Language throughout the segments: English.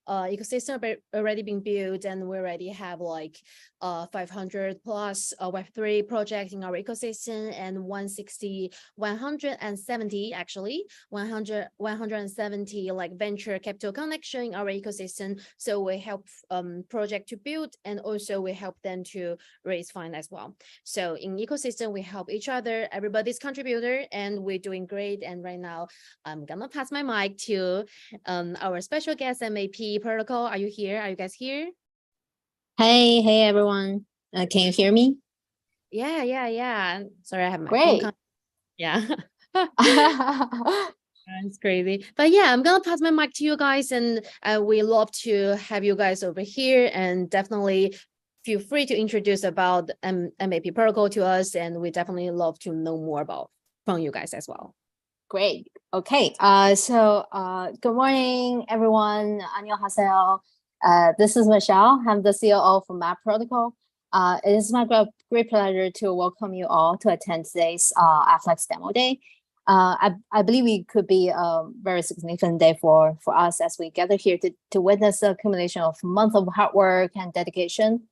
ecosystem already been built, and we already have like 500 plus Web3 projects in our ecosystem, and 170 actually 170 like venture capital connection in our ecosystem. So we help project to build, and also we help them to raise fund as well. So in ecosystem we help each other, everybody's contributor, and we're doing great. And right now I'm gonna pass my mic to our special guest, MAP Protocol. Are you here? Are you guys here? Hey everyone. Can you hear me? Yeah. Sorry, I have my Great. phone. Yeah. It's crazy. But yeah, I'm gonna pass my mic to you guys, and we love to have you guys over here, and definitely feel free to introduce about MAP Protocol to us, and we definitely love to know more about from you guys as well. Great. Okay. Good morning, everyone. 안녕하세요. This is Michelle. I'm the COO for MAP Protocol. It is my great pleasure to welcome you all to attend today's Afflux Demo Day. I believe it could be a very significant day for us as we gather here to witness the accumulation of months of hard work and dedication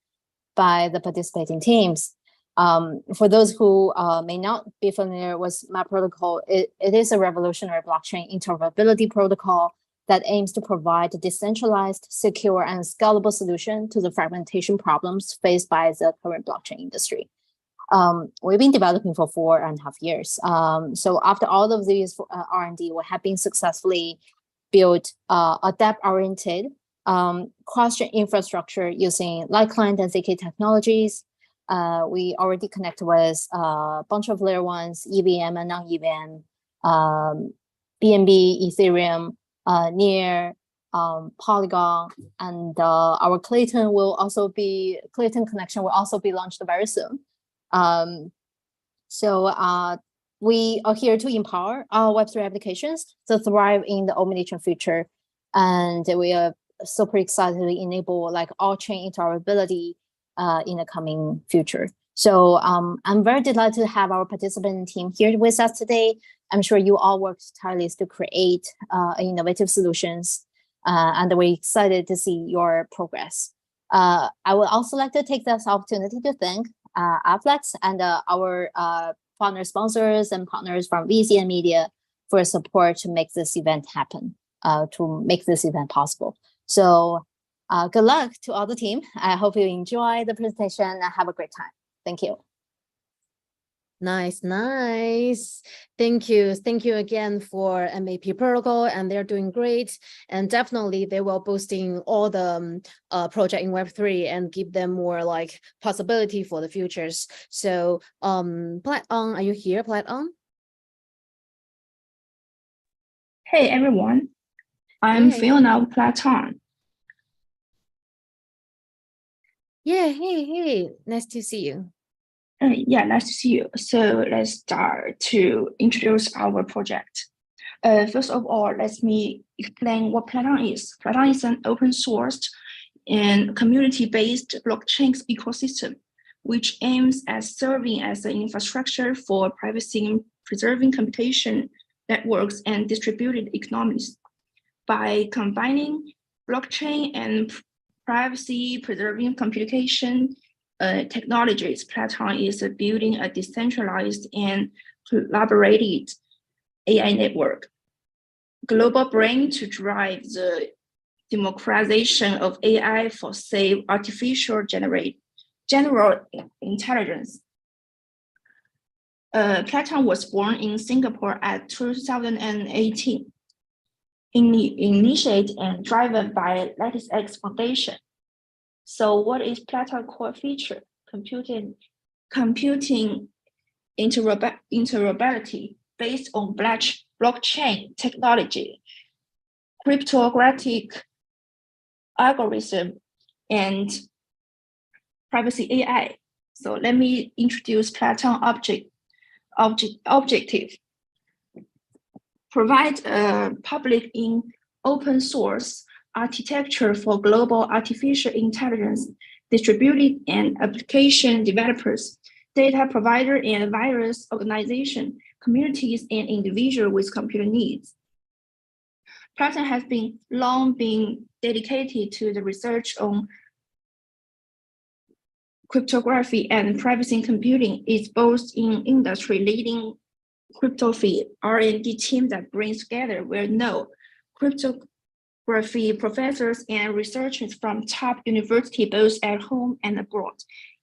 by the participating teams. For those who may not be familiar with MAP protocol, it is a revolutionary blockchain interoperability protocol that aims to provide a decentralized, secure, and scalable solution to the fragmentation problems faced by the current blockchain industry. We've been developing for 4.5 years. So after all of these R&D, we have been successfully built a depth-oriented cross-chain infrastructure using light client and ZK technologies. We already connect with a bunch of layer ones, EVM and non-EVM, BNB, Ethereum, Near, Polygon, and our Clayton connection will also be launched very soon. We are here to empower our Web3 applications to thrive in the omnichannel future, and we are super excited to enable like all-chain interoperability in the coming future. So I'm very delighted to have our participant team here with us today. I'm sure you all worked tirelessly to create innovative solutions, and we're excited to see your progress. I would also like to take this opportunity to thank Afflux and our partner sponsors and partners from VC and media for support to make this event happen, to make this event possible. So good luck to all the team. I hope you enjoy the presentation and have a great time. Thank you. Nice. Thank you again for MAP Protocol, and they're doing great. And definitely they will boosting all the project in Web3 and give them more like possibility for the futures. So Platon, are you here, Platon? Hey everyone, I'm Fiona Platon. Yeah, hey, nice to see you. Yeah, nice to see you. So let's start to introduce our project. First of all, let me explain what Platon is. Platon is an open-sourced and community-based blockchain ecosystem, which aims at serving as an infrastructure for privacy-preserving computation networks and distributed economies. By combining blockchain and privacy-preserving computation technologies, Platon is building a decentralized and collaborated AI network, global brain to drive the democratization of AI for safe artificial general intelligence. Platon was born in Singapore at 2018, initiated and driven by LatticeX Foundation. So what is Platon's core feature? Computing interoperability based on blockchain technology, cryptographic algorithm, and privacy AI. So let me introduce Platon objective. Provide a public in open source architecture for global artificial intelligence, distributed and application developers, data provider and various organization, communities, and individuals with computer needs. Platform has been long been dedicated to the research on cryptography and privacy computing. Is both in industry leading cryptography R&D team that brings together well-known cryptography professors and researchers from top universities both at home and abroad,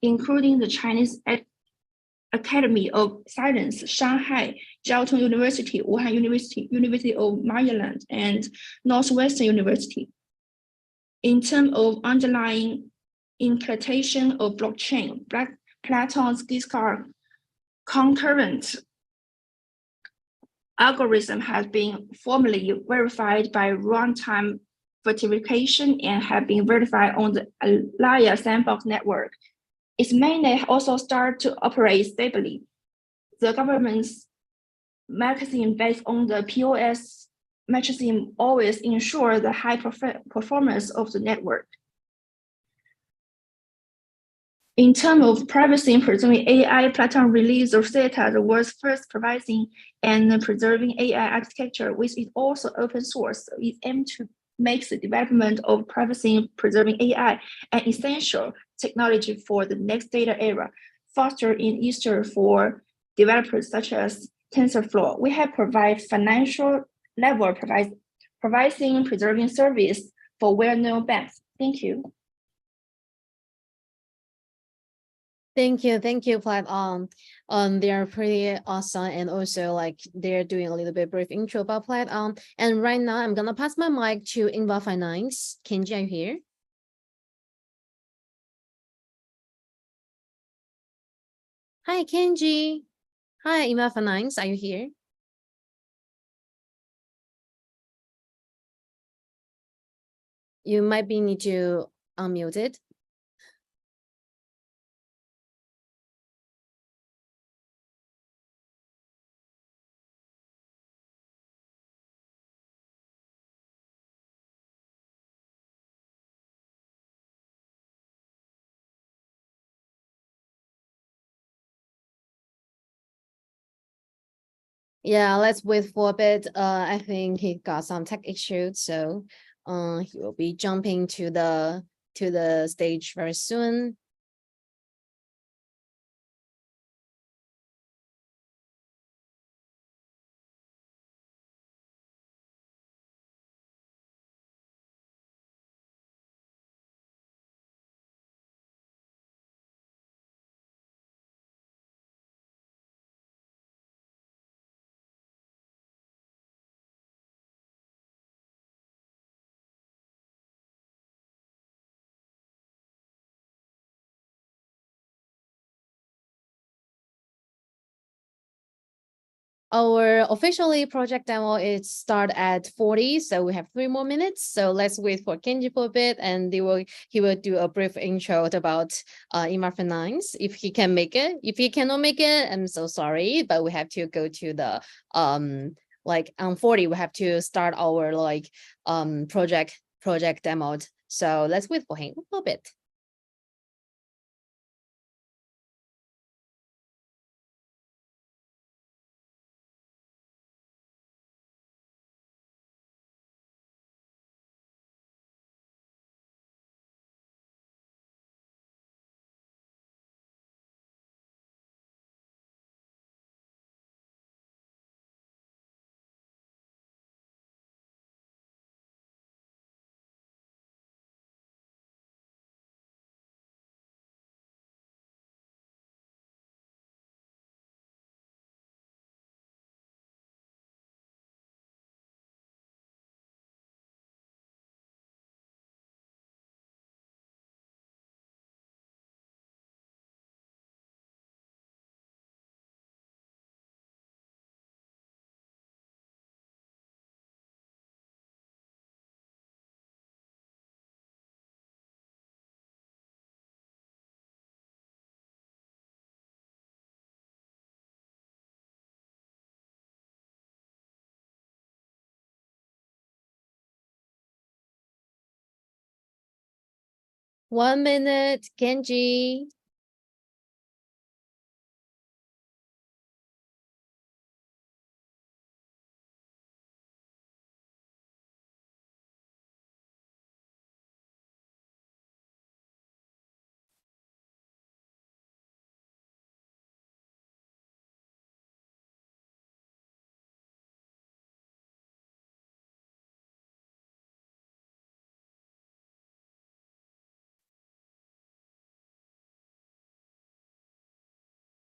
including the Chinese Academy of Science, Shanghai, Jiao Tong University, Wuhan University, University of Maryland, and Northwestern University. In terms of underlying implementation of blockchain, Platon's Giscard concurrent algorithm has been formally verified by runtime verification and have been verified on the Alaya sandbox network. Its mainnet also started to operate stably. The government's mechanism based on the POS mechanism always ensure the high performance of the network. In terms of privacy and preserving AI, Platon released Rosetta, the world's first privacy and preserving AI architecture, which is also open source. It aims to make the development of privacy and preserving AI an essential technology for the next data era, faster and easier for developers such as TensorFlow. We have provided financial level privacy and preserving service for well-known banks. Thank you. Thank you, Plaid. They are pretty awesome, and also like they're doing a little bit brief intro about Plaid. And right now I'm gonna pass my mic to Inva Finance. Kenji, are you here? Hi, Kenji. Hi, Inva Finance, are you here? You might be need to unmute it. Yeah, let's wait for a bit. I think he got some tech issues, so he will be jumping to the stage very soon. Our officially project demo is start at 40, so we have 3 more minutes. So let's wait for Kenji for a bit, and he will do a brief intro about Inva Finance if he can make it. If he cannot make it, I'm so sorry, but we have to go to the like on 40 we have to start our like project demo. So let's wait for him a little bit. One minute, Kenji.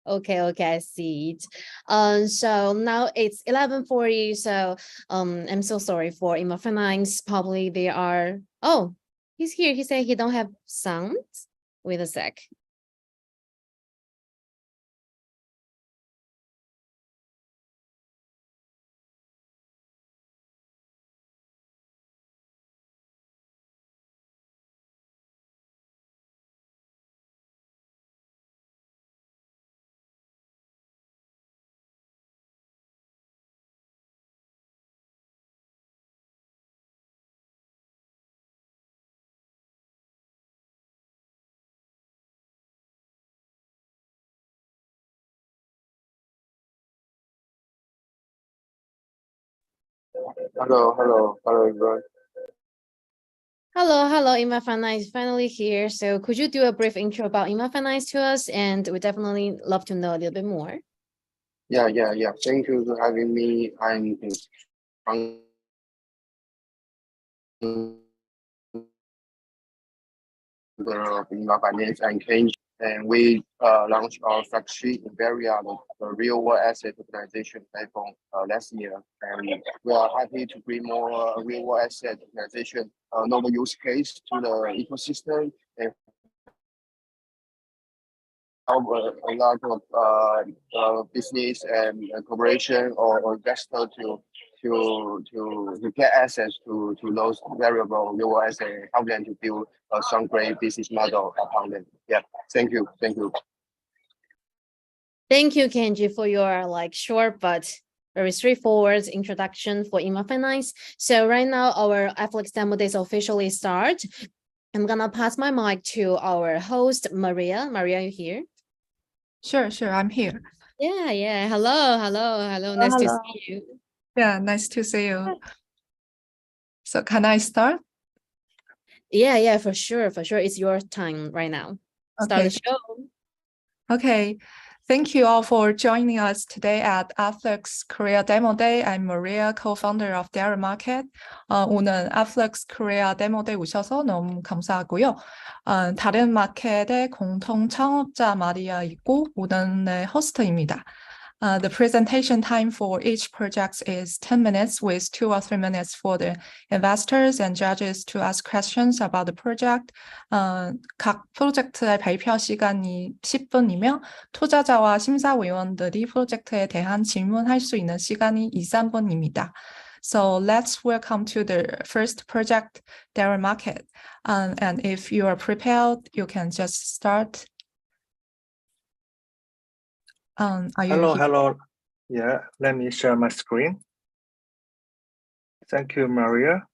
Okay, I see it. So now it's 11:40. So I'm so sorry for Ima Finance. Probably they are. Oh, he's here. He said he don't have sound. Wait a sec. Hello, everyone. Hello, Ima Finance is finally here. So could you do a brief intro about Ima Finance to us? And we definitely love to know a little bit more. Yeah. Thank you for having me. I'm from the Inma Finance and Change, and we launched our flagship in Iberia, the real world asset tokenization platform last year, and we are happy to bring more real world asset tokenization novel use case to the ecosystem and a lot of business and corporation or investor to get access to those variable real assets and help them to build some great business model upon them. Yeah, thank you. Thank you, Kenji, for your like short but very straightforward introduction for Ima Finance. So right now our Afflux demo days officially start. I'm gonna pass my mic to our host, Maria. Maria, you here? Sure, I'm here. Yeah. Hello. Nice to see you. Yeah, nice to see you. So can I start? Yeah, for sure. It's your time right now. Start the show. Okay. Thank you all for joining us today at Afflux Korea Demo Day. I'm Maria, co-founder of Dairy Market. 오늘 Afflux Korea Demo Day 오셔서 너무 감사하고요. 다른 마켓의 공통 창업자 마리아이고 오늘의 호스트입니다. The presentation time for each project is 10 minutes with 2 or 3 minutes for the investors and judges to ask questions about the project. 각 프로젝트의 발표 시간이 10분이며 투자자와 심사위원들이 프로젝트에 대한 질문할 수 있는 시간이 2~3분입니다. So let's welcome to the first project, Dairy Market. And if you are prepared, you can just start. Hello. Yeah, let me share my screen. Thank you, Maria.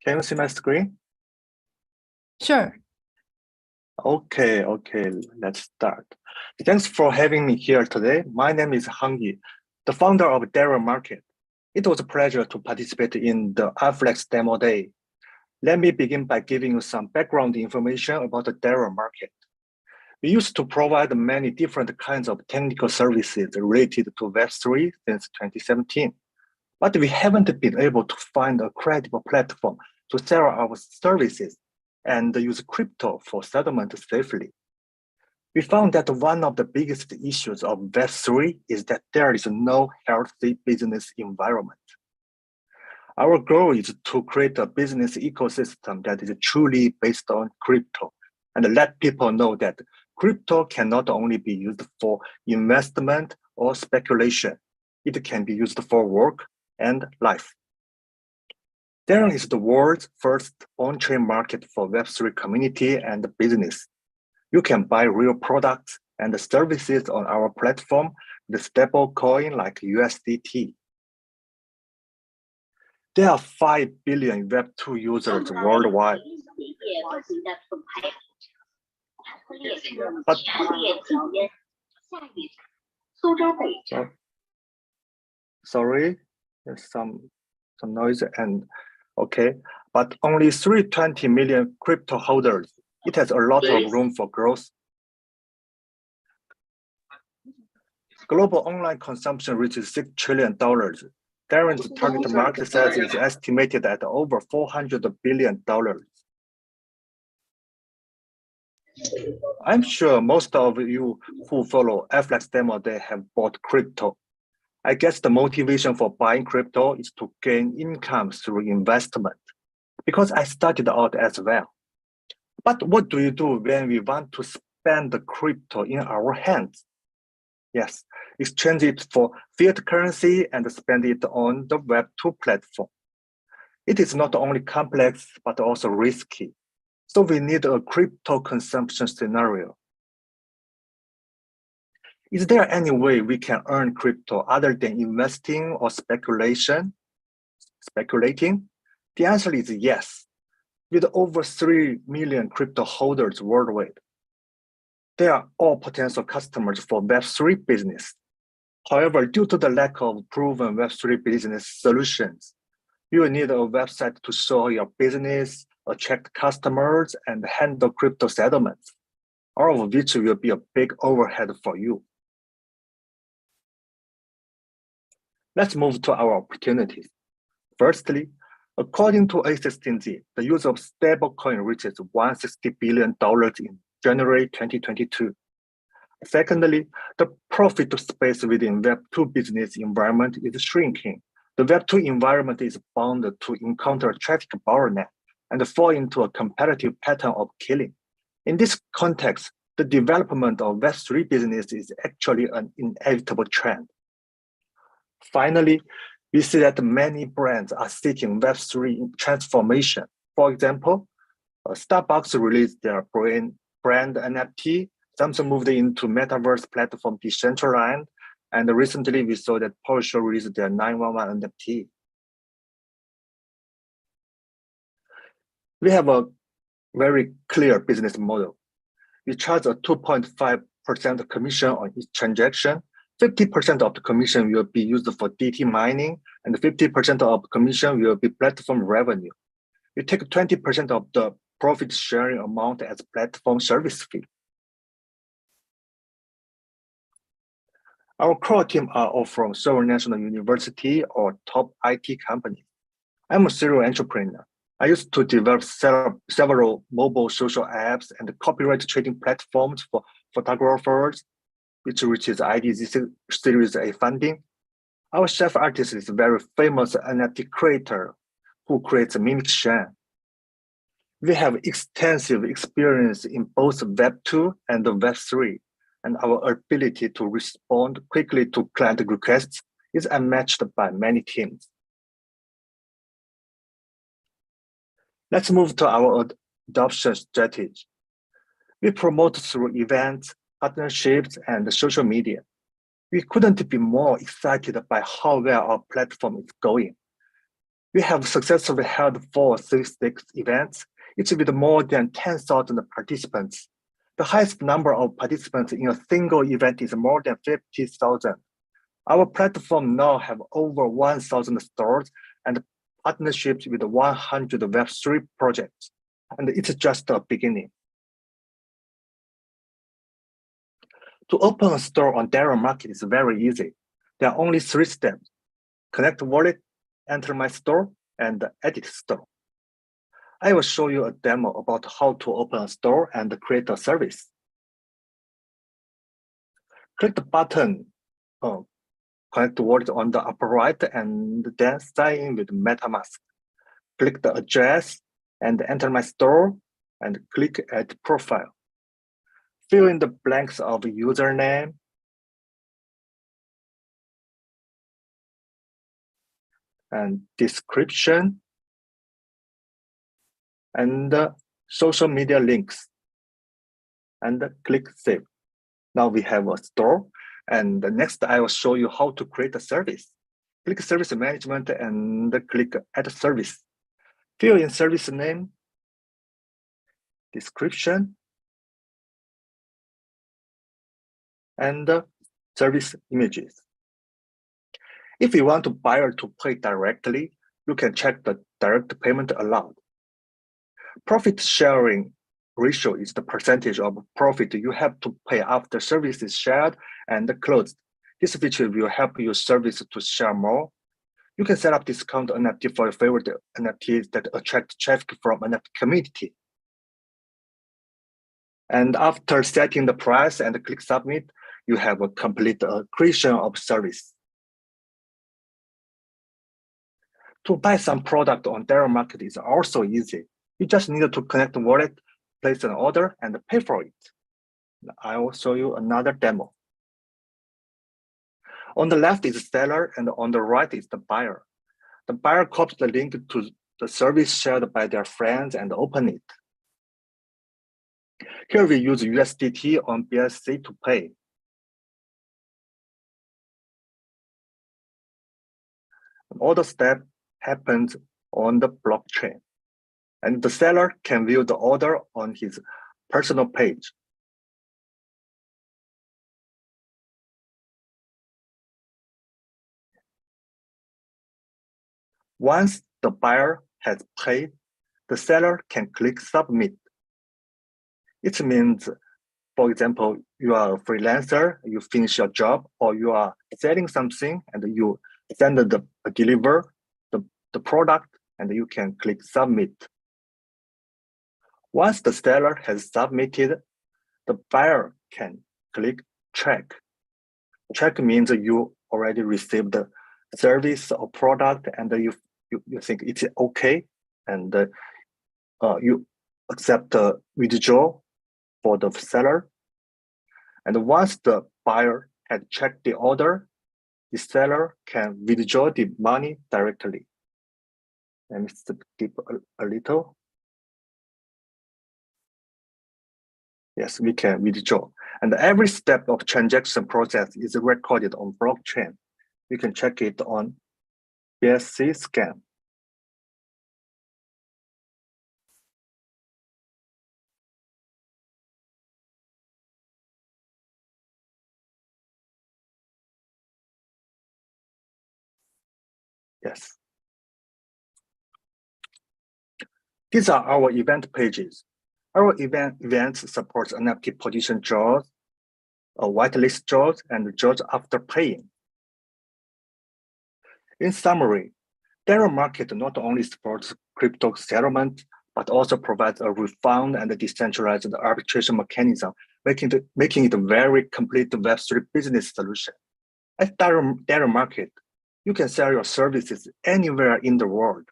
Can you see my screen? Sure. Okay, let's start. Thanks for having me here today. My name is Hangi, the founder of Dairy Market. It was a pleasure to participate in the Afflux Demo Day. Let me begin by giving you some background information about the Dairy Market. We used to provide many different kinds of technical services related to Web3 since 2017, but we haven't been able to find a credible platform to sell our services and use crypto for settlement safely. We found that one of the biggest issues of Web3 is that there is no healthy business environment. Our goal is to create a business ecosystem that is truly based on crypto and let people know that crypto can not only be used for investment or speculation, it can be used for work and life. There is the world's first on-chain market for Web3 community and business. You can buy real products and services on our platform with stable coin like USDT. There are 5 billion Web2 users worldwide. But, sorry, there's some noise and okay, but only 320 million crypto holders. It has a lot of room for growth. Global online consumption reaches $6 trillion. Current target market size is estimated at over $400 billion. I'm sure most of you who follow Afflux Demo Day have bought crypto. I guess the motivation for buying crypto is to gain income through investment, because I started out as well. But what do you do when we want to spend the crypto in our hands? Yes, exchange it for fiat currency and spend it on the Web2 platform. It is not only complex, but also risky. So we need a crypto consumption scenario. Is there any way we can earn crypto other than investing or speculating? The answer is yes. With over 3 million crypto holders worldwide, they are all potential customers for Web3 business. However, due to the lack of proven Web3 business solutions, you will need a website to show your business, attract customers, and handle crypto settlements, all of which will be a big overhead for you. Let's move to our opportunities. Firstly, according to A16Z, the use of stablecoin reaches $160 billion in January 2022. Secondly, the profit space within Web2 business environment is shrinking. The Web2 environment is bound to encounter traffic bottleneck and fall into a competitive pattern of killing. In this context, the development of Web3 business is actually an inevitable trend. Finally, we see that many brands are seeking Web3 transformation. For example, Starbucks released their brand NFT, Samsung moved into metaverse platform Decentraland, and recently we saw that Porsche released their 911 NFT. We have a very clear business model. We charge a 2.5% commission on each transaction. 50% of the commission will be used for DT mining, and 50% of commission will be platform revenue. We take 20% of the profit sharing amount as platform service fee. Our core team are all from Seoul National University or top IT companies. I'm a serial entrepreneur. I used to develop several mobile social apps and copyright trading platforms for photographers, which reaches IDZ Series A funding. Our chef artist is a very famous NFT creator who creates Mimic Shan. We have extensive experience in both Web2 and Web3, and our ability to respond quickly to client requests is unmatched by many teams. Let's move to our adoption strategy. We promote through events, partnerships, and social media. We couldn't be more excited by how well our platform is going. We have successfully held 4 3-6 events, each with more than 10,000 participants. The highest number of participants in a single event is more than 50,000. Our platform now have over 1,000 stores and partnerships with 100 Web3 projects, and it's just a beginning. To open a store on Dara Market is very easy. There are only 3 steps: connect wallet, enter my store, and edit store. I will show you a demo about how to open a store and create a service. Click the button, connect wallet on the upper right, and then sign in with MetaMask. Click the address and enter my store, and click add profile. Fill in the blanks of username, and description, and social media links, and click save. Now we have a store, and next I will show you how to create a service. Click service management and click add service. Fill in service name, description, and service images. If you want a buyer to pay directly, you can check the direct payment allowed. Profit sharing ratio is the percentage of profit you have to pay after service is shared and closed. This feature will help your service to share more. You can set up discount NFT for your favorite NFTs that attract traffic from NFT community. And after setting the price and click submit, you have a complete creation of service. To buy some product on Dara Market is also easy. You just need to connect the wallet, place an order, and pay for it. I will show you another demo. On the left is the seller, and on the right is the buyer. The buyer copies the link to the service shared by their friends and open it. Here we use USDT on BSC to pay. All the steps happens on the blockchain, and the seller can view the order on his personal page. Once the buyer has paid, the seller can click submit. It means, for example, you are a freelancer, you finish your job, or you are selling something and you send deliver the product, and you can click submit. Once the seller has submitted, the buyer can click track. Track means you already received the service or product and you think it's okay, and you accept the withdrawal for the seller. And once the buyer had checked the order, the seller can withdraw the money directly. Let me skip a little. Yes, we can withdraw. And every step of transaction process is recorded on blockchain. You can check it on BSC scan. Yes. These are our event pages. Our events supports NFT position draws, a whitelist draws, and draws after paying. In summary, Dara Market not only supports crypto settlement, but also provides a refined and decentralized arbitration mechanism, making it a very complete Web3 business solution. At Dara Market, you can sell your services anywhere in the world.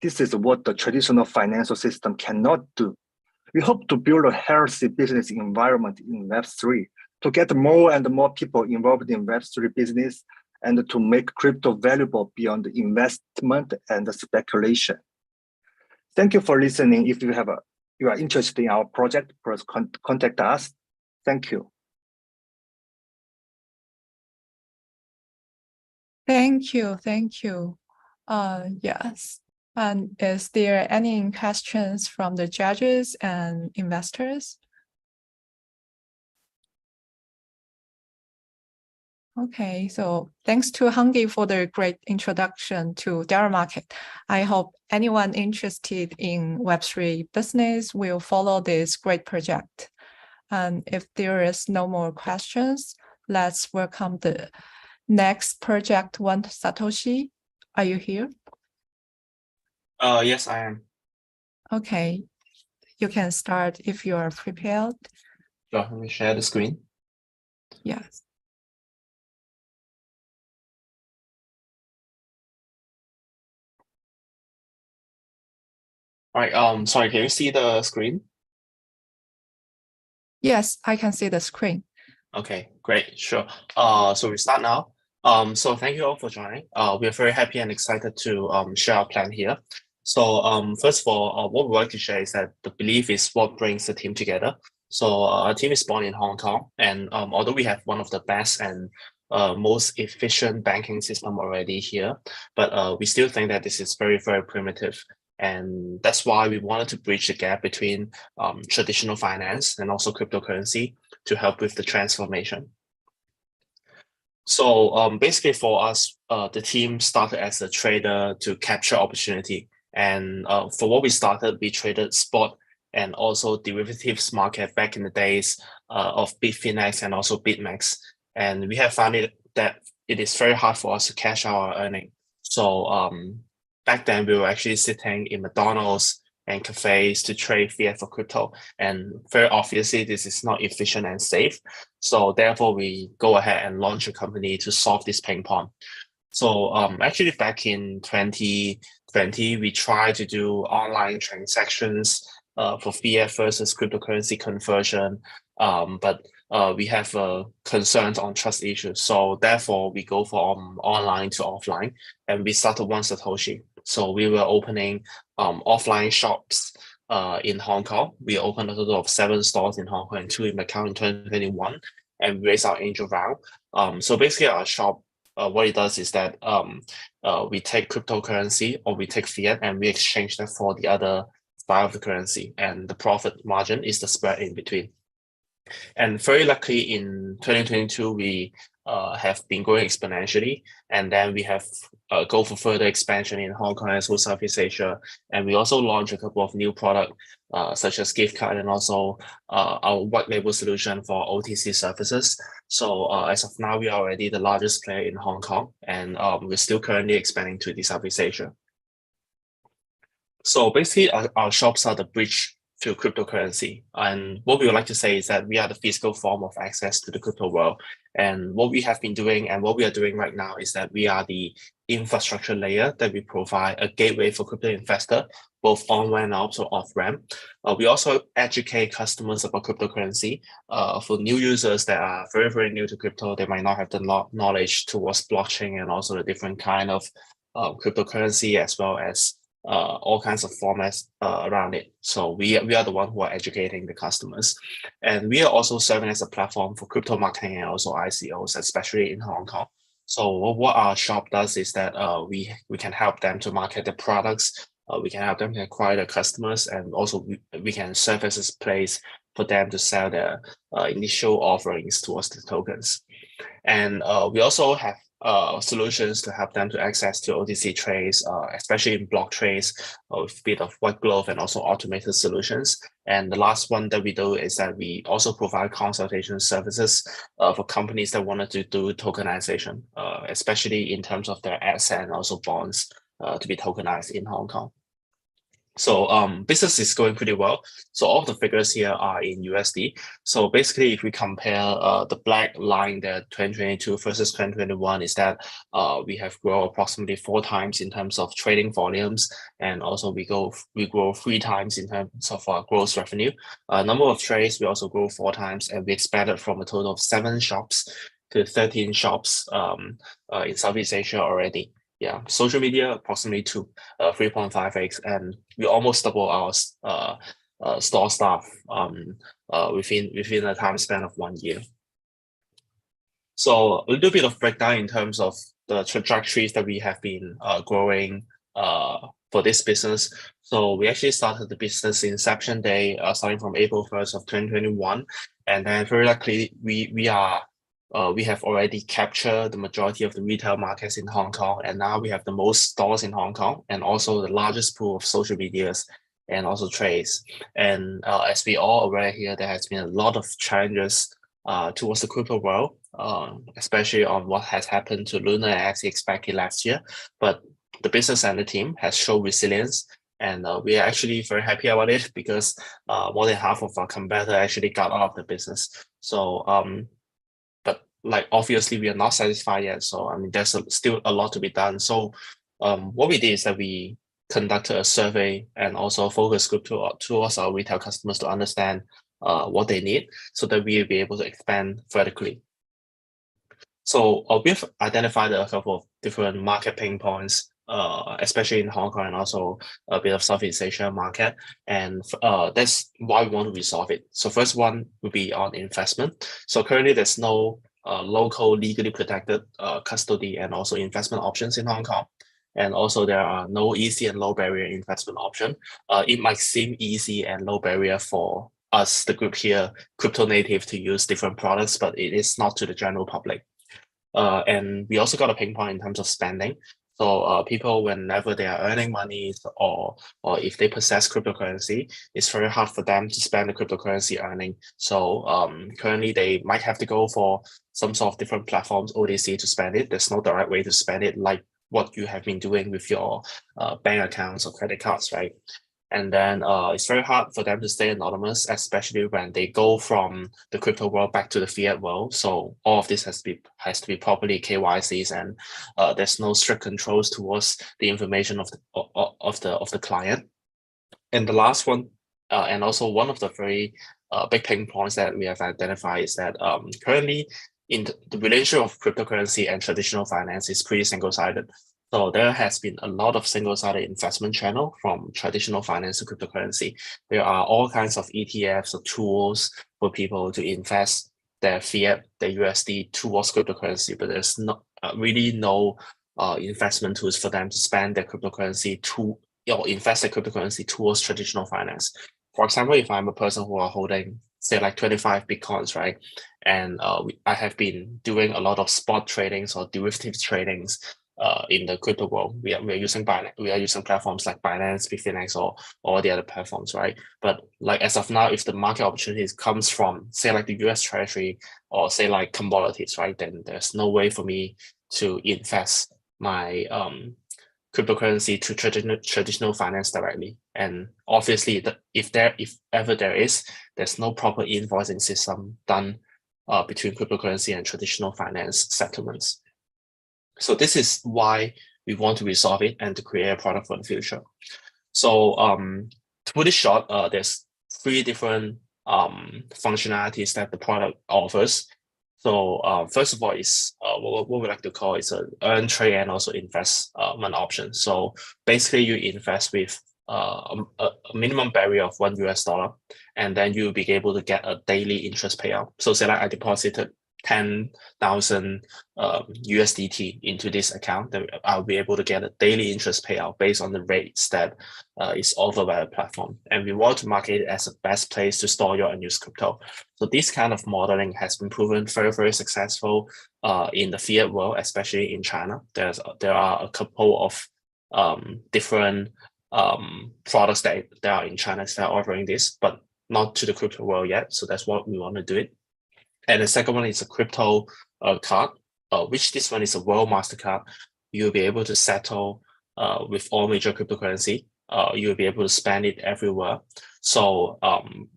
This is what the traditional financial system cannot do. We hope to build a healthy business environment in Web3 to get more and more people involved in Web3 business and to make crypto valuable beyond investment and speculation. Thank you for listening. If you are interested in our project, please contact us. Thank you. Thank you. Yes. And is there any questions from the judges and investors? Okay, so thanks to Hungee for the great introduction to Dara Market. I hope anyone interested in Web3 business will follow this great project. And if there is no more questions, let's welcome the next project, One Satoshi. Are you here? Yes, I am. Okay, you can start if you are prepared. Sure, let me share the screen. Yes. All right, sorry, can you see the screen? Yes, I can see the screen. Okay, great, sure. So we start now. So thank you all for joining. We are very happy and excited to share our plan here. So first of all, what we like to share is that the belief is what brings the team together. So our team is born in Hong Kong, and although we have one of the best and most efficient banking system already here, but we still think that this is very, very primitive. And that's why we wanted to bridge the gap between traditional finance and also cryptocurrency to help with the transformation. So basically for us, the team started as a trader to capture opportunity. And for what we started, we traded spot and also derivatives market back in the days of Bitfinex and also BitMEX. And we have found that it is very hard for us to cash our earning. So back then we were actually sitting in McDonald's and cafes to trade fiat for crypto. And very obviously, this is not efficient and safe. So therefore, we go ahead and launch a company to solve this pain point. So actually back in 2020, we tried to do online transactions for fiat versus cryptocurrency conversion, but we have concerns on trust issues. So therefore, we go from online to offline, and we started One Satoshi. So we were opening offline shops in Hong Kong. We opened a total of 7 stores in Hong Kong and 2 in Macau in 2021, and we raised our angel round. So basically, our shop, what it does is that we take cryptocurrency or we take fiat and we exchange that for the other style of the currency, and the profit margin is the spread in between. And very luckily in 2022, we have been growing exponentially, and then we have go for further expansion in Hong Kong as well as Southeast Asia. And we also launched a couple of new products such as gift card and also our white label solution for OTC services. So as of now, we are already the largest player in Hong Kong, and we're still currently expanding to the Southeast Asia. So basically, our shops are the bridge to cryptocurrency. And what we would like to say is that we are the physical form of access to the crypto world. And what we have been doing and what we are doing right now is that we are the infrastructure layer that we provide a gateway for crypto investor, both on-ramp and also off-ramp. We also educate customers about cryptocurrency. For new users that are very, very new to crypto, they might not have the knowledge towards blockchain and also the different kind of cryptocurrency, as well as all kinds of formats around it. So we are the one who are educating the customers. And we are also serving as a platform for crypto marketing and also ICOs, especially in Hong Kong. So what our shop does is that we can help them to market the products, we can help them to acquire the customers, and also we can serve as a place for them to sell their initial offerings towards the tokens. And we also have solutions to help them to access to OTC trades, especially in block trades, with a bit of white glove and also automated solutions. And the last one that we do is that we also provide consultation services for companies that wanted to do tokenization, especially in terms of their assets and also bonds to be tokenized in Hong Kong. So business is going pretty well. So all the figures here are in USD. So basically, if we compare the black line there, 2022 versus 2021, is that we have grown approximately 4 times in terms of trading volumes, and also we grow 3 times in terms of our gross revenue. Number of trades, we also grow 4 times, and we expanded from a total of 7 shops to 13 shops in Southeast Asia already. Yeah, social media approximately 3.5x, and we almost double our store staff within a time span of 1 year. So a little bit of breakdown in terms of the trajectories that we have been growing for this business. So we actually started the business inception day starting from April 1st of 2021, and then very luckily we have already captured the majority of the retail markets in Hong Kong, and now we have the most stores in Hong Kong and also the largest pool of social medias and also trades. And as we all aware here, there has been a lot of challenges towards the crypto world, especially on what has happened to Luna and XTX back in last year. But the business and the team has shown resilience, and we are actually very happy about it because more than half of our competitors actually got out of the business. So like obviously we are not satisfied yet. So I mean, there's still a lot to be done. So what we did is that we conducted a survey and also focus group towards our retail customers to understand what they need so that we will be able to expand vertically. So we've identified a couple of different market pain points, especially in Hong Kong and also a bit of Southeast Asia market. And that's why we want to resolve it. So first one would be on investment. So currently there's no local legally protected custody and also investment options in Hong Kong. And also there are no easy and low barrier investment option. It might seem easy and low barrier for us, the group here, crypto native, to use different products, but it is not to the general public. And we also got a pain point in terms of spending. So people, whenever they are earning money or if they possess cryptocurrency, it's very hard for them to spend the cryptocurrency earning. So currently they might have to go for some sort of different platforms, OTC, to spend it. There's no direct way to spend it like what you have been doing with your bank accounts or credit cards, right? And then it's very hard for them to stay anonymous, especially when they go from the crypto world back to the fiat world. So all of this has to be properly KYCs, and there's no strict controls towards the information of the client. And the last one, and also one of the very big pain points that we have identified is that currently in the relationship of cryptocurrency and traditional finance is pretty single-sided. So there has been a lot of single-sided investment channel from traditional finance to cryptocurrency. There are all kinds of ETFs or tools for people to invest their fiat, their USD towards cryptocurrency, but there's not really no investment tools for them to spend their cryptocurrency to or invest their cryptocurrency towards traditional finance. For example, if I'm a person who are holding, say, like 25 Bitcoins, right? And I have been doing a lot of spot tradings or derivatives tradings in the crypto world. We are using platforms like Binance, Bitfinex, or all the other platforms, right? But like as of now, if the market opportunities comes from, say, like the US Treasury or say like commodities, right? Then there's no way for me to invest my cryptocurrency to traditional finance directly. And obviously, if ever there is, there's no proper invoicing system done between cryptocurrency and traditional finance settlements. So this is why we want to resolve it and to create a product for the future. So to put it short, there's 3 different functionalities that the product offers. So first of all is what we like to call is an earn, trade, and also investment option. So basically you invest with a minimum barrier of $1, and then you'll be able to get a daily interest payout. So say like I deposited 10,000 USDT into this account, then I'll be able to get a daily interest payout based on the rates that is offered by the platform. And we want to market it as the best place to store your unused crypto. So this kind of modeling has been proven very, very successful in the fiat world, especially in China. There are a couple of different products that are in China that are offering this, but not to the crypto world yet. So that's what we want to do it. And the second one is a crypto card, which this one is a World Mastercard. You'll be able to settle with all major cryptocurrency. You'll be able to spend it everywhere. So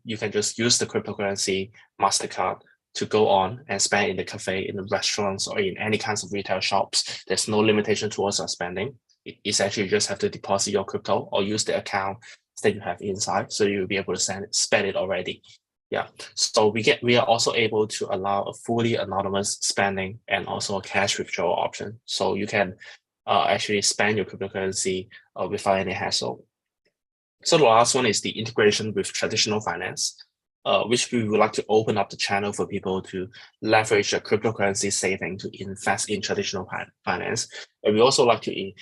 you can just use the cryptocurrency Mastercard to go on and spend in the cafe, in the restaurants, or in any kinds of retail shops. There's no limitation towards your spending. Essentially, you just have to deposit your crypto or use the account that you have inside. So you'll be able to spend it already. Yeah, so we are also able to allow a fully anonymous spending and also a cash withdrawal option. So you can actually spend your cryptocurrency without any hassle. So the last one is the integration with traditional finance, which we would like to open up the channel for people to leverage a cryptocurrency saving to invest in traditional finance. And we also like to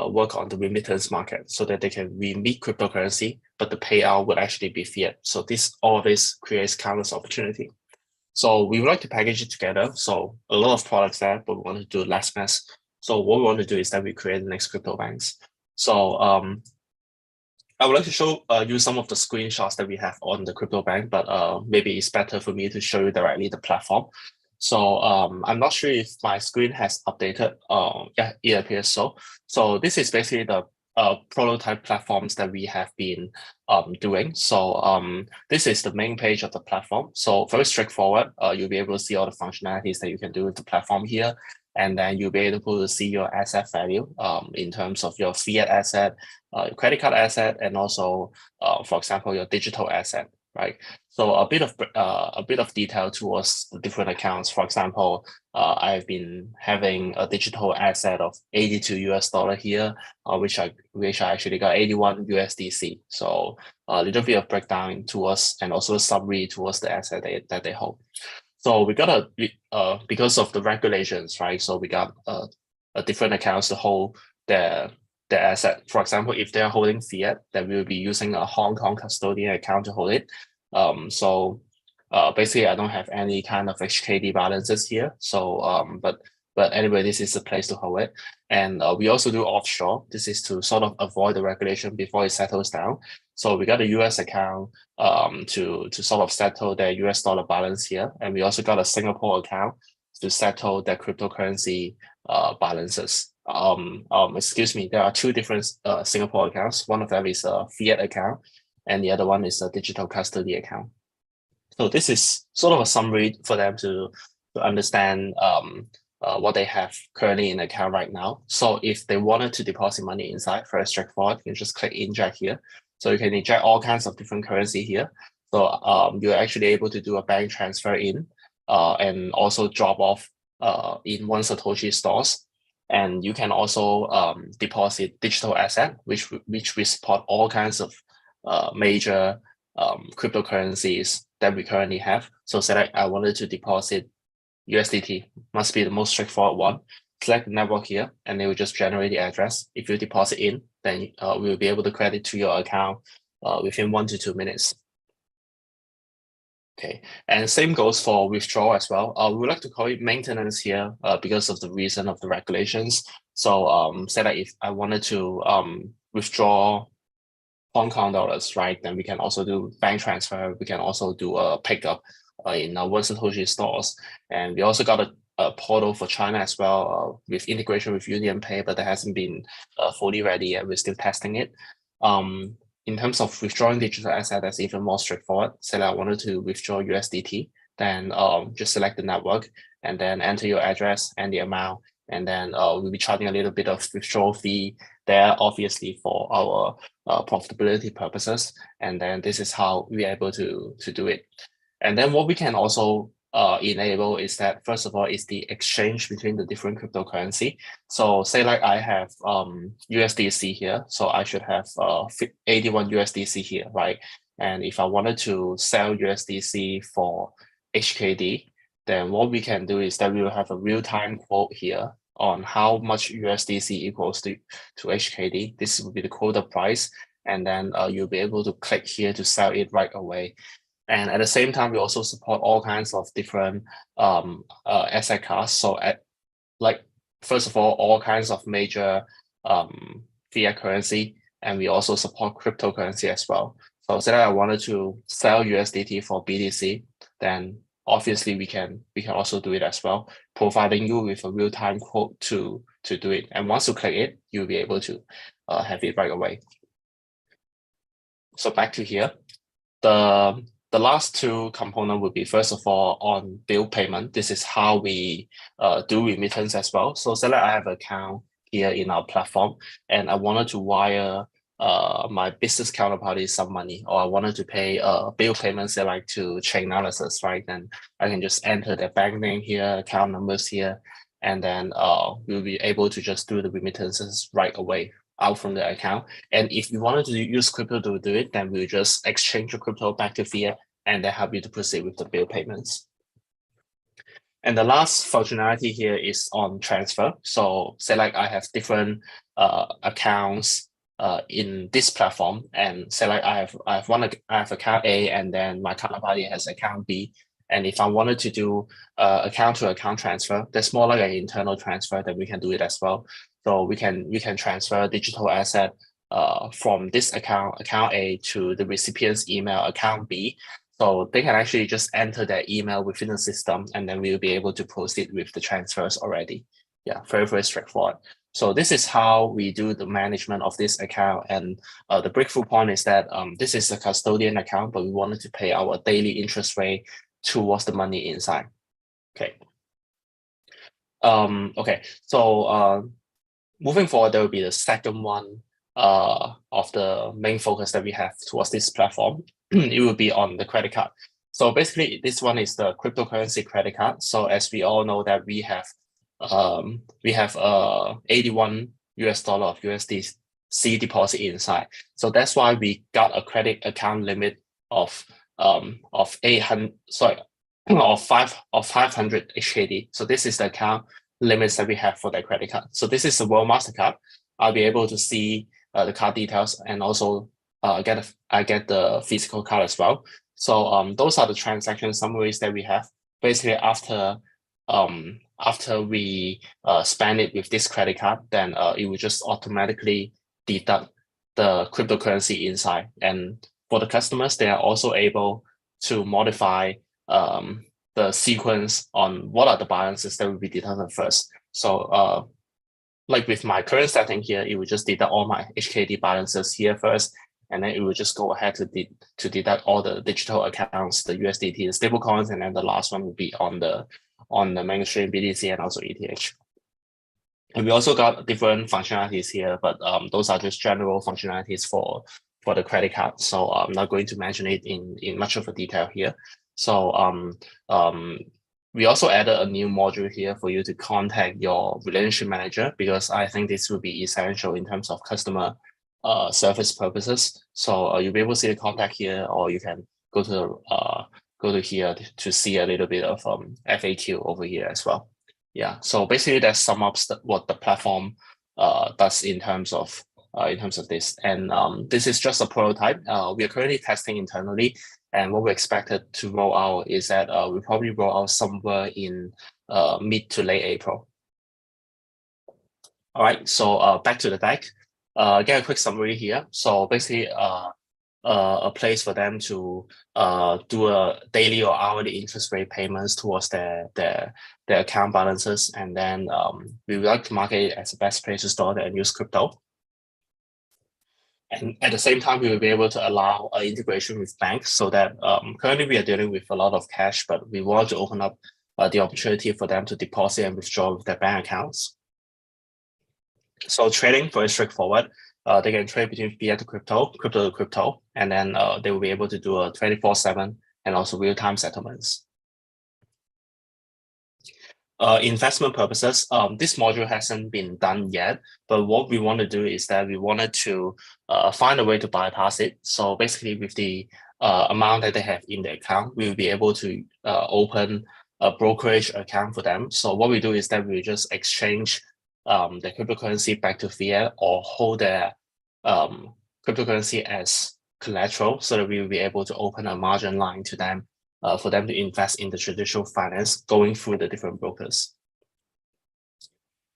work on the remittance market so that they can remit cryptocurrency, but the payout would actually be fiat. So all this creates countless opportunity. So we would like to package it together. So a lot of products there, but we want to do less mess. So what we want to do is that we create the next crypto banks. So I would like to show you some of the screenshots that we have on the crypto bank, but maybe it's better for me to show you directly the platform. So I'm not sure if my screen has updated. Yeah, it appears so. So this is basically the prototype platforms that we have been doing. So this is the main page of the platform. So very straightforward. You'll be able to see all the functionalities that you can do with the platform here. And then you'll be able to see your asset value in terms of your fiat asset, your credit card asset, and also, for example, your digital asset, right? So a bit of detail towards the different accounts. For example, I've been having a digital asset of $82 here, which I actually got 81 USDC. So a little bit of breakdown towards, and also a summary towards the asset that they hold. So we got because of the regulations, right? So we got a different accounts to hold their asset. For example, if they're holding fiat, then we will be using a Hong Kong custodian account to hold it. So basically, I don't have any kind of HKD balances here. So but anyway, this is the place to hold it. And we also do offshore. This is to sort of avoid the regulation before it settles down. So we got a US account to sort of settle their US dollar balance here. And we also got a Singapore account to settle their cryptocurrency balances. excuse me, there are two different Singapore accounts. One of them is a fiat account, and the other one is a digital custody account. So this is sort of a summary for them to understand what they have currently in the account right now. So if they wanted to deposit money inside, very straightforward, you can just click inject here. So you can inject all kinds of different currency here. So you're actually able to do a bank transfer in and also drop off in one Satoshi stores. And you can also deposit digital asset, which we support all kinds of major cryptocurrencies that we currently have. So select I wanted to deposit USDT, must be the most straightforward one. Select the network here, and it will just generate the address. If you deposit in, then we will be able to credit to your account within 1 to 2 minutes. Okay, and same goes for withdrawal as well. We would like to call it maintenance here because of the reason of the regulations. So say that if I wanted to withdraw Hong Kong dollars, right, then we can also do bank transfer. We can also do a pickup in our one Satoshi stores. And we also got a portal for China as well with integration with UnionPay, but that hasn't been fully ready yet. We're still testing it. In terms of withdrawing digital asset, that's even more straightforward. Say that I wanted to withdraw USDT, then just select the network and then enter your address and the amount. And then we'll be charging a little bit of withdrawal fee there, obviously for our profitability purposes. And then this is how we're able to do it. And then what we can also enable is that, first of all, is the exchange between the different cryptocurrency. So say like I have USDC here, so I should have 81 USDC here, right? And if I wanted to sell USDC for HKD, then what we can do is that we will have a real-time quote here on how much USDC equals to HKD. This will be the quoted price, and then you'll be able to click here to sell it right away. And at the same time, we also support all kinds of different asset class. So first of all kinds of major fiat currency, and we also support cryptocurrency as well. So say that I wanted to sell USDT for BTC, then obviously we can also do it as well, providing you with a real-time quote to do it. And once you click it, you'll be able to have it right away. So back to here, the last two components would be, first of all, on bill payment. This is how we do remittance as well. So say that I have an account here in our platform, and I wanted to wire my business counterparty some money, or I wanted to pay bill payments, say like to Chain Analysis, right? Then I can just enter their bank name here, account numbers here, and then we'll be able to just do the remittances right away out from the account. And if you wanted to use crypto to do it, then we'll just exchange your crypto back to fiat and then help you to proceed with the bill payments. And the last functionality here is on transfer. So say like I have different accounts in this platform, and say like I have account A, and then my counterparty has account B. And if I wanted to do account to account transfer, that's more like an internal transfer, that we can do it as well. So we can transfer digital asset from this account A, to the recipient's email, account B. So they can actually just enter their email within the system, and then we'll be able to proceed with the transfers already. Yeah, very, very straightforward. So this is how we do the management of this account. And the breakthrough point is that this is a custodian account, but we wanted to pay our daily interest rate towards the money inside. Okay. Okay, so moving forward, there will be the second one of the main focus that we have towards this platform. It will be on the credit card. So basically, this one is the cryptocurrency credit card. So as we all know that we have 81 US dollar of USDC deposit inside. So that's why we got a credit account limit of 500 HKD. So this is the account limits that we have for the credit card. So this is the World Mastercard. I'll be able to see the card details, and also I get the physical card as well. So those are the transaction summaries that we have. Basically, after we spend it with this credit card, then it will just automatically deduct the cryptocurrency inside. And for the customers, they are also able to modify the sequence on what are the balances that will be determined first. So like with my current setting here, it would just deduct all my HKD balances here first, and then it would just go ahead to deduct all the digital accounts, the USDT, the stablecoins, and then the last one would be on the mainstream BTC and also ETH. And we also got different functionalities here, but those are just general functionalities for the credit card. So I'm not going to mention it in much of a detail here. So we also added a new module here for you to contact your relationship manager, because I think this will be essential in terms of customer service purposes. So you'll be able to see the contact here, or you can go to here to see a little bit of FAQ over here as well. Yeah, so basically that sums up what the platform does in terms of this. And this is just a prototype. We are currently testing internally, and what we expected to roll out is that we'll probably roll out somewhere in mid to late April. All right, so back to the deck. Get a quick summary here. So basically, a place for them to do a daily or hourly interest rate payments towards their account balances, and then we would like to market it as the best place to store and use crypto. And at the same time, we will be able to allow integration with banks, so that currently we are dealing with a lot of cash, but we want to open up the opportunity for them to deposit and withdraw with their bank accounts. So trading, very straightforward. They can trade between fiat to crypto to crypto, and then they will be able to do a 24/7 and also real-time settlements. Investment purposes, this module hasn't been done yet, but what we want to do is that we wanted to find a way to bypass it. So basically, with the amount that they have in the account, we will be able to open a brokerage account for them. So what we do is that we just exchange the cryptocurrency back to fiat, or hold their cryptocurrency as collateral, so that we will be able to open a margin line to them for them to invest in the traditional finance going through the different brokers.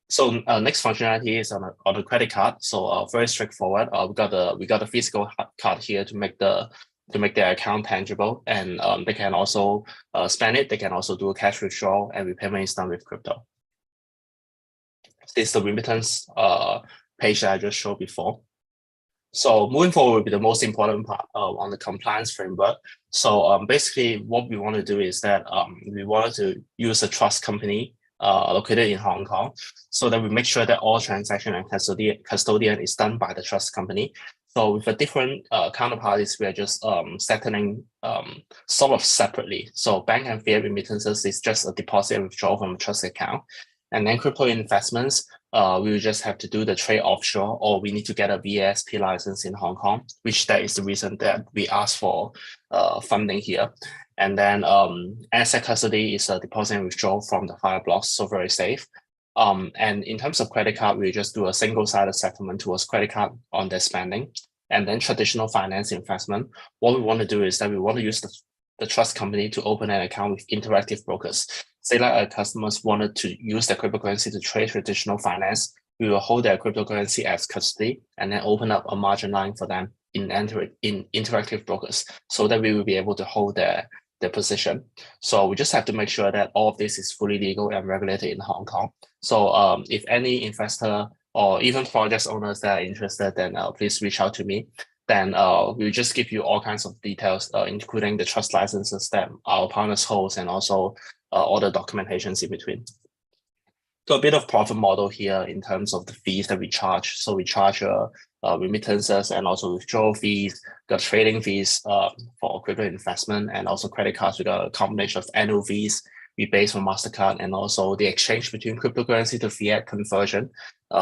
So next functionality is on the credit card. So very straightforward. We got a physical card here to make their account tangible, and they can also spend it. They can also do a cash withdrawal, and repayment is done with crypto. This is the remittance page that I just showed before. So moving forward will be the most important part on the compliance framework. So basically what we want to do is that we wanted to use a trust company located in Hong Kong, so that we make sure that all transaction and custodian is done by the trust company. So with the different counterparties, we are just settling sort of separately. So bank and fiat remittances is just a deposit and withdrawal from a trust account. And then crypto investments, we will just have to do the trade offshore, or we need to get a VASP license in Hong Kong, which that is the reason that we asked for funding here. And then asset custody is a deposit and withdrawal from the Fireblocks, so very safe. And in terms of credit card, we just do a single-sided settlement towards credit card on their spending. And then traditional finance investment, what we want to do is that we want to use the trust company to open an account with interactive brokers. Say like our customers wanted to use their cryptocurrency to trade traditional finance, we will hold their cryptocurrency as custody and then open up a margin line for them in interactive brokers, so that we will be able to hold their position. So we just have to make sure that all of this is fully legal and regulated in Hong Kong. So if any investor or even project owners that are interested, then please reach out to me. Then we'll just give you all kinds of details, including the trust licenses that our partners hold, and also all the documentations in between. So a bit of profit model here in terms of the fees that we charge. So we charge remittances and also withdrawal fees, got trading fees for crypto investment, and also credit cards. We got a combination of annual fees, rebates from MasterCard, and also the exchange between cryptocurrency to fiat conversion.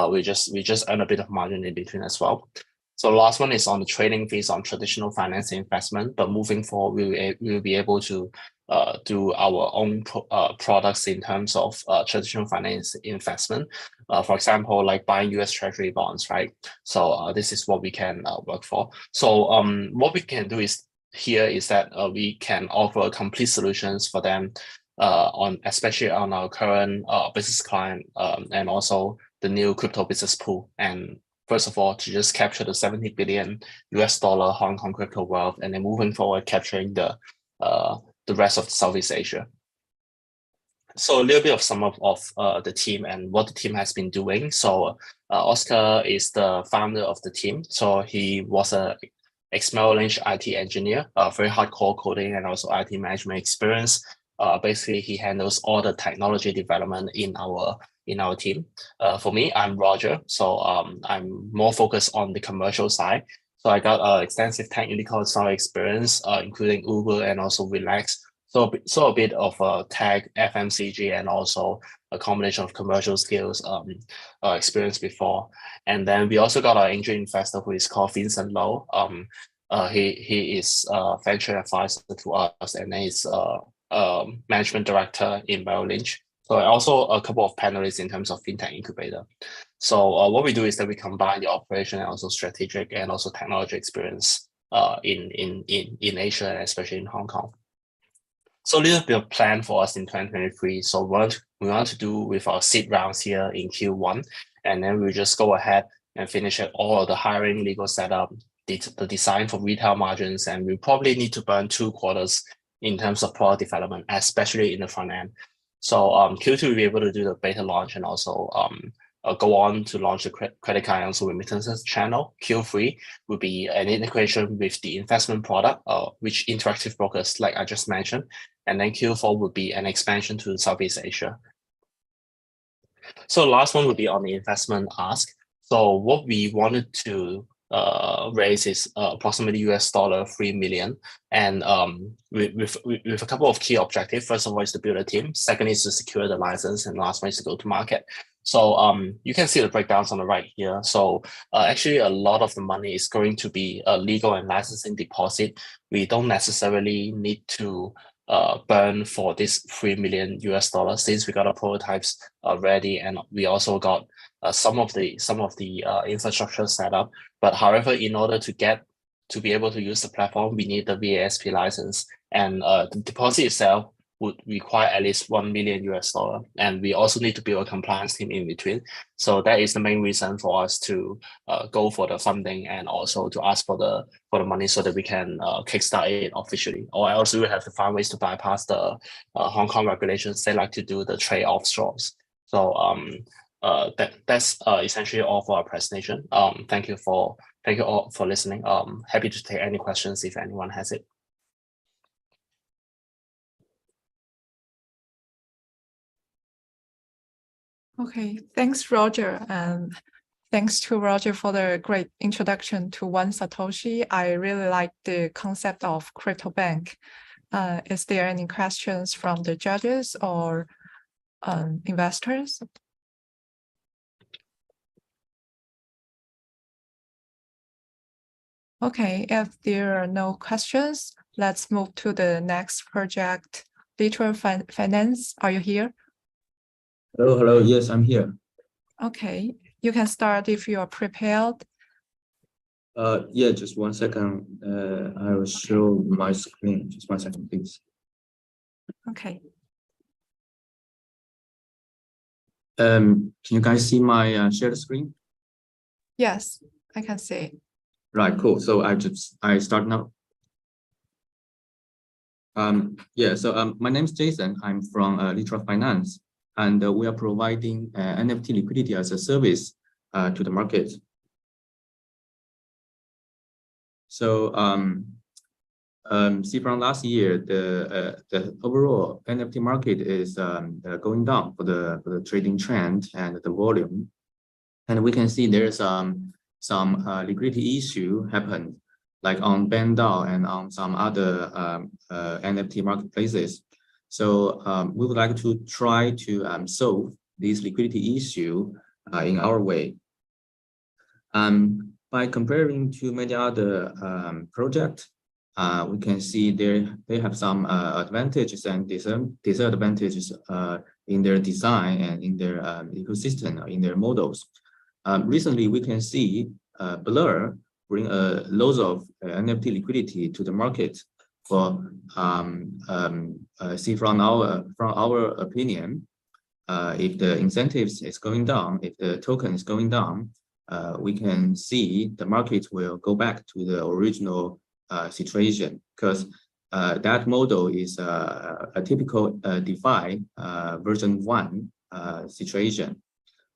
We just earn a bit of margin in between as well. So the last one is on the trading fees on traditional finance investment, but moving forward, we will be able to do our own products in terms of traditional finance investment. For example, like buying US Treasury bonds, right? So this is what we can work for. So what we can do is that we can offer complete solutions for them especially on our current business client and also the new crypto business pool. And first of all, to just capture the $70 billion Hong Kong crypto wealth, and then moving forward, capturing the rest of Southeast Asia. So a little bit of some of the team and what the team has been doing. So Oscar is the founder of the team. So he was a ex-Merrill Lynch IT engineer, very hardcore coding and also IT management experience. Basically, he handles all the technology development in our team. For me, I'm Roger. So I'm more focused on the commercial side. So I got extensive technical side experience, including Uber and also Relax. So a bit of tech, FMCG, and also a combination of commercial skills experience before. And then we also got our angel investor who is called Vincent Low. He is a venture advisor to us, and he's management director in Merrill Lynch. So also a couple of panelists in terms of fintech incubator. So what we do is that we combine the operation and also strategic and also technology experience in Asia, and especially in Hong Kong. So a little bit of plan for us in 2023. So what we want to do with our seed rounds here in Q1, and then we just go ahead and finish all of the hiring, legal setup, the design for retail margins, and we probably need to burn 2 quarters in terms of product development, especially in the front end. So Q2 we'll be able to do the beta launch and also go on to launch the credit card and also remittances channel. Q3 will be an integration with the investment product, which interactive brokers, like I just mentioned. And then Q4 will be an expansion to Southeast Asia. So last one will be on the investment ask. So what we wanted to raise is approximately $3 million, and with a couple of key objectives. First of all is to build a team. Second is to secure the license, and last one is to go to market. So you can see the breakdowns on the right here. So actually a lot of the money is going to be a legal and licensing deposit. We don't necessarily need to burn for this $3 million since we got our prototypes ready, and we also got some of the infrastructure set up. But however, in order to be able to use the platform, we need the VASP license, and the deposit itself would require at least $1 million, and we also need to build a compliance team in between. So that is the main reason for us to go for the funding and also to ask for the money so that we can kickstart it officially. Or else we will have to find ways to bypass the Hong Kong regulations. They like to do the trade offshores. So that's essentially all for our presentation. Thank you all for listening. Happy to take any questions if anyone has it. Okay, thanks, Roger, and thanks to Roger for the great introduction to One Satoshi. I really like the concept of crypto bank. Is there any questions from the judges or investors? Okay, if there are no questions, let's move to the next project. Literal Finance, are you here? Hello. Yes, I'm here. Okay, you can start if you are prepared. Yeah, just 1 second. I will show my screen. Just 1 second, please. Okay. Can you guys see my shared screen? Yes, I can see. Right, cool. So I start now. Yeah. So my name is Jason. I'm from Literal Finance, and we are providing NFT liquidity as a service to the market. So see, from last year, the overall NFT market is going down for the trading trend and the volume, and we can see there's some liquidity issue happened, like on BandDAO and on some other NFT marketplaces. So we would like to try to solve this liquidity issue in our way. By comparing to many other projects, we can see they have some advantages and disadvantages in their design and in their ecosystem, in their models. Recently, we can see Blur bring loads of NFT liquidity to the market. For see, from our opinion, if the incentives is going down, if the token is going down, we can see the market will go back to the original situation, because that model is a typical DeFi version 1 situation.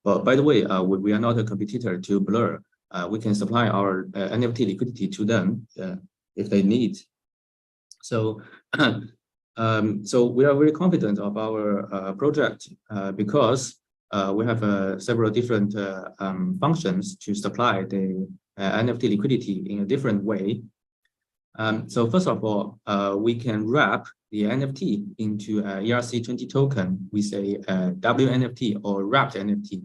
But by the way, we are not a competitor to Blur. We can supply our NFT liquidity to them if they need. So, so we are very confident of our project because we have several different functions to supply the NFT liquidity in a different way. So first of all, we can wrap the NFT into a ERC20 token with a WNFT or wrapped NFT.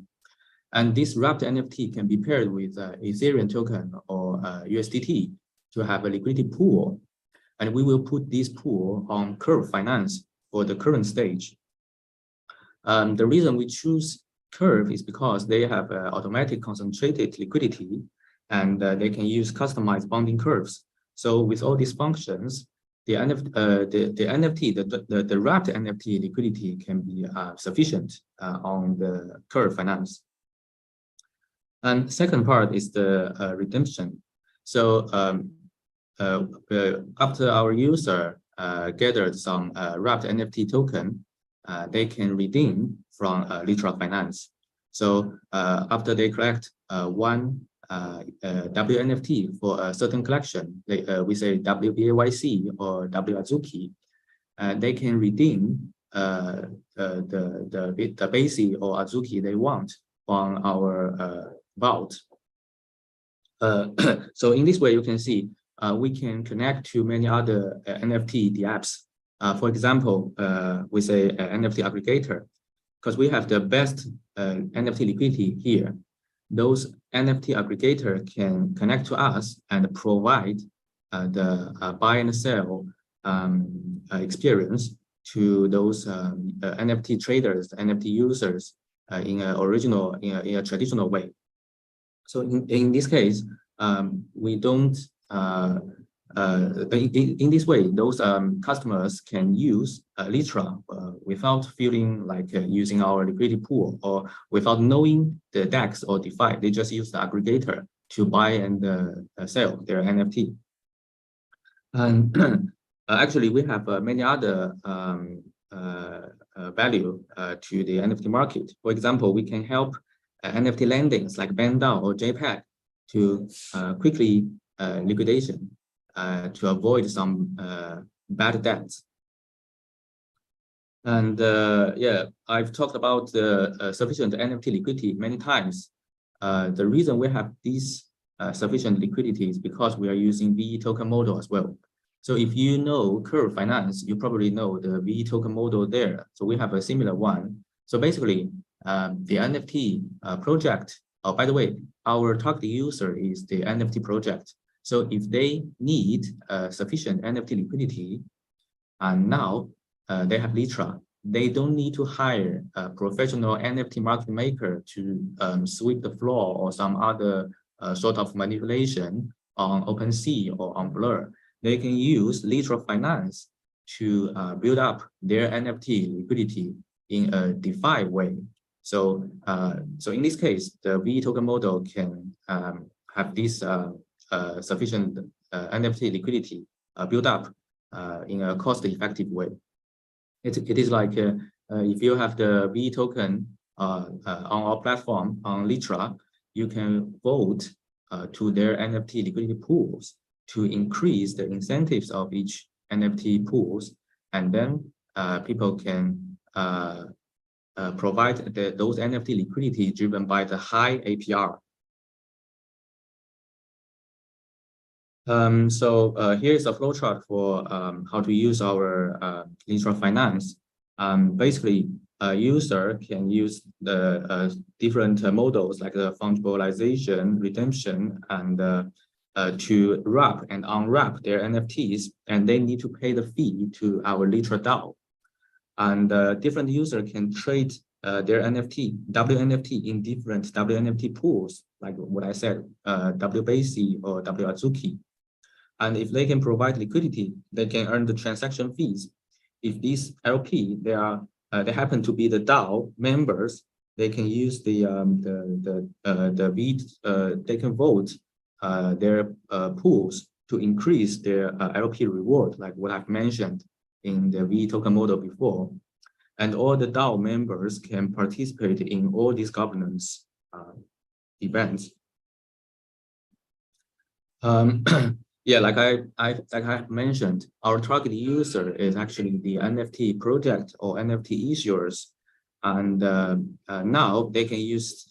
And this wrapped NFT can be paired with Ethereum token or USDT to have a liquidity pool. And we will put this pool on Curve Finance for the current stage. The reason we choose Curve is because they have automatic concentrated liquidity and they can use customized bonding curves. So with all these functions, the NFT, the wrapped NFT liquidity can be sufficient on the Curve Finance. And second part is the redemption. So after our user gathered some wrapped NFT token, they can redeem from Litra Finance. So after they collect one WNFT for a certain collection, we say WBAYC or WAZUKI, they can redeem the BASI or Azuki they want on our vault. So in this way, you can see we can connect to many other NFT dApps. For example, with a NFT aggregator, because we have the best NFT liquidity here. Those NFT aggregator can connect to us and provide the buy and sell experience to those NFT traders, NFT users in a traditional way. So in this case, we don't. In this way, those customers can use Litra without feeling like using our liquidity pool or without knowing the DEX or DeFi. They just use the aggregator to buy and sell their NFT. And actually, we have many other value to the NFT market. For example, we can help NFT landings like BandDAO or JPEG to quickly liquidation to avoid some bad debts. And yeah, I've talked about the sufficient NFT liquidity many times. The reason we have this sufficient liquidity is because we are using VE token model as well. So if you know Curve Finance, you probably know the VE token model there. So we have a similar one. So basically, the NFT project, oh, by the way, our target user is the NFT project. So if they need sufficient NFT liquidity, and now they have Litra, they don't need to hire a professional NFT market maker to sweep the floor or some other sort of manipulation on OpenSea or on Blur. They can use Litra Finance to build up their NFT liquidity in a DeFi way. So, so in this case, the VE token model can have this sufficient NFT liquidity built up in a cost-effective way. It is like if you have the VE token on our platform on Litra, you can vote to their NFT liquidity pools to increase the incentives of each NFT pools, and then people can provide those NFT liquidity driven by the high APR. So here's a flowchart for how to use our Litra Finance. Basically, a user can use the different models like the fungibilization, redemption, and to wrap and unwrap their NFTs, and they need to pay the fee to our Litra DAO. And different users can trade their NFT, WNFT in different WNFT pools, like what I said, WBASI or WAZUKI. And if they can provide liquidity, they can earn the transaction fees. If these LP, they happen to be the DAO members, they can use they can vote their pools to increase their LP reward, like what I've mentioned in the V token model before. And all the DAO members can participate in all these governance events. Yeah, like I mentioned, our target user is actually the NFT project or NFT issuers, and now they can use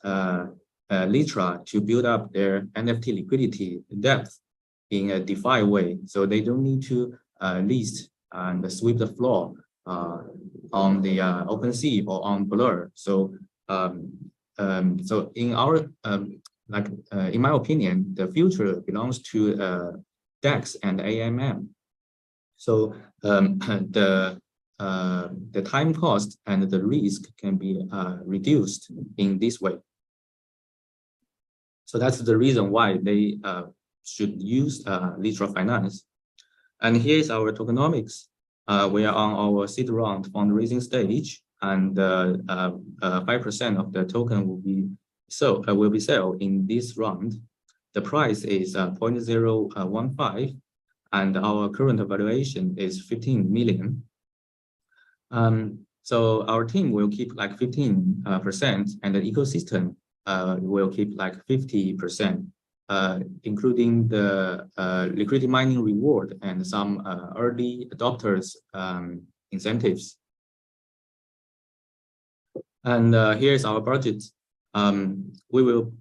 Litra to build up their NFT liquidity depth in a DeFi way, so they don't need to list and sweep the floor on the OpenSea or on Blur. So so in our in my opinion, the future belongs to DEX and AMM. So the time cost and the risk can be reduced in this way. So that's the reason why they should use Litra Finance. And here's our tokenomics. We are on our seed round fundraising stage, and 5% of the token will be sold in this round. The price is 0.015, and our current valuation is 15 million. So our team will keep like 15%, and the ecosystem will keep like 50%, including the liquidity mining reward and some early adopters incentives. And here's our budget. We will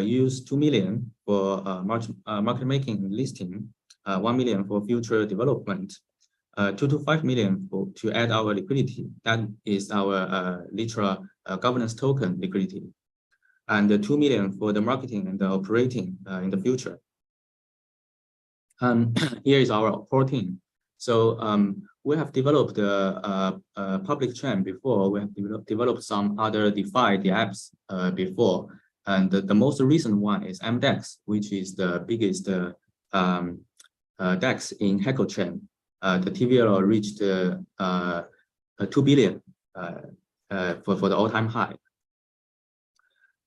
use 2 million for market making and listing, 1 million for future development, 2 to 5 million to add our liquidity. That is our Litra governance token liquidity, and 2 million for the marketing and the operating in the future. Here is our core team. So we have developed a public chain before. We have developed some other DeFi apps before, and the most recent one is MDEX, which is the biggest DEX in Heco chain. The TVL reached 2 billion for the all-time high.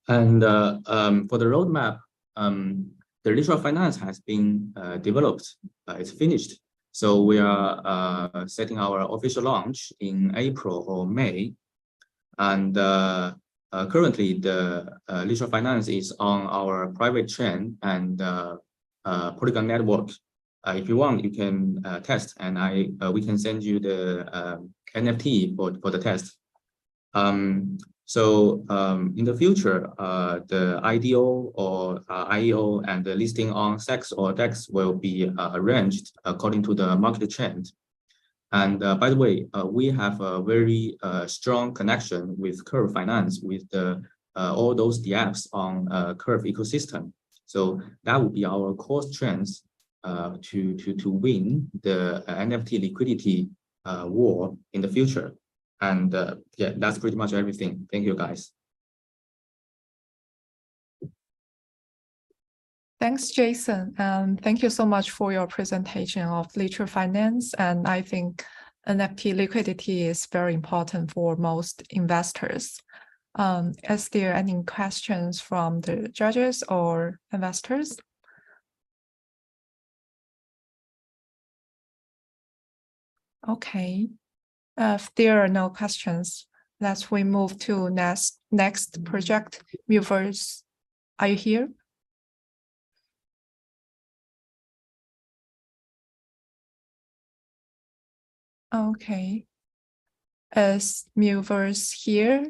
And for the roadmap, the Litra Finance has been developed. It's finished. So we are setting our official launch in April or May. And currently, the Litra Finance is on our private chain and Polygon network. If you want, you can test, and we can send you the NFT for the test. So in the future, the IDO or IEO and the listing on SEX or DEX will be arranged according to the market trend. And by the way, we have a very strong connection with Curve Finance with all those apps on Curve ecosystem. So that would be our core strengths to win the NFT liquidity war in the future. And yeah, that's pretty much everything. Thank you, guys. Thanks, Jason. And thank you so much for your presentation of Litra Finance. And I think NFT liquidity is very important for most investors. Is there any questions from the judges or investors? Okay. If there are no questions, let's move to next project. Muverse, are you here? Okay. Is Muverse here?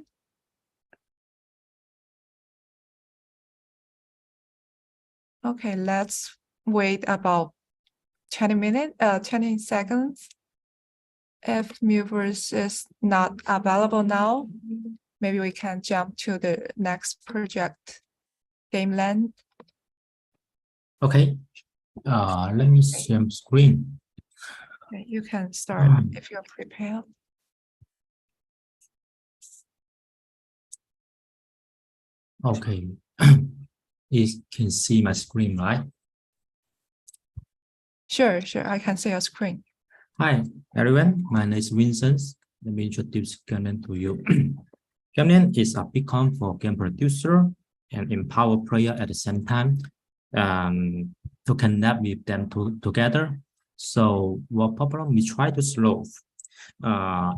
Okay, let's wait about 20 seconds. If Muverse is not available now, maybe we can jump to the next project, Gameland. Okay, let me share screen. Okay, you can start if you're prepared. Okay, you can see my screen, right? Sure, I can see your screen. Hi, everyone. My name is Vincent. Let me introduce Gameland to you. Gameland is a beacon for game producer and empower player at the same time. to connect with them together. So what problem we try to solve?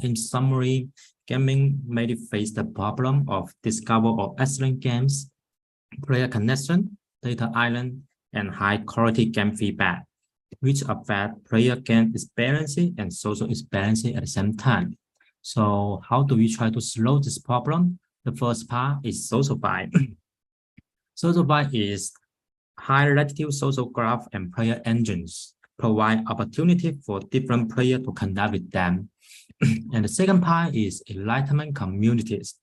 In summary, gaming may face the problem of discover or excellent games, player connection, data island, and high quality game feedback, which affect player game experience and social experience at the same time. So how do we try to solve this problem? The first part is social vibe. Social vibe is high latitude social graph and player engines provide opportunity for different players to connect with them. And the second part is enlightenment communities.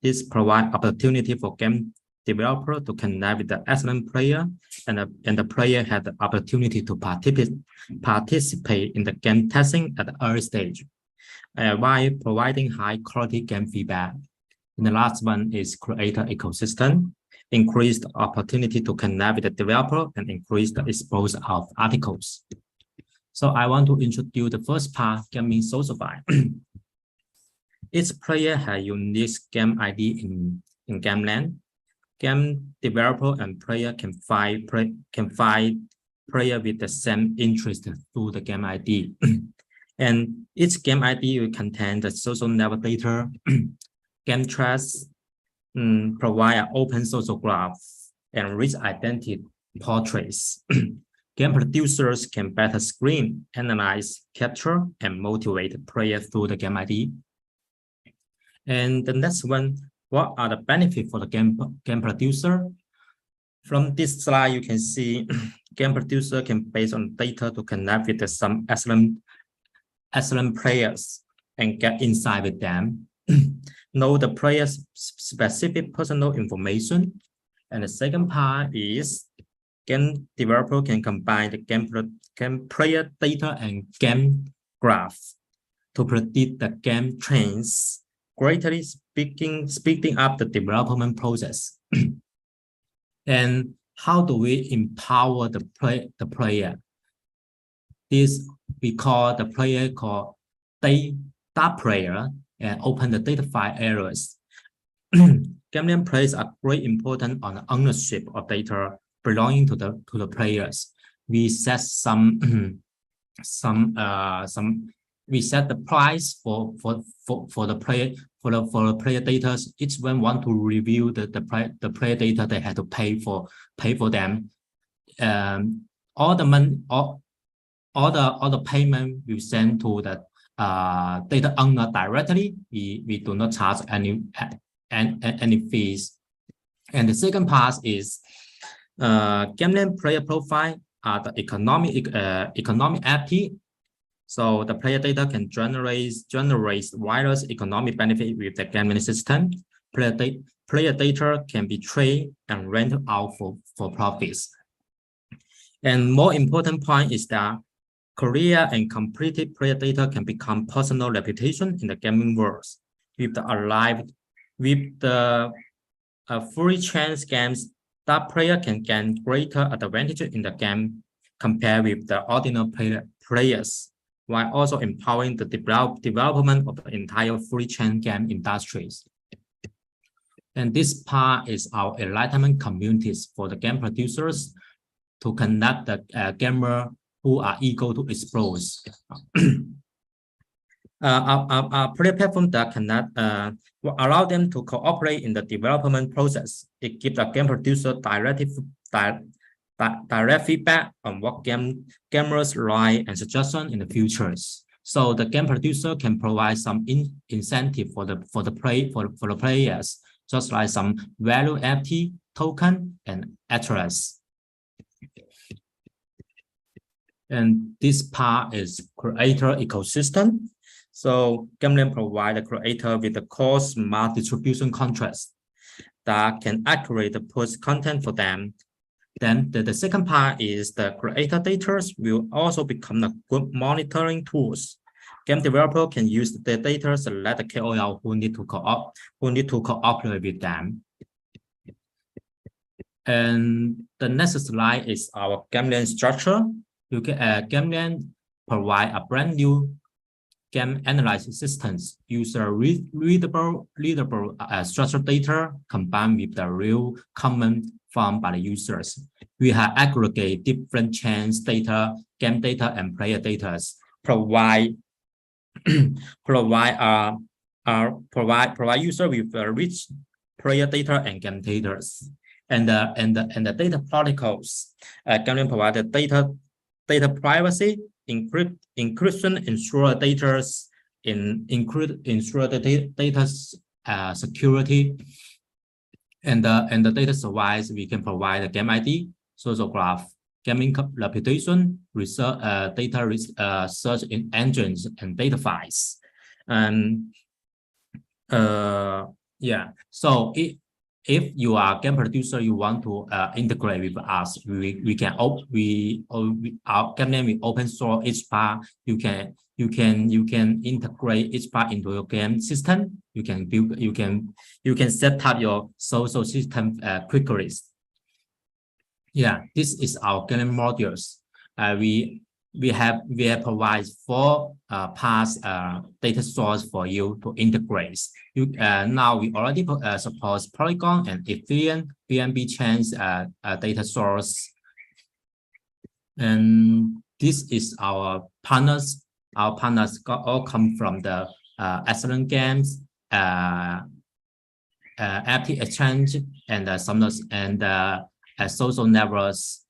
This provide opportunity for game developer to connect with the excellent player, and the player had the opportunity to participate in the game testing at the early stage, while providing high quality game feedback. And the last one is creator ecosystem, increase the opportunity to connect with the developer and increase the exposure of articles. So I want to introduce the first part, gaming social vibe. Each player has unique game ID in GameLand. Game developer and player can find player with the same interest through the game ID. And each game ID will contain the social level data, game tracks, provide an open social graph, and rich identity portraits. Game producers can better screen, analyze, capture, and motivate players through the game ID. And the next one, what are the benefits for the game producer? From this slide, you can see game producer can base on data to connect with some excellent players and get insight with them. Know the player's specific personal information. And the second part is game developer can combine the game player data and game graph to predict the game trends, greatly speeding up the development process. And how do we empower the player? This we call the player called data player and open the data file areas. GameLand plays a great importance on the ownership of data belonging to the players. We set we set the price for the player data. Each one want to review the player data, they had to pay for them. All the payment we send to the data owner directly. We do not charge any fees. And the second part is GameLand player profile are the economic activity. So the player data can generate wireless economic benefit with the GameLand system. Player data can be traded and rented out for profits. And more important point is that career and completed player data can become personal reputation in the gaming world. With the free chance games, that player can gain greater advantage in the game compared with the ordinary players, while also empowering the development of the entire free chance game industries. And this part is our enlightenment communities for the game producers to connect the gamer who are eager to explore. Our player platform that cannot allow them to cooperate in the development process. It gives the game producer direct feedback on what gamers like and suggestion in the futures. So the game producer can provide some incentive for the players, just like some value NFT, token, and address. And this part is creator ecosystem. So GameLand provide the creator with the core smart distribution contracts that can accurately push content for them. Then the second part is the creator data will also become a good monitoring tools. Game developer can use the data to let the KOL who need to cooperate with them. And the next slide is our GameLand structure. GameLand provide a brand new game analysis systems use a readable structured data combined with the real comment found by the users. We have aggregate different chains data, game data, and player data, provide user with rich player data and game data. And the data protocols can provide the data privacy, encryption, ensure data ensure the data security, and the data service we can provide the game ID, social graph, gaming reputation, research, data search in engines and data files, and yeah. So if you are a game producer, you want to integrate with us, our game name is open source HPA. You can integrate HPA into your game system. You can set up your social system quickly. Yeah, this is our game modules. We have provided 4 past data source for you to integrate. Now we already support Polygon and Ethereum BNB chains data source. And this is our partners. Our partners all come from the Excellent Games, FT Exchange, and Summers and social networks.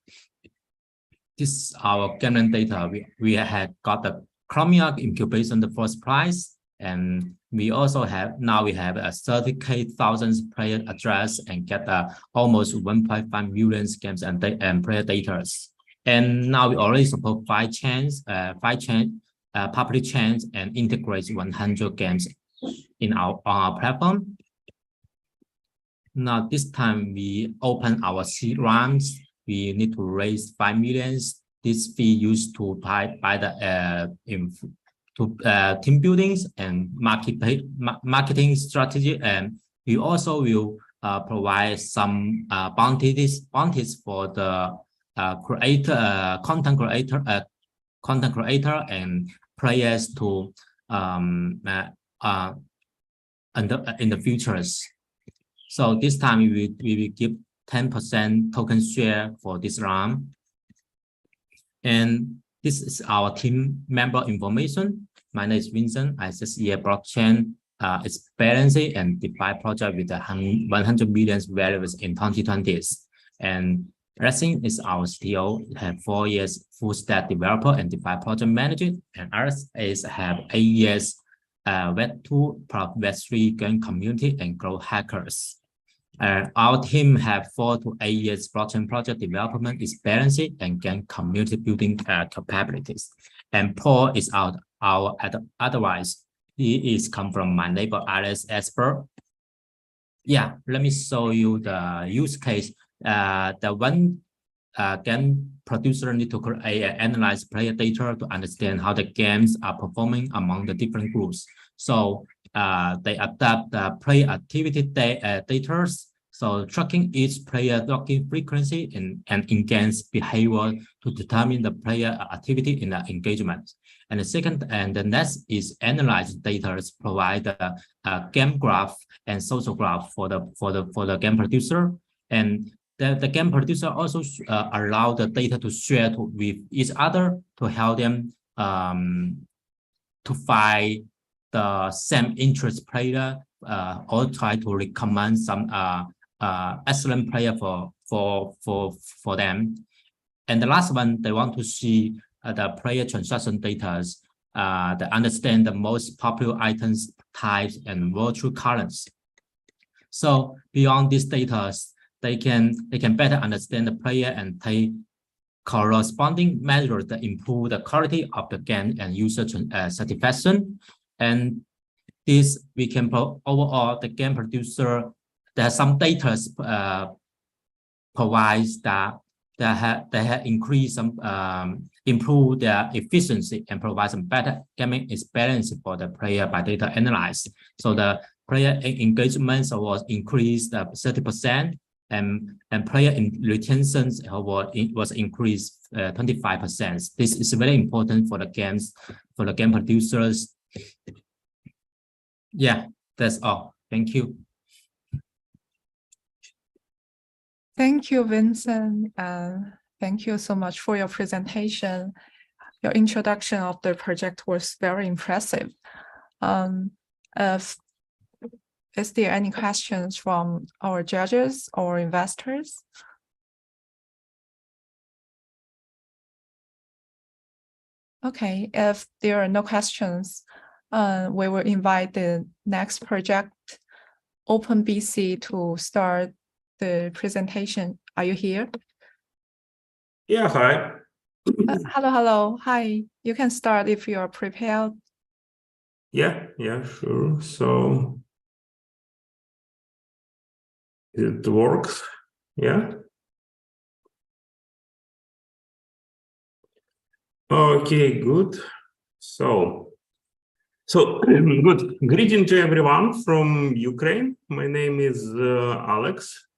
This is our game data. We had got the Chromia incubation the first prize, and we also have we have a 30,000 player address and get almost 1.5 million games and player data. And now we already support 5 chains, public chains, and integrate 100 games in our platform. Now this time we open our seed rounds. We need to raise 5 million. This fee used to buy the team buildings and marketing strategy, and we also will provide some bounties for the content creator and players to in the futures. So this time we will give 10% token share for this round. And this is our team member information. My name is Vincent. I just blockchain experience and DeFi project with 100 million values in 2020s. And Racing is our CTO, have 4 years full stack developer and DeFi project manager. And ours is have 8 years Web2 plus Web3 game community and growth hackers. Our team have 4 to 8 years blockchain project development experience and game community building capabilities. And Paul is our otherwise. He is come from my neighbor Alice Esper. Yeah, let me show you the use case. The one game producer need to create and analyze player data to understand how the games are performing among the different groups. So they adapt the player activity data, so tracking each player login frequency and in-games behavior to determine the player activity in the engagement. And the second and the next is analyze data, provide the game graph and social graph for the game producer. And the game producer also allow the data to share with each other to help them to find the same interest player or try to recommend some excellent player for them. And the last one, they want to see the player transaction data, to understand the most popular items, types, and virtual currency. So beyond these data, they can better understand the player and take corresponding measures that improve the quality of the game and user satisfaction. And this we can overall the game producer, there are some data provides that they have increased some improve their efficiency and provide some better gaming experience for the player by data analyzed. So the player engagement was increased 30%, and player retention was increased 25%. This is very important for the games, for the game producers Yeah, that's all. Thank you. Thank you, Vincent. Thank you so much for your presentation. Your introduction of the project was very impressive. Is there any questions from our judges or investors? Okay, if there are no questions, we will invite the next project, OpenBC, to start the presentation. Are you here? Yeah, hi. Hello. Hi, you can start if you are prepared. Yeah, sure. So it works. Yeah. Okay, good. So good. Greeting to everyone from Ukraine. My name is Alex,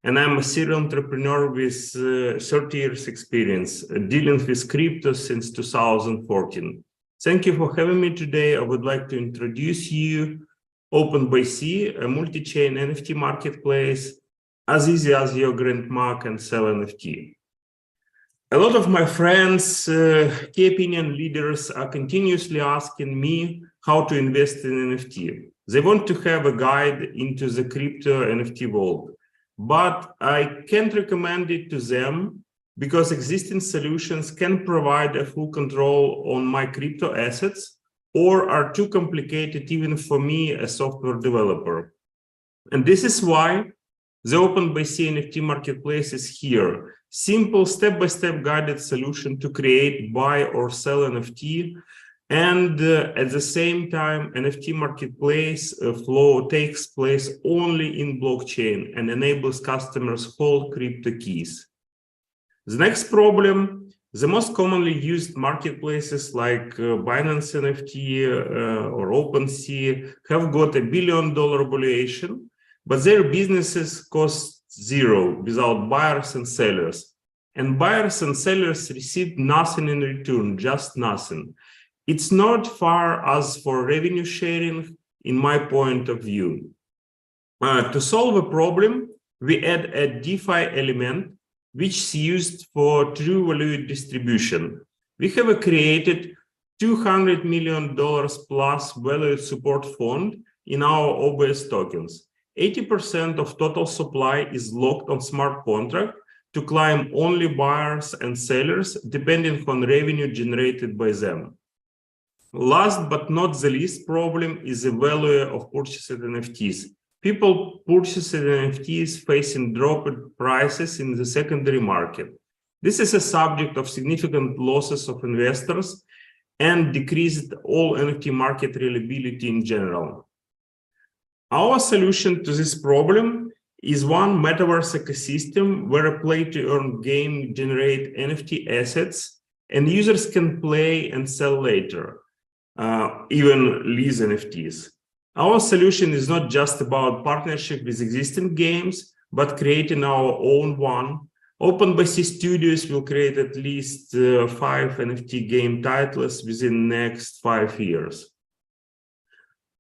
and I'm a serial entrepreneur with 30 years experience dealing with crypto since 2014. Thank you for having me today. I would like to introduce you OpenBC, a multi-chain NFT marketplace, as easy as your grandma can sell NFT. A lot of my friends, key opinion leaders, are continuously asking me how to invest in NFT. They want to have a guide into the crypto NFT world, but I can't recommend it to them because existing solutions can provide a full control on my crypto assets or are too complicated even for me, a software developer. And this is why the OpenBC NFT marketplace is here. Simple step-by-step guided solution to create, buy, or sell NFT. And at the same time, NFT marketplace flow takes place only in blockchain and enables customers hold crypto keys. The next problem, the most commonly used marketplaces like Binance NFT or OpenSea have got $1 billion valuation, but their businesses cost zero without buyers and sellers. And buyers and sellers receive nothing in return, just nothing. It's not far as for revenue sharing, in my point of view. To solve a problem, we add a DeFi element, which is used for true value distribution. We have created $200 million plus value support fund in our OBS tokens. 80% of total supply is locked on smart contract to claim only buyers and sellers, depending on revenue generated by them. Last but not the least problem is the value of purchased NFTs. People purchasing NFTs facing dropped prices in the secondary market. This is a subject of significant losses of investors and decreased all NFT market reliability in general. Our solution to this problem is one metaverse ecosystem where a play-to-earn game generates NFT assets and users can play and sell later, even lease NFTs. Our solution is not just about partnership with existing games, but creating our own one. OpenBC Studios will create at least 5 NFT game titles within the next 5 years.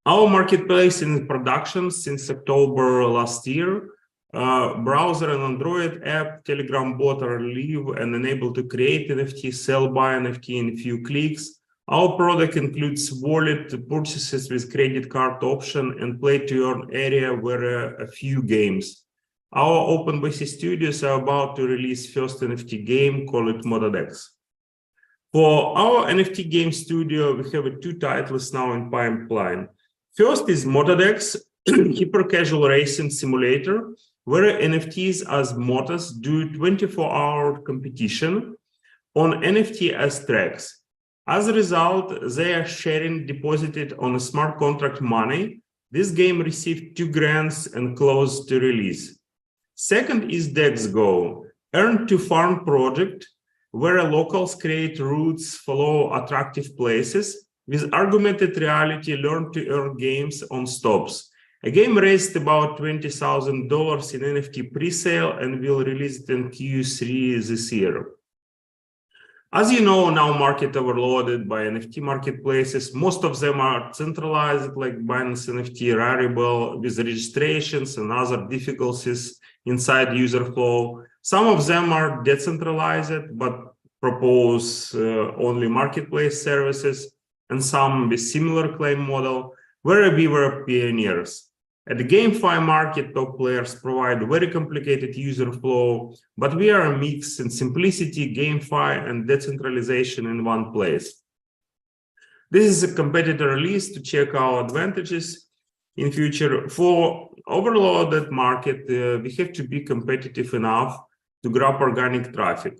Our marketplace in production since October last year. Browser and Android app, Telegram bot are live and enabled to create NFT, sell, buy NFT in a few clicks. Our product includes wallet purchases with credit card option and play-to-earn area where a few games. Our OpenBC Studios are about to release first NFT game, call it ModadX. For our NFT game studio, we have 2 titles now in pipeline. First is ModadX, hyper-casual racing simulator, where NFTs as modders do 24-hour competition on NFT as tracks. As a result, they are sharing deposited on a smart contract money. This game received 2 grants and close to release. Second is DexGo, earn to farm project, where locals create routes, follow attractive places, with augmented reality learn to earn games on stops. A game raised about $20,000 in NFT pre-sale and will release it in Q3 this year. As you know, now market overloaded by NFT marketplaces. Most of them are centralized, like Binance NFT, Rarible, with registrations and other difficulties inside user flow. Some of them are decentralized, but propose only marketplace services, and some with similar claim model, where we were pioneers. At the GameFi market, top players provide very complicated user flow, but we are a mix in simplicity, GameFi, and decentralization in one place. This is a competitor list to check our advantages in future. For overloaded market, we have to be competitive enough to grab organic traffic.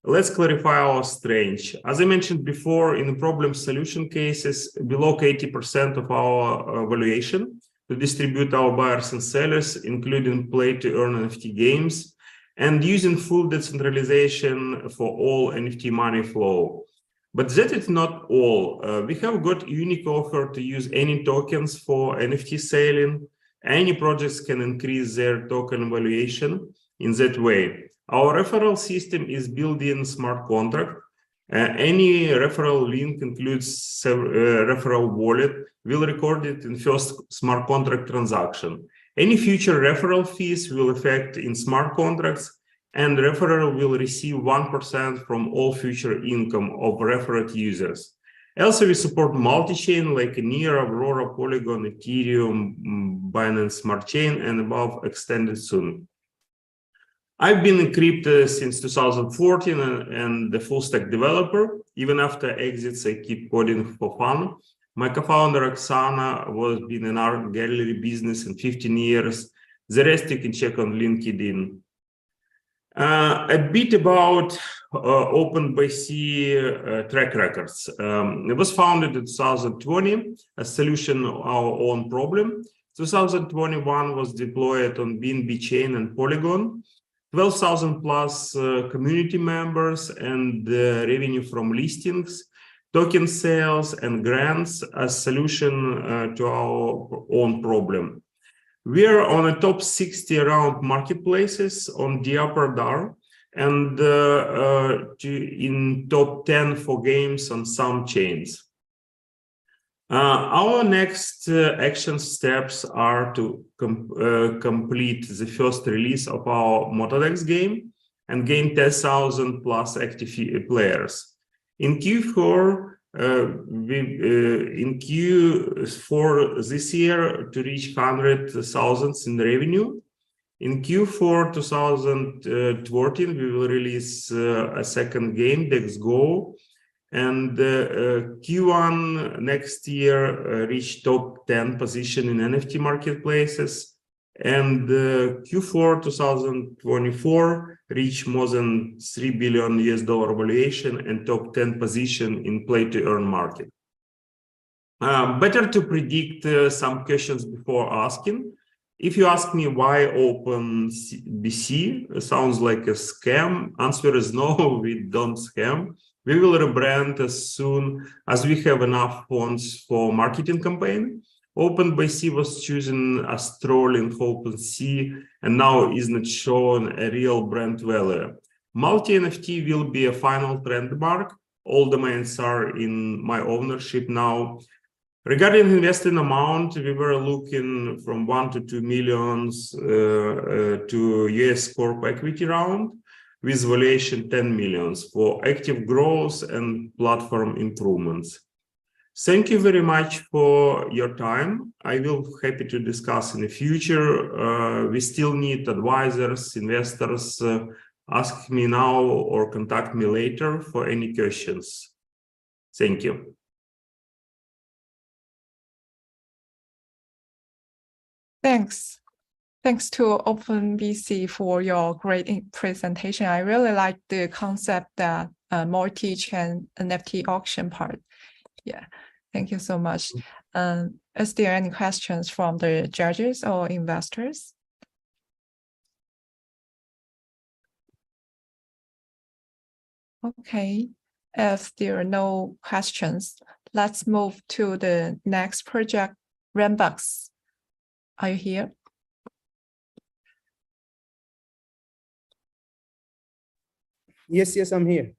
Let's clarify our strength. As I mentioned before, in the problem solution cases, below 80% of our valuation to distribute our buyers and sellers, including play-to-earn NFT games, and using full decentralization for all NFT money flow. But that is not all. We have got unique offer to use any tokens for NFT selling. Any projects can increase their token valuation in that way. Our referral system is built-in smart contract. Any referral link includes referral wallet, will record it in first smart contract transaction. Any future referral fees will affect in smart contracts, and referral will receive 1% from all future income of referred users. Also, we support multi-chain like Near, Aurora, Polygon, Ethereum, Binance Smart Chain, and above extended soon. I've been in crypto since 2014 and the full stack developer. Even after exits, I keep coding for fun. My co-founder Oksana was been in art gallery business in 15 years. The rest you can check on LinkedIn. A bit about OpenBC track records. It was founded in 2020, a solution of our own problem. 2021 was deployed on BNB Chain and Polygon. 12,000 plus community members, and revenue from listings, token sales, and grants as solution to our own problem. We are on a top 60 around marketplaces on Diapradar, and in top 10 for games on some chains. Our next action steps are to complete the first release of our Motodex game and gain 10,000 plus active players. In Q4, in Q4 this year to reach 100,000 in revenue. In Q4 2014, we will release a second game, Dex Go. And Q1 next year reach top 10 position in NFT marketplaces, and Q4 2024 reach more than $3 billion valuation and top 10 position in play to earn market. Better to predict some questions before asking. If you ask me why OpenBC, sounds like a scam. Answer is no, we don't scam. We will rebrand as soon as we have enough funds for marketing campaign. OpenBC was chosen as trolling for OpenSea and now is not showing a real brand value. Multi-NFT will be a final trademark. All domains are in my ownership now. Regarding investing amount, we were looking from 1 to 2 millions to US Corp equity round, with valuation 10 millions for active growth and platform improvements. Thank you very much for your time. I will be happy to discuss in the future. We still need advisors, investors. Ask me now or contact me later for any questions. Thank you. Thanks. Thanks to OpenBC for your great presentation. I really like the concept that multi-chain NFT auction part. Yeah, thank you so much. Is there any questions from the judges or investors? Okay, if there are no questions, let's move to the next project, Rainbox. Are you here? Yes, I'm here.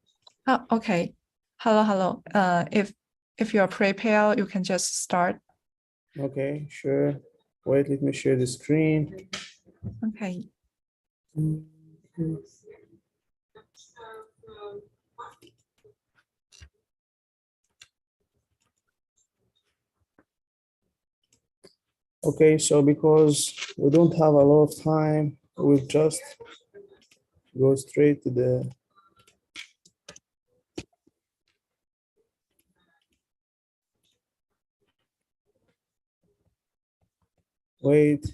Oh, okay. Hello. If you're prepared, you can just start. Okay, sure. Wait, let me share the screen. Okay. Okay, so because we don't have a lot of time, we'll just go straight to the wait.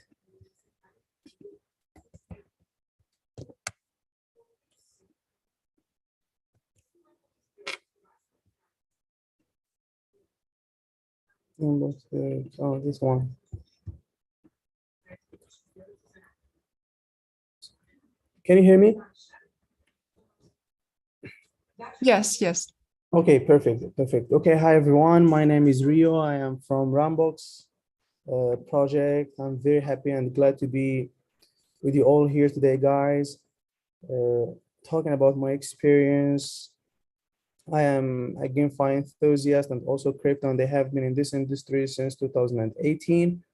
Oh, this one. Can you hear me? Yes. Okay, perfect. Okay, hi everyone. My name is Rio. I am from Rambox project. I'm very happy and glad to be with you all here today, guys. Talking about my experience. I am a GameFi enthusiast and also crypto, and they have been in this industry since 2018.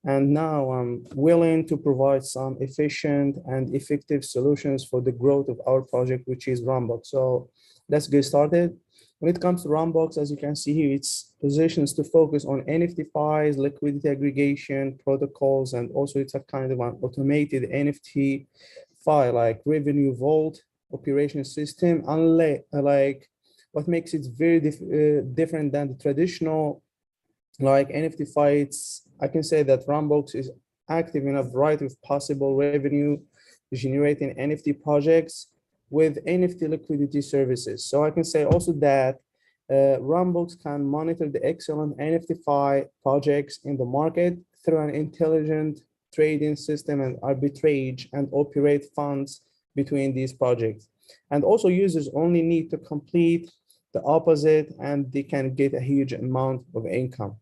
And now I'm willing to provide some efficient and effective solutions for the growth of our project, which is Rambox. So let's get started. When it comes to Rambox, as you can see here, it's positions to focus on NFT files, liquidity aggregation protocols, and also it's a kind of an automated NFT file like revenue vault operation system. Unlike what makes it very different than the traditional like NFT fights, I can say that Rambox is active in a variety of possible revenue generating NFT projects with NFT liquidity services. So I can say also that Rambox can monitor the excellent NFT projects in the market through an intelligent trading system and arbitrage and operate funds between these projects. And also users only need to complete the opposite and they can get a huge amount of income.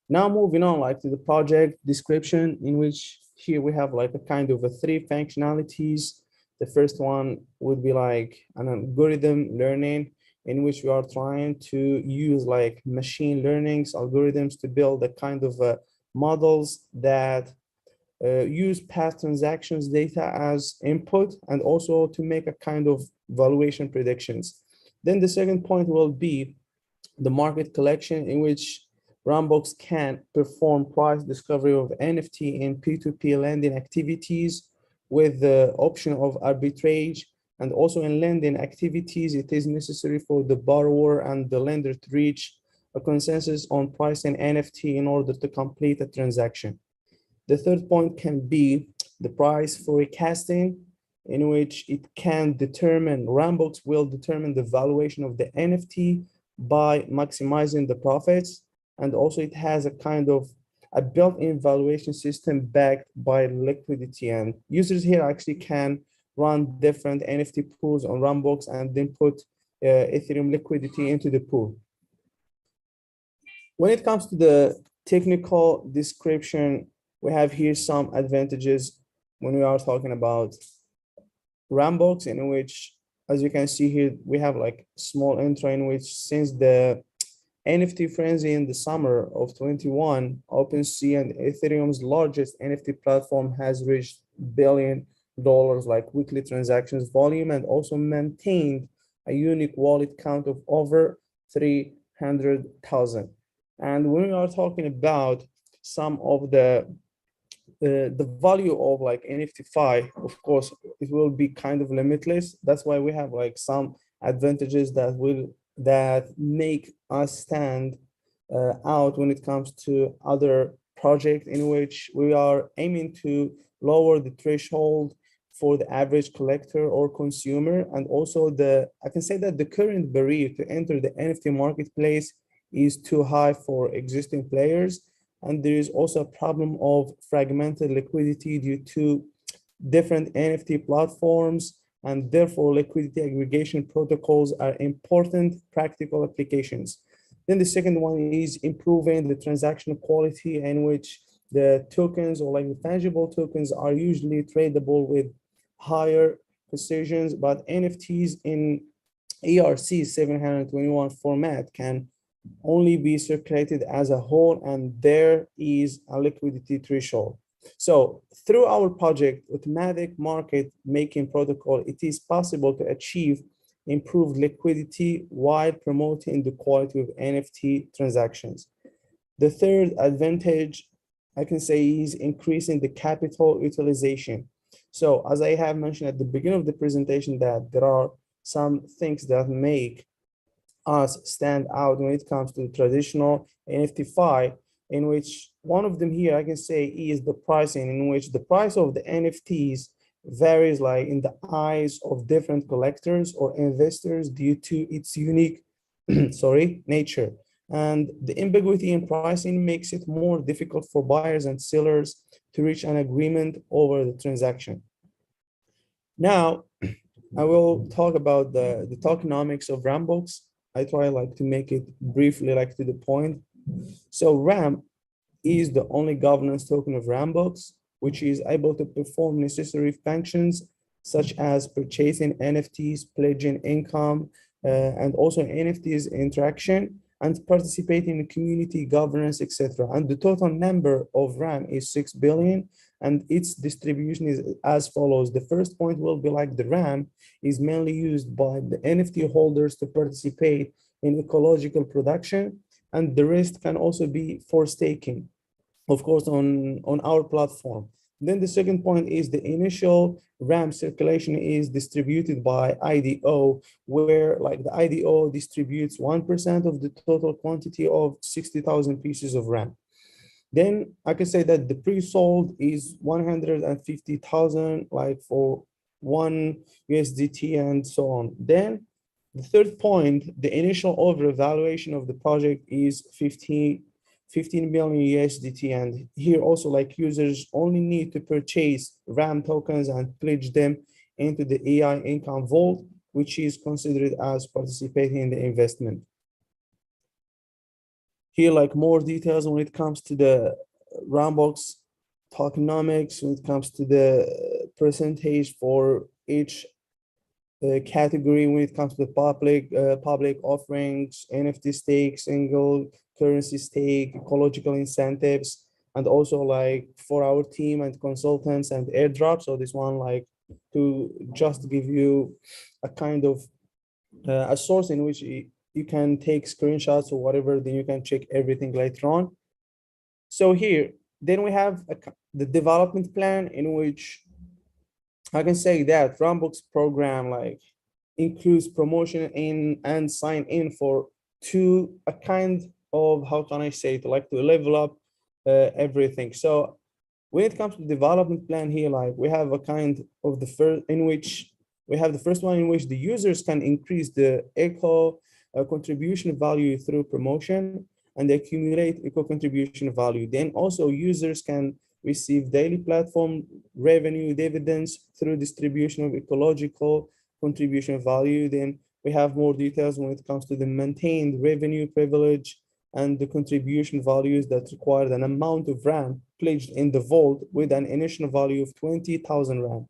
Now moving on like to the project description, in which here we have like a kind of a three functionalities. The first one would be like an algorithm learning, in which we are trying to use like machine learnings algorithms to build a kind of models that use past transactions data as input and also to make a kind of valuation predictions. Then the second point will be the market collection, in which Rambox can perform price discovery of NFT in P2P lending activities with the option of arbitrage. And also in lending activities, it is necessary for the borrower and the lender to reach a consensus on pricing NFT in order to complete a transaction. The third point can be the price forecasting, in which it can determine, Rambox will determine the valuation of the NFT by maximizing the profits. And also it has a kind of a built-in valuation system backed by liquidity, and users here actually can run different NFT pools on Rambox and then put Ethereum liquidity into the pool. When it comes to the technical description, we have here some advantages when we are talking about Rambox, in which, as you can see here, we have like small intro in which since the NFT frenzy in the summer of 21, OpenSea and Ethereum's largest NFT platform has reached $1 billion like weekly transactions volume and also maintained a unique wallet count of over 300,000. And when we are talking about some of the value of like NFT, of course, it will be kind of limitless. That's why we have like some advantages that make us stand out when it comes to other projects, in which we are aiming to lower the threshold for the average collector or consumer. And also I can say that the current barrier to enter the NFT marketplace is too high for existing players. And there is also a problem of fragmented liquidity due to different NFT platforms, and therefore liquidity aggregation protocols are important practical applications. Then the second one is improving the transaction quality, in which the tokens or like the tangible tokens are usually tradable with higher precisions, but NFTs in ERC 721 format can only be circulated as a whole, and there is a liquidity threshold. So through our project, automatic market making protocol, it is possible to achieve improved liquidity while promoting the quality of NFT transactions. The third advantage I can say is increasing the capital utilization. So as I have mentioned at the beginning of the presentation, that there are some things that make us stand out when it comes to the traditional NFT-Fi, in which one of them here I can say is the pricing, in which the price of the NFTs varies like in the eyes of different collectors or investors due to its unique nature. And the ambiguity in pricing makes it more difficult for buyers and sellers to reach an agreement over the transaction. Now, I will talk about the tokenomics of Rambox. I try like to make it briefly like to the point. So RAM is the only governance token of Rambox, which is able to perform necessary functions such as purchasing NFTs, pledging income, and also NFTs interaction, and participating in community governance, etc. And the total number of RAM is 6 billion, and its distribution is as follows. The first point will be like the RAM is mainly used by the NFT holders to participate in ecological production, and the rest can also be for staking, of course, on our platform. Then the second point is the initial RAM circulation is distributed by IDO, where like the IDO distributes 1% of the total quantity of 60,000 pieces of RAM. Then I can say that the pre-sold is 150,000 like for one USDT and so on. Then the third point, the initial overvaluation of the project is 15 million USDT. And here also like users only need to purchase RAM tokens and pledge them into the AI income vault, which is considered as participating in the investment. Here, like more details when it comes to the Rambox tokenomics, when it comes to the percentage for each category, when it comes to the public offerings, NFT stake, single currency stake, ecological incentives, and also like for our team and consultants and airdrop. So this one like to just give you a kind of a source in which you can take screenshots or whatever, then you can check everything later on. So here, then we have the development plan, in which I can say that Rambox program like includes promotion in and sign in for a kind of, how can I say it, like to level up everything. So when it comes to development plan here, like we have a kind of the first in which we have the first one in which the users can increase the eco contribution value through promotion and accumulate eco contribution value. Then also users can receive daily platform revenue dividends through distribution of ecological contribution value. Then we have more details when it comes to the maintained revenue privilege and the contribution values that require an amount of RAM pledged in the vault with an initial value of 20,000 RAM.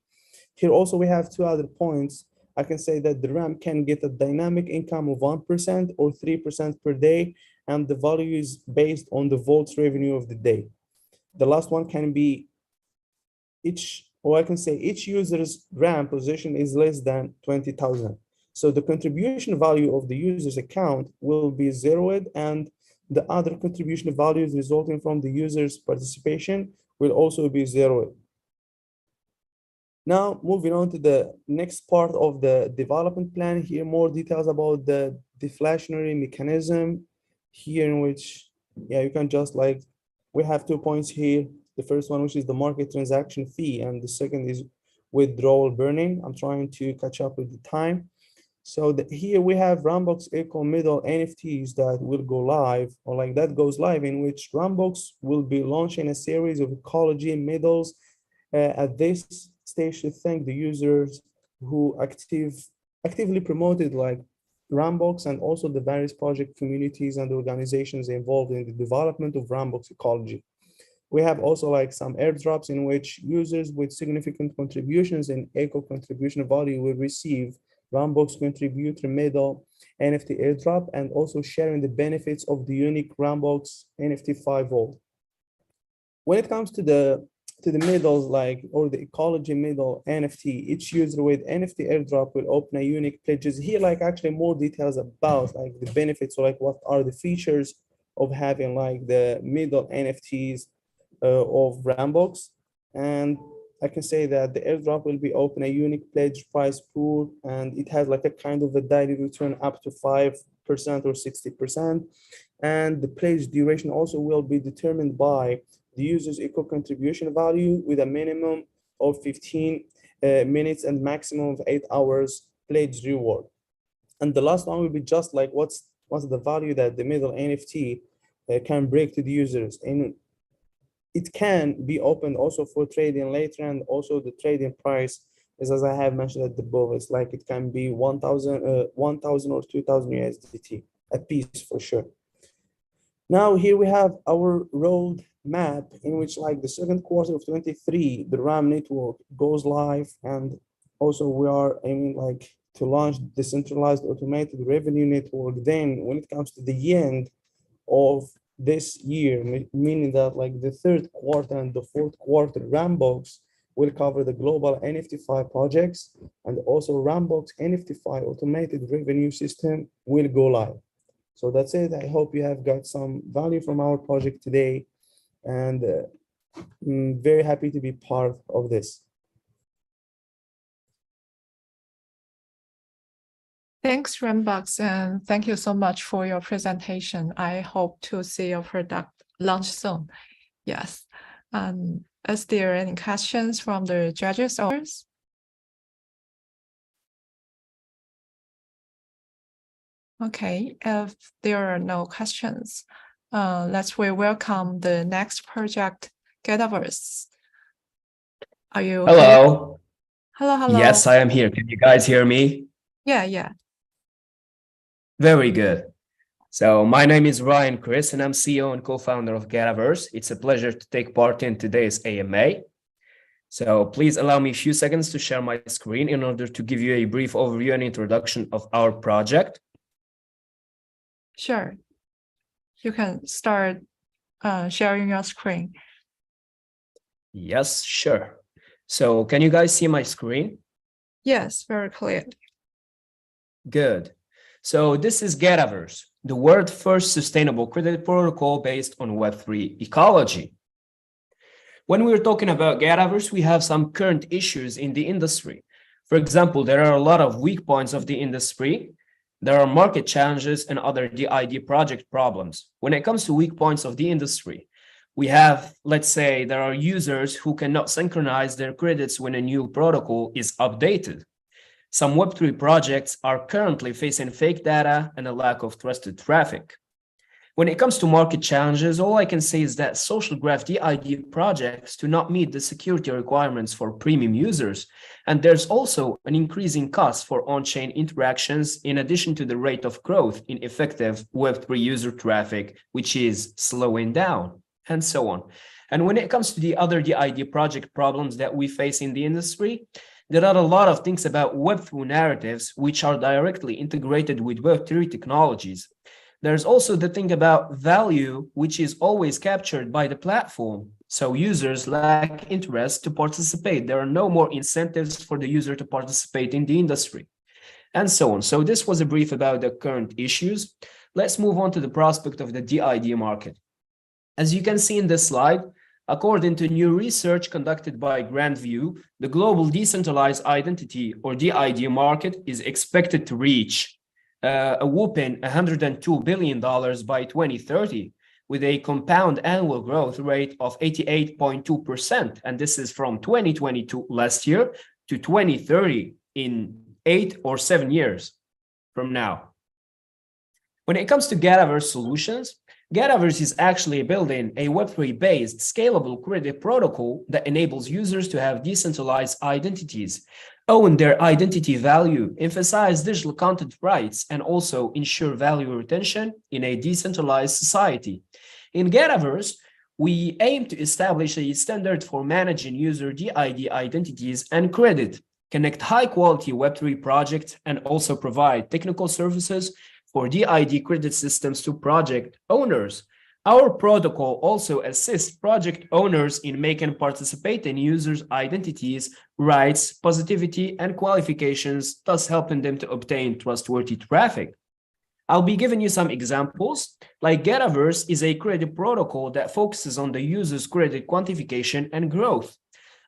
Here also we have two other points. I can say that the RAM can get a dynamic income of 1% or 3% per day, and the value is based on the vault's revenue of the day. The last one can be each user's RAM position is less than 20,000. So the contribution value of the user's account will be zeroed, and the other contribution values resulting from the user's participation will also be zeroed. Now, moving on to the next part of the development plan, here more details about the deflationary mechanism here, in which, yeah, you can just like, we have 2 points here. The first one, which is the market transaction fee, and the second is withdrawal burning. I'm trying to catch up with the time. So here we have Rambox Eco Middle NFTs that will go live, or like that goes live, in which Rambox will be launching a series of ecology middles at this stage to thank the users who actively promoted like Rambox, and also the various project communities and organizations involved in the development of Rambox ecology. We have also like some airdrops in which users with significant contributions in eco contribution value will receive Rambox contributor middle NFT airdrop, and also sharing the benefits of the unique Rambox NFT 5 vault. When it comes to the middles, like, or the ecology middle NFT, each user with NFT airdrop will open a unique pledges. Here, like, actually more details about like the benefits, or like what are the features of having like the middle NFTs of Rambox. And I can say that the airdrop will be open a unique pledge price pool, and it has like a kind of a daily return up to 5% or 60%. And the pledge duration also will be determined by the user's eco contribution value, with a minimum of 15 minutes and maximum of 8 hours pledge reward. And the last one will be just like what's the value that the middle NFT can bring to the users. And it can be opened also for trading later, and also the trading price is, as I have mentioned at the above, it's like it can be 1,000 or 2,000 USDT a piece for sure. Now here we have our road map, in which like the second quarter of 23, the RAM network goes live, and also we are aiming like to launch decentralized automated revenue network. Then when it comes to the end of this year, meaning that like the third quarter and the fourth quarter, Rambox will cover the global NFT5 projects, and also Rambox NFT5 automated revenue system will go live. So that's it. I hope you have got some value from our project today, and I'm very happy to be part of this. Thanks, Rambox, and thank you so much for your presentation. I hope to see your product launch soon. Yes. Is there any questions from the judges or others? Okay, if there are no questions, let's welcome the next project, Getaverse. Are you Hello. here? Hello, hello. Yes, I am here. Can you guys hear me? Yeah. Very good. So my name is Ryan Chris, and I'm CEO and co-founder of Getaverse. It's a pleasure to take part in today's AMA. So please allow me a few seconds to share my screen in order to give you a brief overview and introduction of our project. Sure. You can start sharing your screen. Yes, sure. So can you guys see my screen? Yes, very clear. Good. So this is Getaverse, the world's first sustainable credit protocol based on Web3 ecology. When we're talking about Getaverse, we have some current issues in the industry. For example, there are a lot of weak points of the industry. There are market challenges and other DID project problems. When it comes to weak points of the industry, we have, let's say, there are users who cannot synchronize their credits when a new protocol is updated. Some Web3 projects are currently facing fake data and a lack of trusted traffic. When it comes to market challenges, all I can say is that social graph DID projects do not meet the security requirements for premium users, and there's also an increasing cost for on-chain interactions in addition to the rate of growth in effective Web3 user traffic, which is slowing down, and so on. And when it comes to the other DID project problems that we face in the industry, there are a lot of things about Web3 narratives which are directly integrated with Web3 technologies. There's also the thing about value, which is always captured by the platform. So users lack interest to participate. There are no more incentives for the user to participate in the industry, and so on. So this was a brief about the current issues. Let's move on to the prospect of the DID market. As you can see in this slide, according to new research conducted by Grandview, the global decentralized identity or DID market is expected to reach a whopping $102 billion by 2030, with a compound annual growth rate of 88.2%. And this is from 2022 last year to 2030 in 8 or 7 years from now. When it comes to Getaverse solutions, Getaverse is actually building a Web3-based scalable credit protocol that enables users to have decentralized identities, own their identity value, emphasize digital content rights, and also ensure value retention in a decentralized society. In Getaverse, we aim to establish a standard for managing user DID identities and credit, connect high-quality Web3 projects, and also provide technical services for DID credit systems to project owners. Our protocol also assists project owners in making participating users' identities, rights, positivity, and qualifications, thus helping them to obtain trustworthy traffic. I'll be giving you some examples, like Getaverse is a credit protocol that focuses on the user's credit quantification and growth.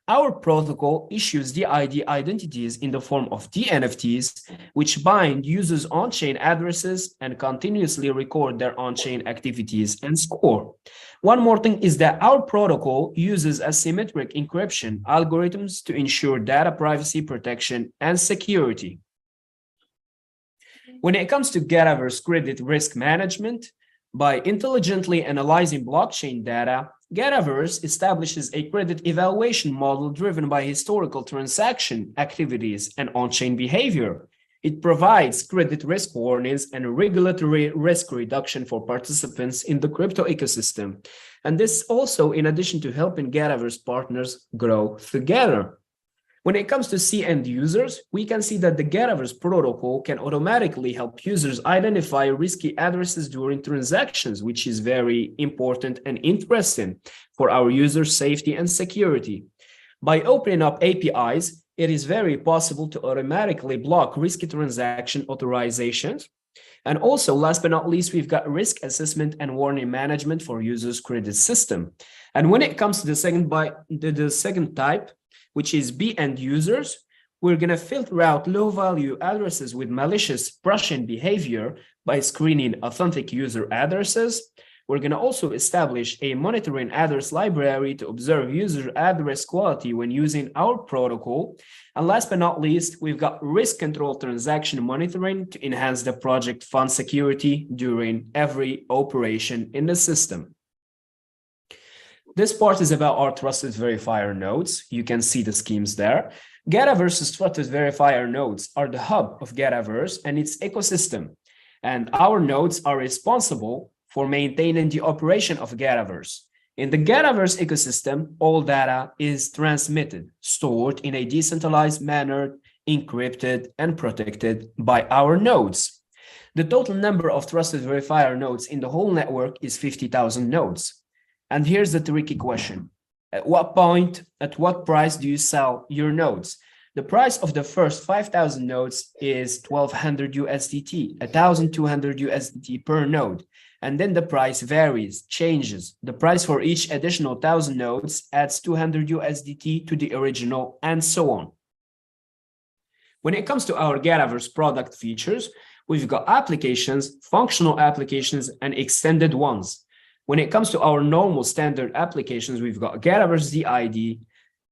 Our protocol issues DID identities in the form of DNFTs, which bind users' on-chain addresses and continuously record their on-chain activities and score. One more thing is that our protocol uses asymmetric encryption algorithms to ensure data privacy protection and security. When it comes to Getaverse credit risk management, by intelligently analyzing blockchain data, Getaverse establishes a credit evaluation model driven by historical transaction activities and on-chain behavior. It provides credit risk warnings and regulatory risk reduction for participants in the crypto ecosystem. And this also in addition to helping Getaverse partners grow together. When it comes to C-end users, we can see that the Getaverse protocol can automatically help users identify risky addresses during transactions, which is very important and interesting for our users' safety and security. By opening up APIs, it is very possible to automatically block risky transaction authorizations. And also, last but not least, we've got risk assessment and warning management for users' credit system. And when it comes to the second type, which is B-end users, we're going to filter out low-value addresses with malicious Prussian behavior by screening authentic user addresses. We're going to also establish a monitoring address library to observe user address quality when using our protocol. And last but not least, we've got risk control transaction monitoring to enhance the project fund security during every operation in the system. This part is about our trusted verifier nodes. You can see the schemes there. Getaverse's trusted verifier nodes are the hub of Getaverse and its ecosystem. And our nodes are responsible for maintaining the operation of Getaverse. In the Getaverse ecosystem, all data is transmitted, stored in a decentralized manner, encrypted and protected by our nodes. The total number of trusted verifier nodes in the whole network is 50,000 nodes. And here's the tricky question. At what point, at what price do you sell your nodes? The price of the first 5,000 nodes is 1,200 USDT, 1,200 USDT per node. And then the price varies, changes. The price for each additional 1,000 nodes adds 200 USDT to the original, and so on. When it comes to our Getaverse product features, we've got applications, functional applications, and extended ones. When it comes to our normal standard applications, we've got Getaverse DID,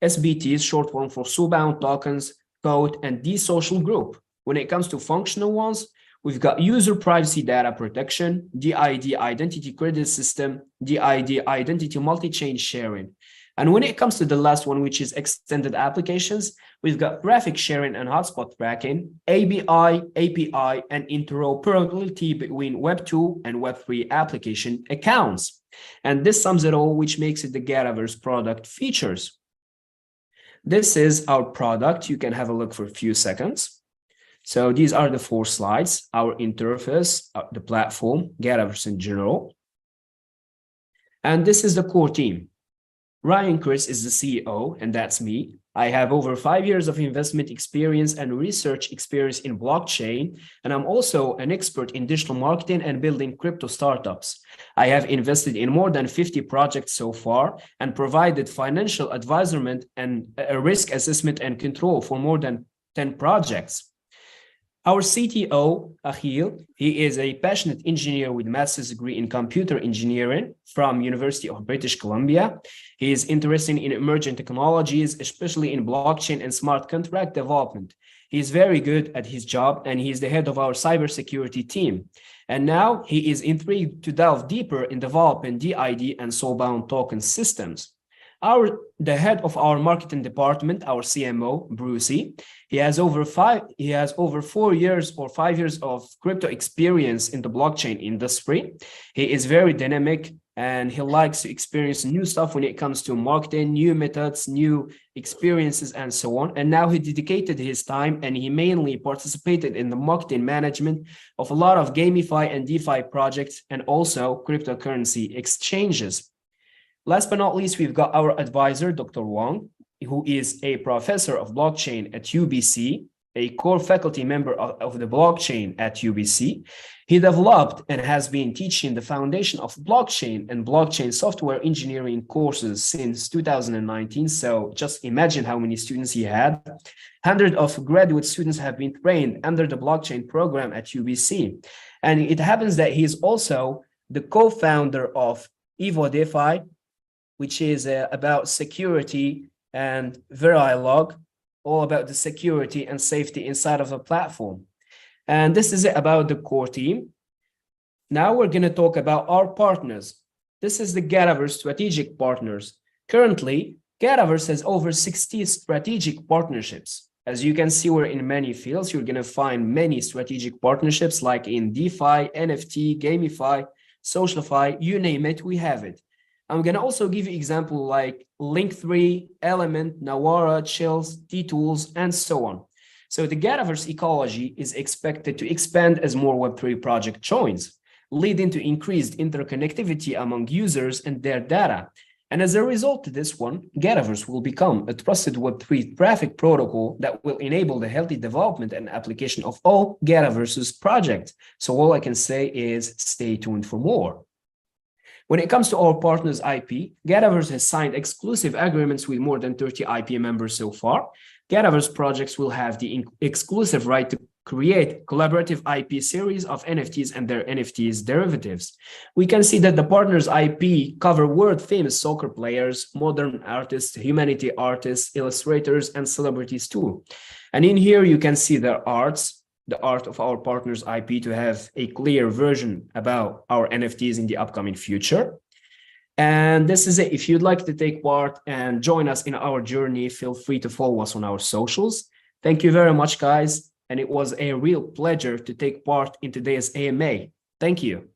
SBT is short form for Soulbound tokens, code, and D-social group. When it comes to functional ones, we've got user privacy data protection, DID identity credit system, DID identity multi-chain sharing. And when it comes to the last one, which is extended applications, we've got traffic sharing and hotspot tracking, ABI, API, and interoperability between Web2 and Web3 application accounts. And this sums it all, which makes it the Getaverse product features. This is our product. You can have a look for a few seconds. So these are the 4 slides, our interface, the platform, Getaverse in general. And this is the core team. Ryan Chris is the CEO, and that's me. I have over 5 years of investment experience and research experience in blockchain, and I'm also an expert in digital marketing and building crypto startups. I have invested in more than 50 projects so far and provided financial advisement and risk assessment and control for more than 10 projects. Our CTO, Achil, he is a passionate engineer with master's degree in computer engineering from University of British Columbia. He is interested in emerging technologies, especially in blockchain and smart contract development. He is very good at his job, and he is the head of our cybersecurity team. And now he is intrigued to delve deeper in developing DID and soulbound token systems. The head of our marketing department, our CMO, Brucey, he has over 4 years or 5 years of crypto experience in the blockchain industry. He is very dynamic and he likes to experience new stuff when it comes to marketing, new methods, new experiences, and so on. And now he dedicated his time and he mainly participated in the marketing management of a lot of GameFi and DeFi projects and also cryptocurrency exchanges. Last but not least, we've got our advisor, Dr. Wang, who is a professor of blockchain at UBC, a core faculty member of the blockchain at UBC. He developed and has been teaching the foundation of blockchain and blockchain software engineering courses since 2019. So just imagine how many students he had. Hundreds of graduate students have been trained under the blockchain program at UBC. And it happens that he is also the co-founder of Evo DeFi, which is about security, and Verilog, all about the security and safety inside of a platform. And this is it about the core team. Now we're going to talk about our partners. This is the Getaverse strategic partners. Currently, Getaverse has over 60 strategic partnerships. As you can see, we're in many fields. You're going to find many strategic partnerships like in DeFi, NFT, GameFi, SocialFi, you name it, we have it. I'm going to also give you example like Link3, Element, Nawara, Chills, T-Tools, and so on. So the Getaverse ecology is expected to expand as more Web3 project joins, leading to increased interconnectivity among users and their data. And as a result of this one, Getaverse will become a trusted Web3 traffic protocol that will enable the healthy development and application of all Getaverse's projects. So all I can say is stay tuned for more. When it comes to our partners' IP, Getaverse has signed exclusive agreements with more than 30 IP members so far. Getaverse projects will have the exclusive right to create collaborative IP series of NFTs and their NFTs derivatives. We can see that the partners' IP cover world-famous soccer players, modern artists, humanity artists, illustrators, and celebrities too. And in here, you can see their arts, the art of our partners' IP to have a clear version about our NFTs in the upcoming future. And this is it. If you'd like to take part and join us in our journey, feel free to follow us on our socials. Thank you very much, guys. And it was a real pleasure to take part in today's AMA. Thank you.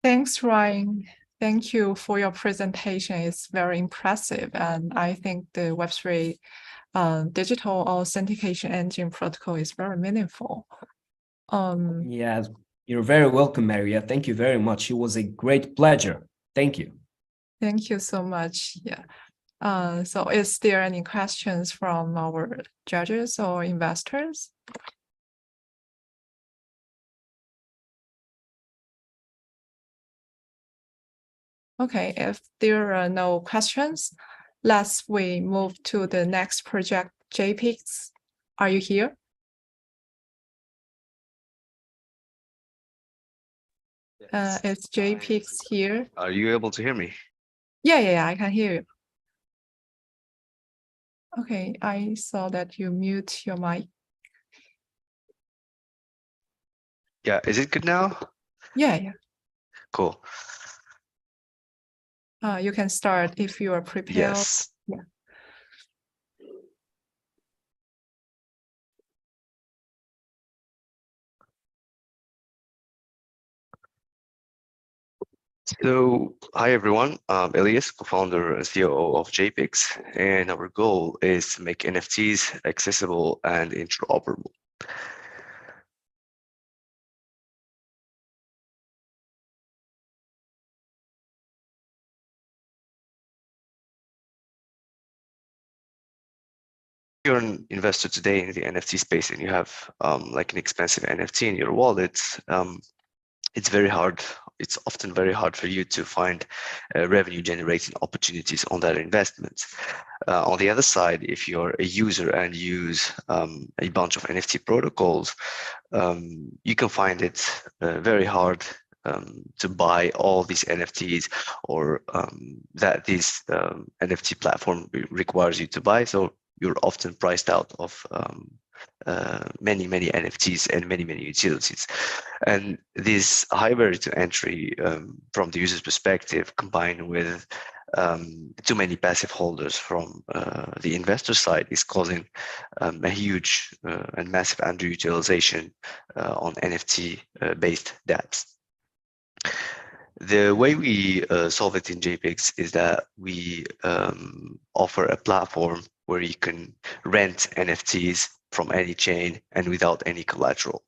Thanks, Ryan. Thank you for your presentation. It's very impressive. And I think the Web3 digital authentication engine protocol is very meaningful. Yeah, you're very welcome, Maria. Thank you very much. It was a great pleasure. Thank you. Thank you so much. Yeah. So is there any questions from our judges or investors? Okay, if there are no questions, we move to the next project, JPix. Are you here? It's JPix here. Are you able to hear me? Yeah, I can hear you. Okay, I saw that you mute your mic. Yeah, is it good now? Yeah. Cool. You can start if you are prepared. Yes. Yeah. So, hi everyone, I'm Elias, co-founder and COO of JPix, and our goal is to make NFTs accessible and interoperable. If you're an investor today in the NFT space and you have like an expensive NFT in your wallet, it's very hard. It's often very hard for you to find revenue generating opportunities on that investment. On the other side, if you're a user and use a bunch of NFT protocols, you can find it very hard to buy all these NFTs or that this NFT platform requires you to buy. So you're often priced out of many NFTs and many utilities. And this high barrier to entry from the user's perspective, combined with too many passive holders from the investor side, is causing a huge and massive underutilization on NFT based dApps. The way we solve it in JPEGs is that we offer a platform where you can rent NFTs from any chain and without any collateral.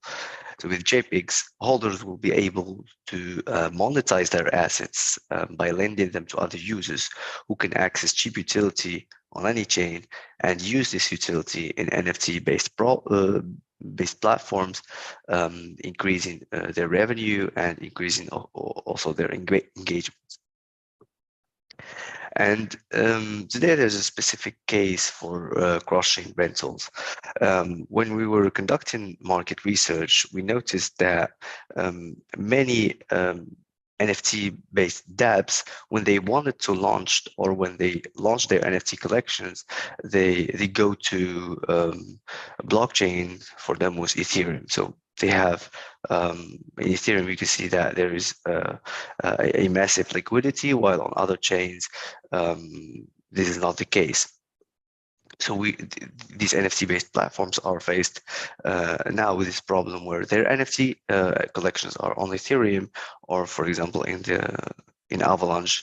So with JPEGs, holders will be able to monetize their assets by lending them to other users who can access cheap utility on any chain and use this utility in NFT-based based platforms, increasing their revenue and increasing also their engagement. And today there's a specific case for cross-chain rentals. When we were conducting market research, we noticed that many NFT-based dApps, when they wanted to launch or when they launch their NFT collections, they go to a blockchain. For them was Ethereum. So they have in Ethereum, you can see that there is a massive liquidity, while on other chains, this is not the case. So these NFT-based platforms are faced now with this problem where their NFT collections are on Ethereum, or for example, in Avalanche,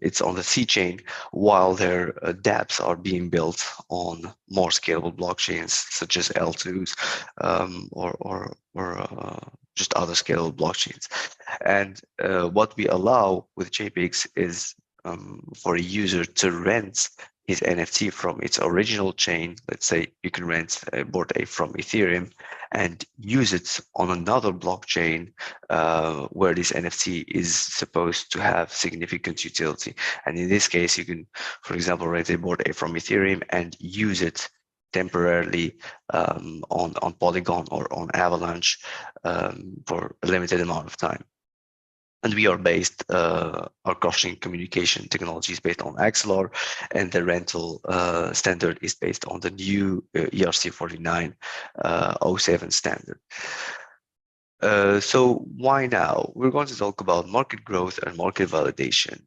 it's on the C chain, while their dApps are being built on more scalable blockchains such as L2s or just other scalable blockchains. And what we allow with JPEGs is for a user to rent his NFT from its original chain. Let's say you can rent a Bored Ape from Ethereum and use it on another blockchain where this NFT is supposed to have significant utility. And in this case, you can, for example, rent a Bored Ape from Ethereum and use it temporarily on Polygon or on Avalanche for a limited amount of time. And we are based, our cross-chain communication technology is based on Axelar, and the rental standard is based on the new ERC 4907 standard. So why now? We're going to talk about market growth and market validation.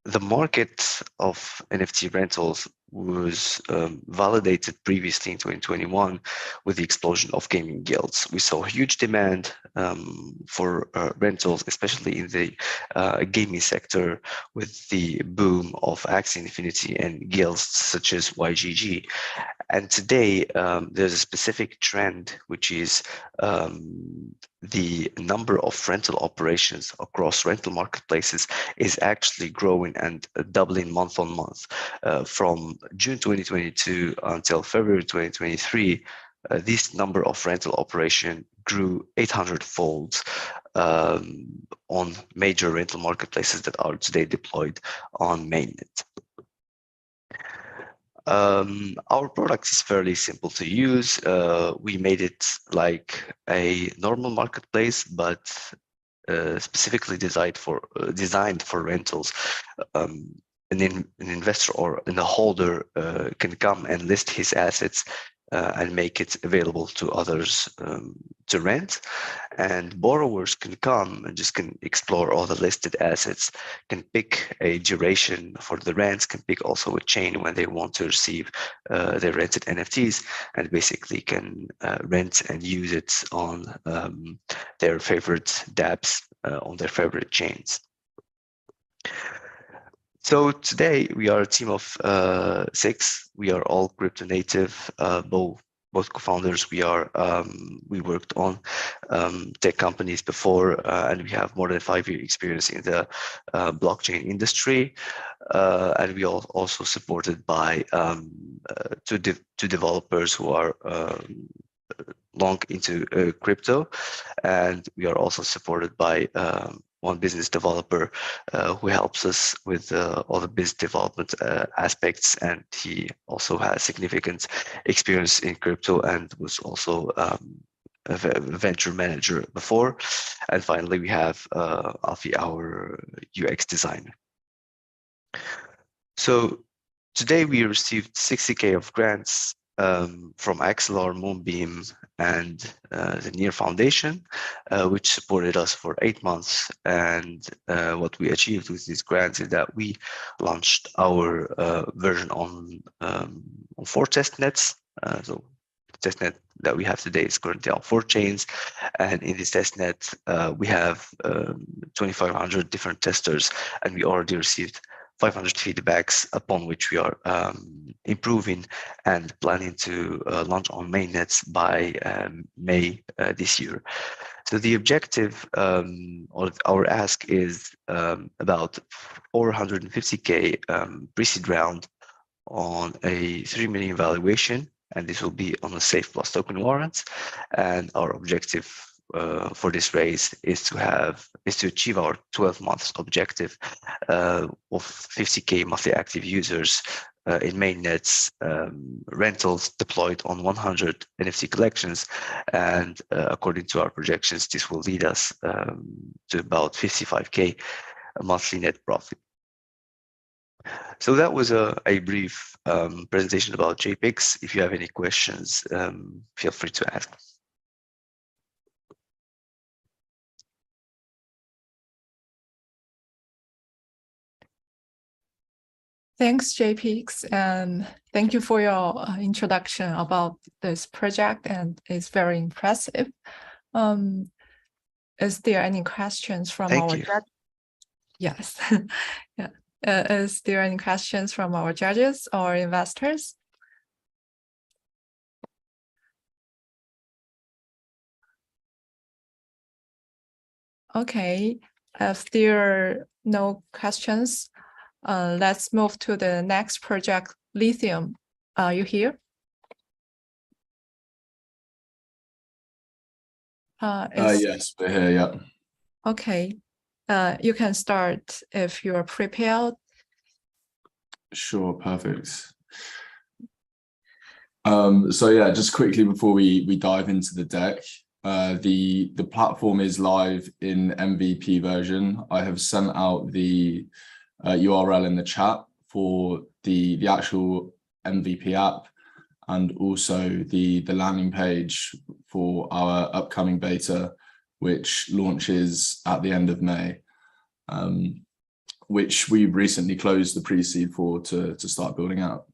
The market of NFT rentals was validated previously in 2021 with the explosion of gaming guilds. We saw huge demand for rentals, especially in the gaming sector, with the boom of Axie Infinity and guilds such as YGG. And today, there's a specific trend, which is the number of rental operations across rental marketplaces is actually growing and doubling month on month. From June 2022 until February 2023, this number of rental operation grew 800-fold on major rental marketplaces that are today deployed on mainnet. Our product is fairly simple to use. We made it like a normal marketplace, but specifically designed for rentals. An investor or a holder can come and list his assets and make it available to others to rent, and borrowers can come and just can explore all the listed assets, can pick a duration for the rents, can pick also a chain when they want to receive their rented NFTs, and basically can rent and use it on their favorite dApps on their favorite chains. So today we are a team of 6. We are all crypto native, both co-founders. We worked on tech companies before, and we have more than 5-year experience in the blockchain industry. And we are also supported by two developers who are long into crypto, and we are also supported by one business developer who helps us with all the business development aspects, and he also has significant experience in crypto and was also a venture manager before. And finally, we have Alfie, our UX designer. So today we received 60K of grants from Axelar, Moonbeam, and the Near Foundation, which supported us for 8 months. And what we achieved with these grants is that we launched our version on 4 test nets. So testnet that we have today is currently on 4 chains, and in this testnet we have 2,500 different testers, and we already received 500 feedbacks, upon which we are improving and planning to launch on mainnets by May this year. So the objective or our ask is about 450K pre-seed round on a 3 million valuation, and this will be on a safe plus token warrants. And our objective for this raise is to achieve our 12 months objective of 50K monthly active users in mainnets, rentals deployed on 100 NFT collections, and according to our projections, this will lead us to about 55K monthly net profit. So that was a brief presentation about JPEGs. If you have any questions, feel free to ask. Thanks, JPX, and thank you for your introduction about this project, and it's very impressive. Is there any questions from our judges? Yes. Yeah. Is there any questions from our judges or investors? Okay, if there are no questions, let's move to the next project, Lithium. Are you here? Yes, we're here, yeah. Okay, you can start if you're prepared. Sure, perfect. So yeah, just quickly before we dive into the deck, the platform is live in MVP version. I have sent out the URL in the chat for the actual MVP app, and also the landing page for our upcoming beta, which launches at the end of May, which we recently closed the pre-seed for to start building out.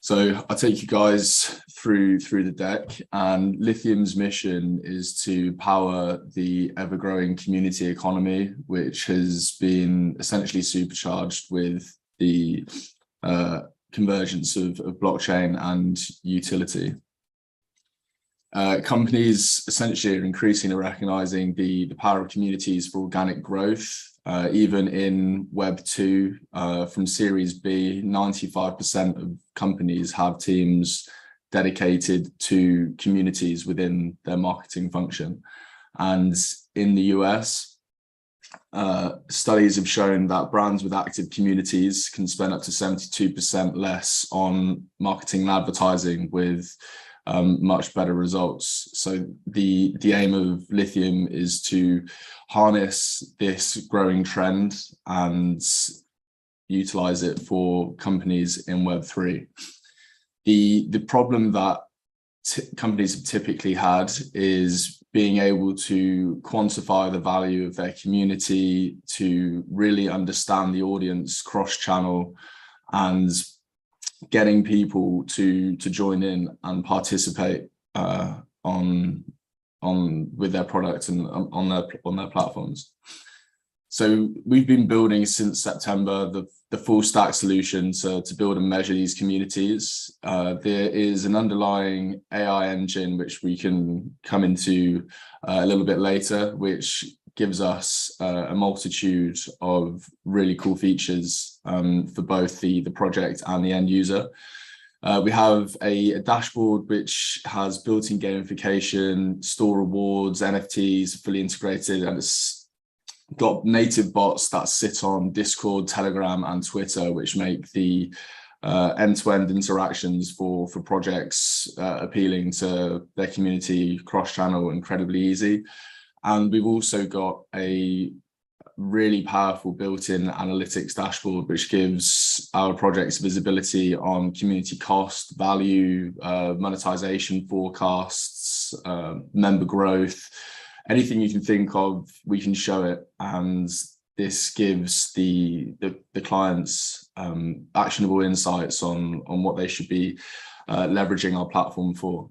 So I'll take you guys through the deck, and Lithium's mission is to power the ever-growing community economy, which has been essentially supercharged with the convergence of blockchain and utility. Companies essentially are increasingly recognizing the power of communities for organic growth. Even in Web 2, from Series B, 95% of companies have teams dedicated to communities within their marketing function. And in the US, studies have shown that brands with active communities can spend up to 72% less on marketing and advertising with much better results. So the aim of Lithium is to harness this growing trend and utilize it for companies in Web3. The problem that companies have typically had is being able to quantify the value of their community, to really understand the audience cross-channel, and getting people to join in and participate with their products and on their platforms. So we've been building since September the full stack solution to build and measure these communities. There is an underlying AI engine which we can come into a little bit later, which gives us a multitude of really cool features for both the project and the end user. We have a dashboard which has built-in gamification, store rewards, NFTs fully integrated, and it's got native bots that sit on Discord, Telegram, and Twitter, which make the end-to-end interactions for projects appealing to their community cross-channel incredibly easy. And we've also got a really powerful built-in analytics dashboard, which gives our projects visibility on community cost, value, monetization forecasts, member growth, anything you can think of, we can show it. And this gives the clients actionable insights on what they should be leveraging our platform for.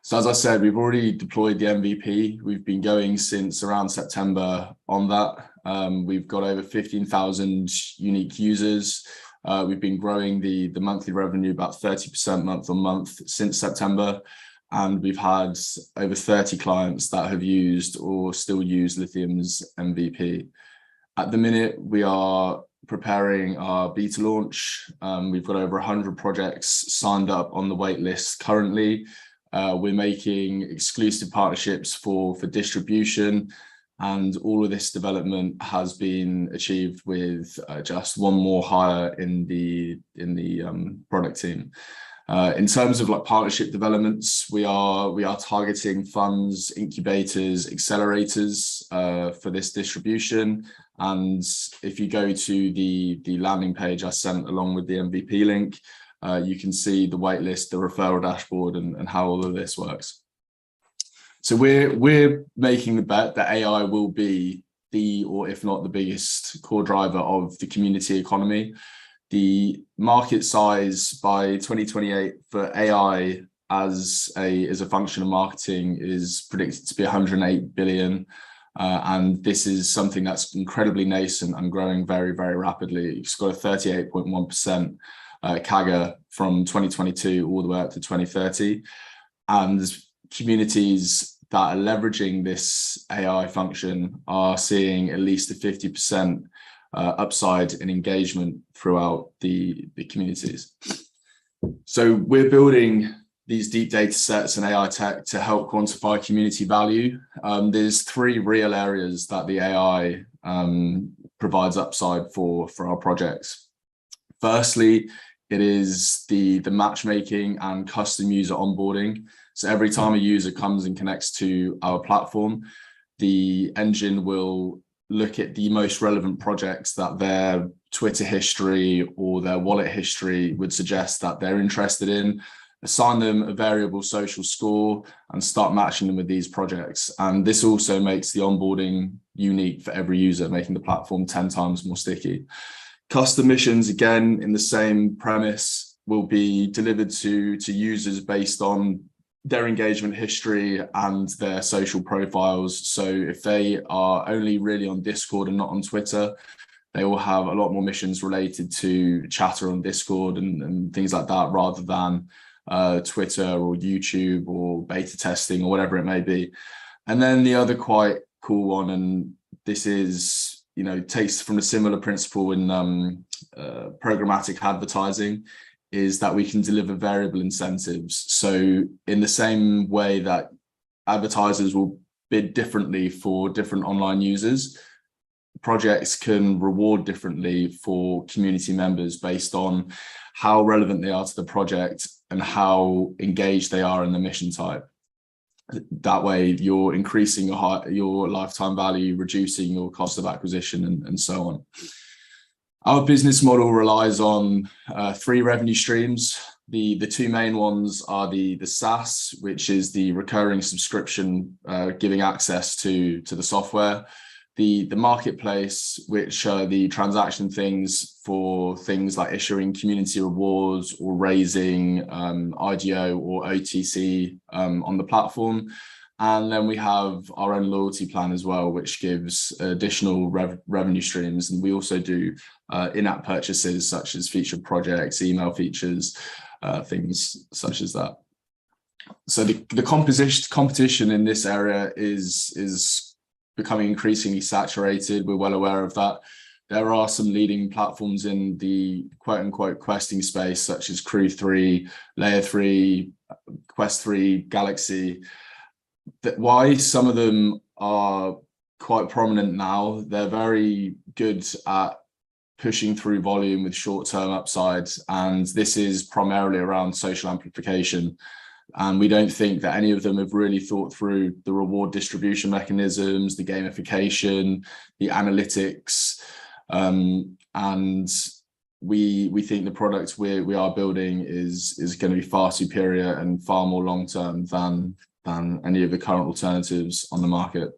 So as I said, we've already deployed the MVP. We've been going since around September on that. We've got over 15,000 unique users. We've been growing the monthly revenue about 30% month on month since September. And we've had over 30 clients that have used or still use Lithium's MVP. At the minute, we are preparing our beta launch. We've got over 100 projects signed up on the wait list currently. We're making exclusive partnerships for distribution, and all of this development has been achieved with just one more hire in the product team. In terms of like partnership developments, we are targeting funds, incubators, accelerators for this distribution. And if you go to the landing page I sent along with the MVP link, you can see the waitlist, the referral dashboard, and how all of this works. So we're making the bet that AI will be the, or if not the biggest core driver of the community economy. The market size by 2028 for AI as a function of marketing is predicted to be 108 billion. And this is something that's incredibly nascent and growing very, very rapidly. It's got a 38.1% CAGR from 2022 all the way up to 2030. And communities that are leveraging this AI function are seeing at least a 50% upside in engagement throughout the communities. So we're building these deep data sets and AI tech to help quantify community value. There's three real areas that the AI provides upside for our projects. Firstly, it is the matchmaking and custom user onboarding. So every time a user comes and connects to our platform, the engine will look at the most relevant projects that their Twitter history or their wallet history would suggest that they're interested in, assign them a variable social score, and start matching them with these projects. And this also makes the onboarding unique for every user, making the platform 10 times more sticky. Custom missions, again, in the same premise, will be delivered to users based on their engagement history and their social profiles. So if they are only really on Discord and not on Twitter, they will have a lot more missions related to chatter on Discord and things like that, rather than Twitter or YouTube or beta testing or whatever it may be. And then the other quite cool one, and this is, takes from a similar principle in programmatic advertising, is that we can deliver variable incentives. So in the same way that advertisers will bid differently for different online users, projects can reward differently for community members based on how relevant they are to the project and how engaged they are in the mission type. That way you're increasing your lifetime value, reducing your cost of acquisition, and so on. Our business model relies on three revenue streams. The two main ones are the SaaS, which is the recurring subscription, giving access to the software. The marketplace, which are the transaction things for things like issuing community rewards or raising IDO or OTC on the platform. And then we have our own loyalty plan as well, which gives additional revenue streams. And we also do in-app purchases such as featured projects, email features, things such as that. So the competition in this area is becoming increasingly saturated. We're well aware of that. There are some leading platforms in the quote unquote questing space, such as Crew 3, Layer 3, Quest 3, Galaxy. Why some of them are quite prominent now, they're very good at pushing through volume with short-term upsides, and this is primarily around social amplification. And we don't think that any of them have really thought through the reward distribution mechanisms, the gamification, the analytics, and we think the product we are building is going to be far superior and far more long-term than any of the current alternatives on the market.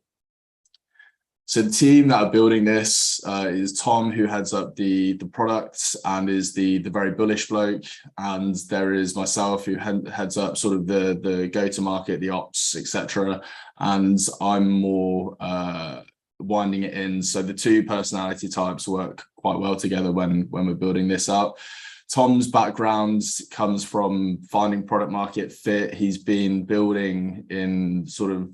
So the team that are building this is Tom, who heads up the products and is the very bullish bloke, and there is myself, who heads up sort of the go-to-market, the ops, etc. And I'm more winding it in. So the two personality types work quite well together when we're building this out. Tom's background comes from finding product market fit. He's been building in sort of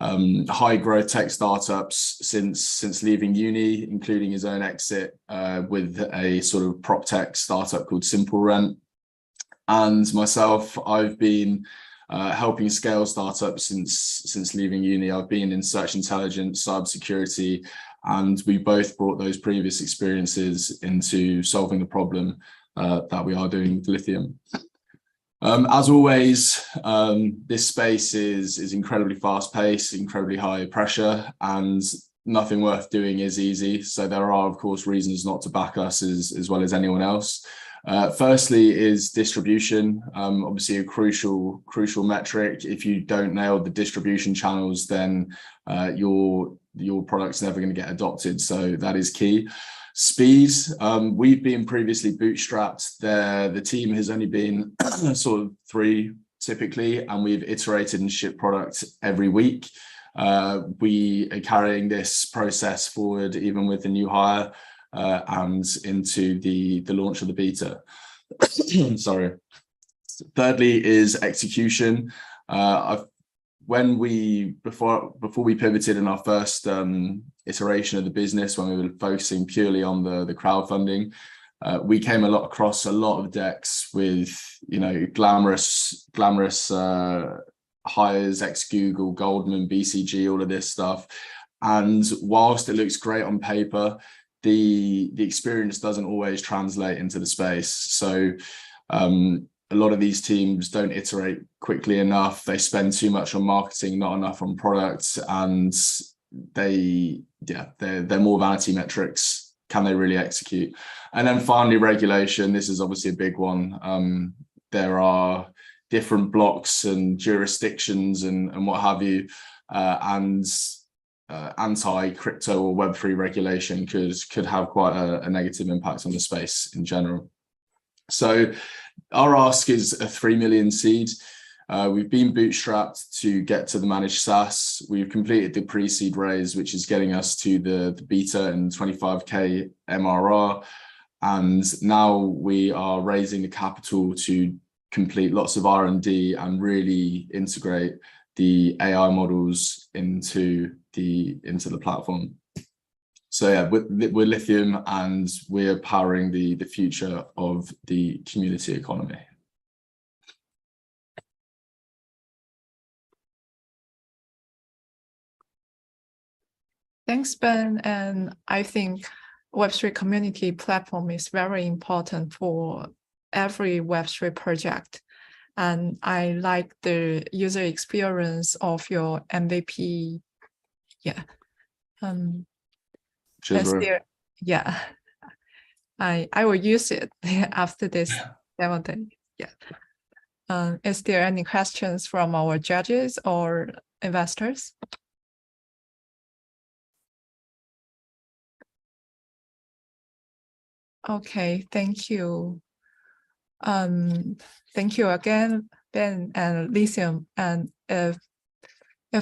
high growth tech startups since leaving uni, including his own exit with a sort of prop tech startup called Simple Rent. And myself, I've been helping scale startups since leaving uni. I've been in search intelligence, cybersecurity, and we both brought those previous experiences into solving the problem that we are doing with lithium. As always, this space is incredibly fast-paced, incredibly high pressure, and nothing worth doing is easy. So there are, of course, reasons not to back us as well as anyone else. Firstly is distribution, obviously a crucial metric. If you don't nail the distribution channels, then your product's never going to get adopted. So that is key. Speed, we've been previously bootstrapped. The team has only been sort of 3 typically, and we've iterated and shipped product every week. We are carrying this process forward even with the new hire and into the launch of the beta. Sorry. Thirdly is execution. Before we pivoted in our first iteration of the business, when we were focusing purely on the crowdfunding, we came across a lot of decks with, you know, glamorous hires, ex-Google, Goldman, BCG, all of this stuff. And whilst it looks great on paper, the experience doesn't always translate into the space. So a lot of these teams don't iterate quickly enough. They spend too much on marketing, not enough on products, and they're more vanity metrics. Can they really execute? And then finally, regulation. This is obviously a big one. There are different blocks and jurisdictions and what have you, and anti-crypto or Web3 regulation could have quite a negative impact on the space in general. So our ask is a 3 million seed. We've been bootstrapped to get to the managed SaaS. We've completed the pre-seed raise, which is getting us to the beta and 25K MRR. And now we are raising the capital to complete lots of R&D and really integrate the AI models into the platform. So yeah, we're Lithium, and we're powering the future of the community economy. Thanks, Ben. And I think Web3 community platform is very important for every Web3 project. And I like the user experience of your MVP. Yeah. Yeah, I will use it after this demo day. Yeah. Is there any questions from our judges or investors? Okay, thank you. Thank you again, Ben and Lithium. And if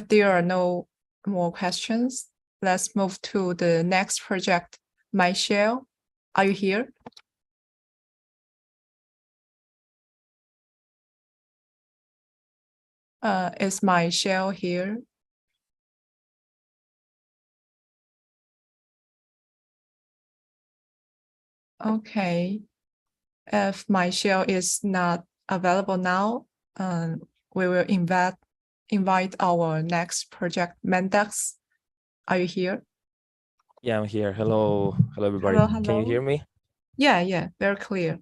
there are no more questions, let's move to the next project. Michelle, are you here? Is Michelle here? Okay. If Michelle is not available now, we will invite our next project, Mendax. Are you here? Yeah, I'm here. Hello, everybody. Hello. Can you hear me? Yeah, very clear.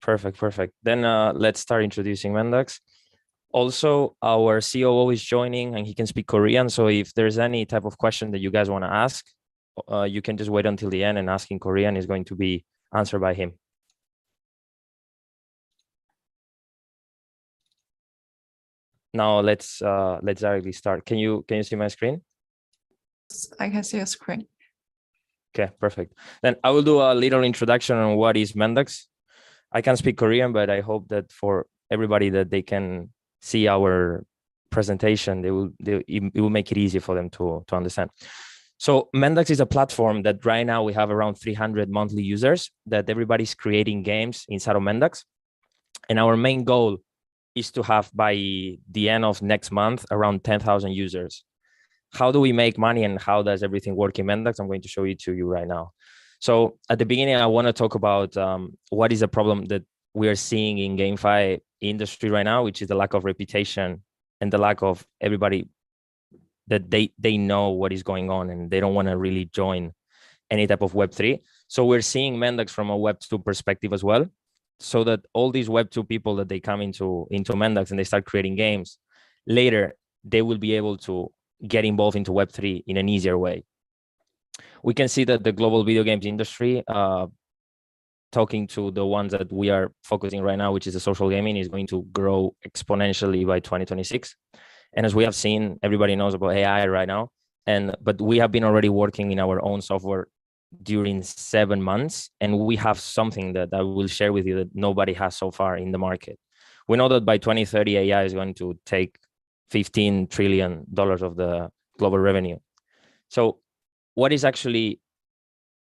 Perfect. Then let's start introducing Mendax. Also, our COO is joining and he can speak Korean. So if there's any type of question that you guys want to ask, you can just wait until the end and ask in Korean. Is going to be answered by him. Now let's directly start. Can you see my screen? I can see a screen. Okay, perfect. Then I will do a little introduction on what is Mendux. I can speak Korean, but I hope that for everybody that they can see our presentation, it will make it easy for them to understand. So Mendux is a platform that right now we have around 300 monthly users that everybody's creating games inside of Mendux. And our main goal is to have by the end of next month around 10,000 users. How do we make money and how does everything work in Mendux? I'm going to show it to you right now. So at the beginning, I want to talk about what is a problem that we are seeing in GameFi industry right now, which is the lack of reputation and the lack of everybody that they know what is going on and they don't want to really join any type of Web3. So we're seeing Mendux from a Web2 perspective as well, so that all these Web2 people that they come into Mendux and they start creating games, later they will be able to get involved into Web3 in an easier way. We can see that the global video games industry, talking to the ones that we are focusing right now, which is the social gaming, is going to grow exponentially by 2026. And as we have seen, everybody knows about AI right now. But we have been already working in our own software during 7 months. And we have something that I will share with you that nobody has so far in the market. We know that by 2030, AI is going to take $15 trillion of the global revenue. So what is actually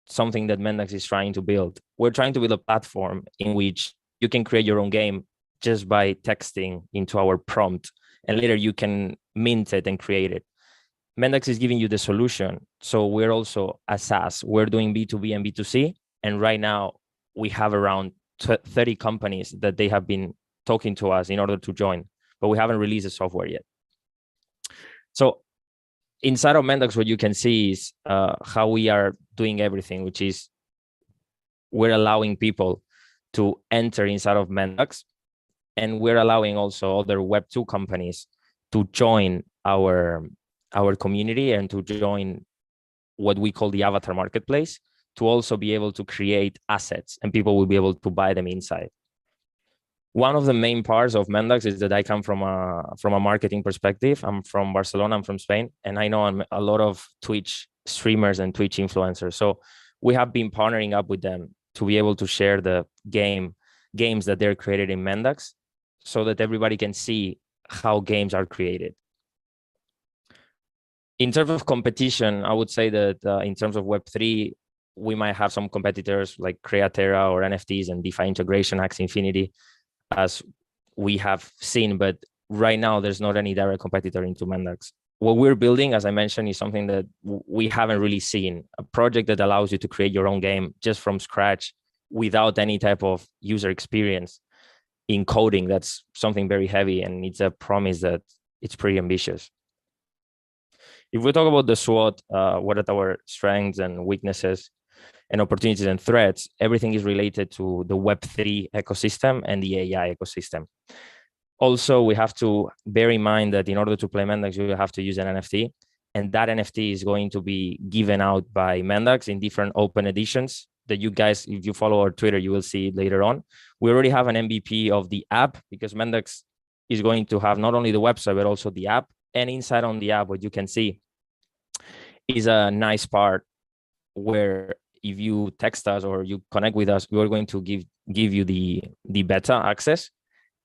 something that Mendux is trying to build? We're trying to build a platform in which you can create your own game just by texting into our prompt, and later you can mint it and create it. Mendux is giving you the solution. So we're also a SaaS. We're doing B2B and B2C. And right now we have around 30 companies that they have been talking to us in order to join, but we haven't released the software yet. So inside of Mendux, what you can see is how we are doing everything, which is we're allowing people to enter inside of Mendux, and we're allowing also other Web2 companies to join our community and to join what we call the avatar marketplace, to also be able to create assets, and people will be able to buy them inside. One of the main parts of Mendux is that I come from a marketing perspective. I'm from Barcelona, I'm from Spain, and I know a lot of Twitch streamers and Twitch influencers. So we have been partnering up with them to be able to share the games that they're created in Mendux, so that everybody can see how games are created. In terms of competition, I would say that in terms of Web3, we might have some competitors like Createra or NFTs and DeFi integration, Axie Infinity, as we have seen, but right now there's not any direct competitor into Mendux. What we're building, as I mentioned, is something that we haven't really seen, a project that allows you to create your own game just from scratch without any type of user experience in coding. That's something very heavy, and it's a promise that it's pretty ambitious. If we talk about the SWOT, what are our strengths and weaknesses and opportunities and threats, everything is related to the Web3 ecosystem and the AI ecosystem. Also, we have to bear in mind that in order to play Mendux, you have to use an NFT, and that NFT is going to be given out by Mendux in different open editions that you guys, if you follow our Twitter, you will see it later on. We already have an MVP of the app, because Mendux is going to have not only the website, but also the app. And inside on the app, what you can see is a nice part where if you text us or you connect with us, we're going to give you the beta access,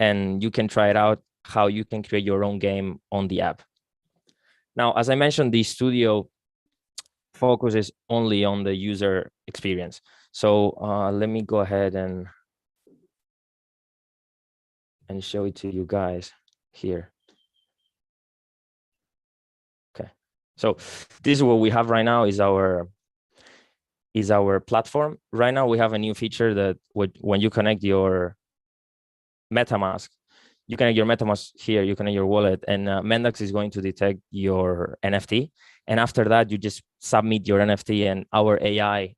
and you can try it out, how you can create your own game on the app. Now, as I mentioned, the studio focuses only on the user experience. So let me go ahead and show it to you guys here. Okay, so this is what we have right now, is our platform. Right now we have a new feature that when you connect your MetaMask, you connect your MetaMask here, you connect your wallet, and Mendux is going to detect your NFT. And after that, you just submit your NFT, and our AI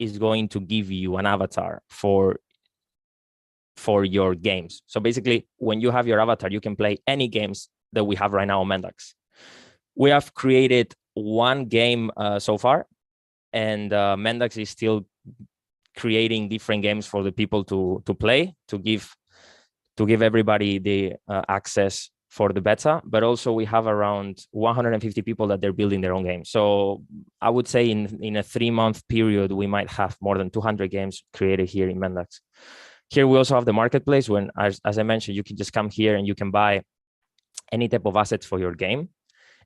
is going to give you an avatar for your games. So basically, when you have your avatar, you can play any games that we have right now on Mendux. We have created one game so far, and Mendux is still creating different games for the people to play, to give everybody the access for the beta, but also we have around 150 people that they're building their own game. So I would say in a 3-month period, we might have more than 200 games created here in Mendax. Here we also have the marketplace when, as I mentioned, you can just come here and you can buy any type of assets for your game.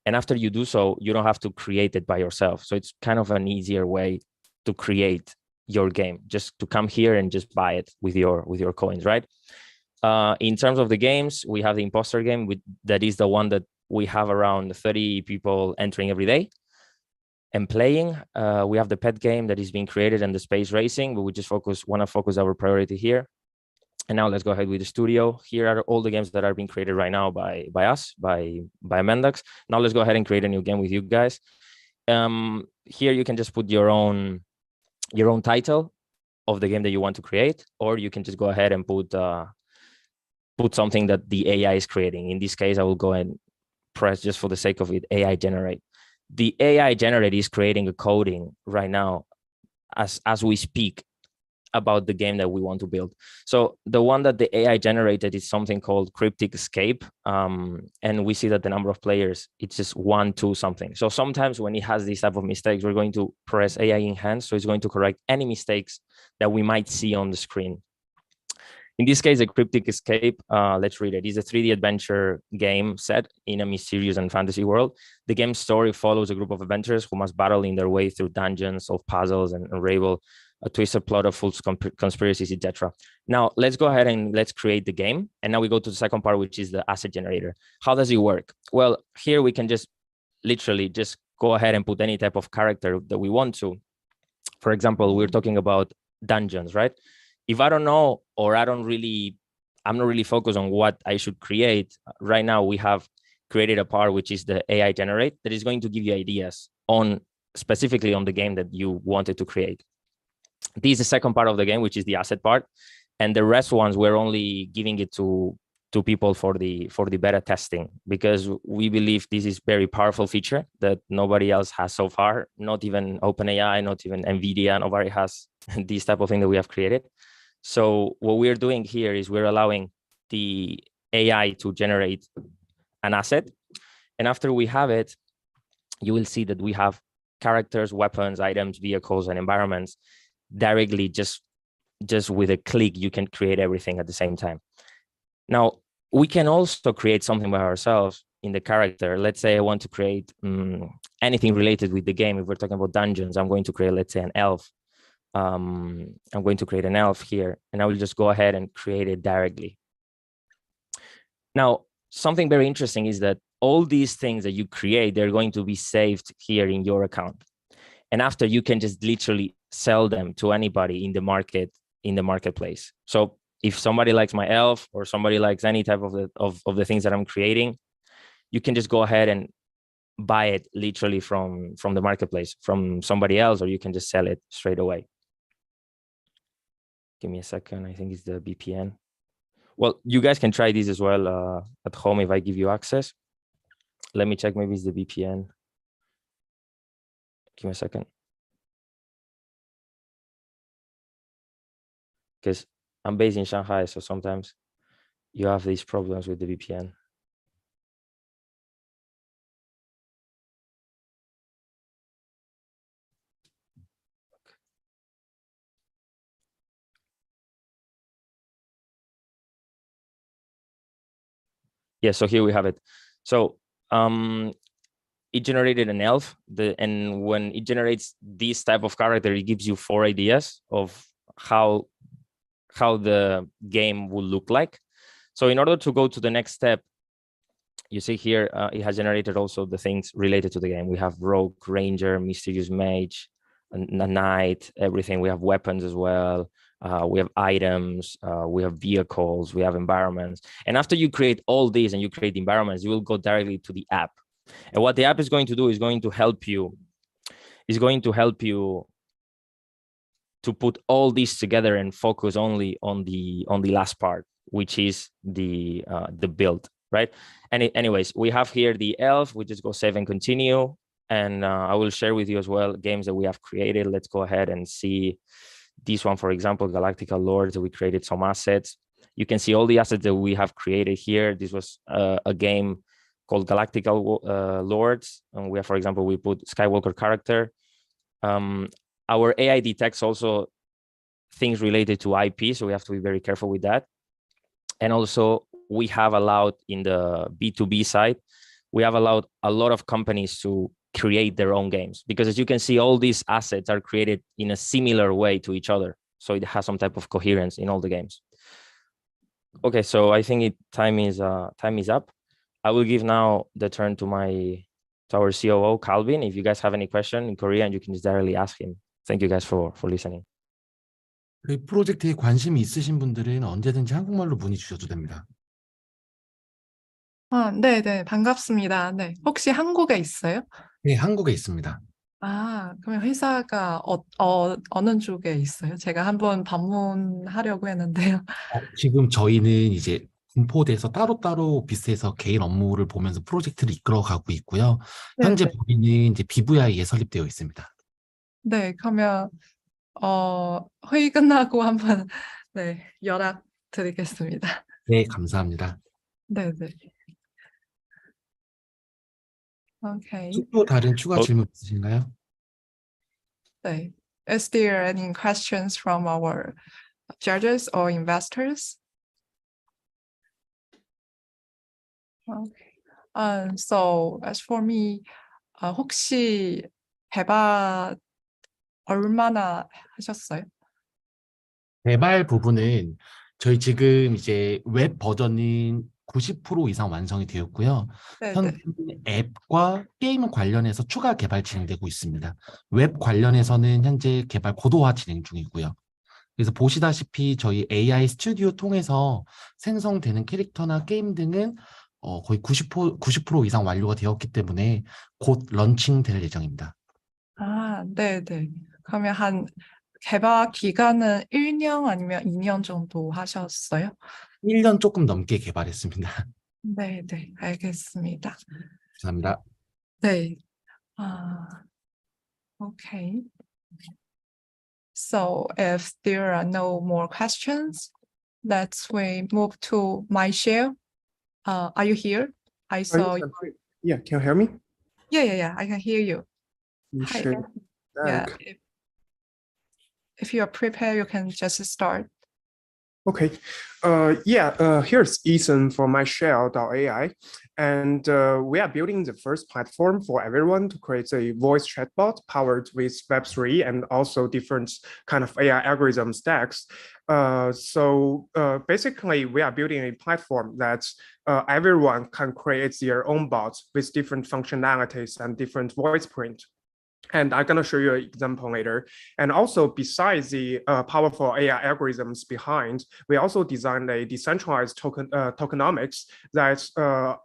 And after you do so, you don't have to create it by yourself. So it's kind of an easier way to create your game, just to come here and just buy it with your coins, right? In terms of the games, we have the imposter game, that is the one that we have around 30 people entering every day and playing. We have the pet game that is being created and the space racing, but we just want to focus our priority here. And now let's go ahead with the studio. Here are all the games that are being created right now by us, by Mendax. Now let's go ahead and create a new game with you guys. Here you can just put your own title of the game that you want to create, or you can just go ahead and put something that the AI is creating. In this case, I will go and press, just for the sake of it, AI generate. The AI generate is creating a coding right now as we speak about the game that we want to build. So the one that the AI generated is something called Cryptic Escape. And we see that the number of players, it's just 1, 2 something. So sometimes when it has these type of mistakes, we're going to press AI enhance. So it's going to correct any mistakes that we might see on the screen. In this case, a Cryptic Escape, let's read it. It's a 3D adventure game set in a mysterious and fantasy world. The game's story follows a group of adventurers who must battle in their way through dungeons, solve puzzles, and unravel a twisted plot of false conspiracies, etc. Now, let's go ahead and let's create the game. And now we go to the second part, which is the asset generator. How does it work? Well, here we can just literally just go ahead and put any type of character that we want to. For example, we're talking about dungeons, right? If I don't know, or I'm not really focused on what I should create, right now we have created a part, which is the AI generate, that is going to give you ideas on specifically on the game that you wanted to create. This is the second part of the game, which is the asset part. And the rest ones, we're only giving it to people for the beta testing, because we believe this is very powerful feature that nobody else has so far, not even OpenAI, not even NVIDIA, nobody has this type of thing that we have created. So what we're doing here is we're allowing the AI to generate an asset. And after we have it, you will see that we have characters, weapons, items, vehicles, and environments directly just with a click. You can create everything at the same time. Now, we can also create something by ourselves in the character. Let's say I want to create anything related with the game. If we're talking about dungeons, I'm going to create, let's say, an elf. I'm going to create an elf here, and I will just go ahead and create it directly. Now, something very interesting is that all these things that you create, they're going to be saved here in your account. And after, you can just literally sell them to anybody in the marketplace. So if somebody likes my elf, or somebody likes any type of the things that I'm creating, you can just go ahead and buy it literally from the marketplace, from somebody else, or you can just sell it straight away. Give me a second. I think it's the VPN. Well, you guys can try this as well at home if I give you access. Let me check. Maybe it's the VPN. Give me a second. Because I'm based in Shanghai, so sometimes you have these problems with the VPN. Yeah, so here we have it. So it generated an elf, and when it generates this type of character, it gives you 4 ideas of how the game will look like. So in order to go to the next step, you see here, it has generated also the things related to the game. We have rogue, ranger, mysterious mage, a knight, everything. We have weapons as well. We have items, we have vehicles, we have environments. And after you create all these and you create environments, you will go directly to the app. And what the app is going to do is going to help you to put all these together and focus only on the last part, which is the build, right? And anyways, we have here the elf. We just go save and continue. And I will share with you as well games that we have created. Let's go ahead and see this one, for example, Galactical Lords. We created some assets. You can see all the assets that we have created here. This was a game called Galactical Lords. And we have, for example, we put Skywalker character. Our AI detects also things related to IP, so we have to be very careful with that. And also we have allowed in the B2B side, we have allowed a lot of companies to create their own games, because as you can see, all these assets are created in a similar way to each other. So it has some type of coherence in all the games. Okay, so I think time is up. I will give now the turn to our COO, Calvin. If you guys have any question in Korean, you can just directly ask him. Thank you guys for listening. 이 프로젝트에 관심이 있으신 분들은 언제든지 한국말로 문의 주셔도 됩니다. 네, 반갑습니다. 네, 혹시 한국에 있어요? 네, 한국에 있습니다. 그러면 회사가 어느 쪽에 있어요? 제가 한번 방문하려고 했는데요. 지금 저희는 이제 분포돼서 따로따로 비슷해서 개인 업무를 보면서 프로젝트를 이끌어가고 있고요. 현재 네. 범위는 이제 BVI에 설립되어 있습니다. 네, 그러면 회의 끝나고 한번 네, 연락 드리겠습니다. 네, 감사합니다. 네. Okay. 또 다른 추가 질문 있으신가요? 네. Is there any questions from our judges or investors? Okay. So as for me, 혹시 개발 얼마나 하셨어요? 개발 부분은 저희 지금 이제 웹 버전은 90% 이상 완성이 되었고요. 현재 앱과 게임 관련해서 추가 개발 진행되고 있습니다. 웹 관련해서는 현재 개발 고도화 진행 중이고요. 그래서 보시다시피 저희 AI 스튜디오 통해서 생성되는 캐릭터나 게임 등은 거의 90% 이상 완료가 되었기 때문에 곧 런칭될 예정입니다. 네. 그러면 한 개발 기간은 1년 아니면 2년 정도 하셨어요? 1년 조금 넘게 개발했습니다. 네, 알겠습니다. 감사합니다. 네. Okay. So if there are no more questions, let's move to my share. Are you here? I saw you. Yeah, can you hear me? Yeah, I can hear you. Hi. Share. Yeah. If you are prepared, you can just start. Okay. Here's Ethan from myshell.ai. And we are building the first platform for everyone to create a voice chatbot powered with Web3 and also different kind of AI algorithm stacks. Basically, we are building a platform that everyone can create their own bots with different functionalities and different voice print. And I'm going to show you an example later. And also, besides the powerful AI algorithms behind, we also designed a decentralized tokenomics that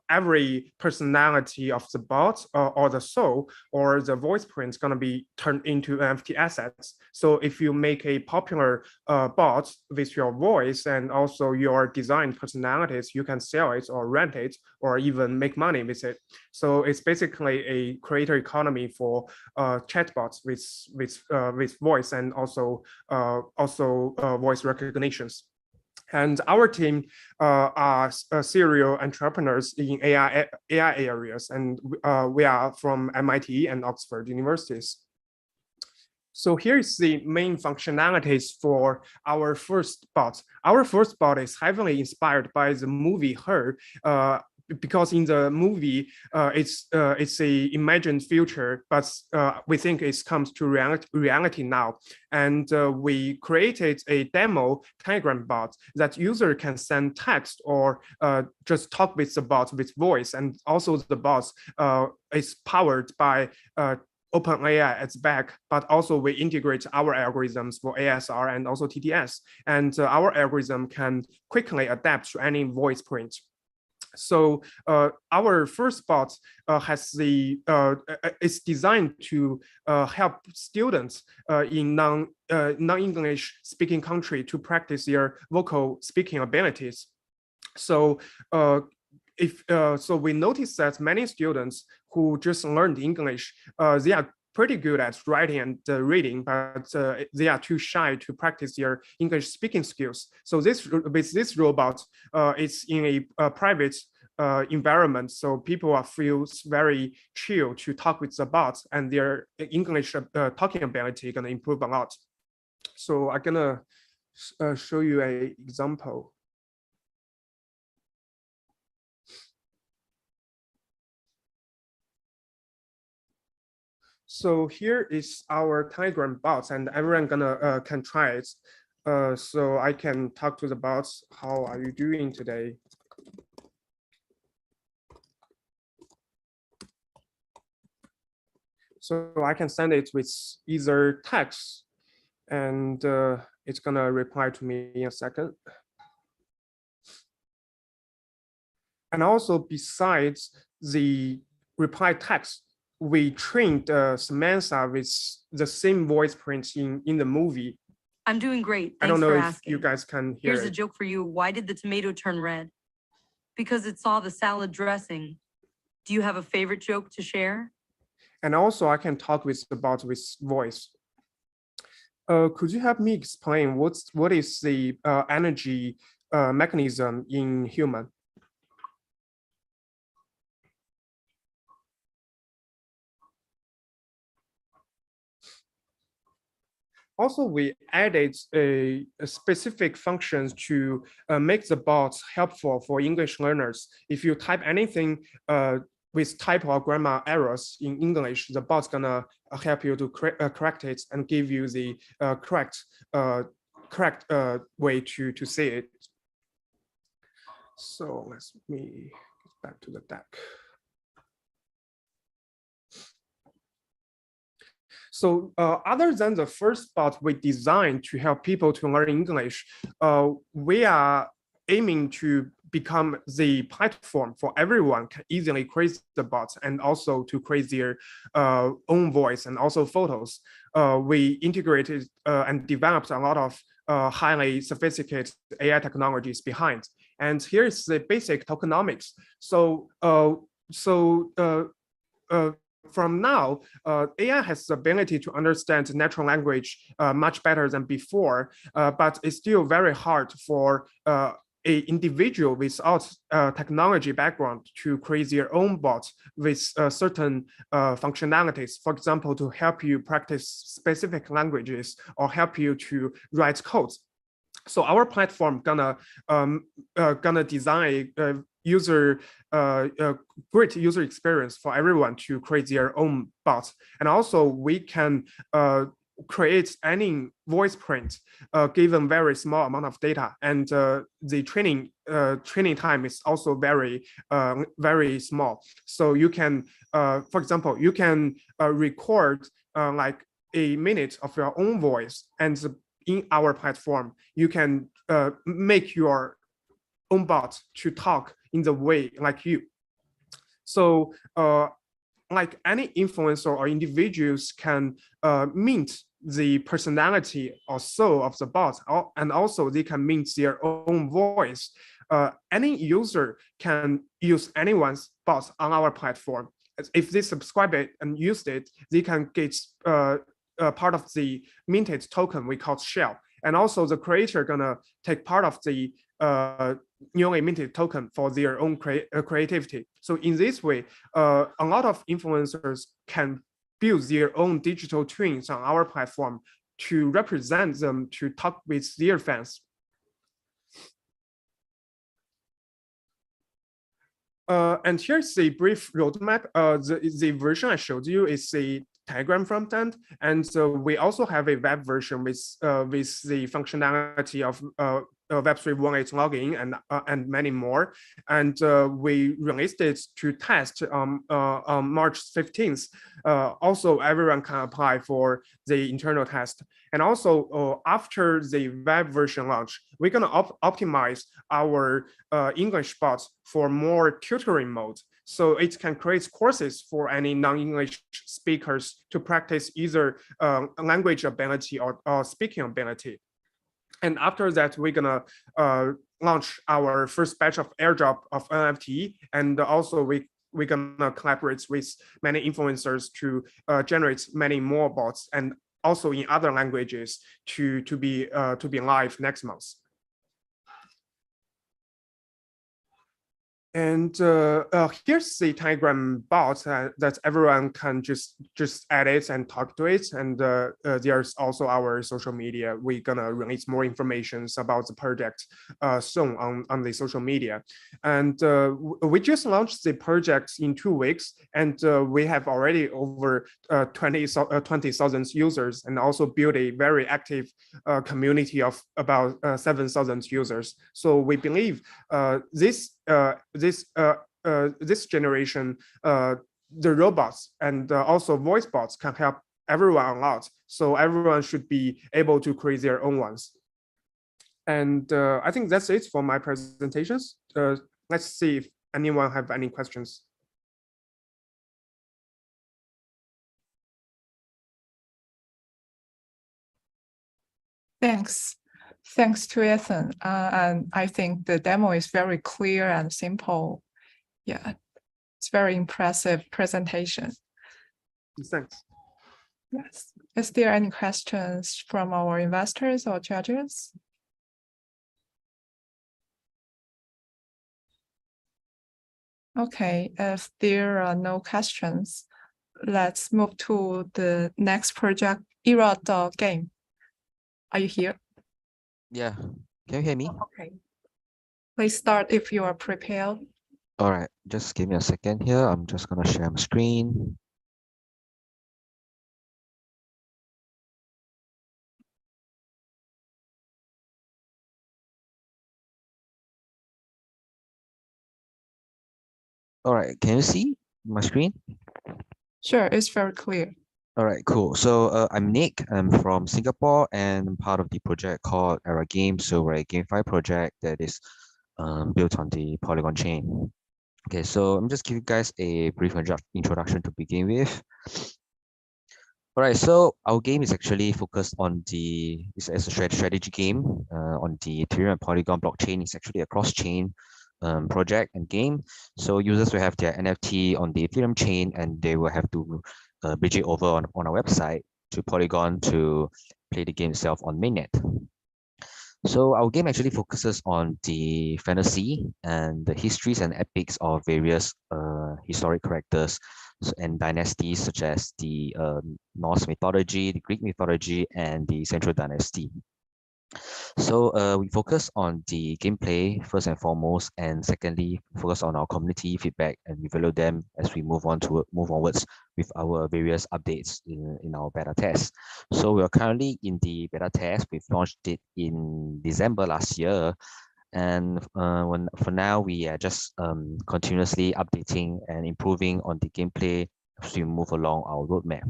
every personality of the bot or the soul or the voice print is going to be turned into NFT assets. So if you make a popular bot with your voice and also your design personalities, you can sell it or rent it or even make money with it. So it's basically a creator economy for chatbots with voice and also voice recognitions. And our team are serial entrepreneurs in AI areas, and we are from MIT and Oxford universities. So here's the main functionalities for our first bot. Our first bot is heavily inspired by the movie Her, because in the movie, it's a imagined future, but we think it comes to reality now. And we created a demo Telegram bot that user can send text or just talk with the bot with voice. And also the bot is powered by OpenAI at its back, but also we integrate our algorithms for ASR and also TTS. And our algorithm can quickly adapt to any voice print. So our first bot is designed to help students in non-English speaking country to practice their vocal speaking abilities. So we noticed that many students who just learned English, they are pretty good at writing and reading, but they are too shy to practice their English speaking skills. So with this robot, it's in a private environment, so people feels very chill to talk with the bot, and their English talking ability gonna improve a lot. So I'm gonna show you an example. So here is our Telegram bots, and everyone gonna can try it. So I can talk to the bots. How are you doing today? So I can send it with either text, and it's gonna reply to me in a second. And also, besides the reply text, we trained Samantha with the same voice print in the movie. I'm doing great. Thanks I don't know for if asking. you guys can hear Here's a it. joke for you. Why did the tomato turn red? Because it saw the salad dressing. Do you have a favorite joke to share? And also, I can talk with the bot with voice. Could you help me explain what is the energy mechanism in human? Also, we added a specific functions to make the bots helpful for English learners. If you type anything with type or grammar errors in English, the bot's gonna help you to correct it and give you the correct way to say it. So let me get back to the deck. So other than the first bot we designed to help people to learn English, we are aiming to become the platform for everyone can easily create the bots and also to create their own voice and also photos. We integrated and developed a lot of highly sophisticated AI technologies behind. And here's the basic tokenomics. So from now, AI has the ability to understand natural language much better than before, but it's still very hard for an individual without technology background to create their own bot with certain functionalities. For example, to help you practice specific languages or help you to write codes. So our platform gonna design great user experience for everyone to create their own bots. And also we can create any voice print given very small amount of data, and the training time is also very small. So you can for example, you can record like a minute of your own voice, and in our platform you can make your own bot to talk in the way like you. So like any influencer or individuals can mint the personality or soul of the bot, and also they can mint their own voice. Any user can use anyone's bot on our platform. If they subscribe it and use it, they can get part of the minted token we call shell. And also the creator gonna take part of the newly minted token for their own creativity. So in this way, a lot of influencers can build their own digital twins on our platform to represent them, to talk with their fans. And here's the brief roadmap. The version I showed you is the Telegram front end, and so we also have a web version with the functionality of Web3 1.8 login and many more. And we released it to test on March 15th. Also, everyone can apply for the internal test. And also, after the web version launch, we're gonna optimize our English bot for more tutoring mode. So it can create courses for any non-English speakers to practice either language ability or speaking ability. And after that, we're gonna launch our first batch of airdrop of NFT, and also we we're gonna collaborate with many influencers to generate many more bots, and also in other languages to be live next month. And here's the Telegram bot that everyone can just add it and talk to it. And there's also our social media. We're gonna release more information about the project soon on the social media. And we just launched the project in 2 weeks, and we have already over 20,000 users, and also built a very active community of about 7,000 users. So we believe this generation, the robots and also voice bots can help everyone a lot. So everyone should be able to create their own ones. And I think that's it for my presentations. Let's see if anyone have any questions. Thanks to Ethan. And I think the demo is very clear and simple. Yeah, it's very impressive presentation. Thanks. Yes. Is there any questions from our investors or judges? Okay, if there are no questions, let's move to the next project, Era.game. Are you here? Yeah, can you hear me? Okay. Please start if you are prepared. All right, just give me a second here. I'm just gonna share my screen. All right, can you see my screen? Sure, it's very clear. All right, cool. So I'm Nick. I'm from Singapore and I'm part of the project called Era Game. So we're a GameFi project that is built on the Polygon chain. Okay, so I'm just giving you guys a brief introduction to begin with. All right, so our game is actually focused on it's a strategy game on the Ethereum and Polygon blockchain. It's actually a cross-chain project and game. So users will have their NFT on the Ethereum chain and they will have to bridge it over on our website to Polygon to play the game itself on mainnet. So our game actually focuses on the fantasy and the histories and epics of various historic characters and dynasties such as the Norse mythology, the Greek mythology, and the Central Dynasty. So we focus on the gameplay first and foremost, and secondly, focus on our community feedback and we value them as we move onwards with our various updates in our beta test. So we are currently in the beta test. We've launched it in December last year. And for now, we are just continuously updating and improving on the gameplay as we move along our roadmap.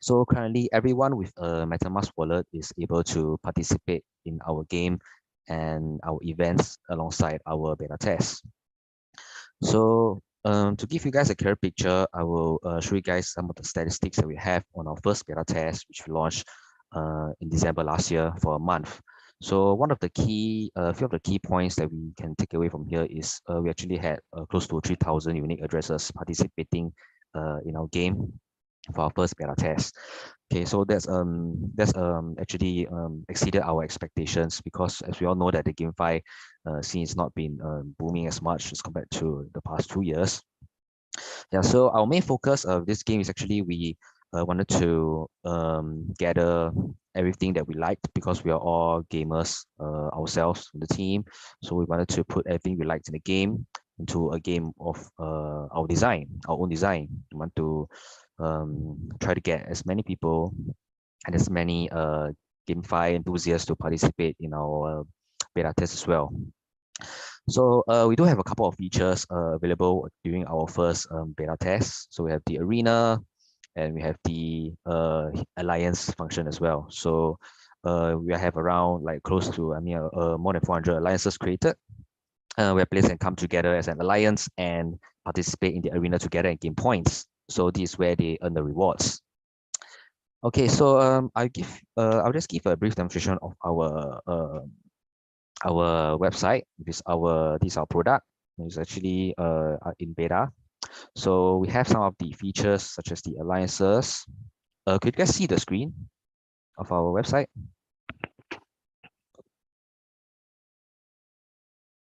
So currently, everyone with a MetaMask wallet is able to participate in our game and our events alongside our beta test. So to give you guys a clear picture, I will show you guys some of the statistics that we have on our first beta test, which we launched in December last year for a month. So one of the few of the key points that we can take away from here is we actually had close to 3,000 unique addresses participating in our game for our first beta test. Okay, so that's actually exceeded our expectations because as we all know that the GameFi scene has not been booming as much as compared to the past 2 years. Yeah, so our main focus of this game is actually we wanted to gather everything that we liked because we are all gamers ourselves in the team. So we wanted to put everything we liked in the game into a game of our own design. We want to try to get as many people and as many GameFi enthusiasts to participate in our beta test as well. So we do have a couple of features available during our first beta test. So we have the arena and we have the alliance function as well. So we have around like close to more than 400 alliances created. Where players can come together as an alliance and participate in the arena together and gain points. So this is where they earn the rewards. Okay, so I'll just give a brief demonstration of our website. This is our product. It's actually in beta. So we have some of the features such as the alliances. Could you guys see the screen of our website?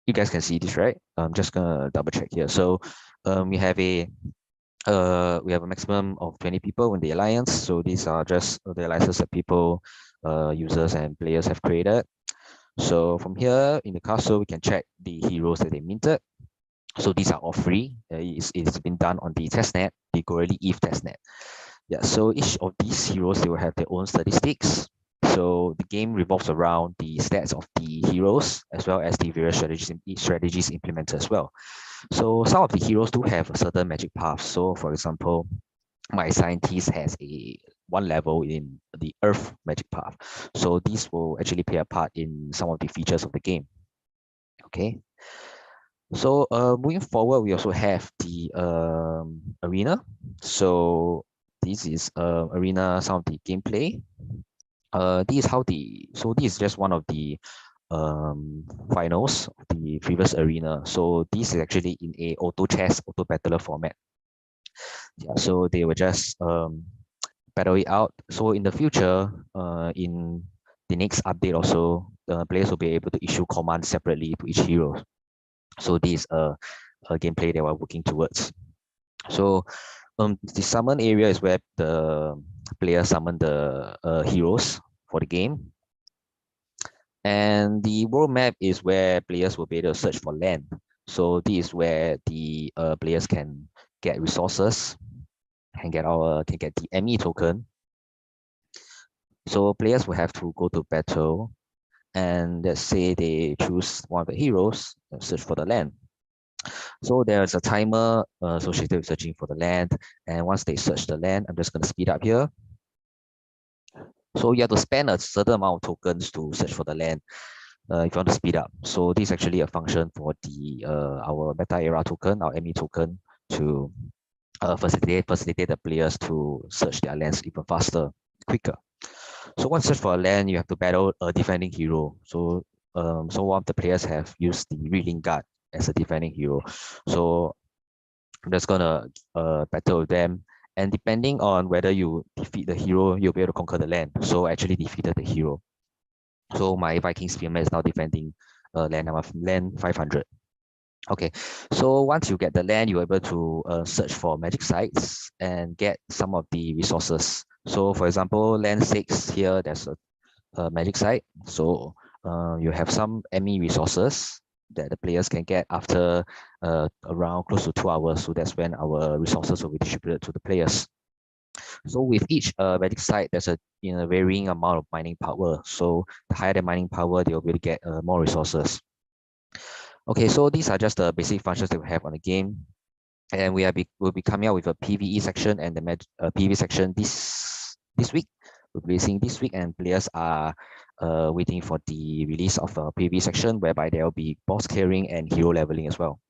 You guys can see this, right? I'm just gonna double check here. So we have a maximum of 20 people in the alliance. So these are just the alliances that people, users and players have created. So from here in the castle, we can check the heroes that they minted. So these are all free. It's been done on the testnet, the Gorilla Eve testnet. Yeah, so each of these heroes, they will have their own statistics. So the game revolves around the stats of the heroes as well as the various strategies implemented as well. So some of the heroes do have a certain magic path. So for example, my scientist has a 1 level in the Earth magic path. So these will actually play a part in some of the features of the game. Okay. So moving forward, we also have the arena. So this is arena, some of the gameplay. This is just one of the finals of the previous arena. So this is actually in a auto chess, auto battler format. Yeah, so they will just battle it out. So in the future, in the next update also, the players will be able to issue commands separately to each hero. So this is a gameplay that we're working towards. So the summon area is where the players summon the heroes for the game. And the world map is where players will be able to search for land. So this is where the players can get resources, can get the ME token. So players will have to go to battle, and let's say they choose one of the heroes and search for the land. So there's a timer associated with searching for the land, and once they search the land, I'm just going to speed up here. So you have to spend a certain amount of tokens to search for the land if you want to speed up. So this is actually a function for the our meta era token, our ME token, to facilitate the players to search their lands even faster, quicker. So once search for a land, you have to battle a defending hero. So one of the players have used the Reeling Guard as a defending hero. So I'm just gonna battle with them. And depending on whether you defeat the hero, you'll be able to conquer the land. So I actually defeated the hero. So my Viking Spearman is now defending land number land 500. Okay, so once you get the land, you're able to search for magic sites and get some of the resources. So for example, land 6 here, there's a magic site. So you have some ME resources that the players can get after around close to 2 hours. So that's when our resources will be distributed to the players. So with each magic site, there's a varying amount of mining power. So the higher the mining power, they'll be able to get more resources. Okay, so these are just the basic functions that we have on the game. And we'll be coming out with a PvE section and the PvE section this week. We're releasing this week, and players are waiting for the release of a PvE section whereby there will be boss clearing and hero leveling as well.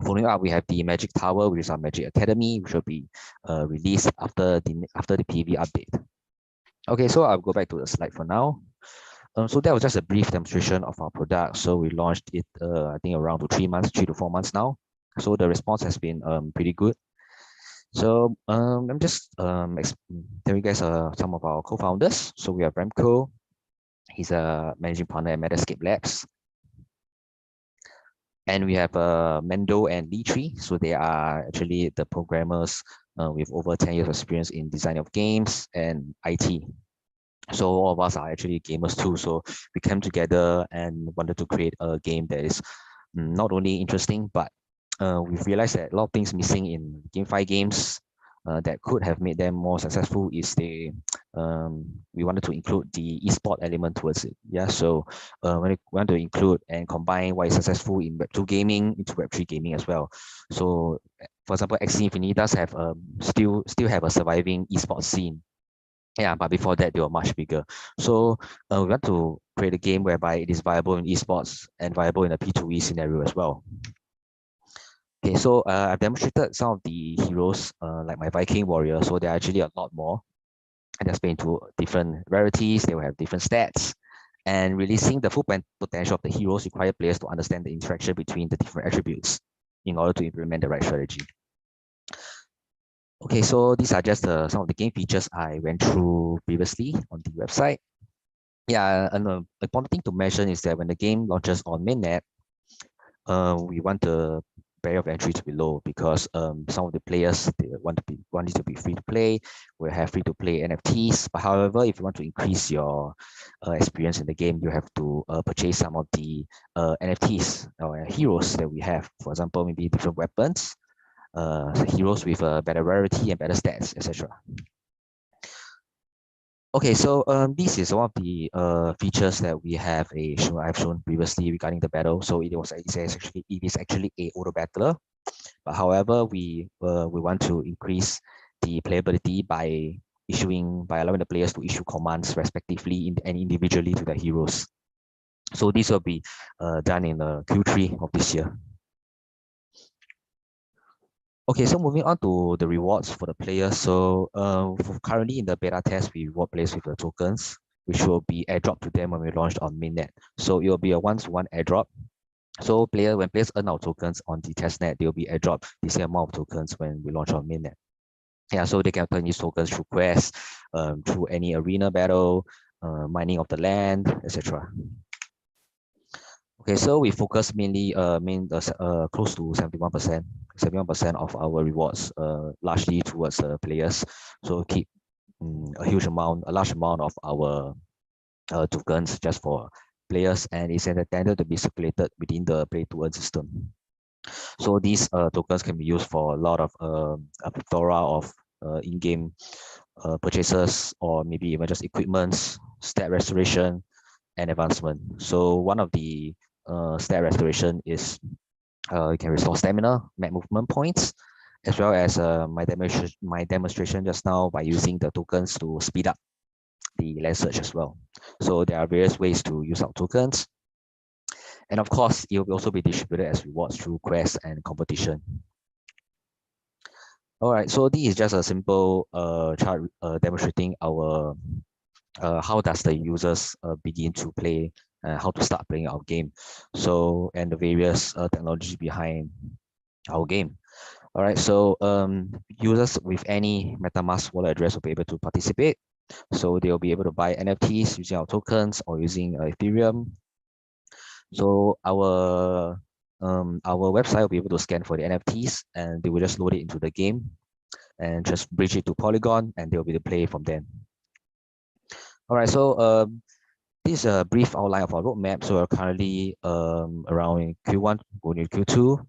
Following up, we have the Magic Tower, which is our Magic Academy, which will be released after the PvE update. Okay, so I'll go back to the slide for now. So that was just a brief demonstration of our product. So we launched it, I think around 3 to 4 months now. So the response has been pretty good. So I'm just telling you guys some of our co-founders. So we have Remco. He's a managing partner at Metascape Labs. And we have Mendo and Litree. So they are actually the programmers with over 10 years of experience in design of games and IT. So all of us are actually gamers too. So we came together and wanted to create a game that is not only interesting, but we've realized that a lot of things missing in GameFi games that could have made them more successful is we wanted to include the esport element towards it. Yeah, so we want to include and combine what is successful in Web2 gaming into Web3 gaming as well. So for example, Axie Infinity does have still have a surviving esports scene. Yeah, but before that, they were much bigger. So we want to create a game whereby it is viable in esports and viable in a P2E scenario as well. Okay, so I've demonstrated some of the heroes like my Viking warrior. So there are actually a lot more. And they're split into different rarities. They will have different stats. And releasing the full potential of the heroes require players to understand the interaction between the different attributes in order to implement the right strategy. Okay, so these are just some of the game features I went through previously on the website. Yeah, and the important thing to mention is that when the game launches on mainnet, we want the barrier of entry to be low because some of the players they want it to be free to play. We have free to play NFTs, but however, if you want to increase your experience in the game, you have to purchase some of the NFTs or heroes that we have. For example, maybe different weapons, heroes with a better rarity and better stats, etc. Okay, so this is one of the features that we have I've shown previously regarding the battle. So it is actually a auto battler, but however we want to increase the playability by allowing the players to issue commands respectively and individually to their heroes. So this will be done in Q3 of this year. Okay, so moving on to the rewards for the players. So currently in the beta test, we reward players with the tokens, which will be airdropped to them when we launch on mainnet. So it will be a one-to-one airdrop. So when players earn our tokens on the testnet, they will be airdropped the same amount of tokens when we launch on mainnet. Yeah, so they can turn these tokens through quests, through any arena battle, mining of the land, etc. Okay, so we focus mainly close to 71% of our rewards largely towards players. So keep a large amount of our tokens just for players, and it's intended to be circulated within the play to earn system. So these tokens can be used for a lot of a plethora of in-game purchases, or maybe even just equipments, stat restoration, and advancement. So one of the stat restoration is you can restore stamina, map movement points, as well as my demonstration just now by using the tokens to speed up the land search as well. So there are various ways to use our tokens. And of course, it will also be distributed as rewards through quests and competition. All right, so this is just a simple chart demonstrating our how does the users begin to play, how to start playing our game. So, and the various technologies behind our game. All right, so users with any MetaMask wallet address will be able to participate. So they'll be able to buy NFTs using our tokens or using Ethereum. So our website will be able to scan for the NFTs, and they will just load it into the game and just bridge it to Polygon, and they'll be able to play from then. All right, so this is a brief outline of our roadmap. So we're currently around in Q1, going into Q2.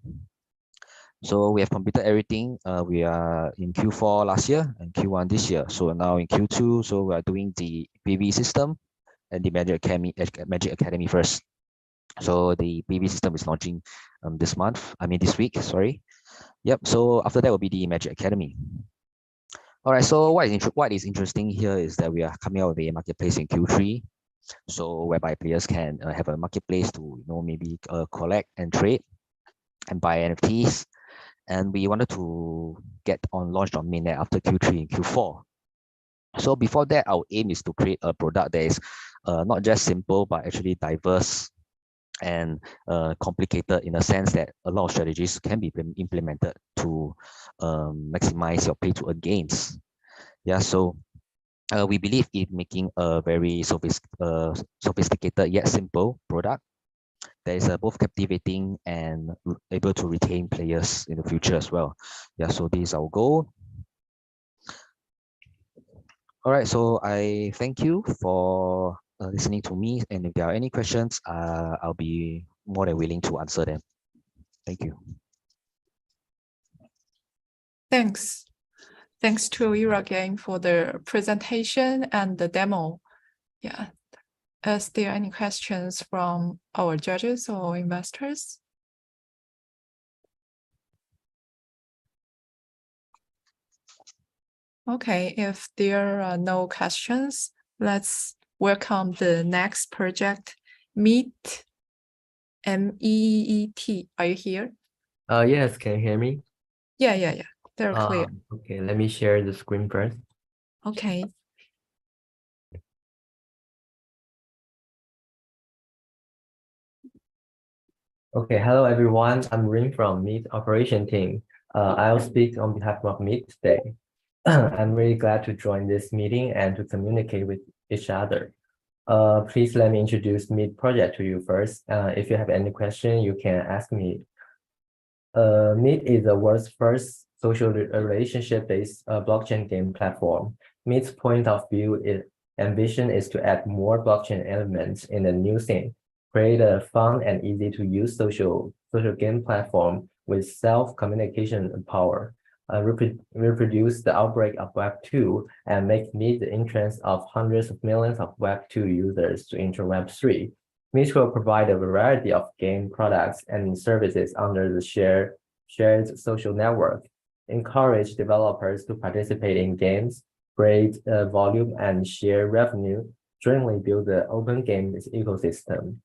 So we have completed everything. We are in Q4 last year and Q1 this year. So now in Q2, so we are doing the PV system and the Magic Academy first. So the PV system is launching this week, sorry. Yep, so after that will be the Magic Academy. All right, so what is interesting here is that we are coming out with a marketplace in Q3. So whereby players can have a marketplace to maybe collect and trade and buy NFTs. And we wanted to get launched on mainnet after Q3 and Q4. So before that, our aim is to create a product that is not just simple, but actually diverse and complicated, in a sense that a lot of strategies can be implemented to maximize your pay to earn gains. Yeah, so we believe in making a very sophisticated yet simple product that is both captivating and able to retain players in the future as well. Yeah, so this is our goal. All right, so I thank you for listening to me, and if there are any questions, I'll be more than willing to answer them. Thank you. Thanks. Thanks to you again for the presentation and the demo. Yeah. Is there any questions from our judges or investors? Okay, if there are no questions, let's welcome the next project, Meet, MEET. Are you here? Yes, can you hear me? Yeah. They're clear. Okay, let me share the screen first. Okay. Okay, hello everyone. I'm Ring from Meet Operation Team. I'll speak on behalf of Meet today. I'm really glad to join this meeting and to communicate with each other. Please let me introduce Meet project to you first. If you have any question, you can ask me. Meet is the world's first social relationship-based blockchain game platform. Meet's point of view ambition is to add more blockchain elements in the new scene, create a fun and easy to use social game platform with self-communication power, reproduce the outbreak of Web2 and meet the entrance of hundreds of millions of Web2 users to enter Web3. Meet will provide a variety of game products and services under the shared social network, encourage developers to participate in games, create volume and share revenue, jointly build the open game ecosystem.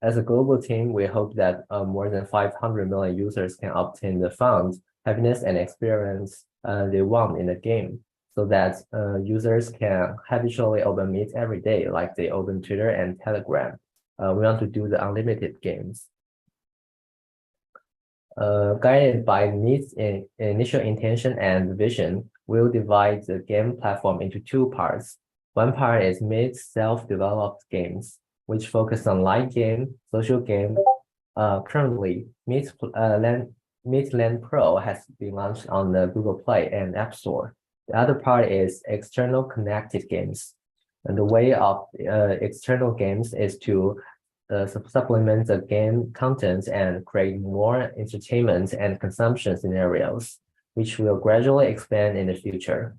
As a global team, we hope that more than 500 million users can obtain the funds, happiness, and experience they want in the game, so that users can habitually open Meet every day, like they open Twitter and Telegram. We want to do the unlimited games. Guided by Meet's initial intention and vision, we'll divide the game platform into two parts. One part is Meet's self-developed games, which focus on light game, social game. Currently, Meet Land Pro has been launched on the Google Play and App Store. The other part is external connected games. And the way of external games is to supplement the game contents and create more entertainment and consumption scenarios, which will gradually expand in the future.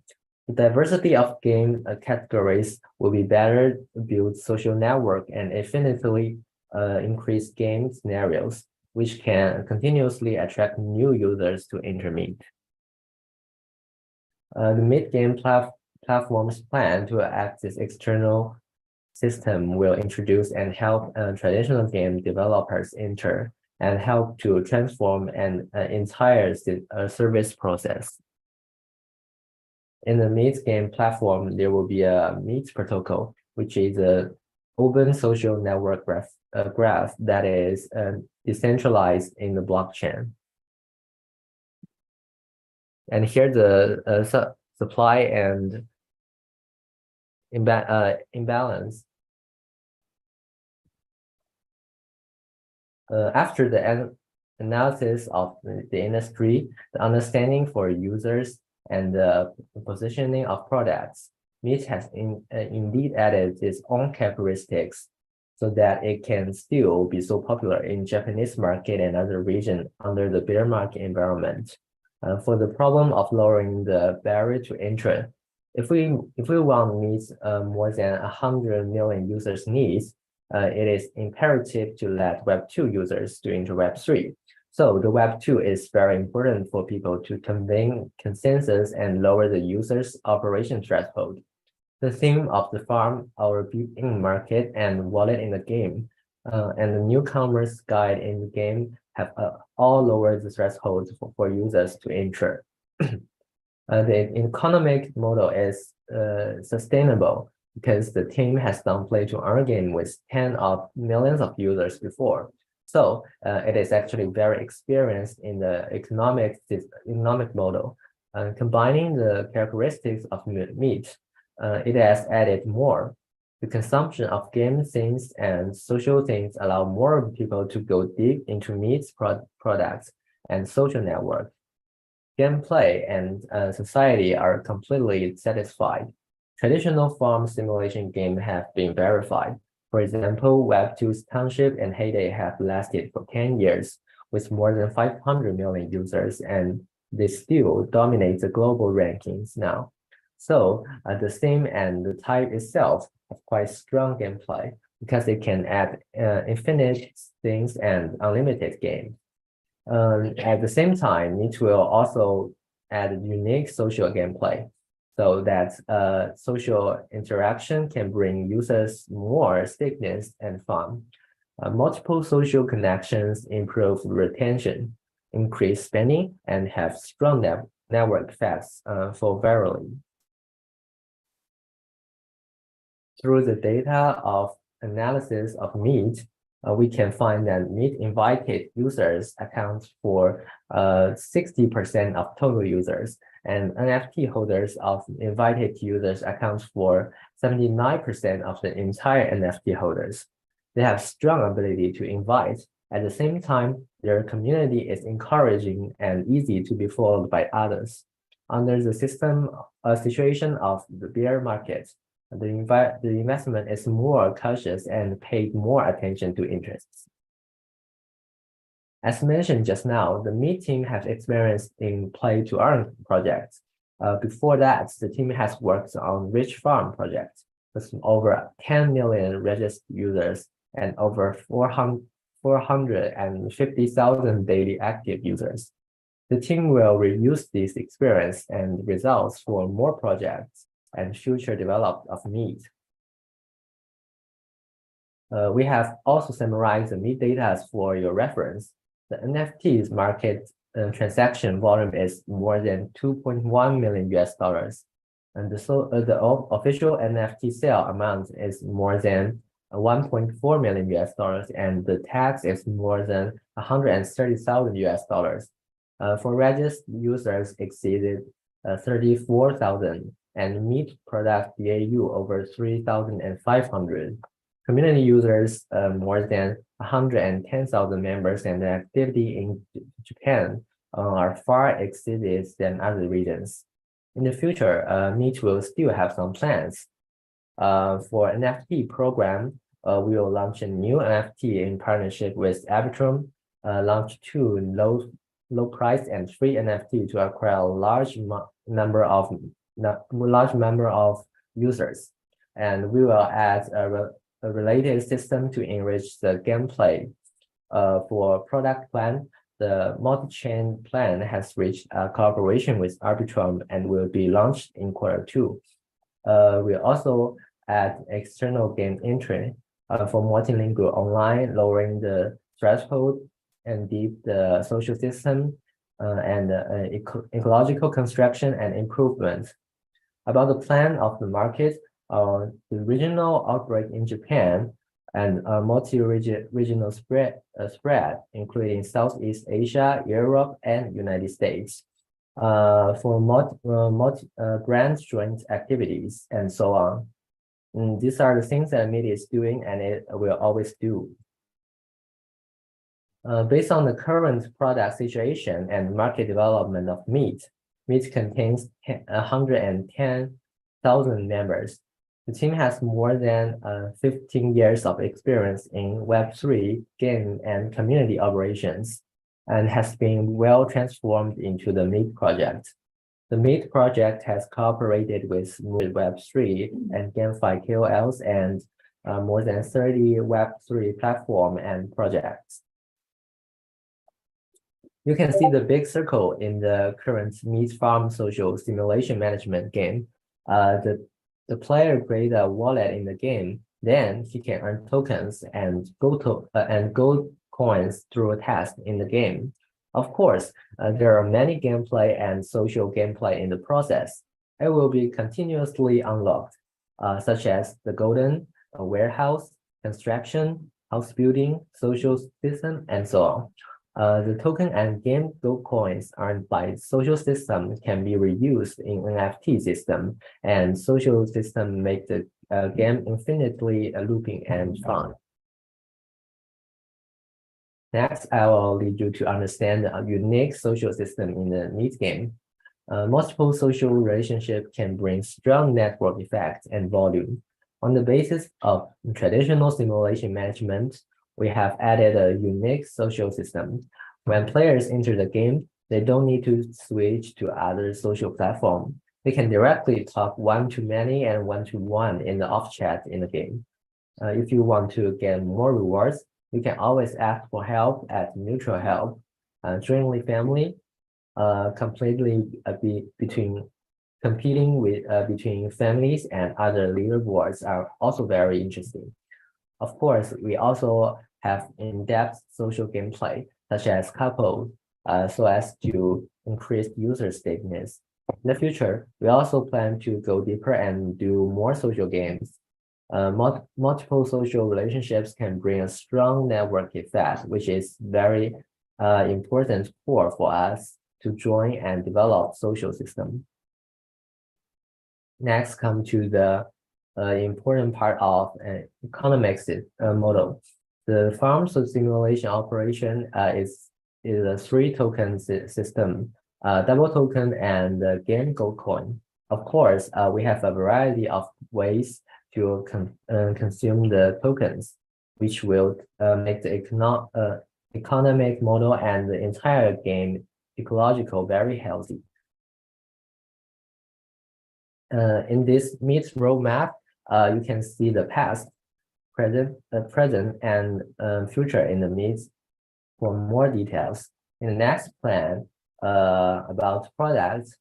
The diversity of game categories will be better build social network and infinitely increase game scenarios, which can continuously attract new users to enter Meet. The Meet game platform's plan to act as external system will introduce and help traditional game developers enter and help to transform an entire service process. In the Meet game platform, there will be a Meet protocol, which is an open social network graph that is decentralized in the blockchain. And here the supply and imbalance. After the analysis of the industry, the understanding for users, and the positioning of products, Meet has indeed added its own characteristics so that it can still be so popular in Japanese market and other regions under the bear market environment. For the problem of lowering the barrier to entry, if we want to meet more than 100 million users' needs, it is imperative to let Web2 users to enter Web3. So the Web2 is very important for people to convey consensus and lower the user's operation threshold. The theme of the farm, our built-in market, and wallet in the game, and the newcomers guide in the game have all lowered the threshold for users to enter. The economic model is sustainable because the team has done play to earn game with tens of millions of users before. So it is actually very experienced in the economic model. Combining the characteristics of Meet, it has added more. The consumption of game things and social things allow more people to go deep into Meet's products and social network. Gameplay and society are completely satisfied. Traditional farm simulation games have been verified. For example, Web2's Township and Heyday have lasted for 10 years with more than 500 million users, and they still dominate the global rankings now. So the theme and the type itself have quite strong gameplay because it can add infinite things and unlimited games. At the same time, Meet will also add unique social gameplay so that social interaction can bring users more stickiness and fun. Multiple social connections improve retention, increase spending, and have strong network effects for Verily. Through the data of analysis of Meet, we can find that Meet invited users account for 60% of total users, and NFT holders of invited users account for 79% of the entire NFT holders. They have strong ability to invite. At the same time, their community is encouraging and easy to be followed by others. Under the situation of the bear market, the investment is more cautious and paid more attention to interests. As mentioned just now, the Meet team has experience in play-to-earn projects. Before that, the team has worked on Rich Farm projects with over 10 million registered users and over 450,000 daily active users. The team will reuse this experience and results for more projects and future development of Meet. We have also summarized the Meet data for your reference. The NFTs market transaction volume is more than $2.1 million US, and the official NFT sale amount is more than $1.4 million US, and the tax is more than 130,000 US dollars. For registered users exceeded 34,000, and Meet product DAU over 3,500. Community users more than 110,000 members, and the activity in Japan are far exceeded than other regions. In the future, Meet will still have some plans. For NFT program, we will launch a new NFT in partnership with Arbitrum, launch 2 low price and free NFT to acquire a large number of users, and we will add a related system to enrich the gameplay. For product plan, the multi-chain plan has reached a cooperation with Arbitrum and will be launched in Q2. We also add external game entry for multilingual online, lowering the threshold and deep the social system and ecological construction and improvement. About the plan of the market, the regional outbreak in Japan and multi-regional spread, including Southeast Asia, Europe, and United States. For brand joint activities and so on. These are the things that Meet is doing, and it will always do. Based on the current product situation and market development of Meet contains 110,000 members. The team has more than 15 years of experience in Web3, game, and community operations, and has been well transformed into the Meet project. The Meet project has cooperated with Web3 and GameFi KOLs and more than 30 Web3 platform and projects. You can see the big circle in the current Meet Farm social simulation management game. The player creates a wallet in the game, then he can earn tokens and gold coins through a task in the game. Of course, there are many gameplay and social gameplay in the process. It will be continuously unlocked, such as the golden, warehouse, construction, house building, social system, and so on. The token and game gold coins earned by social system can be reused in NFT system, and social system make the game infinitely looping and fun. Next, I will lead you to understand a unique social system in the Meet game. Multiple social relationships can bring strong network effects and volume. On the basis of traditional simulation management, we have added a unique social system. When players enter the game, they don't need to switch to other social platform. They can directly talk one-to-many and one-to-one in the off chat in the game. If you want to get more rewards, you can always ask for help at neutral help. Jointly family, completely competing with between families and other leaderboards are also very interesting. Of course, we also have in-depth social gameplay, such as couple, so as to increase user stickiness. In the future, we also plan to go deeper and do more social games. Multiple social relationships can bring a strong network effect, which is very important core for us to join and develop social system. Next, come to the important part of an economics model. The farm simulation operation is a 3-token system, double token and game gold coin. Of course, we have a variety of ways to consume the tokens, which will make the economic model and the entire game ecological very healthy. In this meet roadmap, you can see the past, present, and future in the meets. For more details, in the next plan about products,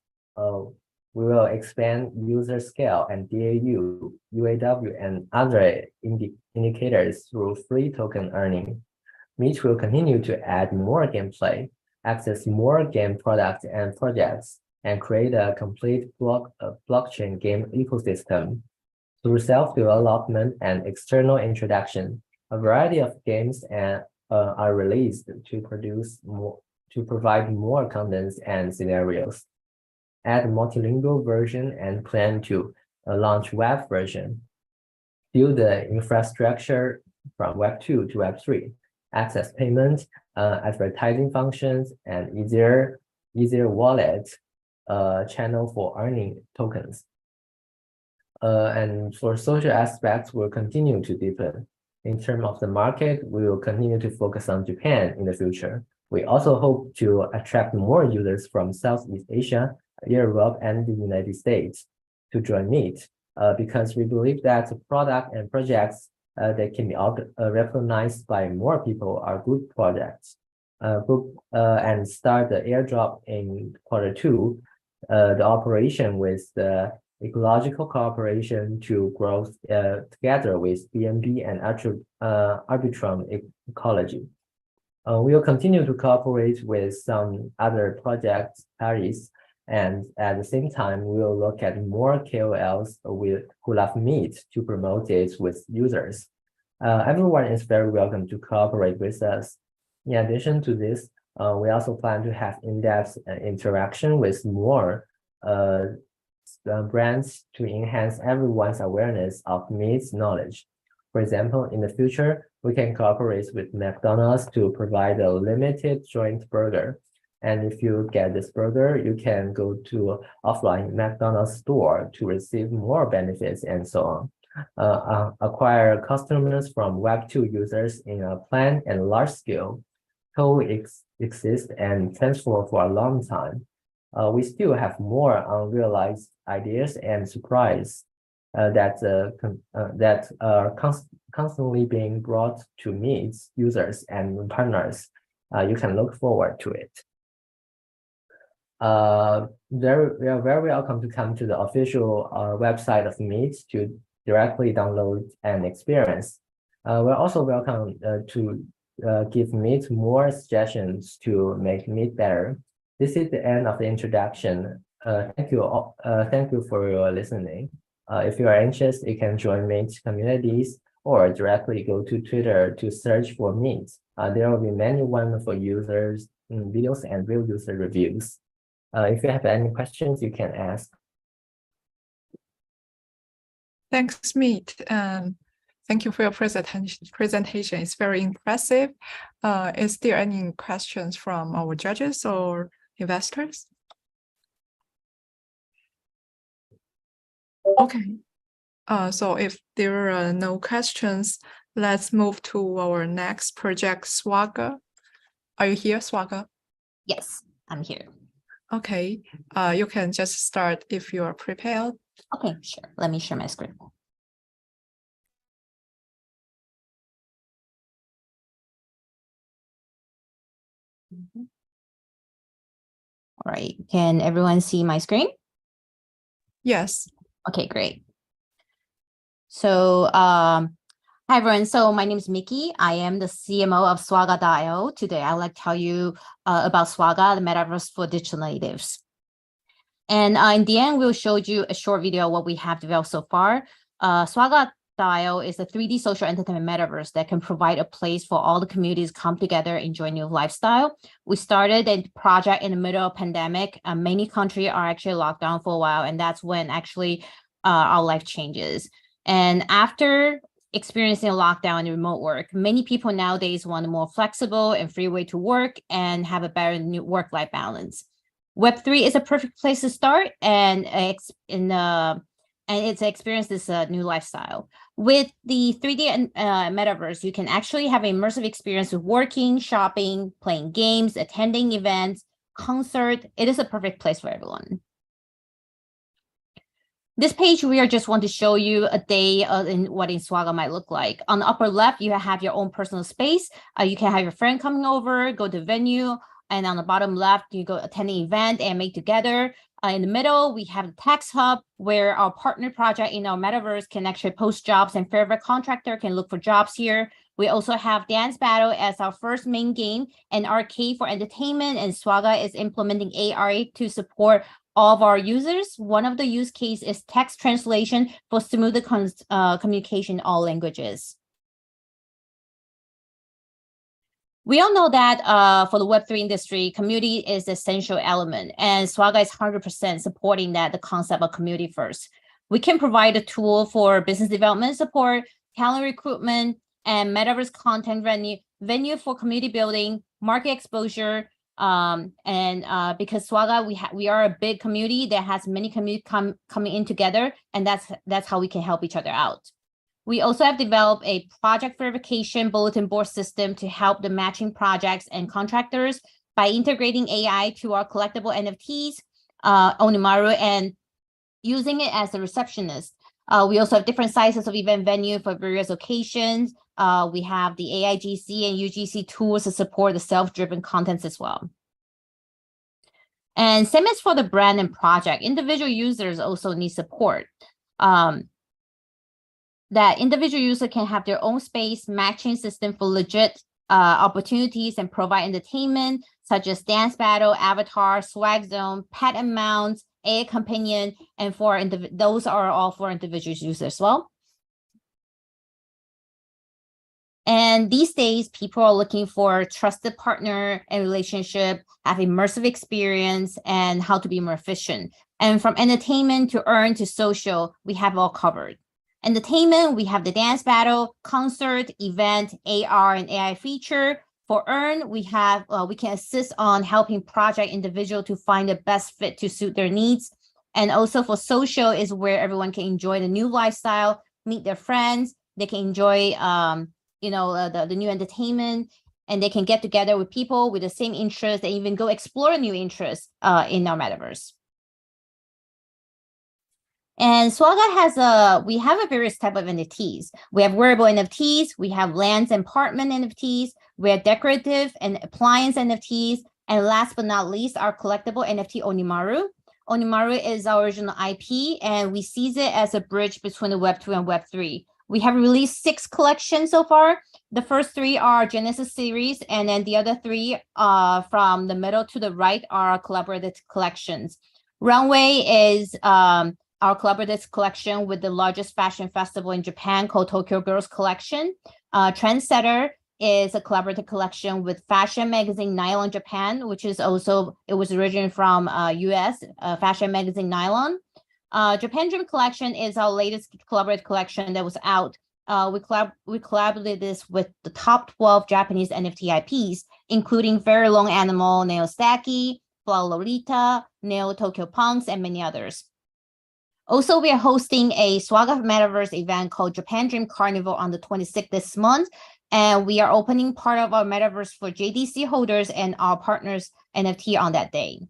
we will expand user scale and DAU, UAW, and other indicators through free token earning. Meet will continue to add more gameplay, access more game products and projects, and create a complete blockchain game ecosystem. Through self-development and external introduction, a variety of games are released to provide more contents and scenarios. Add multilingual version and plan to launch web version. Build the infrastructure from Web 2 to Web 3. Access payment, advertising functions, and easier wallet channel for earning tokens. And for social aspects, we'll continue to deepen. In terms of the market, we will continue to focus on Japan in the future. We also hope to attract more users from Southeast Asia, Europe, and the United States to join Meet, because we believe that the product and projects that can be recognized by more people are good projects. And start the airdrop in Q2, the operation with the ecological cooperation to grow together with BNB and Arbitrum Ecology. We will continue to cooperate with some other project parties, and at the same time, we will look at more KOLs who love Meet to promote it with users. Everyone is very welcome to cooperate with us. In addition to this, we also plan to have in-depth interaction with more brands to enhance everyone's awareness of Meet's knowledge. For example, in the future, we can cooperate with McDonald's to provide a limited joint burger. And if you get this burger, you can go to offline McDonald's store to receive more benefits and so on. Acquire customers from Web2 users in a planned and large scale, coexist and transfer for a long time. We still have more unrealized ideas and surprise that are constantly being brought to Meet users and partners. You can look forward to it. We are very welcome to come to the official website of Meet to directly download and experience. We're also welcome to give Meet more suggestions to make Meet better. This is the end of the introduction. Thank you all, thank you for your listening. If you are anxious, you can join Meet communities or directly go to Twitter to search for Meet. There will be many wonderful users videos and real user reviews. If you have any questions, you can ask. Thanks, Meet. Thank you for your presentation. It's very impressive. Is there any questions from our judges or investors? Okay. So if there are no questions, let's move to our next project, Swagger. Are you here, Swagger? Yes, I'm here. Okay. You can just start if you are prepared. Okay, sure. Let me share my screen. All right, can everyone see my screen? Yes. Okay, great. So, hi everyone. So my name is Mickey. I am the CMO of Swagger.io. Today, I would like to tell you about Swagger, the metaverse for digital natives. And in the end, we'll show you a short video of what we have developed so far. Swagger.io Lifestyle is a 3D social entertainment metaverse that can provide a place for all the communities come together, enjoy new lifestyle. We started a project in the middle of pandemic. Many countries are actually locked down for a while, and that's when actually our life changes. And after experiencing a lockdown and remote work, many people nowadays want a more flexible and free way to work and have a better new work-life balance. Web3 is a perfect place to start and it's experience this new lifestyle. With the 3D metaverse, you can actually have an immersive experience with working, shopping, playing games, attending events, concert. It is a perfect place for everyone. This page, we are just want to show you a day in what Inswaga might look like. On the upper left, you have your own personal space. You can have your friend coming over, go to venue, and on the bottom left, you go attend an event and make together. In the middle, we have the tax hub where our partner project in our metaverse can actually post jobs and favorite contractor can look for jobs here. We also have Dance Battle as our first main game and arcade for entertainment, and Swaga is implementing AR to support all of our users. One of the use case is text translation for smoother communication in all languages. We all know that for the Web3 industry, community is an essential element, and Swaga is 100% supporting that, the concept of community first. We can provide a tool for business development support, talent recruitment, and metaverse content venue for community building, market exposure, because Swaga, we are a big community that has many communities coming in together, and that's how we can help each other out. We also have developed a project verification bulletin board system to help the matching projects and contractors by integrating AI to our collectible NFTs, Onimaru, and using it as a receptionist. We also have different sizes of event venue for various occasions. We have the AIGC and UGC tools to support the self-driven contents as well. And same as for the brand and project, individual users also need support. That individual user can have their own space matching system for legit opportunities and provide entertainment such as dance battle, avatar, swag zone, pet and mounts, AI companion, and for those are all for individual users as well. And these days, people are looking for a trusted partner and relationship, have immersive experience, and how to be more efficient. And from entertainment to earn to social, we have all covered. Entertainment, we have the dance battle, concert, event, AR, and AI feature. For earn, we have we can assist on helping project individual to find the best fit to suit their needs. And also for social is where everyone can enjoy the new lifestyle, meet their friends. They can enjoy the new entertainment, and they can get together with people with the same interests and even go explore new interests in our metaverse. And Swaga we have a various type of NFTs. We have wearable NFTs, we have lands and apartment NFTs, we have decorative and appliance NFTs, and last but not least, our collectible NFT Onimaru. Onimaru is our original IP, and we see it as a bridge between the Web2 and Web3. We have released 6 collections so far. The first 3 are Genesis series, and then the other 3 from the middle to the right are collaborative collections. Runway is our collaborative collection with the largest fashion festival in Japan called Tokyo Girls Collection. Trendsetter is a collaborative collection with fashion magazine Nylon Japan, which is also, it was originated from US fashion magazine Nylon. Japan Dream Collection is our latest collaborative collection that was out. We collaborated this with the top 12 Japanese NFT IPs, including Very Long Animal, Neo Stacky, Flower Lolita, Neo Tokyo Punks, and many others. Also, we are hosting a Swaga Metaverse event called Japan Dream Carnival on the 26th this month, and we are opening part of our metaverse for JDC holders and our partners NFT on that day.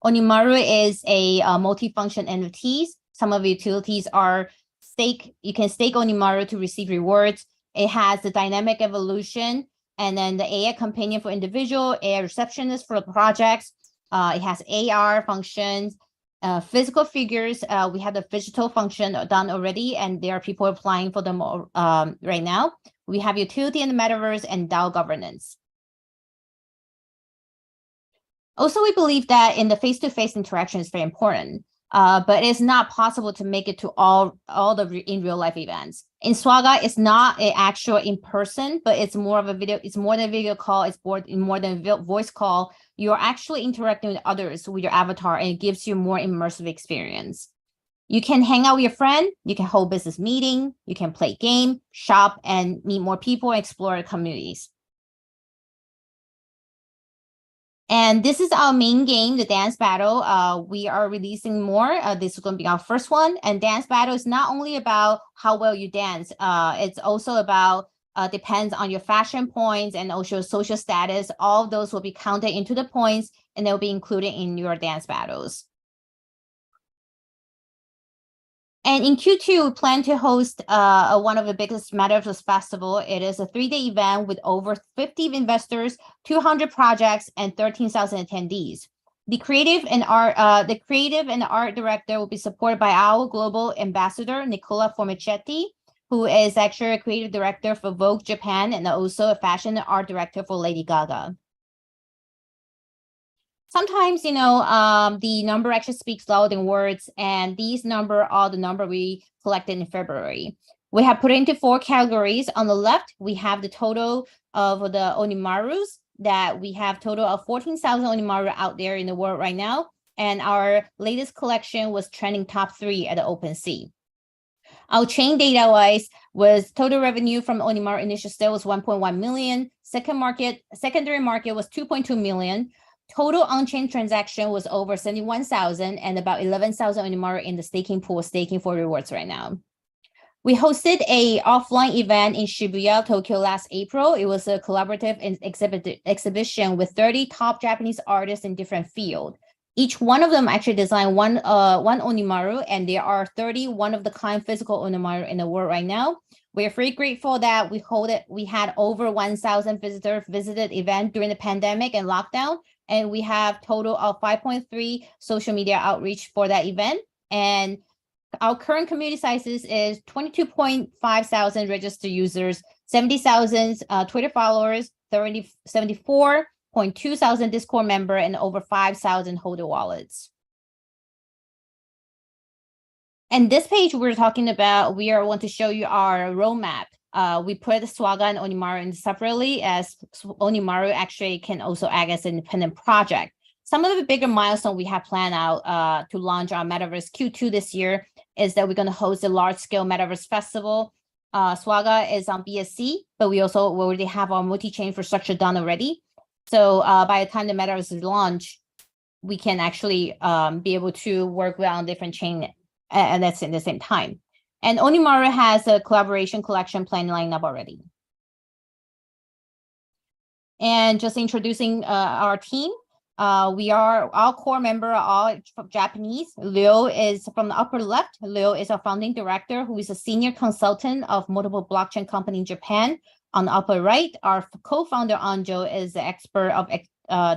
Onimaru is a multi-function NFTs. Some of the utilities are stake. You can stake Onimaru to receive rewards. It has the dynamic evolution, and then the AI companion for individual, AI receptionist for projects. It has AR functions. Physical figures, we have the digital function done already, and there are people applying for them right now. We have utility in the metaverse and DAO governance. Also, we believe that in the face-to-face interaction is very important. but it's not possible to make it to all the in real life events. In Swaga, it's not an actual in person, but it's more of a video. It's more than a video call. It's more than a voice call. You're actually interacting with others with your avatar, and it gives you more immersive experience. You can hang out with your friend. You can hold business meeting. You can play game, shop, and meet more people and explore communities. And this is our main game, the dance battle. We are releasing more. This is going to be our first one. And dance battle is not only about how well you dance. It's also about depends on your fashion points and also social status. All of those will be counted into the points, and they'll be included in your dance battles. And in Q2, we plan to host one of the biggest Metaverse festival. It is a 3-day event with over 50 investors, 200 projects, and 13,000 attendees. The creative and art director will be supported by our global ambassador, Nicola Formichetti, who is actually a creative director for Vogue Japan and also a fashion and art director for Lady Gaga. Sometimes, the number actually speaks louder than words, and these number are the number we collected in February. We have put it into 4 categories. On the left, we have the total of the Onimarus, that we have total of 14,000 Onimaru out there in the world right now. And our latest collection was trending top 3 at the OpenSea. Our chain data-wise was total revenue from Onimaru initial sale was 1.1 million. Secondary market was 2.2 million. Total on-chain transaction was over 71,000 and about 11,000 Onimaru in the staking pool, staking for rewards right now. We hosted a offline event in Shibuya, Tokyo last April. It was a collaborative exhibition with 30 top Japanese artists in different fields. Each one of them actually designed one Onimaru, and there are 30 one-of-the-kind physical Onimaru in the world right now. We are very grateful that we had over 1,000 visitors visited event during the pandemic and lockdown, and we have total of 5.3 social media outreach for that event. And our current community sizes is 22.5 thousand registered users, 70,000 Twitter followers, 74.2 thousand Discord member, and over 5,000 holder wallets. And this page we're talking about, we want to show you our roadmap. We put Swaga and Onimaru in separately, as Onimaru actually can also act as an independent project. Some of the bigger milestones we have planned out to launch our Metaverse Q2 this year is that we're going to host a large-scale Metaverse festival. Swaga is on BSC, but we already have our multi-chain infrastructure done already. So by the time the Metaverse is launched, we can actually be able to work well on different chain, and that's in the same time. And Onimaru has a collaboration collection plan lined up already. And just introducing our team. Our core member are all Japanese. Leo is from the upper left. Leo is our founding director, who is a senior consultant of multiple blockchain company in Japan. On the upper right, our co-founder Anjo is the expert of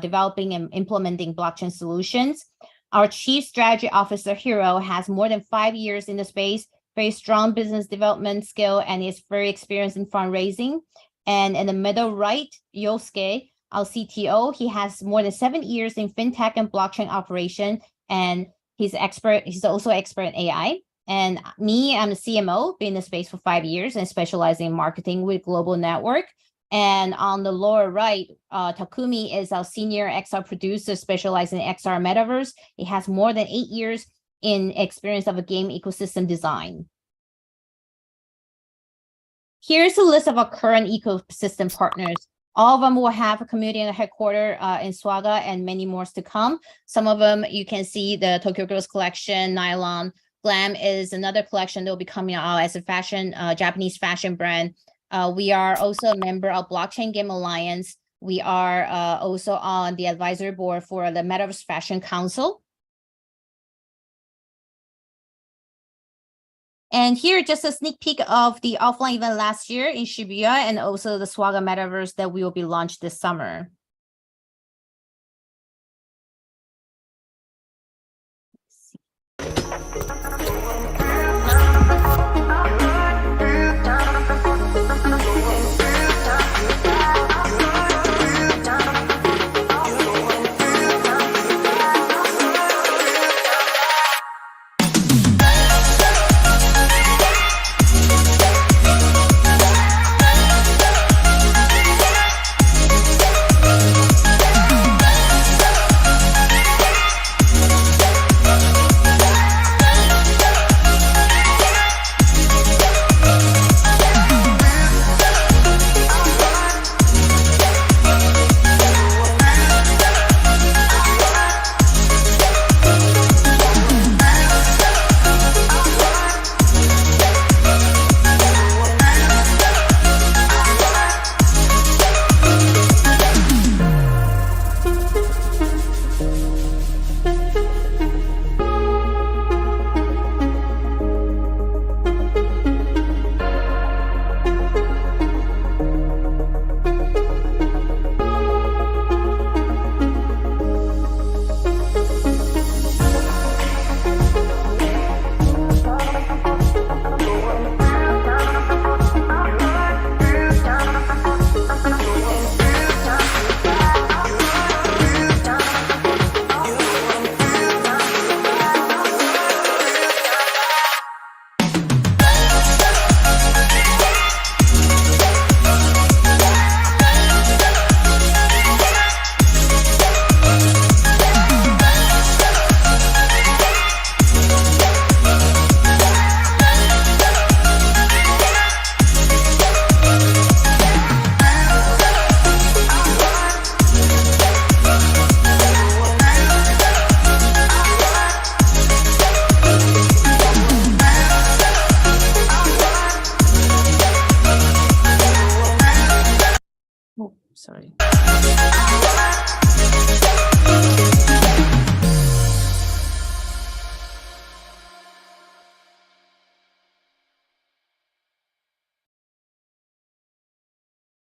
developing and implementing blockchain solutions. Our chief strategy officer Hiro has more than 5 years in the space, very strong business development skill, and is very experienced in fundraising. And in the middle right, Yosuke, our CTO, he has more than 7 years in fintech and blockchain operation, and he's also expert in AI. And me, I'm the CMO, been in the space for 5 years and specializing in marketing with global network. And on the lower right, Takumi is our senior XR producer specializing in XR metaverse. He has more than 8 years in experience of a game ecosystem design. Here's a list of our current ecosystem partners. All of them will have a community and a headquarters in Swaga, and many more to come. Some of them you can see the Tokyo Girls collection, Nylon. Glam is another collection that will be coming out as a fashion, Japanese fashion brand. We are also a member of Blockchain Game Alliance. We are also on the advisory board for the Metaverse Fashion Council. And here, just a sneak peek of the offline event last year in Shibuya, and also the Swaga Metaverse that will be launched this summer. sorry.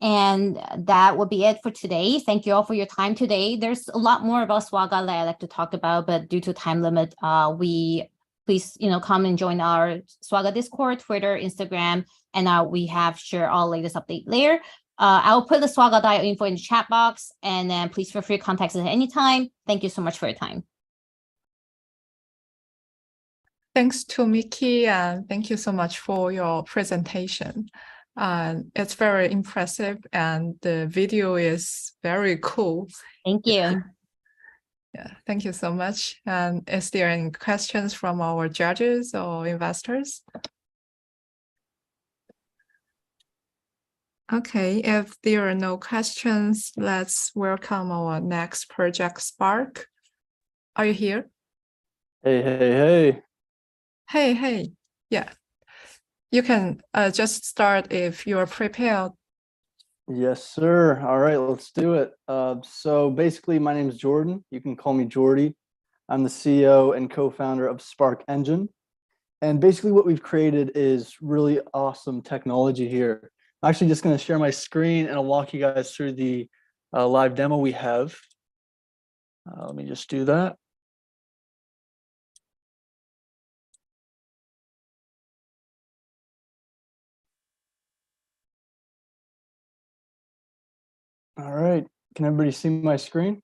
And that will be it for today. Thank you all for your time today. There's a lot more about Swaga that I like to talk about, but due to time limit, please come and join our Swaga Discord, Twitter, Instagram, and we have shared all latest update there. I'll put the Swaga.io info in the chat box, and then please feel free to contact us at any time. Thank you so much for your time. Thanks to Mickey, and thank you so much for your presentation. It's very impressive, and the video is very cool. Thank you. Yeah, thank you so much. And is there any questions from our judges or investors? Okay, if there are no questions, let's welcome our next project, Spark. Are you here? Hey. Hey, yeah. You can just start if you're prepared. Yes, sir. All right, let's do it. So basically, my name is Jordan. You can call me Jordy. I'm the CEO and co-founder of Spark Engine. And basically what we've created is really awesome technology here. I'm actually just going to share my screen and I'll walk you guys through the live demo we have. Let me just do that. All right, can everybody see my screen?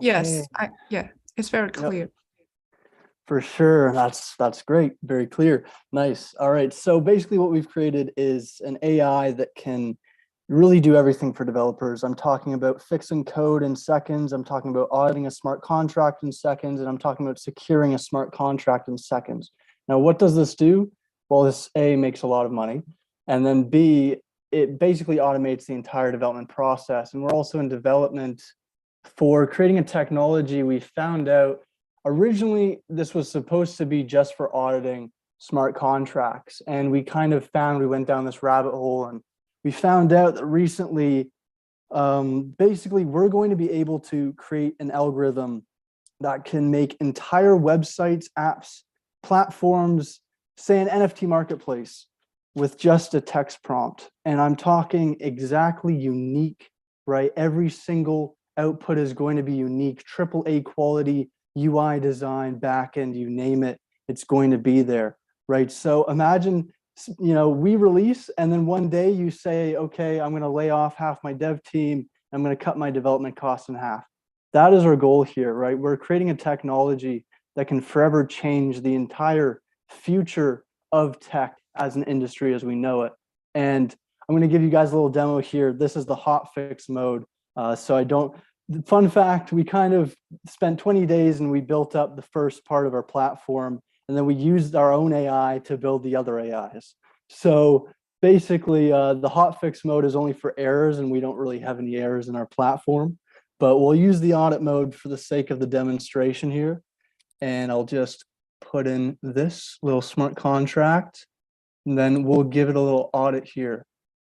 Yes, yeah, it's very clear. Yep. For sure, that's great, very clear, nice. All right, so basically what we've created is an AI that can really do everything for developers. I'm talking about fixing code in seconds, I'm talking about auditing a smart contract in seconds, and I'm talking about securing a smart contract in seconds. Now, what does this do? Well, this A, makes a lot of money, and then B, it basically automates the entire development process. And we're also in development for creating a technology. We found out originally this was supposed to be just for auditing smart contracts. And we kind of found, we went down this rabbit hole and we found out that recently, basically we're going to be able to create an algorithm that can make entire websites, apps, platforms, say an NFT marketplace with just a text prompt. And I'm talking exactly unique, right? Every single output is going to be unique, AAA quality, UI design, backend, you name it, it's going to be there, right? So imagine, we release and then one day you say, okay, I'm going to lay off half my dev team. I'm going to cut my development costs in half. That is our goal here, right? We're creating a technology that can forever change the entire future of tech as an industry as we know it. And I'm going to give you guys a little demo here. This is the hotfix mode. Fun fact, we kind of spent 20 days and we built up the first part of our platform, and then we used our own AI to build the other AIs. So basically, the hotfix mode is only for errors, and we don't really have any errors in our platform, but we'll use the audit mode for the sake of the demonstration here. And I'll just put in this little smart contract, and then we'll give it a little audit here.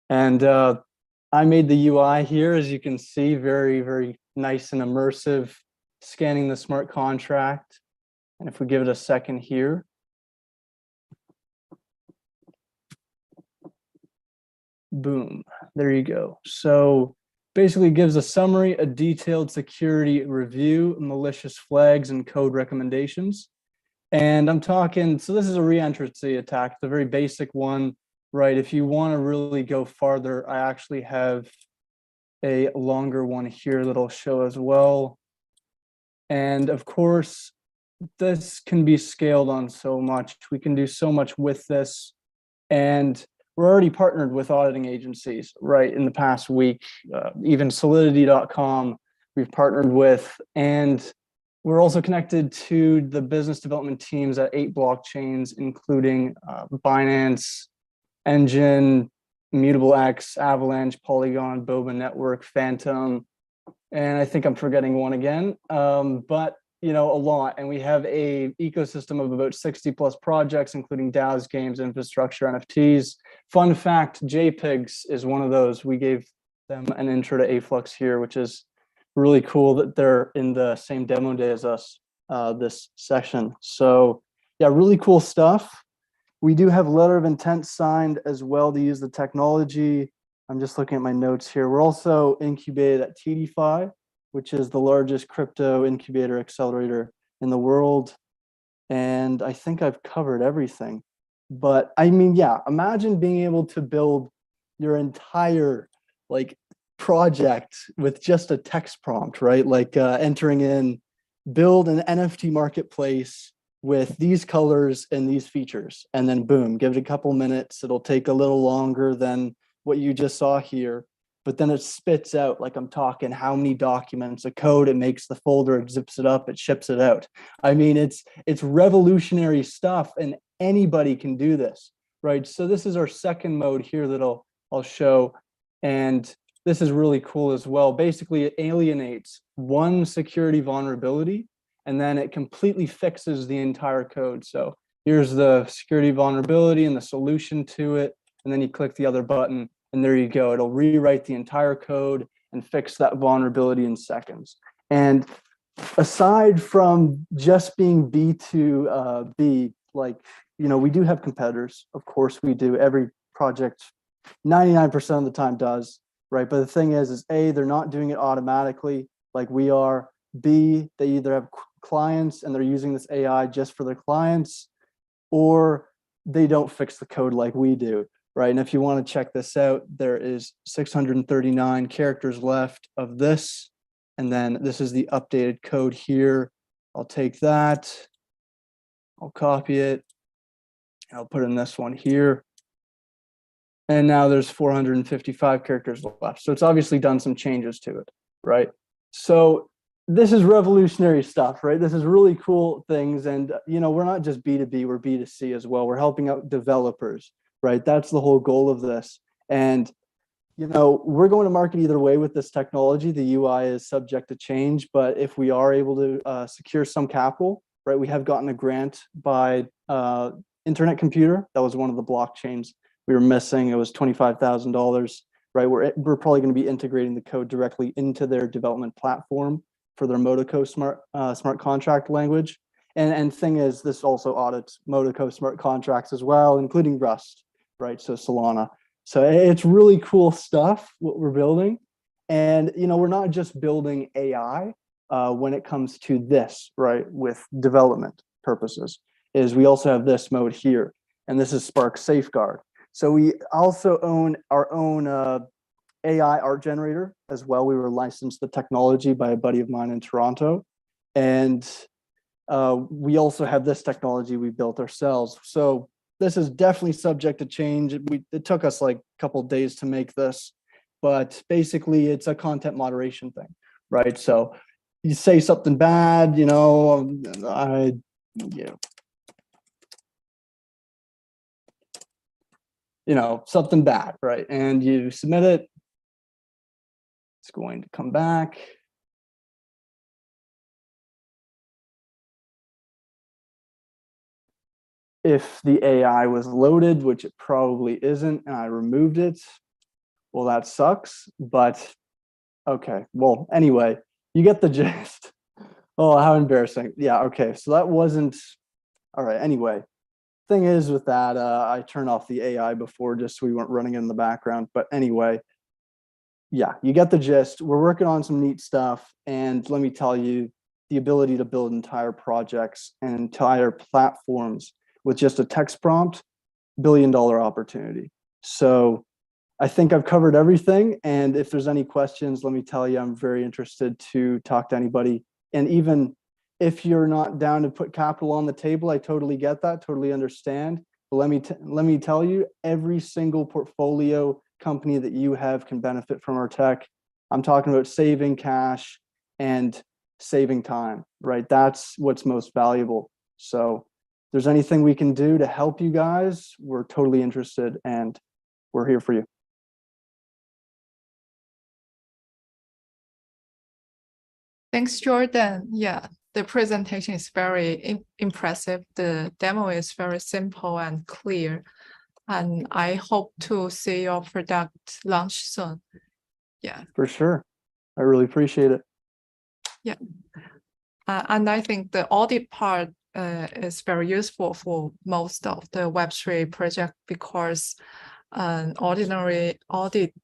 And I made the UI here, as you can see, very, very nice and immersive, scanning the smart contract. And if we give it a second here, boom, there you go. So basically it gives a summary, a detailed security review, malicious flags, and code recommendations. And I'm talking, so this is a reentrancy attack, the very basic one, right? If you want to really go farther, I actually have a longer one here that I'll show as well. And of course, this can be scaled on so much. We can do so much with this. And we're already partnered with auditing agencies, right? In the past week, even solidity.com, we've partnered with, and we're also connected to the business development teams at 8 blockchains, including Binance, Engine, Immutable X, Avalanche, Polygon, Boba Network, Phantom, and I think I'm forgetting one again. But you know, a lot, and we have a ecosystem of about 60 plus projects, including DAOs, games, infrastructure, NFTs. Fun fact, JPEGs is one of those. We gave them an intro to Afflux here, which is really cool that they're in the same demo day as us this session. So yeah, really cool stuff. We do have letter of intent signed as well to use the technology. I'm just looking at my notes here. We're also incubated at TDFi, which is the largest crypto incubator accelerator in the world. And I think I've covered everything. But I mean, yeah, imagine being able to build your entire like project with just a text prompt, right? Like entering in, build an NFT marketplace with these colors and these features, and then boom, give it a couple minutes. It'll take a little longer than what you just saw here, but then it spits out, like I'm talking how many documents, a code, it makes the folder, it zips it up, it ships it out. I mean, it's revolutionary stuff, and anybody can do this, right? So this is our second mode here that I'll show, and this is really cool as well. Basically, it alienates one security vulnerability, and then it completely fixes the entire code. So here's the security vulnerability and the solution to it, and then you click the other button, and there you go. It'll rewrite the entire code and fix that vulnerability in seconds. And aside from just being B2B, like, you know, we do have competitors. Of course we do. Every project 99% of the time does, right? But the thing is A, they're not doing it automatically like we are. B, they either have clients and they're using this AI just for their clients, or they don't fix the code like we do, right? And if you want to check this out, there is 639 characters left of this. And then this is the updated code here. I'll take that, I'll copy it, and I'll put in this one here. And now there's 455 characters left. So it's obviously done some changes to it, right? So this is revolutionary stuff, right? This is really cool things. And, you know, we're not just B2B, we're B2C as well. We're helping out developers, right? That's the whole goal of this. And, you know, we're going to market either way with this technology. The UI is subject to change, but if we are able to secure some capital, right? We have gotten a grant by Internet Computer. That was one of the blockchains we were missing. It was $25,000, right? We're probably going to be integrating the code directly into their development platform for their Monaco smart contract language. And thing is, this also audits Monaco smart contracts as well, including Rust, right? So Solana. So it's really cool stuff, what we're building. And, you know, we're not just building AI when it comes to this, right? With development purposes, is we also have this mode here, and this is Spark Safeguard. So we also own our own AI art generator as well. We were licensed the technology by a buddy of mine in Toronto. And we also have this technology we built ourselves. So this is definitely subject to change. It took us like a couple of days to make this, but basically it's a content moderation thing, right? So you say something bad, you know, you know, something bad, right? And you submit it, it's going to come back. If the AI was loaded, which it probably isn't, and I removed it, well, that sucks, but okay. Well, anyway, you get the gist. Oh, how embarrassing. Yeah, okay, so that wasn't, all right, anyway. Thing is with that, I turned off the AI before just so we weren't running in the background, but anyway, yeah, you get the gist. We're working on some neat stuff, and let me tell you, the ability to build entire projects and entire platforms with just a text prompt, billion-dollar opportunity. So I think I've covered everything, and if there's any questions, let me tell you, I'm very interested to talk to anybody. And even if you're not down to put capital on the table, I totally get that, totally understand. But let me tell you, every single portfolio company that you have can benefit from our tech. I'm talking about saving cash and saving time, right? That's what's most valuable. So if there's anything we can do to help you guys, we're totally interested and we're here for you. Thanks, Jordan. Yeah, the presentation is very impressive. The demo is very simple and clear. And I hope to see your product launch soon. Yeah. For sure. I really appreciate it. Yeah. And I think the audit part is very useful for most of the Web3 project because an ordinary audit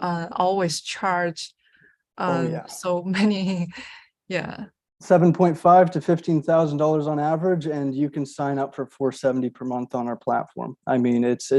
always charge so many, yeah. $7.5 to $15,000 on average, and you can sign up for $470 per month on our platform. I mean, it's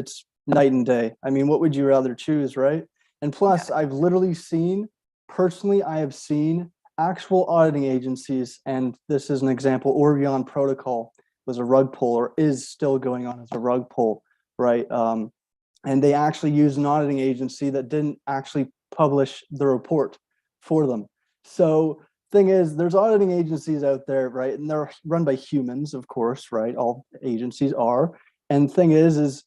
night and day. I mean, what would you rather choose, right? And plus, I've literally seen, personally, I have seen actual auditing agencies, and this is an example, Oregon Protocol was a rug pull or is still going on as a rug pull, right? And they actually used an auditing agency that didn't actually publish the report for them. So thing is, there's auditing agencies out there, right? And they're run by humans, of course, right? All agencies are. And thing is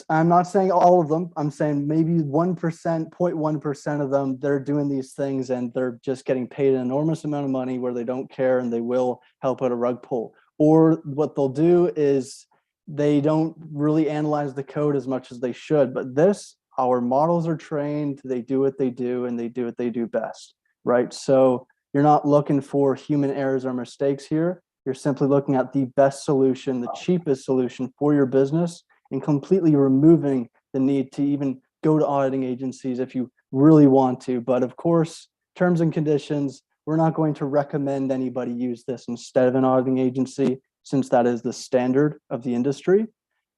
I'm not saying all of them. I'm saying maybe 1%, 0.1% of them, they're doing these things and they're just getting paid an enormous amount of money where they don't care and they will help out a rug pull. Or what they'll do is they don't really analyze the code as much as they should. But this, our models are trained, they do what they do and they do what they do best, right? So you're not looking for human errors or mistakes here. You're simply looking at the best solution, the cheapest solution for your business, and completely removing the need to even go to auditing agencies if you really want to. But of course, terms and conditions, we're not going to recommend anybody use this instead of an auditing agency, since that is the standard of the industry.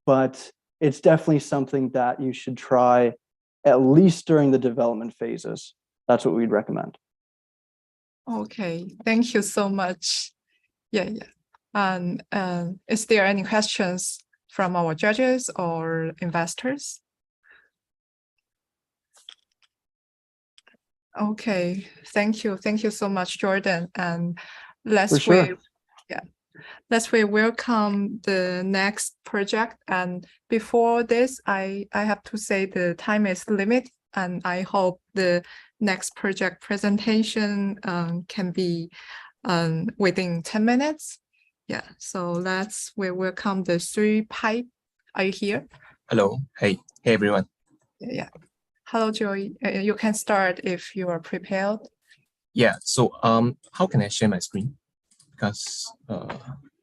But it's definitely something that you should try at least during the development phases. That's what we'd recommend. Okay, thank you so much. Yeah. And is there any questions from our judges or investors? Okay, thank you. Thank you so much, Jordan. And let's welcome the next project. And before this, I have to say the time is limited, and I hope the next project presentation can be within 10 minutes. Yeah, so we welcome the 3 pipe. Are you here? Hello. Hey everyone. Yeah. Hello, Joey. You can start if you are prepared. Yeah. So how can I share my screen? Because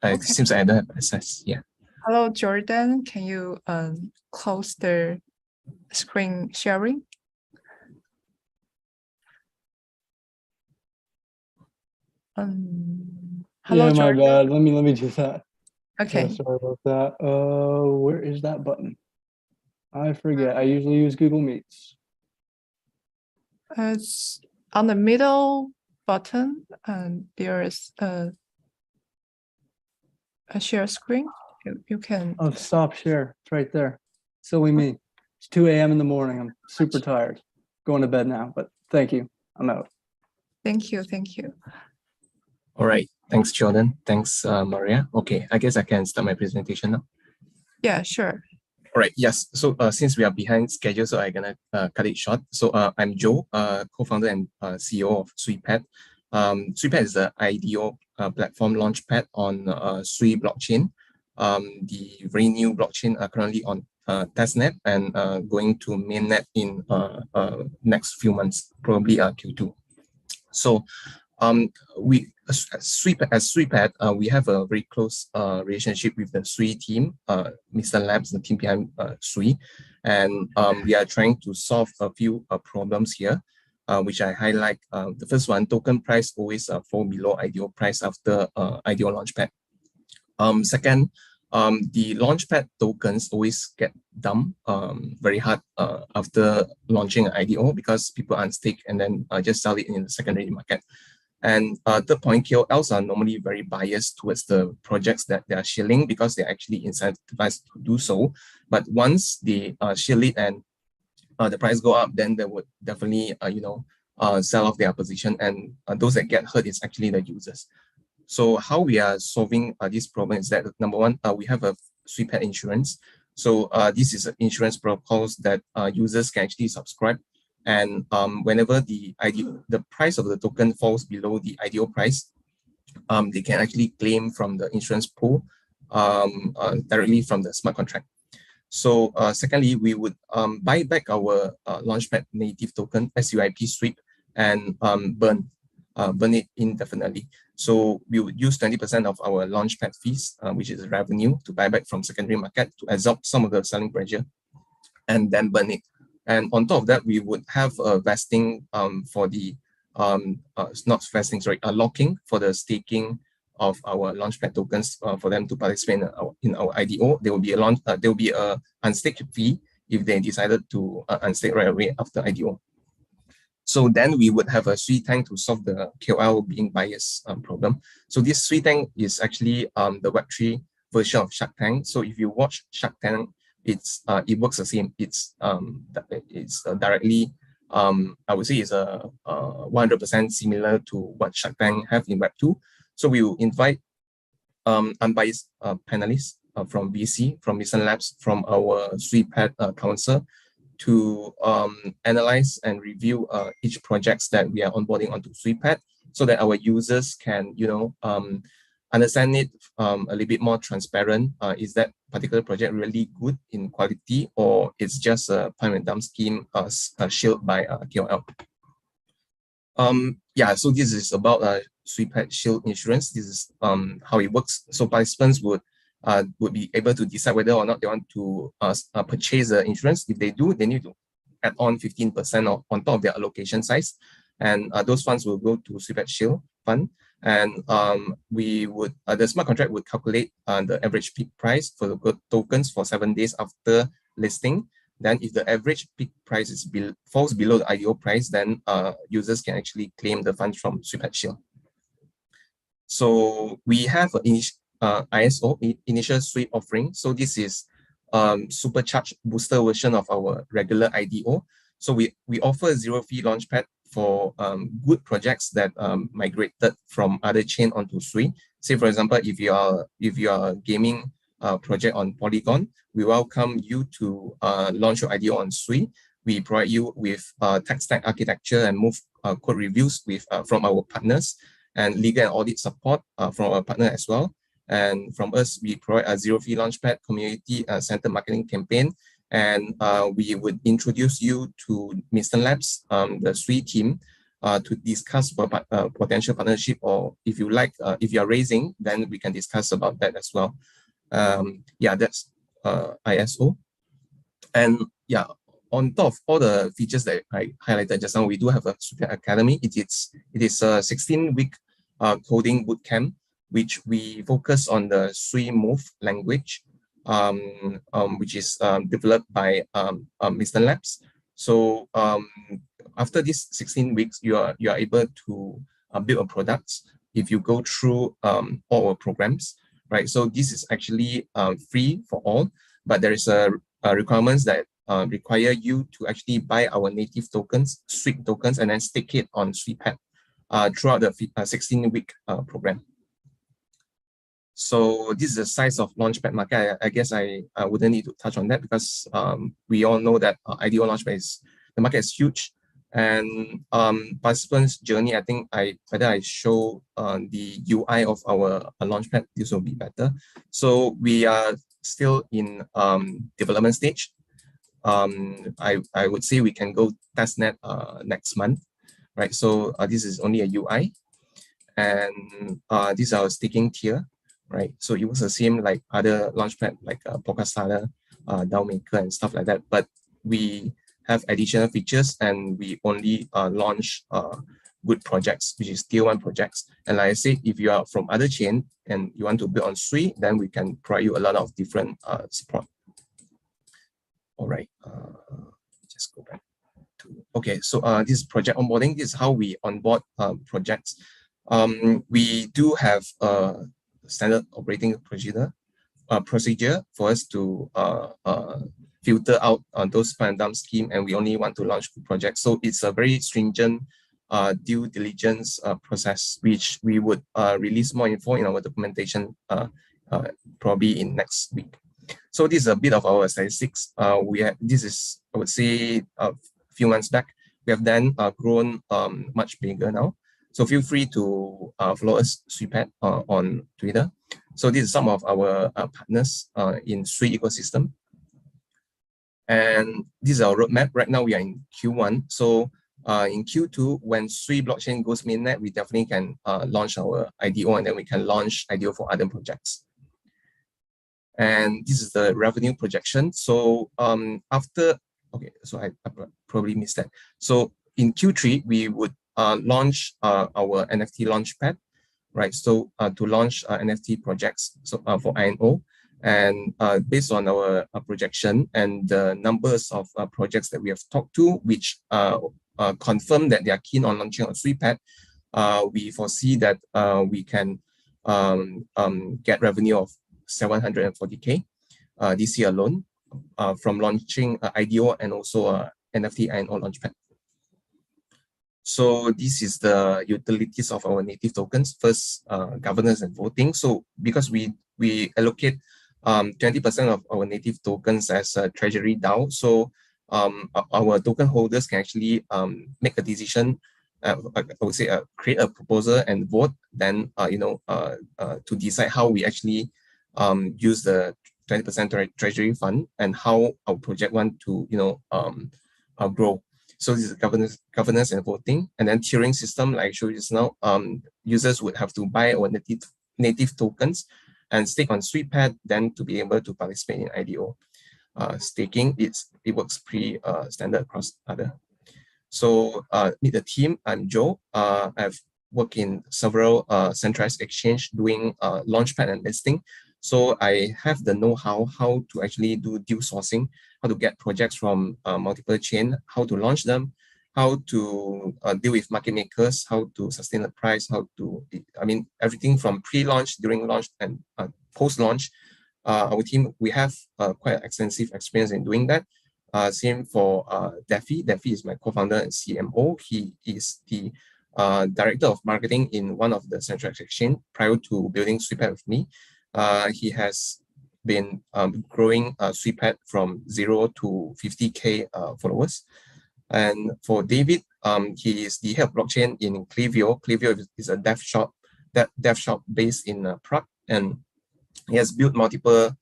it seems I don't have access. Yeah. Hello, Jordan. Can you close the screen sharing? Hello, yeah, my Jordan. bad. Let me do that. Okay. Sorry about that. Where is that button? I forget. I usually use Google Meets. It's on the middle button, and there is a share screen. You can. Oh, stop share. It's right there. Silly me. It's 2 a.m. in the morning. I'm super tired. Going to bed now, but thank you. I'm out. Thank you. Thank you. All right. Thanks, Jordan. Thanks, Maria. Okay, I guess I can start my presentation now. Yeah, sure. All right. Yes. So since we are behind schedule, so I'm gonna cut it short. So I'm Joe, co-founder and CEO of SuiPad. SuiPad is the IDO platform launchpad on Sui blockchain. The very new blockchain are currently on testnet and going to mainnet in next few months, probably Q2. So we as SuiPad, we have a very close relationship with the Sui team, Mr. Labs, the team behind Sui, and we are trying to solve a few problems here, which I highlight. The first one, token price always fall below ideal price after ideal launchpad. Second, the launchpad tokens always get dumped very hard after launching an IDO because people unstake and then just sell it in the secondary market. And third point, KOLs are normally very biased towards the projects that they are shilling because they're actually incentivized to do so. But once they shill it and the price go up, then they would definitely sell off their position, and those that get hurt is actually the users. So how we are solving this problem is that number one, we have a SuiPad insurance. So this is an insurance protocols that users can actually subscribe. And whenever the price of the token falls below the ideal price, they can actually claim from the insurance pool directly from the smart contract. So secondly, we would buy back our Launchpad native token SUIP sweep and burn it indefinitely. So we would use 20% of our Launchpad fees, which is revenue, to buy back from secondary market to absorb some of the selling pressure and then burn it. And on top of that, we would have a vesting for the not vesting, sorry, locking for the staking of our Launchpad tokens for them to participate in our IDO. There will be a unstake fee if they decided to unstake right away after IDO. So then we would have a Sui Tank to solve the KOL being biased problem. So this Sui Tank is actually the Web3 version of Shark Tank. So if you watch Shark Tank, it works the same. It's directly I would say is 100% similar to what Shark Tank have in Web2. So we will invite unbiased panelists from VC, from Mission Labs, from our SuiPad council to analyze and review each projects that we are onboarding onto SuiPad, so that our users can, understand it a little bit more transparent. Is that particular project really good in quality, or it's just a pump and dump scheme shielded by KOL? Yeah, so this is about SuiPad Shield Insurance. This is how it works. So participants would be able to decide whether or not they want to purchase the insurance. If they do, they need to add on 15% on top of their allocation size, and those funds will go to SuiPad Shield Fund. And the smart contract would calculate the average peak price for the tokens for 7 days after listing. Then if the average peak price falls below the IDO price, then users can actually claim the funds from SuiPad Shield. So we have an ISO, initial sweep offering. So this is supercharged booster version of our regular IDO. So we offer zero fee launchpad for good projects that migrated from other chain onto Sui. Say for example, if you are a gaming project on Polygon, we welcome you to launch your IDO on Sui. We provide you with tech stack architecture and move code reviews from our partners, and legal and audit support from our partner as well. And from us, we provide a zero fee launchpad community center marketing campaign. And we would introduce you to Mission Labs, the Sui team, to discuss potential partnership, or if you like, if you are raising, then we can discuss about that as well. Yeah, that's ISO. And yeah, on top of all the features that I highlighted just now, we do have a SuiPad Academy. It is a 16-week coding bootcamp, which we focus on the Sui Move language, which is developed by Mr. Labs. So after these 16 weeks, you are able to build a product if you go through all our programs, right? So this is actually free for all, but there is a requirements that require you to actually buy our native tokens, sweep tokens, and then stake it on SuiPad throughout the 16-week program. So this is the size of Launchpad market. I guess I wouldn't need to touch on that, because we all know that IDO Launchpad the market is huge. And participants' journey, I think whether I show the UI of our Launchpad, this will be better. So we are still in development stage. I would say we can go testnet next month, right? So this is only a UI, and this is our staking tier, right? So it was the same like other launchpad like Podcast Starter, DAO Maker, and stuff like that. But we have additional features, and we only launch good projects, which is tier 1 projects. And like I said, if you are from other chain and you want to build on Sui, then we can provide you a lot of different support. All right, just go back to, okay, so this is project onboarding. This is how we onboard projects. We do have a standard operating procedure for us to filter out those pump and dump scheme, and we only want to launch projects. So it's a very stringent due diligence process, which we would release more info in our documentation probably in next week. So this is a bit of our statistics. This is, I would say, a few months back. We have then grown much bigger now. So feel free to follow us, SuiPad, on Twitter. So this is some of our partners in Sui ecosystem. And this is our roadmap. Right now we are in Q1. So in Q2, when Sui blockchain goes mainnet, we definitely can launch our IDO, and then we can launch IDO for other projects. And this is the revenue projection. So okay, so I probably missed that. So in Q3, we would launch our NFT launchpad, right? So to launch NFT projects, so for INO, and based on our projection and the numbers of projects that we have talked to, which confirm that they are keen on launching on SuiPad, we foresee that we can get revenue of 740K this year alone from launching IDO and also NFT INO launchpad. So this is the utilities of our native tokens. First, governance and voting. So because we allocate 20% of our native tokens as a treasury DAO, so our token holders can actually make a decision. I would say create a proposal and vote. Then to decide how we actually use the 20% treasury fund and how our project want to grow. So this is governance and voting, and then tiering system, like I showed you just now. Users would have to buy our native tokens and stake on SuiPad, then to be able to participate in IDO. Staking, it works pretty standard across other. So meet the team. I'm Joe. I've worked in several centralized exchange doing launchpad and listing. So I have the know-how how to actually do deal sourcing, how to get projects from multiple chain, how to launch them, how to deal with market makers, how to sustain the price, how to, everything from pre-launch, during launch, and post-launch. Our team, we have quite extensive experience in doing that. Same for Daffy. Daffy is my co-founder and CMO. He is the director of marketing in one of the central exchange prior to building SuiPad with me. He has been growing SuiPad from 0 to 50K followers. And for David, he is the head of blockchain in Clivio. Clivio is a dev shop based in Prague, and he has built multiple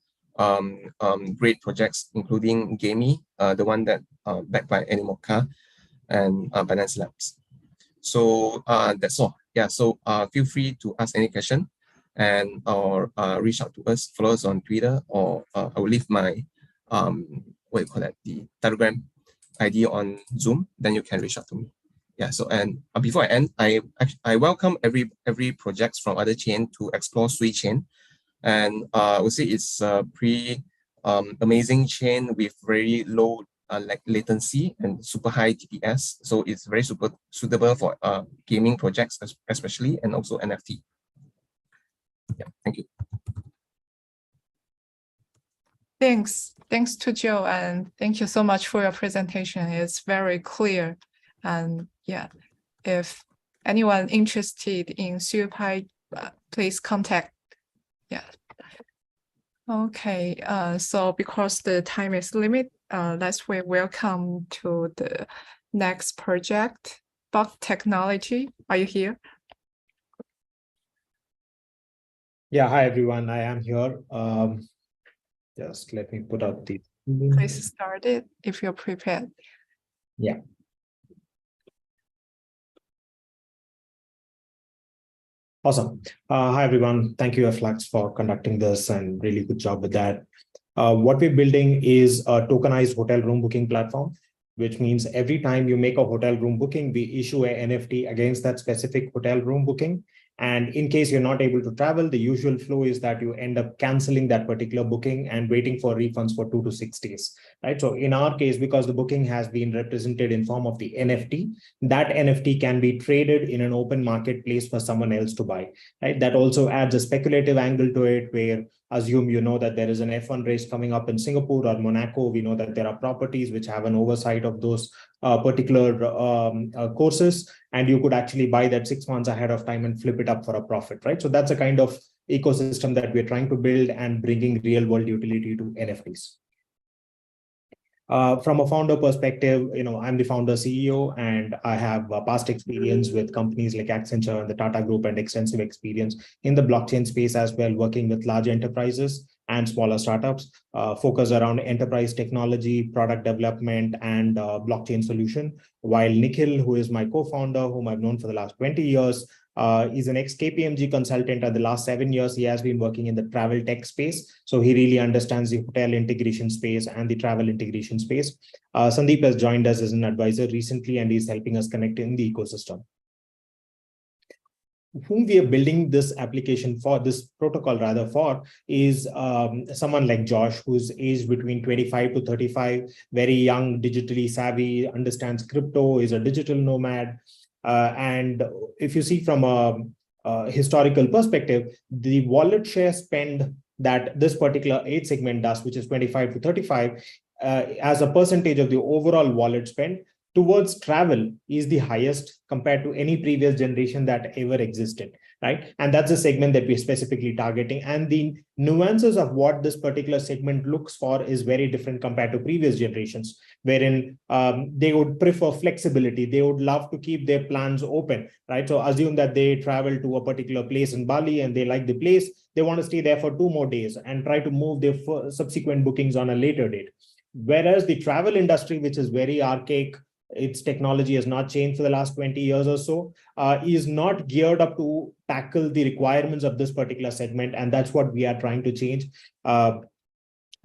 great projects, including Gamey, the one that backed by Animoca, and Binance Labs. So that's all. Yeah. So feel free to ask any question, and or reach out to us, follow us on Twitter, or I will leave my the Telegram ID on Zoom. Then you can reach out to me. Yeah. So and before I end, I welcome every projects from other chain to explore Sui chain, and I would say it's a pretty amazing chain with very low latency and super high TPS. So it's very suitable for gaming projects especially, and also NFT. Yeah, thank you. Thanks to Joe, and thank you so much for your presentation. It's very clear. And yeah, if anyone interested in SuiPad, please contact. Yeah. Okay. So because the time is limited, let's welcome to the next project, Bot Technology. Are you here? Yeah, hi everyone, I am here. Just let me put up the... Please start it if you're prepared. Yeah. Awesome. Hi everyone, thank you Afflux for conducting this, and really good job with that. What we're building is a tokenized hotel room booking platform, which means every time you make a hotel room booking, we issue a NFT against that specific hotel room booking. And in case you're not able to travel, the usual flow is that you end up canceling that particular booking and waiting for refunds for 2 to 6 days, right? So in our case, because the booking has been represented in form of the NFT, that NFT can be traded in an open marketplace for someone else to buy, right? That also adds a speculative angle to it, where assume you know that there is an F1 race coming up in Singapore or Monaco. We know that there are properties which have an oversight of those particular courses, and you could actually buy that 6 months ahead of time and flip it up for a profit, right? So that's a kind of ecosystem that we're trying to build and bringing real world utility to NFTs. From a founder perspective, I'm the founder CEO, and I have past experience with companies like Accenture and the Tata Group, and extensive experience in the blockchain space as well, working with large enterprises and smaller startups, focus around enterprise technology, product development, and blockchain solution. While Nikhil, who is my co-founder, whom I've known for the last 20 years, is an ex-KPMG consultant. And the last 7 years, he has been working in the travel tech space. So he really understands the hotel integration space and the travel integration space. Sandeep has joined us as an advisor recently, and he's helping us connect in the ecosystem. Whom we are building this application for, this protocol rather for, is someone like Josh, who's aged between 25 to 35, very young, digitally savvy, understands crypto, is a digital nomad. And if you see from a historical perspective, the wallet share spend that this particular age segment does, which is 25 to 35, as a percentage of the overall wallet spend towards travel, is the highest compared to any previous generation that ever existed, right? And that's a segment that we're specifically targeting. And the nuances of what this particular segment looks for is very different compared to previous generations, wherein they would prefer flexibility. They would love to keep their plans open, right? So assume that they travel to a particular place in Bali and they like the place. They want to stay there for 2 more days and try to move their subsequent bookings on a later date. Whereas the travel industry, which is very archaic, its technology has not changed for the last 20 years or so, is not geared up to tackle the requirements of this particular segment. And that's what we are trying to change,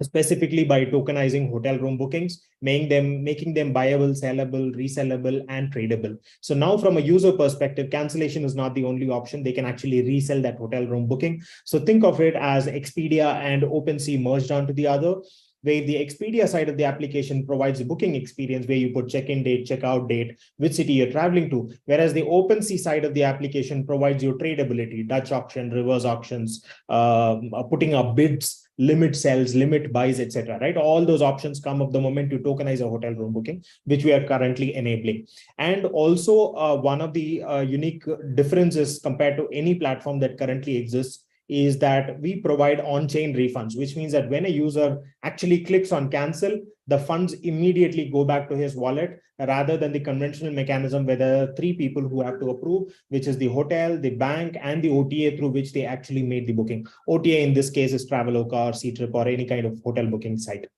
specifically by tokenizing hotel room bookings, making them buyable, sellable, resellable, and tradable. So now from a user perspective, cancellation is not the only option. They can actually resell that hotel room booking. So think of it as Expedia and OpenSea merged onto the other, where the Expedia side of the application provides a booking experience where you put check-in date, check-out date, which city you're traveling to, whereas the OpenSea side of the application provides you tradability, Dutch auction, reverse auctions, putting up bids, limit sells, limit buys, etc. Right? All those options come up the moment you tokenize a hotel room booking, which we are currently enabling. And also one of the unique differences compared to any platform that currently exists is that we provide on-chain refunds, which means that when a user actually clicks on cancel, the funds immediately go back to his wallet, rather than the conventional mechanism where there are 3 people who have to approve, which is the hotel, the bank, and the OTA through which they actually made the booking. OTA in this case is Traveloka or Ctrip or any kind of hotel booking site.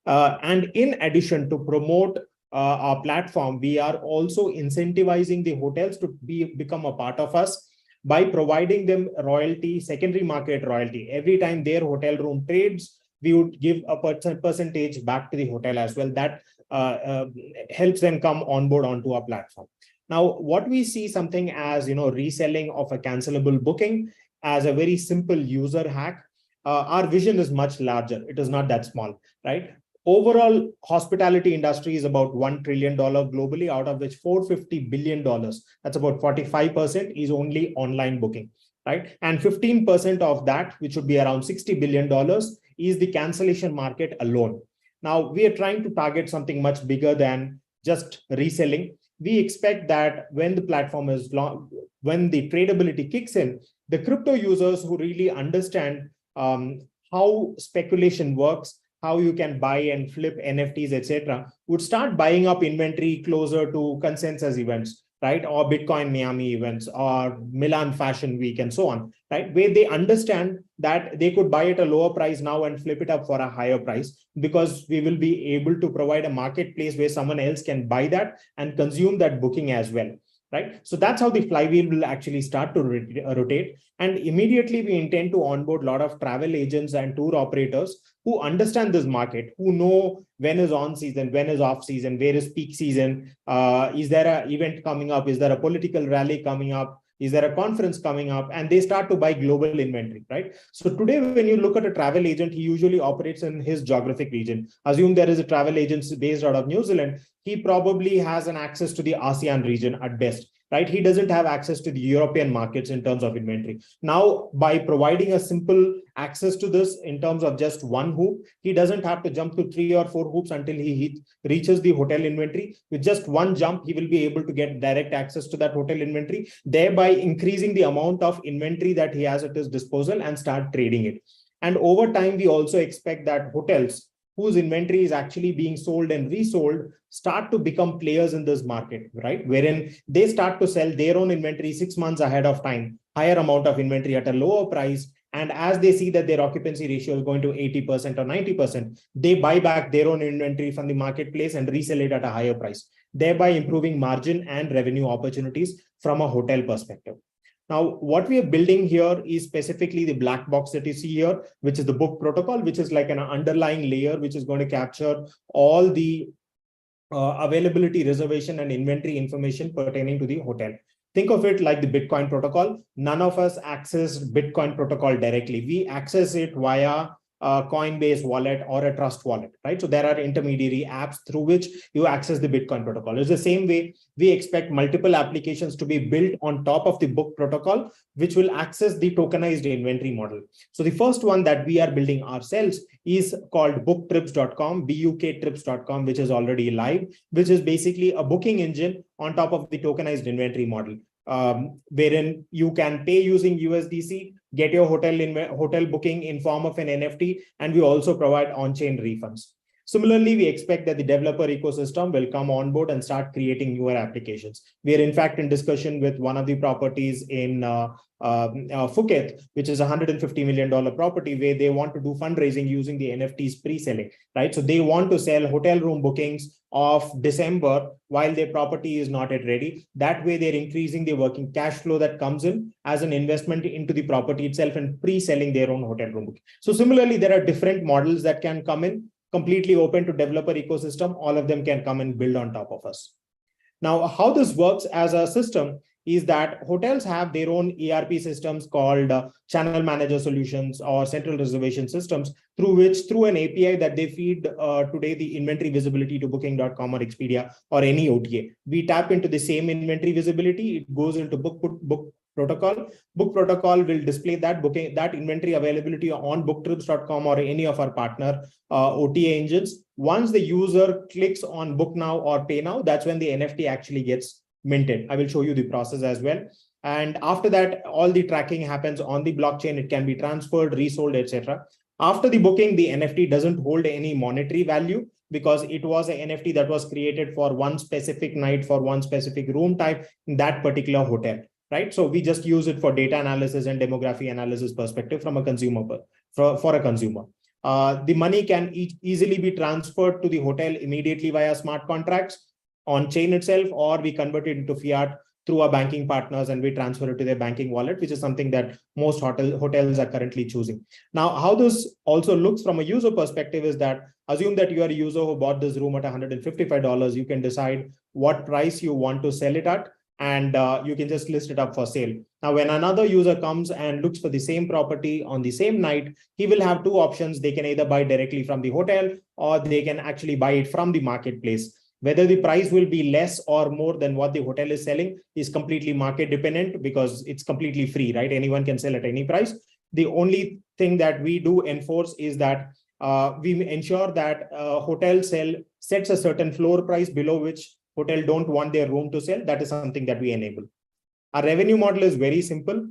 And in addition to promote our platform, we are also incentivizing the hotels to become a part of us by providing them royalty, secondary market royalty. Every time their hotel room trades, we would give a percentage back to the hotel as well. That helps them come on board onto our platform. Now, what we see something as, reselling of a cancelable booking as a very simple user hack. Our vision is much larger. It is not that small, right? Overall, hospitality industry is about $1 trillion globally, out of which $450 billion, that's about 45%, is only online booking, right? And 15% of that, which would be around $60 billion, is the cancellation market alone. Now, we are trying to target something much bigger than just reselling. We expect that when the platform is launched, when the tradability kicks in, the crypto users who really understand how speculation works, how you can buy and flip NFTs, etc., would start buying up inventory closer to consensus events, right? Or Bitcoin Miami events or Milan Fashion Week and so on, right? Where they understand that they could buy at a lower price now and flip it up for a higher price, because we will be able to provide a marketplace where someone else can buy that and consume that booking as well. Right? So that's how the flywheel will actually start to rotate. And immediately we intend to onboard a lot of travel agents and tour operators who understand this market, who know when is on season, when is off season, where is peak season, is there an event coming up, is there a political rally coming up, is there a conference coming up, and they start to buy global inventory, right? So today, when you look at a travel agent, he usually operates in his geographic region. Assume there is a travel agent based out of New Zealand. He probably has an access to the ASEAN region at best, right? He doesn't have access to the European markets in terms of inventory. Now, by providing a simple access to this in terms of just one hoop, he doesn't have to jump to 3 or 4 hoops until he reaches the hotel inventory. With just one jump, he will be able to get direct access to that hotel inventory, thereby increasing the amount of inventory that he has at his disposal and start trading it. And over time, we also expect that hotels whose inventory is actually being sold and resold start to become players in this market, right? Wherein they start to sell their own inventory 6 months ahead of time, higher amount of inventory at a lower price. And as they see that their occupancy ratio is going to 80% or 90%, they buy back their own inventory from the marketplace and resell it at a higher price, thereby improving margin and revenue opportunities from a hotel perspective. Now, what we are building here is specifically the black box that you see here, which is the book protocol, which is like an underlying layer, which is going to capture all the availability, reservation, and inventory information pertaining to the hotel. Think of it like the Bitcoin protocol. None of us access Bitcoin protocol directly. We access it via a Coinbase wallet or a trust wallet, right? So there are intermediary apps through which you access the Bitcoin protocol. It's the same way we expect multiple applications to be built on top of the book protocol, which will access the tokenized inventory model. So the first one that we are building ourselves is called booktrips.com, buktrips.com, which is already live, which is basically a booking engine on top of the tokenized inventory model, wherein you can pay using USDC, get your hotel booking in form of an NFT, and we also provide on-chain refunds. Similarly, we expect that the developer ecosystem will come on board and start creating newer applications. We are in fact in discussion with one of the properties in Phuket, which is a $150 million property where they want to do fundraising using the NFTs pre-selling, right? So they want to sell hotel room bookings of December while their property is not yet ready. That way they're increasing the working cash flow that comes in as an investment into the property itself and pre-selling their own hotel room booking. So similarly, there are different models that can come in, completely open to developer ecosystem. All of them can come and build on top of us. Now, how this works as a system is that hotels have their own ERP systems called channel manager solutions or central reservation systems, through which, through an API that they feed today the inventory visibility to booking.com or Expedia or any OTA. We tap into the same inventory visibility. It goes into book protocol. Book protocol will display that inventory availability on booktrips.com or any of our partner OTA engines. Once the user clicks on book now or pay now, that's when the NFT actually gets minted. I will show you the process as well. And after that, all the tracking happens on the blockchain. It can be transferred, resold, etc. After the booking, the NFT doesn't hold any monetary value because it was an NFT that was created for one specific night for one specific room type in that particular hotel, right? So we just use it for data analysis and demography analysis perspective from a consumer, for a consumer. The money can easily be transferred to the hotel immediately via smart contracts on chain itself, or we convert it into fiat through our banking partners and we transfer it to their banking wallet, which is something that most hotels are currently choosing. Now, how this also looks from a user perspective is that assume that you are a user who bought this room at $155. You can decide what price you want to sell it at, and you can just list it up for sale. Now, when another user comes and looks for the same property on the same night, he will have two options. They can either buy directly from the hotel or they can actually buy it from the marketplace. Whether the price will be less or more than what the hotel is selling is completely market dependent because it's completely free, right? Anyone can sell at any price. The only thing that we do enforce is that we ensure that hotel sets a certain floor price below which hotel don't want their room to sell. That is something that we enable. Our revenue model is very simple.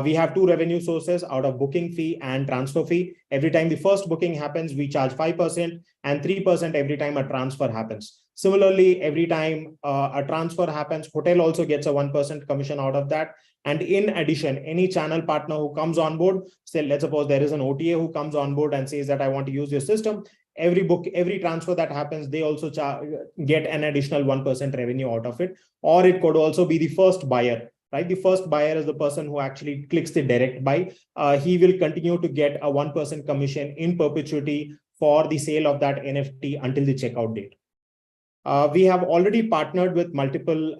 We have two revenue sources out of booking fee and transfer fee. Every time the first booking happens, we charge 5% and 3% every time a transfer happens. Similarly, every time a transfer happens, hotel also gets a 1% commission out of that. And in addition, any channel partner who comes on board, say, let's suppose there is an OTA who comes on board and says that I want to use your system, every transfer that happens, they also get an additional 1% revenue out of it. Or it could also be the first buyer, right? The first buyer is the person who actually clicks the direct buy. He will continue to get a 1% commission in perpetuity for the sale of that NFT until the checkout date. We have already partnered with multiple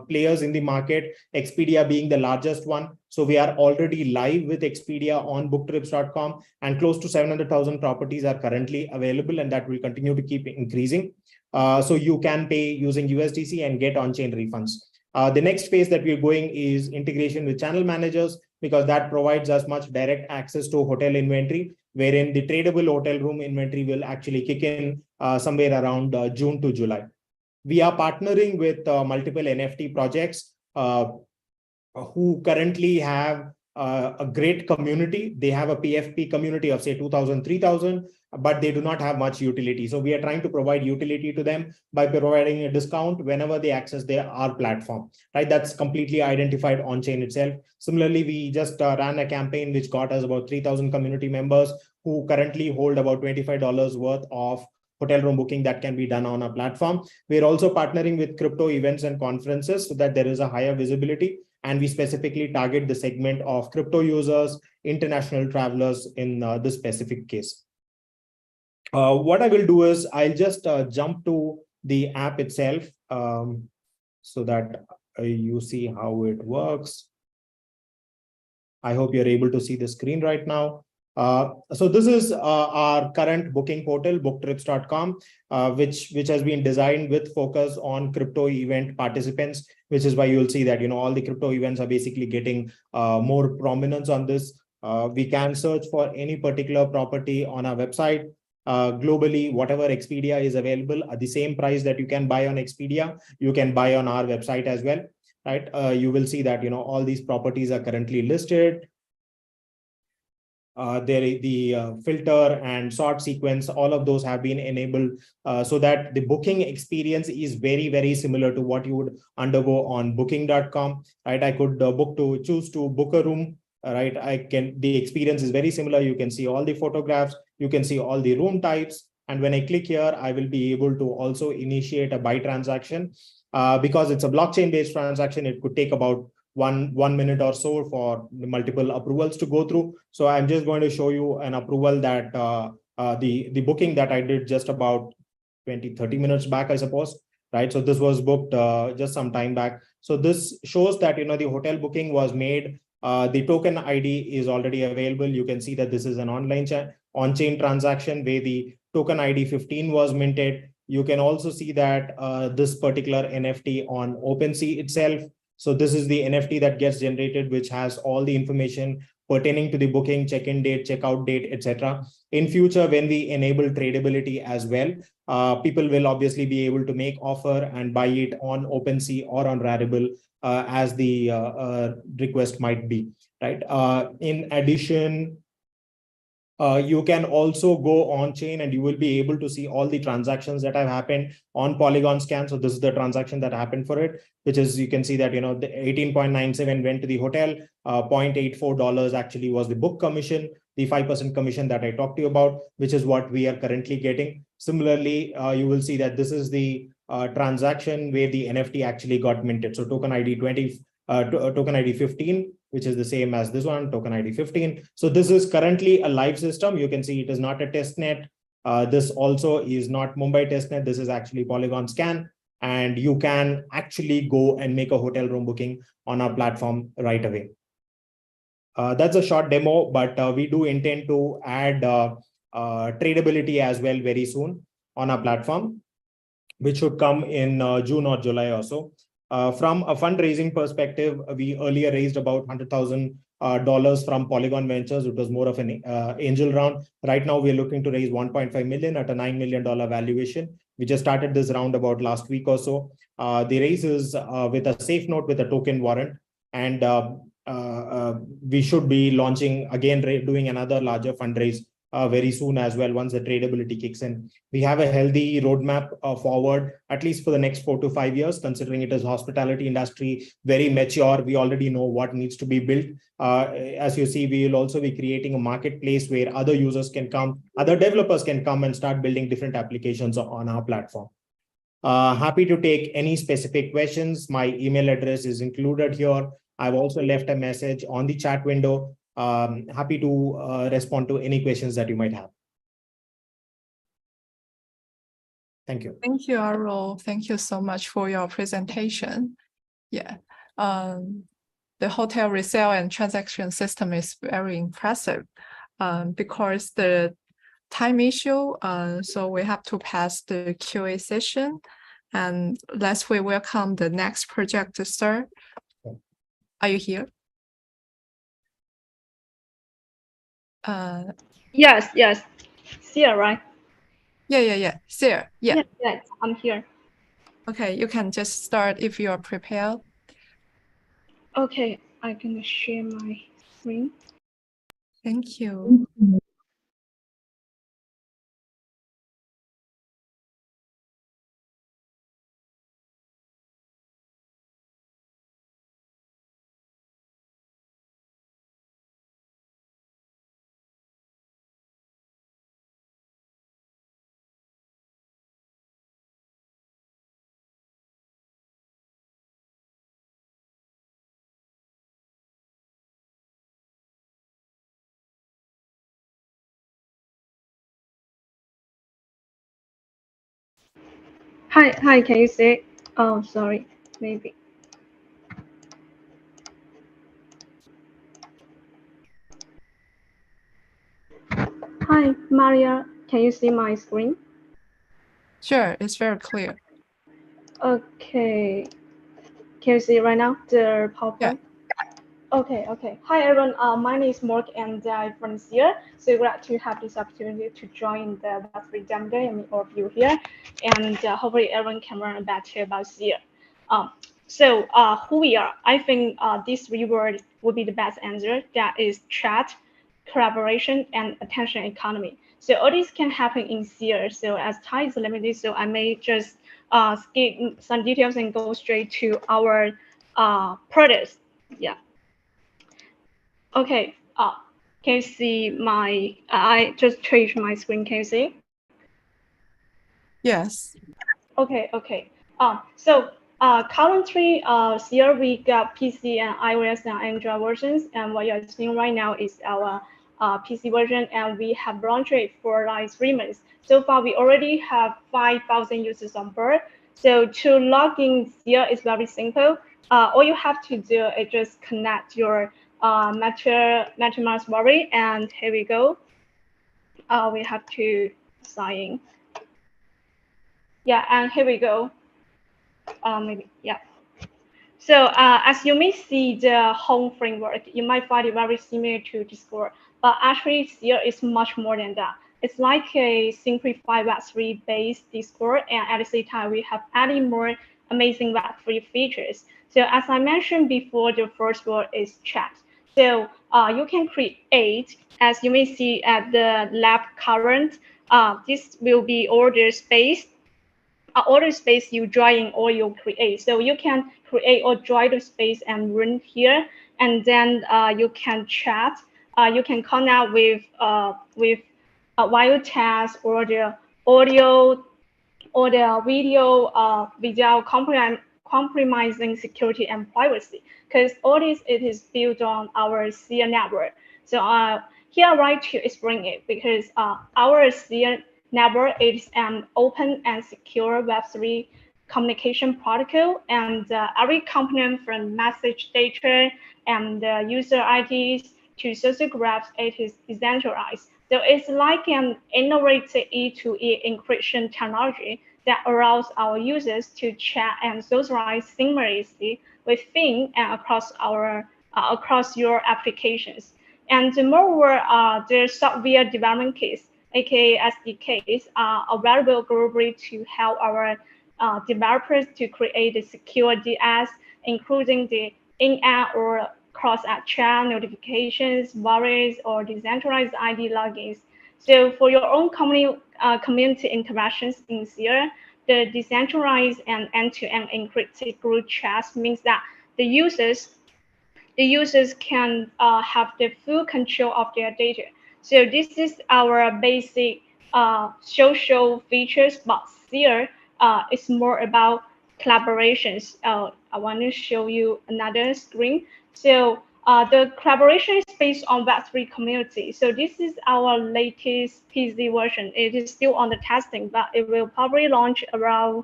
players in the market, Expedia being the largest one. So we are already live with Expedia on booktrips.com, and close to 700,000 properties are currently available, and that will continue to keep increasing. So you can pay using USDC and get on-chain refunds. The next phase that we're going is integration with channel managers, because that provides us much direct access to hotel inventory, wherein the tradable hotel room inventory will actually kick in somewhere around June to July. We are partnering with multiple NFT projects who currently have a great community. They have a PFP community of say 2,000, 3,000, but they do not have much utility. So we are trying to provide utility to them by providing a discount whenever they access our platform, right? That's completely identified on chain itself. Similarly, we just ran a campaign which got us about 3,000 community members who currently hold about $25 worth of hotel room booking that can be done on our platform. We're also partnering with crypto events and conferences so that there is a higher visibility. And we specifically target the segment of crypto users, international travelers in this specific case. What I will do is I'll just jump to the app itself so that you see how it works. I hope you're able to see the screen right now. So this is our current booking portal, booktrips.com, which has been designed with focus on crypto event participants, which is why you'll see that all the crypto events are basically getting more prominence on this. We can search for any particular property on our website. Globally, whatever Expedia is available at the same price that you can buy on Expedia, you can buy on our website as well, right? You will see that all these properties are currently listed. The filter and sort sequence, all of those have been enabled so that the booking experience is very, very similar to what you would undergo on booking.com, right? I could choose to book a room, right? The experience is very similar. You can see all the photographs, you can see all the room types. And when I click here, I will be able to also initiate a buy transaction. Because it's a blockchain-based transaction, it could take about one minute or so for multiple approvals to go through. So I'm just going to show you an approval that the booking that I did just about 20-30 minutes back, I suppose, right? So this was booked just some time back. So this shows that the hotel booking was made. The token ID is already available. You can see that this is an on-chain transaction where the token ID 15 was minted. You can also see that this particular NFT on OpenSea itself. So this is the NFT that gets generated, which has all the information pertaining to the booking, check-in date, check-out date, etc. In future, when we enable tradability as well, people will obviously be able to make offer and buy it on OpenSea or on Rarible as the request might be, right? In addition, you can also go on chain and you will be able to see all the transactions that have happened on Polygon scan. So this is the transaction that happened for it, which is, you can see that, the 18.97 went to the hotel, $0.84 actually was the book commission, the 5% commission that I talked to you about, which is what we are currently getting. Similarly, you will see that this is the transaction where the NFT actually got minted. So token ID 15, which is the same as this one, token ID 15. So this is currently a live system. You can see it is not a test net. This also is not Mumbai testnet. This is actually Polygon scan. And you can actually go and make a hotel room booking on our platform right away. That's a short demo, but we do intend to add tradability as well very soon on our platform, which should come in June or July or so. From a fundraising perspective, we earlier raised about $100,000 from Polygon Ventures. It was more of an angel round. Right now, we're looking to raise 1.5 million at a $9 million valuation. We just started this round about last week or so. The raise is with a safe note with a token warrant. And we should be launching again, doing another larger fundraise very soon as well once the tradability kicks in. We have a healthy roadmap forward, at least for the next 4 to 5 years, considering it is hospitality industry, very mature. We already know what needs to be built. As you see, we will also be creating a marketplace where other users can come, other developers can come and start building different applications on our platform. Happy to take any specific questions. My email address is included here. I've also left a message on the chat window. Happy to respond to any questions that you might have. Thank you. Thank you, Arul. Thank you so much for your presentation. Yeah, the hotel resale and transaction system is very impressive because the time issue. So we have to pass the QA session, and let's welcome the next project to start. Are you here? Yes. Sia, right? Yeah. Sia, yeah. Yes, I'm here. Okay, you can just start if you are prepared. Okay, I can share my screen. Thank you. Hi, can you see? Oh, sorry, maybe. Hi, Maria, can you see my screen? Sure, it's very clear. Okay, can you see right now the PowerPoint? Yeah. Okay. Hi, everyone. My name is Mark, and I'm from SEER. So glad to have this opportunity to join the Web3 Demo Day and meet all of you here. And hopefully, everyone can learn better about SEER. Who we are, I think these three words would be the best answer. That is chat, collaboration, and attention economy. So all this can happen in SEER. So as time is limited, so I may just skip some details and go straight to our products. Yeah. Okay, can you see my, I just changed my screen, can you see? Yes. Okay. Currently, here we got PC and iOS and Android versions, and what you're seeing right now is our PC version, and we have launched it for like 3 months. So far, we already have 5,000 users on board. So to log in here is very simple. All you have to do is just connect your MetaMask wallet, and here we go. We have to sign in. Yeah, and here we go. Maybe, yeah. So as you may see the home framework, you might find it very similar to Discord, but actually here is much more than that. It's like a simplified Web3 based Discord, and at the same time, we have added more amazing Web3 features. So as I mentioned before, the first word is chat. So you can create, as you may see at the left current, this will be order space. Order space you join or you create. So you can create or join the space and run here, and then you can chat. You can connect with video chat or the audio or the video without compromising security and privacy. Because all this it is built on our SEER network. So here I like to explain it because our SEER network is an open and secure Web3 communication protocol, and every component from message data and user IDs to social graphs, it is decentralized. So it's like an innovative E2E encryption technology that allows our users to chat and socialize seamlessly within and across your applications. And moreover, the software development kits, aka SDKs, are available globally to help our developers to create the secure DS, including the in-app or cross-app chat notifications, wallets, or decentralized ID logins. So for your own community interactions in SEER, the decentralized and end-to-end encrypted group chats means that the users can have the full control of their data. So this is our basic social features, but here it's more about collaborations. I want to show you another screen. So the collaboration is based on Web3 community. So this is our latest PC version. It is still on the testing, but it will probably launch around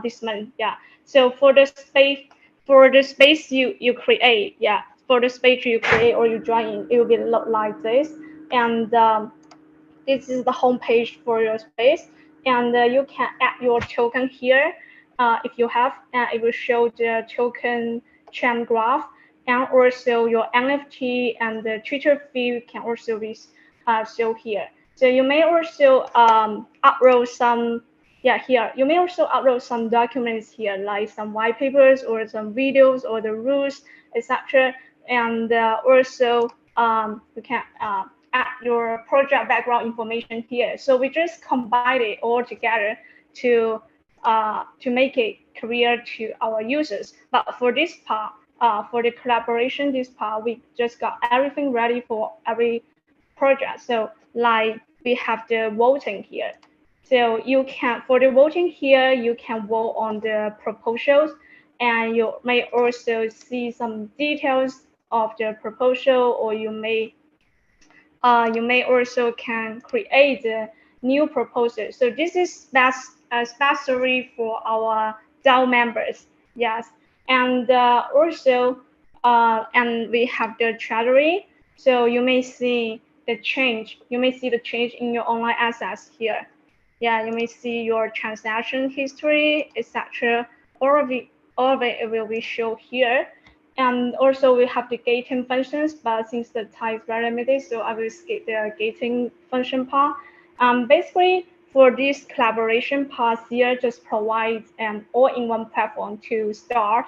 this month. Yeah. So for the space you create, yeah, for the space you create or you join in, it will be look like this. And this is the home page for your space. And you can add your token here if you have, and it will show the token chain graph, and also your NFT and the Twitter feed can also be shown here. So you may also upload some, here. You may also upload some documents here, like some white papers or some videos or the rules, etc. And also you can add your project background information here. So we just combine it all together to make it clear to our users. But for this part, for the collaboration, this part, we just got everything ready for every project. So like we have the voting here. So you can, for the voting here, you can vote on the proposals, and you may also see some details of the proposal, or you may also can create a new proposal. So this is best especially for our DAO members. Yes, and also and we have the treasury. So you may see the change. You may see the change in your online assets here. Yeah, you may see your transaction history, etc. All of it will be shown here. And also we have the gating functions, but since the time is very limited, so I will skip the gating function part. Basically, for this collaboration part, here just provides an all-in-one platform to start,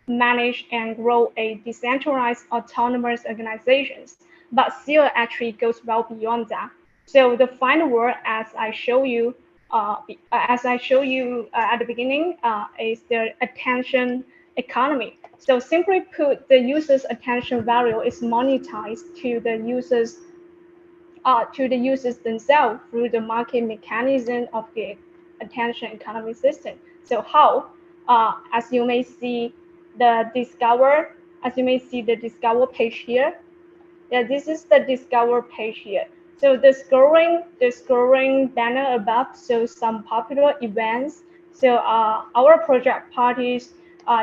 manage, and grow a decentralized autonomous organizations. But Seal actually goes well beyond that. So the final word, as I show you at the beginning, is the attention economy. So simply put, the user's attention value is monetized to the users themselves through the market mechanism of the attention economy system. So how? As you may see the discover page here. Yeah, this is the discover page here. So the scrolling banner above shows some popular events. So our project parties,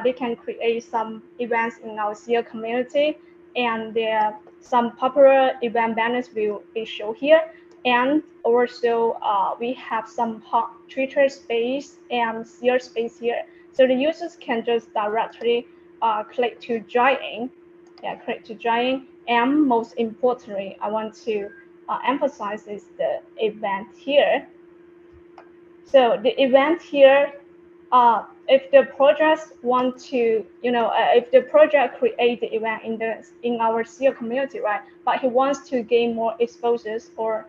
they can create some events in our SEO community, and there some popular event banners will be shown here. And also we have some hot Twitter space and SEO space here. So the users can just directly click to join in. Yeah, click to join. And most importantly, I want to emphasize is the event here. So the event here, if the projects want to, if the project create the event in our SEO community, right? But he wants to gain more exposures, or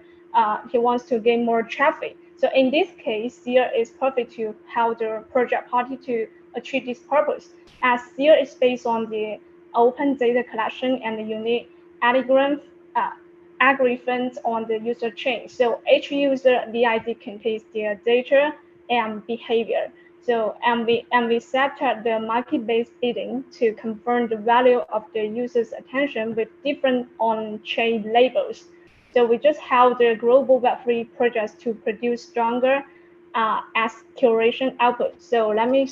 he wants to gain more traffic. So in this case, SEO is perfect to help the project party to achieve this purpose, as SEO is based on the open data collection and the unique algorithms on the user chain. So each user VID contains their data and behavior. So and we set up the market-based bidding to confirm the value of the user's attention with different on-chain labels. So we just help the global Web3 projects to produce stronger as curation output. So let me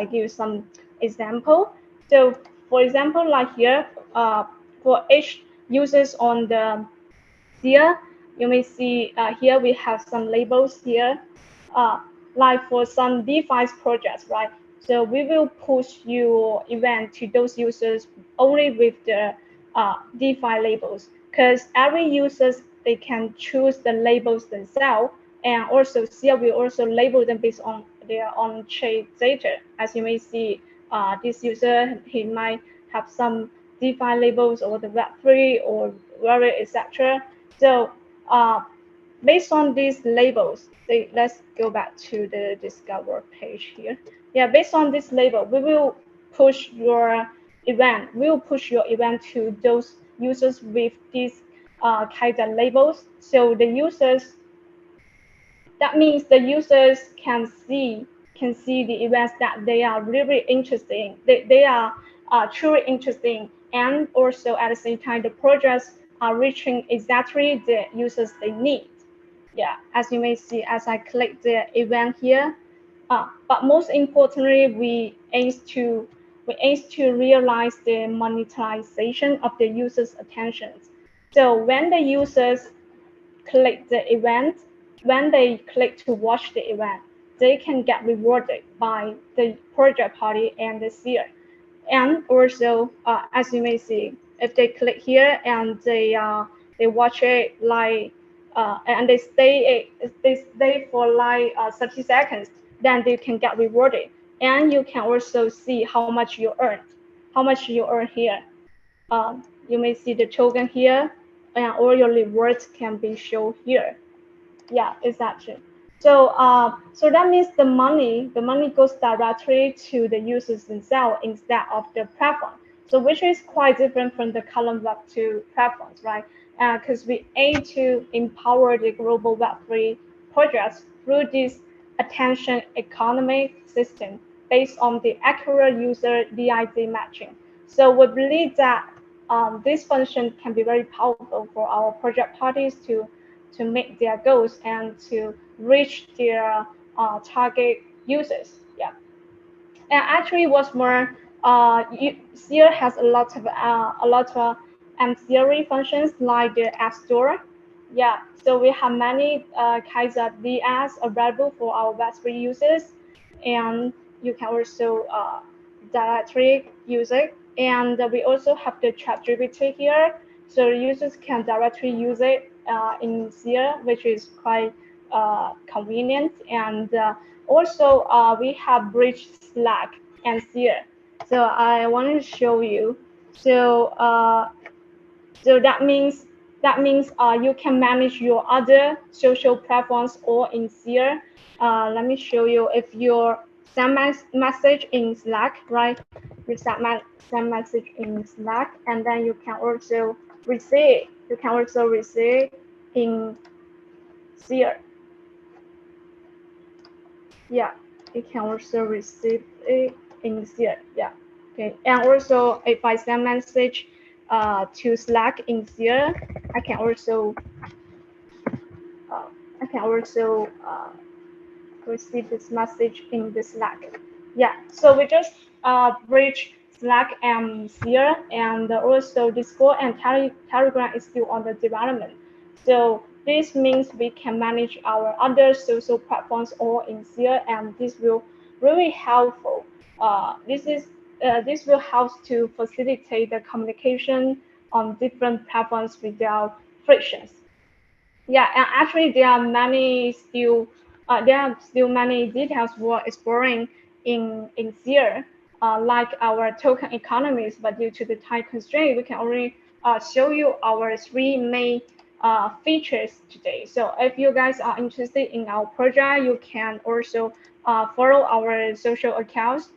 give some example. So for example, like here, for each users on the here, you may see here we have some labels here, like for some DeFi projects, right? So we will push your event to those users only with the DeFi labels, because every users, they can choose the labels themselves, and also here we also label them based on their on-chain data. As you may see, this user, he might have some DeFi labels or the Web3 or whatever, etc. So based on these labels, let's go back to the Discover page here. Yeah, based on this label, we will push your event. We will push your event to those users with these kind of labels. So the users, that means the users can see the events that they are really interested in. They are truly interested in, and also at the same time, the projects are reaching exactly the users they need. Yeah, as you may see, as I click the event here. But most importantly, we aim to realize the monetization of the users' attention. So when the users click the event, when they click to watch the event, they can get rewarded by the project party and the seer. And also, as you may see, if they click here and they watch it like and they stay for like 30 seconds, then they can get rewarded. And you can also see how much you earned, here. you may see the token here, and all your rewards can be shown here. Yeah, exactly. So so that means the money goes directly to the users themselves instead of the platform. So which is quite different from the current Web2 platforms, right? Because we aim to empower the global Web3 projects through this attention economy system based on the accurate user DID matching. So we believe that this function can be very powerful for our project parties to make their goals and to reach their target users. Yeah, and actually, what's more, Seer has a lot of ancillary functions like the App Store. Yeah, so we have many kinds of VS available for our Web3 users, and you can also directly use it. And we also have the ChatGPT here, so users can directly use it in Seer, which is quite convenient. And also, we have bridged Slack and Seer. So I want to show you. So so that means you can manage your other social platforms all in Seer. Let me show you. If you send message in Slack, right? You send message in Slack, and then you can also receive. You can also receive in Seer. Yeah, you can also receive it in Seer. Yeah. Okay. And also, if I send message to Slack in Seer, I can also receive this message in the Slack. Yeah. So we just bridge Slack and Seer, and also Discord and Telegram is still on the development. So this means we can manage our other social platforms all in Seer, and this will really helpful. This will help to facilitate the communication on different platforms without frictions. Yeah, and actually there are still many details we're exploring in Seer, like our token economies, but due to the time constraint, we can only show you our three main features today. So if you guys are interested in our project, you can also follow our social accounts.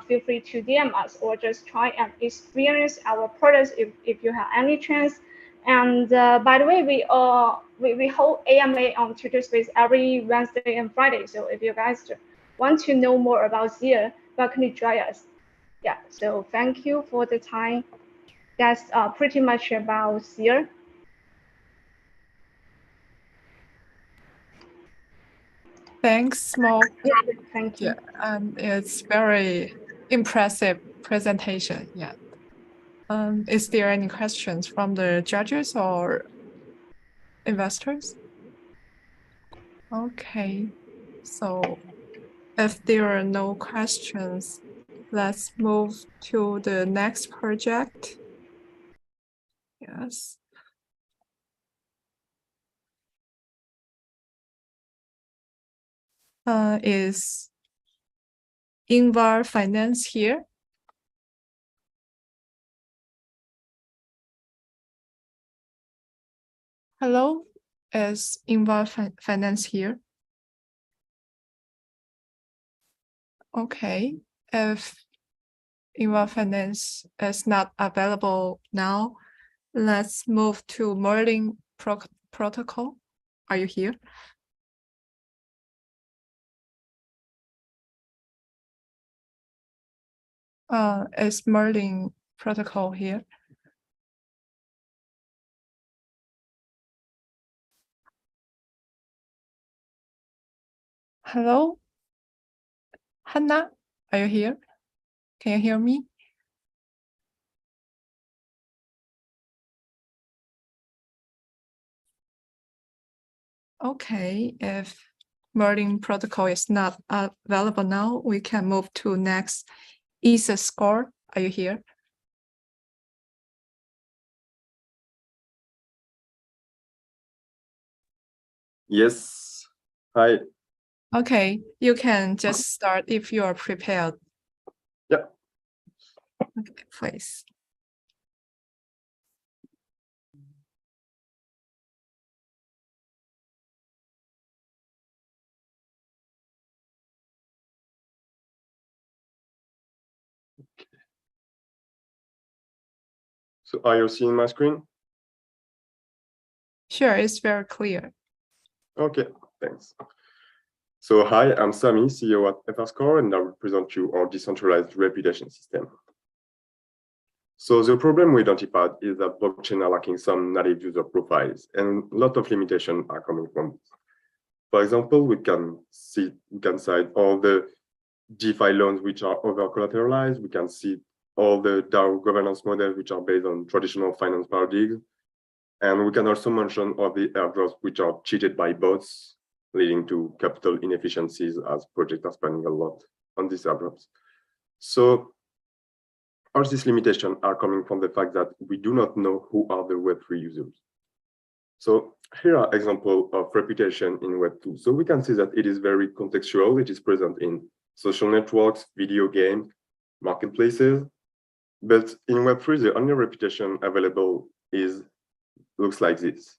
Feel free to DM us or just try and experience our products if you have any chance. And by the way, we hold AMA on Twitter Space every Wednesday and Friday. So if you guys want to know more about Seer, welcome to join us. Yeah. So thank you for the time. That's pretty much about Seer. Thanks, Mo. Yeah, thank you. Yeah, and it's very impressive presentation. Yeah. Is there any questions from the judges or investors? Okay, so if there are no questions, let's move to the next project. Yes. Is Invar Finance here? Hello, is Invar Finance here? Okay, if Invar Finance is not available now, let's move to Merlin protocol. Are you here? Is Merlin protocol here? Hello? Hannah, are you here? Can you hear me? Okay, if Merlin protocol is not available now, we can move to next ESA score. Are you here? Yes. Hi. Okay, you can just start if you are prepared. Yeah. Okay, please. So are you seeing my screen? Sure, it's very clear. Okay, thanks. So hi, I'm Sami, CEO at Etherscore, and I will present you our decentralized reputation system. So the problem we identified is that blockchain are lacking some native user profiles, and a lot of limitations are coming from this. For example, we can cite all the DeFi loans which are over-collateralized. We can see all the DAO governance models which are based on traditional finance paradigms. And we can also mention all the airdrops which are cheated by bots, leading to capital inefficiencies as projects are spending a lot on these airdrops. So all these limitations are coming from the fact that we do not know who are the Web3 users. So here are examples of reputation in Web2. So we can see that it is very contextual. It is present in social networks, video games, marketplaces. But in Web3, the only reputation available looks like this.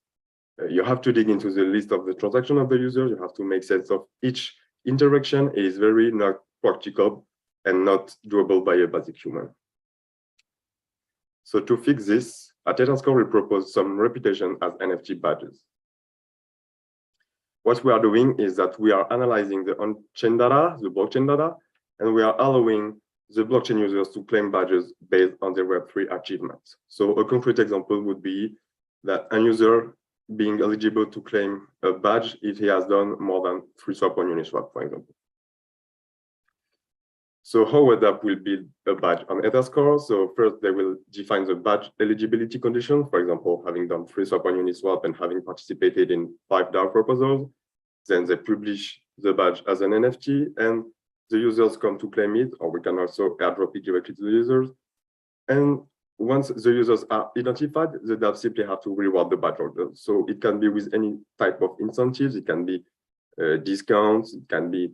You have to dig into the list of the transaction of the user. You have to make sense of each interaction. It is very not practical and not doable by a basic human. So to fix this, at Etherscore, we propose some reputation as NFT badges. What we are doing is that we are analyzing the on-chain data, the blockchain data, and we are allowing the blockchain users to claim badges based on their Web3 achievements. So a concrete example would be that a user being eligible to claim a badge if he has done more than 3 swaps on Uniswap, for example. So how WebApp will build a badge on Etherscore? So first, they will define the badge eligibility condition, for example, having done 3 swaps on Uniswap and having participated in 5 DAO proposals. Then they publish the badge as an NFT, and the users come to claim it, or we can also airdrop it directly to the users. And once the users are identified, the DApp simply have to reward the badge holder. So it can be with any type of incentives. It can be discounts, it can be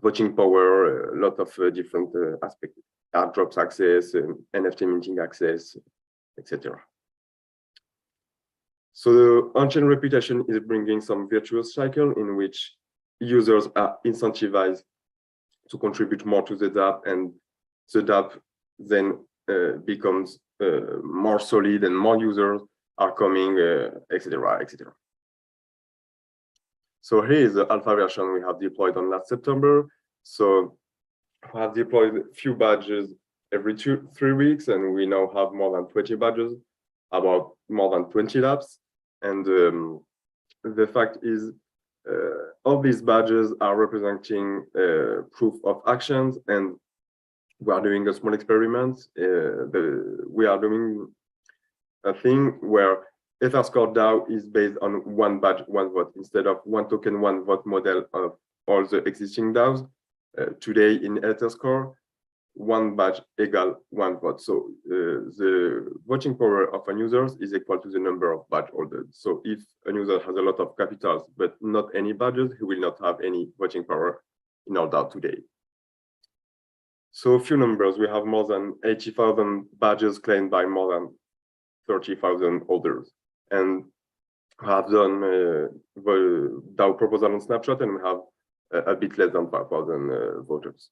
voting power, a lot of different aspects, airdrops access, NFT minting access, etc. So the on-chain reputation is bringing some virtuous cycle in which users are incentivized to contribute more to the DApp, and the DApp then becomes more solid and more users are coming, etc., etc. So here is the alpha version we have deployed on last September. So we have deployed a few badges every 2-3 weeks, and we now have more than 20 badges, about more than 20 labs. And the fact is, all these badges are representing proof of actions, and we are doing a small experiment. We are doing a thing where Etherscore DAO is based on 1 badge, 1 vote, instead of 1 token, 1 vote model of all the existing DAOs. Today in Etherscore, 1 badge equal 1 vote. So the voting power of a user is equal to the number of badge holders. So if a user has a lot of capitals, but not any badges, he will not have any voting power in our DAO today. So a few numbers, we have more than 80,000 badges claimed by more than 30,000 holders. And we have done the DAO proposal on Snapshot, and we have a bit less than 5,000 voters.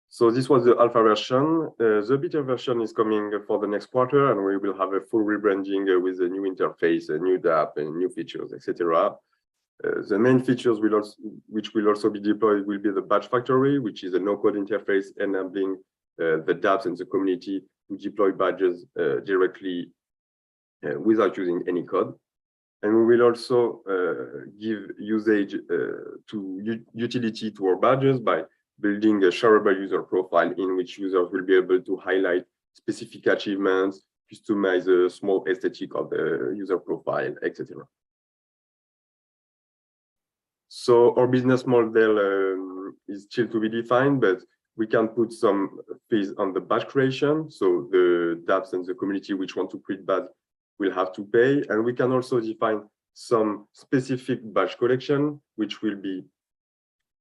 So this was the alpha version. The beta version is coming for the next quarter, and we will have a full rebranding with a new interface, a new DApp, and new features, etc. The main features which will also be deployed will be the badge factory, which is a no-code interface enabling the dApps and the community to deploy badges directly without using any code. And we will also give usage to utility to our badges by building a shareable user profile in which users will be able to highlight specific achievements, customize a small aesthetic of the user profile, etc. So our business model is still to be defined, but we can put some fees on the badge creation. So the dApps and the community which want to create badge will have to pay. And we can also define some specific badge collection, which will be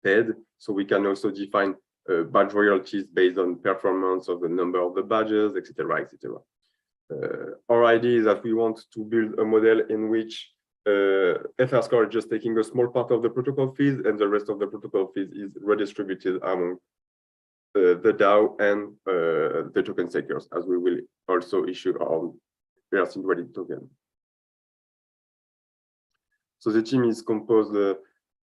paid. So we can also define badge royalties based on performance of the number of the badges, etc., etc. Our idea is that we want to build a model in which Etherscore is just taking a small part of the protocol fees, and the rest of the protocol fees is redistributed among the DAO and the token stakers, as we will also issue our ERC20 token. So the team is composed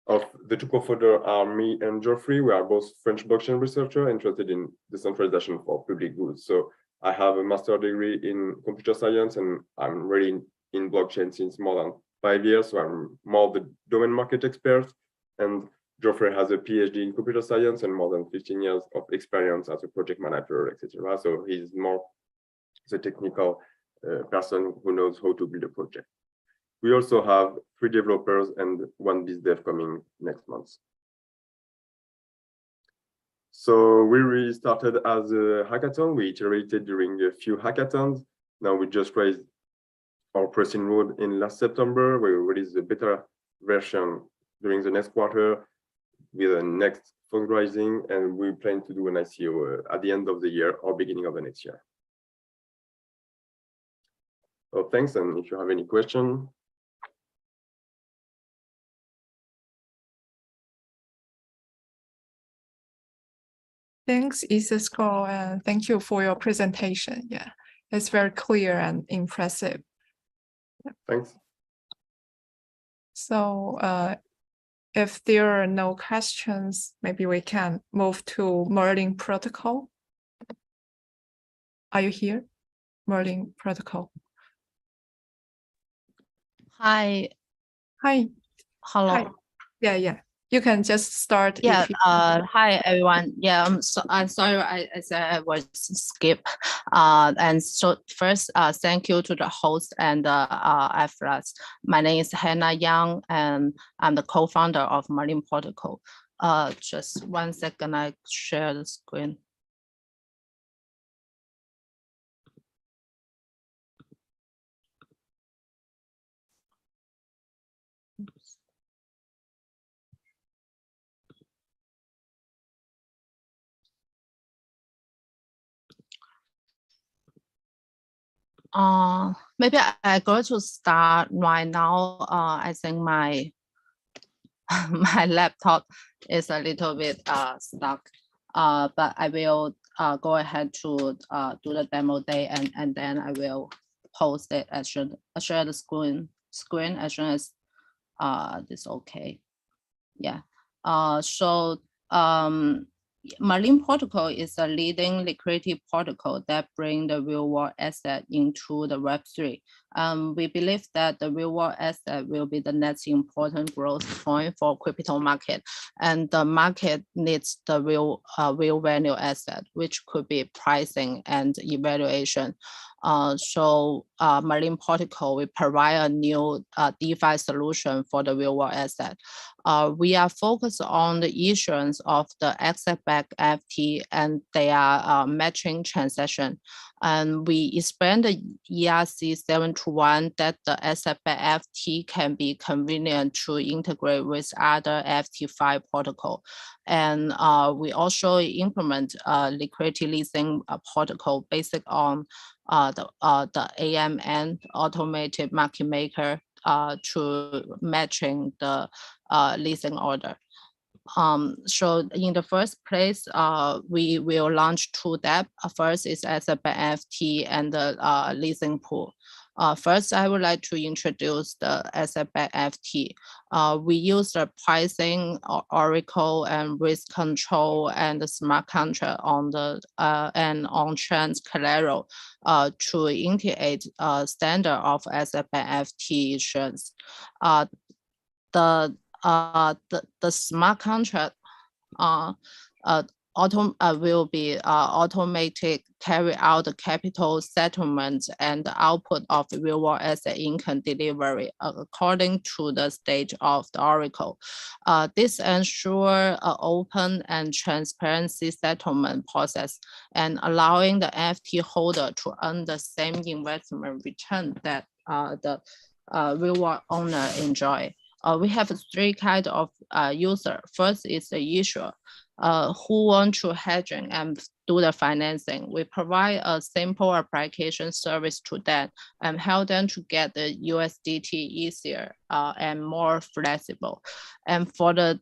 of the two co-founders are me and Geoffrey. We are both French blockchain researchers interested in decentralization for public goods. So I have a master's degree in computer science, and I'm really in blockchain since more than 5 years. So I'm more the domain market expert. And Geoffrey has a PhD in computer science and more than 15 years of experience as a project manager, etc. So he's more the technical person who knows how to build a project. We also have 3 developers and 1 biz dev coming next month. So we really started as a hackathon. We iterated during a few hackathons. Now we just raised our press inroad in last September. We released the beta version during the next quarter with the next fundraising, and we plan to do an ICO at the end of the year or beginning of the next year. So thanks, and if you have any question. Thanks, Isidro, and thank you for your presentation. Yeah, it's very clear and impressive. Thanks. So if there are no questions, maybe we can move to Merlin protocol. Are you here? Merlin protocol. Hi. Hi. Hello. Hi. Yeah. You can just start. Yeah. Hi everyone. Yeah. I'm sorry. I said I was skip. And so first, thank you to the host and Afflux. My name is Hannah Yang, and I'm the co-founder of Merlin Protocol. Just 1 second. I share the screen. Maybe I go to start right now. I think my my laptop is a little bit stuck. But I will go ahead to do the demo day, and then I will post it as soon share the screen as soon as this okay. Yeah. So Merlin Protocol is a leading liquidity protocol that brings the real world asset into the Web3. We believe that the real world asset will be the next important growth point for crypto market, and the market needs the real value asset, which could be pricing and evaluation. So Merlin Protocol will provide a new DeFi solution for the real world asset. We are focused on the issuance of the asset-backed FT and their matching transaction. And we expand the ERC 721 that the asset-backed FT can be convenient to integrate with other FT5 protocol. And we also implement liquidity leasing protocol based on the AMN, automated market maker, to matching the leasing order. So in the first place, we will launch 2 dApp. First is asset-backed FT and the leasing pool. First, I would like to introduce the asset-backed FT. We use the pricing, Oracle, and risk control and the smart contract on the and on-chain collateral to integrate standard of asset-backed FT issuance. The smart contract will be automated, carry out the capital settlement and the output of the real world asset income delivery according to the stage of the Oracle. This ensures an open and transparency settlement process and allowing the FT holder to earn the same investment return that the real world owner enjoy. We have 3 kinds of user. First is the issuer. who want to hedging and do the financing. We provide a simple application service to them and help them to get the USDT easier and more flexible. And for the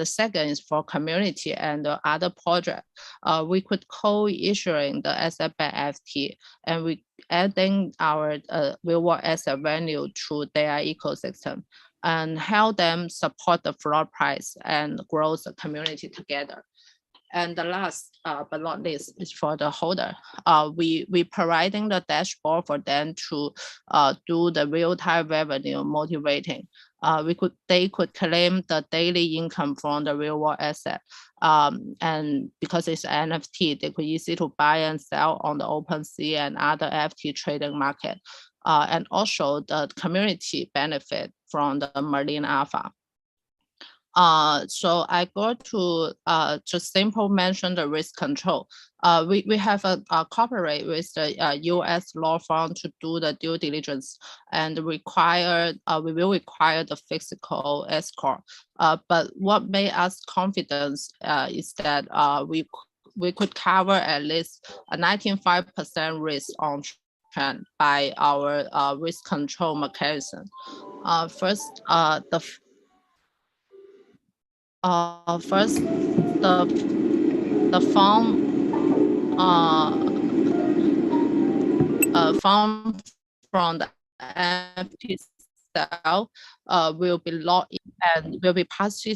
second is for community and the other project. We could co-issuing the asset-backed FT, and we adding our real-world asset value to their ecosystem and help them support the floor price and grow the community together. And the last but not least is for the holder. We providing the dashboard for them to do the real-time revenue motivating. They could claim the daily income from the real-world asset. And because it's NFT, they could easy to buy and sell on the OpenSea and other NFT trading market. And also the community benefit from the Merlin Alpha. So I go to just simple mention the risk control. We have a cooperate with the US law firm to do the due diligence and we will require the physical escort. But what made us confident is that we could cover at least a 95% risk on trend by our risk control mechanism. First, the fund from the NFT cell will be logged in and will be partially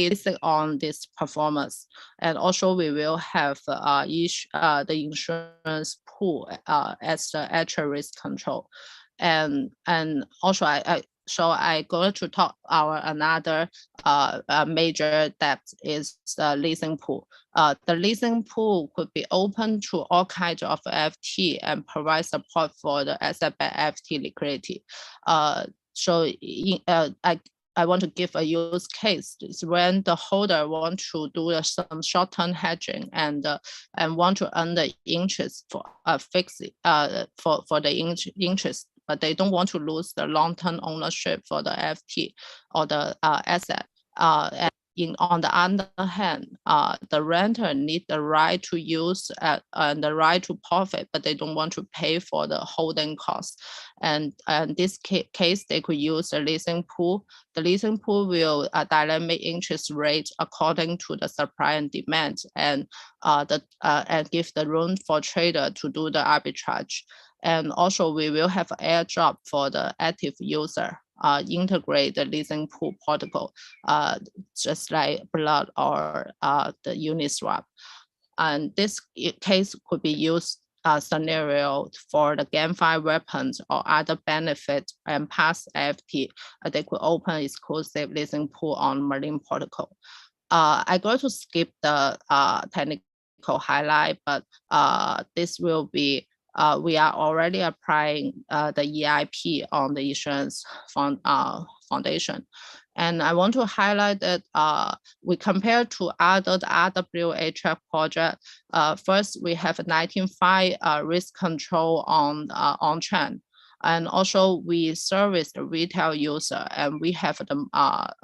listed on this performance. And also we will have the insurance pool as the actual risk control. And also I going to talk our another major debt is the leasing pool. The leasing pool could be open to all kinds of FT and provide support for the asset-backed FT liquidity. I want to give a use case. It's when the holder want to do some short-term hedging and want to earn the interest for fix for the interest, but they don't want to lose the long-term ownership for the FT or the asset. On the other hand, the renter need the right to use and the right to profit, but they don't want to pay for the holding cost. And this case, they could use the leasing pool. The leasing pool will dynamic interest rate according to the supply and demand, and give the room for trader to do the arbitrage. And also we will have airdrop for the active user. Integrate the leasing pool protocol, just like Blood or the Uniswap. And this case could be used scenario for the GameFi weapons or other benefits and past FT. They could open exclusive leasing pool on Merlin protocol. I go to skip the technical highlight, but this will be we are already applying the EIP on the insurance foundation. And I want to highlight that we compare to other RWA track project. First, we have a 19.5 risk control on trend. And also we service the retail user and we have the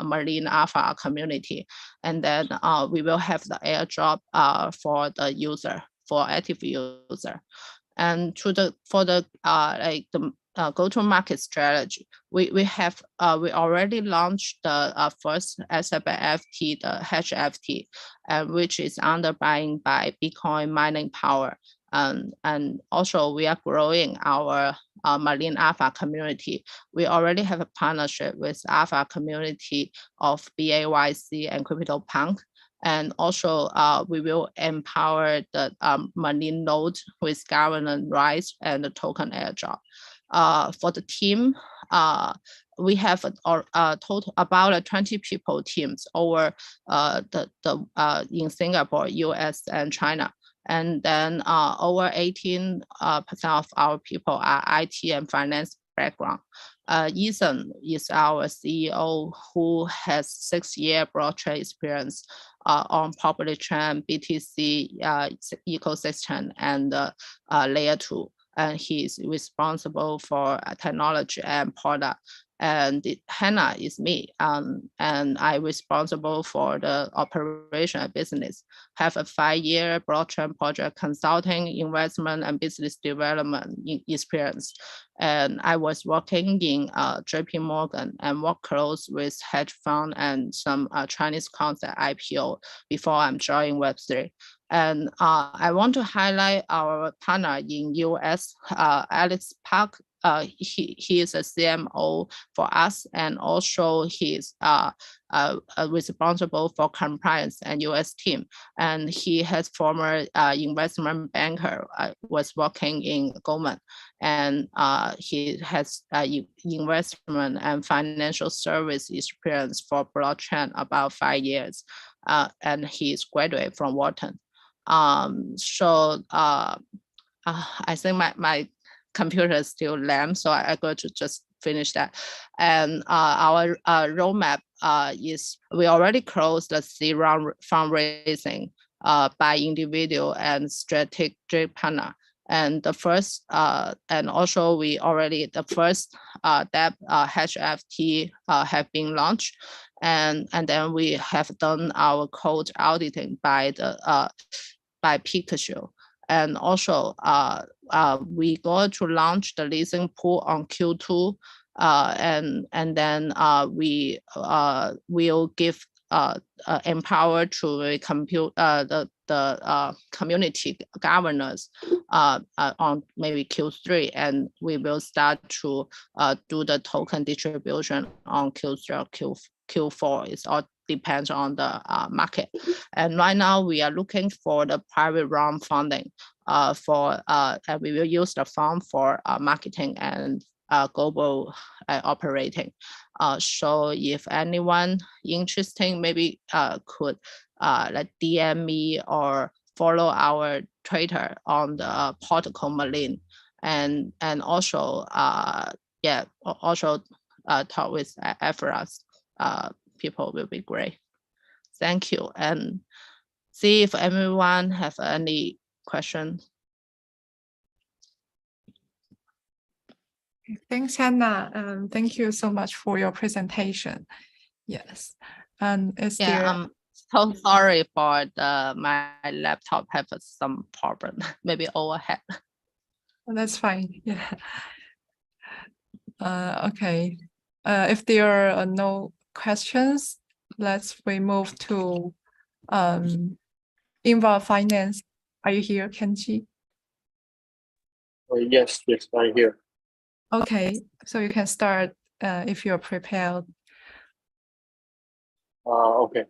Merlin Alpha community. And then we will have the airdrop for the user, for active user. And for the go-to-market strategy, we already launched the first asset-backed FT, the hedge FT, which is underpinned by Bitcoin mining power. And also we are growing our Merlin Alpha community. We already have a partnership with Alpha community of BAYC and CryptoPunk. And also we will empower the Merlin node with governance rights and the token airdrop. For the team, we have a total about 20 people teams over in Singapore, US, and China. And then over 18% of our people are IT and finance background. Ethan is our CEO who has 6-year blockchain experience on public chain, BTC ecosystem, and layer 2. And he's responsible for technology and product. and Hannah is me, and I'm responsible for the operation and business. Have a 5-year blockchain project consulting, investment, and business development experience. And I was working in JP Morgan and work close with hedge fund and some Chinese concept IPO before I'm joining Web3. And I want to highlight our partner in US, Alex Park. He is a CMO for us, and also he's responsible for compliance and US team. And he has former investment banker, was working in Goldman, and he has investment and financial service experience for blockchain about 5 years, and he's graduate from Wharton. I think my computer is still lamp, so I go to just finish that. And our roadmap is we already closed the seed round fundraising by individual and strategic partner. And the first, and also we already, the first debt HFT have been launched. And then we have done our code auditing by the by Pikachu. And also we go to launch the leasing pool on Q2, and then we will give empower to compute the community governance on maybe Q3, and we will start to do the token distribution on Q3 or Q4. It's all depends on the market. And right now we are looking for the private round funding and we will use the fund for marketing and global operating. So if anyone interested, maybe could like DM me or follow our Twitter on the protocol Malin, and also also talk with Afflux. People will be great. Thank you, and see if everyone have any questions. Thanks, Hannah. Thank you so much for your presentation. Yes, and is there? I'm so sorry for my laptop have some problem, maybe overhead. That's fine. Yeah. Okay. If there are no questions, we move to Involve Finance. Are you here, Kenji? Yes, I'm here. Okay, so you can start if you're prepared. Okay.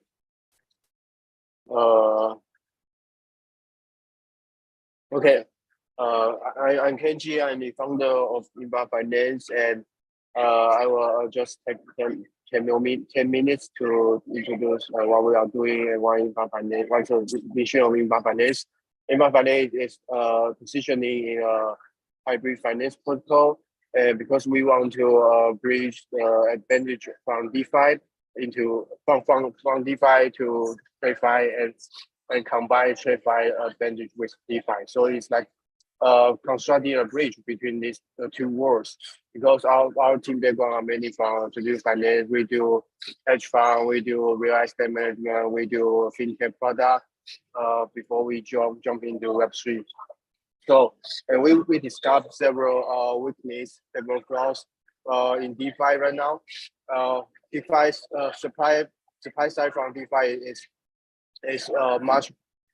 Okay. I'm Kenji. I'm the founder of Involve Finance, and I will just take 10 minutes to introduce what we are doing and what Involve Finance, what's the mission of Involve Finance. Involve Finance is positioning in a hybrid finance protocol, because we want to bridge the advantage from DeFi from DeFi to TradFi, and combine TradFi advantage with DeFi. So it's like constructing a bridge between these two worlds, because our team background are mainly from traditional finance. We do hedge fund, we do real estate management, we do fintech product before we jump into Web3. So, and we discovered several weaknesses, several flaws in DeFi right now. DeFi's supply side from DeFi is much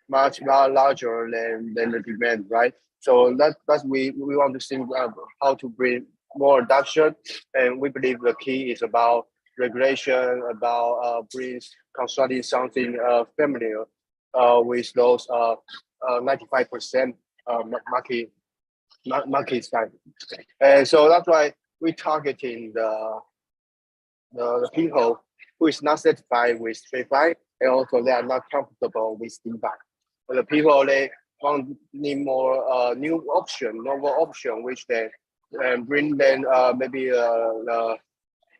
larger than the demand, right? So that's we want to think how to bring more adoption, and we believe the key is about regulation, about constructing something familiar with those 95% market side. And so that's why we're targeting the people who is not satisfied with TradFi, and also they are not comfortable with DeFi. The people they need more novel option, which they bring them maybe the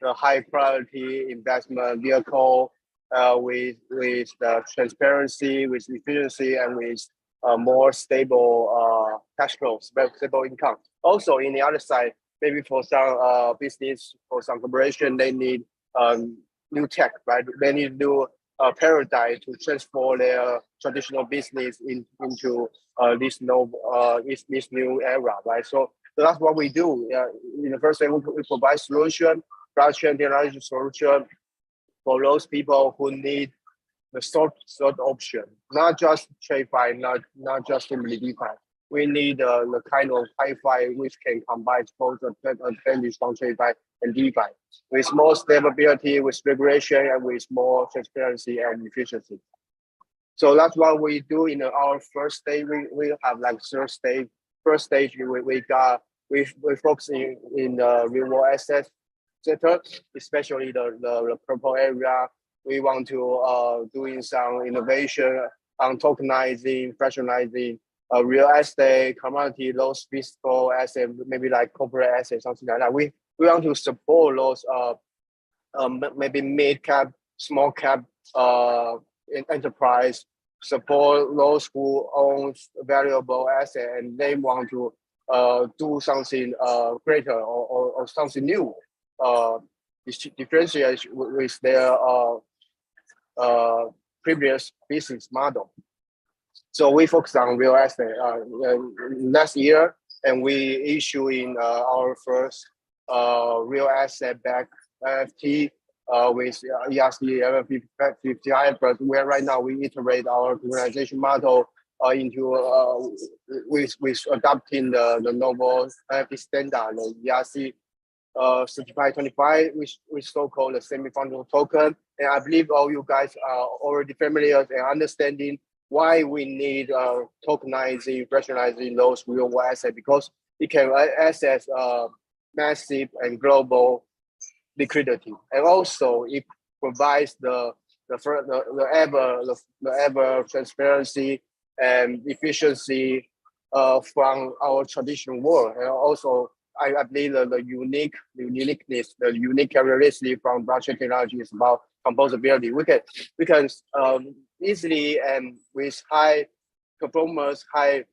high priority investment vehicle with the transparency, with efficiency, and with more stable cash flows, stable income. Also, in the other side, maybe for some business, for some corporation, they need new tech, right? They need new paradigm to transform their traditional business into this new era, right? So that's what we do. In the first thing, we provide solution, blockchain technology solution for those people who need the third option, not just TradFi, not just simply DeFi. We need the kind of Hi-Fi which can combine both advantage from TradFi and DeFi, with more stability, with regulation, and with more transparency and efficiency. So that's what we do in our first stage. We have like third stage. First stage, we focus in the real world asset sector, especially the purple area. We want to doing some innovation on tokenizing, fractionalizing real estate, commodity, those physical assets, maybe like corporate assets, something like that. We want to support those maybe mid cap, small cap enterprise, support those who own valuable asset and they want to do something greater or something new, differentiate with their previous business model. So we focus on real estate last year, and we issuing our first real asset backed NFT with ERC 50, but where right now we iterate our tokenization model into with adopting the novel NFT standard, the ERC 3525, which so-called the semi-fungible token. And I believe all you guys are already familiar and understanding why we need tokenizing, fractionalizing those real world assets, because it can access massive and global liquidity, and also it provides the ever transparency and efficiency from our traditional world. And also I believe the uniqueness, the unique characteristic from blockchain technology is about composability. We can easily and with high performance, high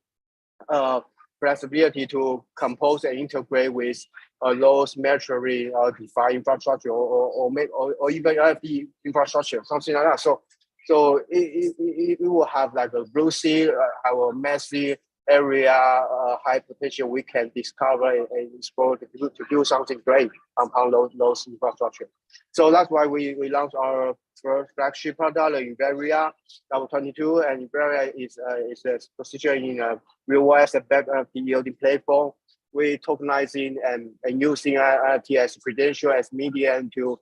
flexibility to compose and integrate with those maturely defined infrastructure or even NFT infrastructure, something like that. So it will have like a blue sea, have a massive area, high potential we can discover and explore to do something great on those infrastructure. So that's why we launched our first flagship product, Incubator 22, and Incubator is positioned in a real world asset backed yielding platform. We tokenizing and using NFT as credential, as medium to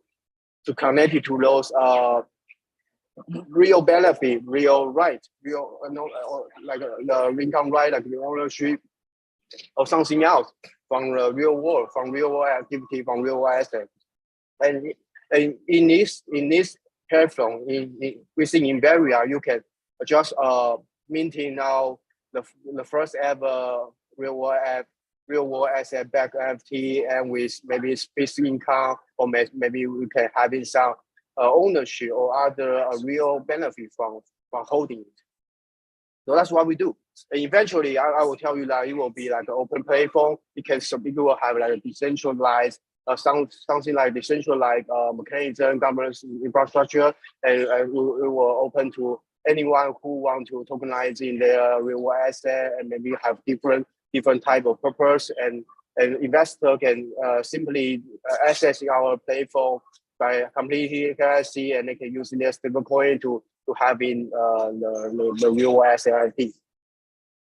connect it to those real benefit, real right, real like the income right, like the ownership or something else from the real world, from real world activity, from real world asset. And in this platform, within Incubator, you can just minting now the first ever real world asset backed NFT, and with maybe fixed income, or maybe we can have some ownership or other real benefit from holding it. So that's what we do. And eventually, I will tell you that it will be like an open platform. It will have like a decentralized, something like decentralized mechanism, governance infrastructure, and it will open to anyone who want to tokenize in their real world asset and maybe have different type of purpose, and investor can simply access our platform by completing KYC, and they can use their stablecoin to having the real asset NFT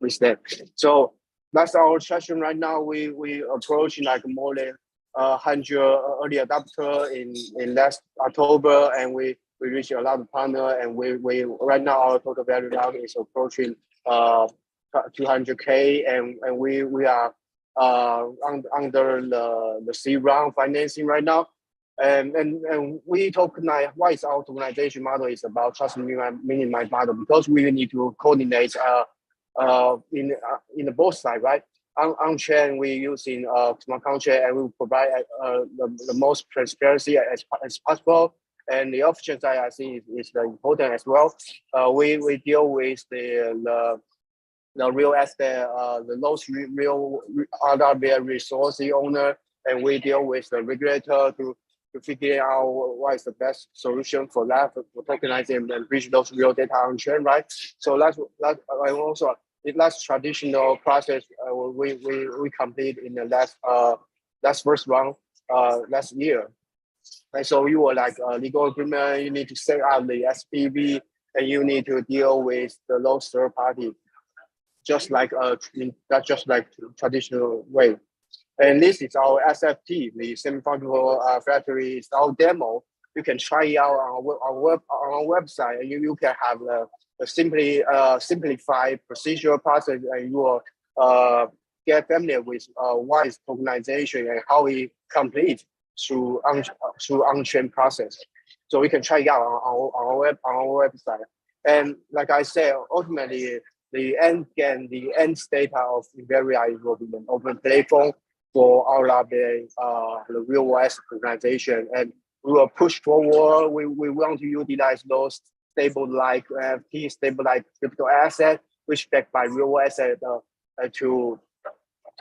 with them. So that's our session right now. We approaching like more than 100 early adopter in last October, and we reach a lot of partner, and we right now our total value now is approaching 200K, and we are under the seed round financing right now. And we tokenize. Why is our tokenization model is about trust minimized model? Because we need to coordinate in the both side, right? On chain we using smart contract, and we provide the most transparency as possible. And the off chain side, I think is important as well. We deal with the real estate, the those real other resource owner and we deal with the regulator to figure out what is the best solution for that, for tokenizing and bridge those real data on chain, right? So that's traditional process we complete in the last first round last year. And so you were like legal agreement, you need to set up the SPV, and you need to deal with the those third party, just like that's just like traditional way. And this is our SFT, the semi-fungible factory. It's our demo. You can try it out on our website, and you can have a simplified procedural process, and you will get familiar with what is tokenization and how we complete through on-chain process. So we can try it out on our website. And like I said, ultimately the end state of Inveria will be an open platform for all of the real world organization, and we will push forward. We want to utilize those stable like NFT, stable like crypto asset, which backed by real world asset to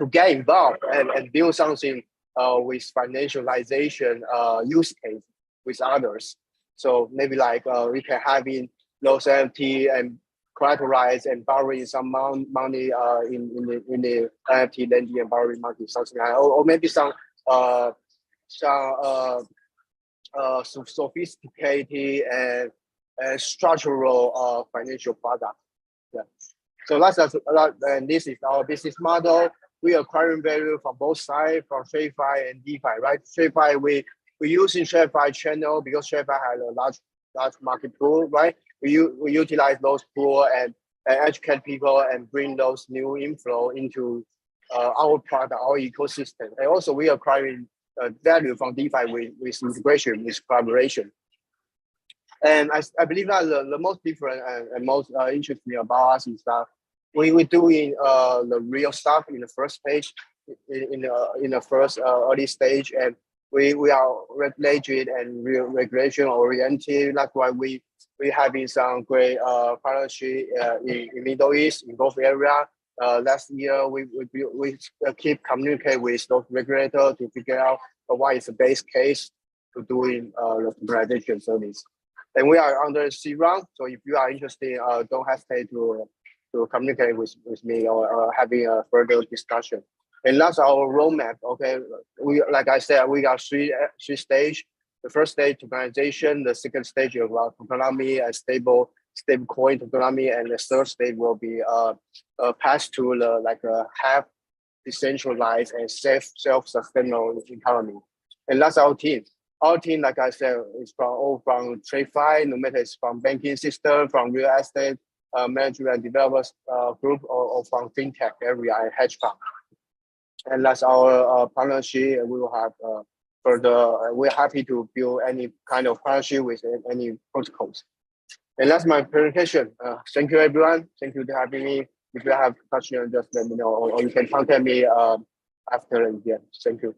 get involved and build something with financialization use case with others. So maybe like we can have in those NFT and collateralize and borrowing some money in the NFT lending and borrowing market, something like that. Or maybe some sophisticated and structural financial product. Yeah. So that's a lot, and this is our business model. We are acquiring value from both sides, from TradFi and DeFi, right? TradFi, we using TradFi channel because TradFi has a large market pool, right? We utilize those pool and educate people and bring those new inflow into our product, our ecosystem. And also we are acquiring value from DeFi with integration, with collaboration. And I believe that the most different and most interesting about us is that we're doing the real stuff in the first stage, in the first early stage, and we are regulated and regulation oriented. That's why we having some great partnership in Middle East, in both area. Last year we keep communicate with those regulators to figure out what is the base case to doing the tokenization service. And we are under C round, so if you are interested, don't hesitate to communicate with me or having a further discussion. And that's our roadmap. Okay, we like I said, we got three stage. The first stage tokenization, the second stage of tokenomics and stable coin tokenomics, and the third stage will be passed to a half decentralized and self-sustainable economy. And that's our team. Our team, like I said, is from TradFi, no matter it's from banking system, from real estate, management and developers group, or from fintech area and hedge fund. And that's our partnership. We will have further. We're happy to build any kind of partnership with any protocols. And that's my presentation. Thank you, everyone. Thank you for having me. If you have questions, just let me know, or you can contact me after the end. Thank you.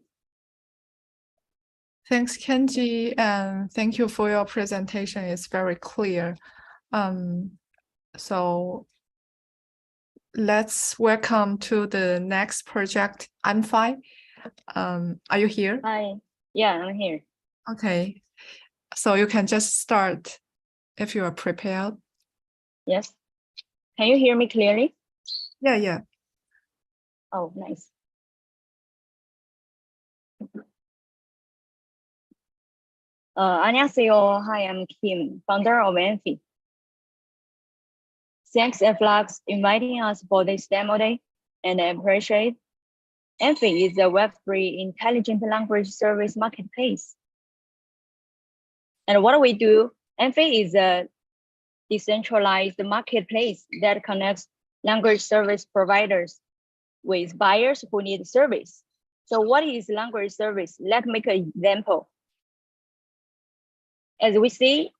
Thanks, Kenji, and thank you for your presentation. It's very clear. So let's welcome to the next project, Amfi. Are you here? Hi. Yeah, I'm here. Okay. So you can just start if you are prepared. Yes. Can you hear me clearly? Yeah. Oh, nice. 안녕하세요. Hi, I'm Kim, founder of Amfi. Thanks, Afflux, inviting us for this demo day, and I appreciate. Amfi is a Web3 intelligent language service marketplace. And what we do, Amfi is a decentralized marketplace that connects language service providers with buyers who need service. So what is language service? Let's make an example. As we see,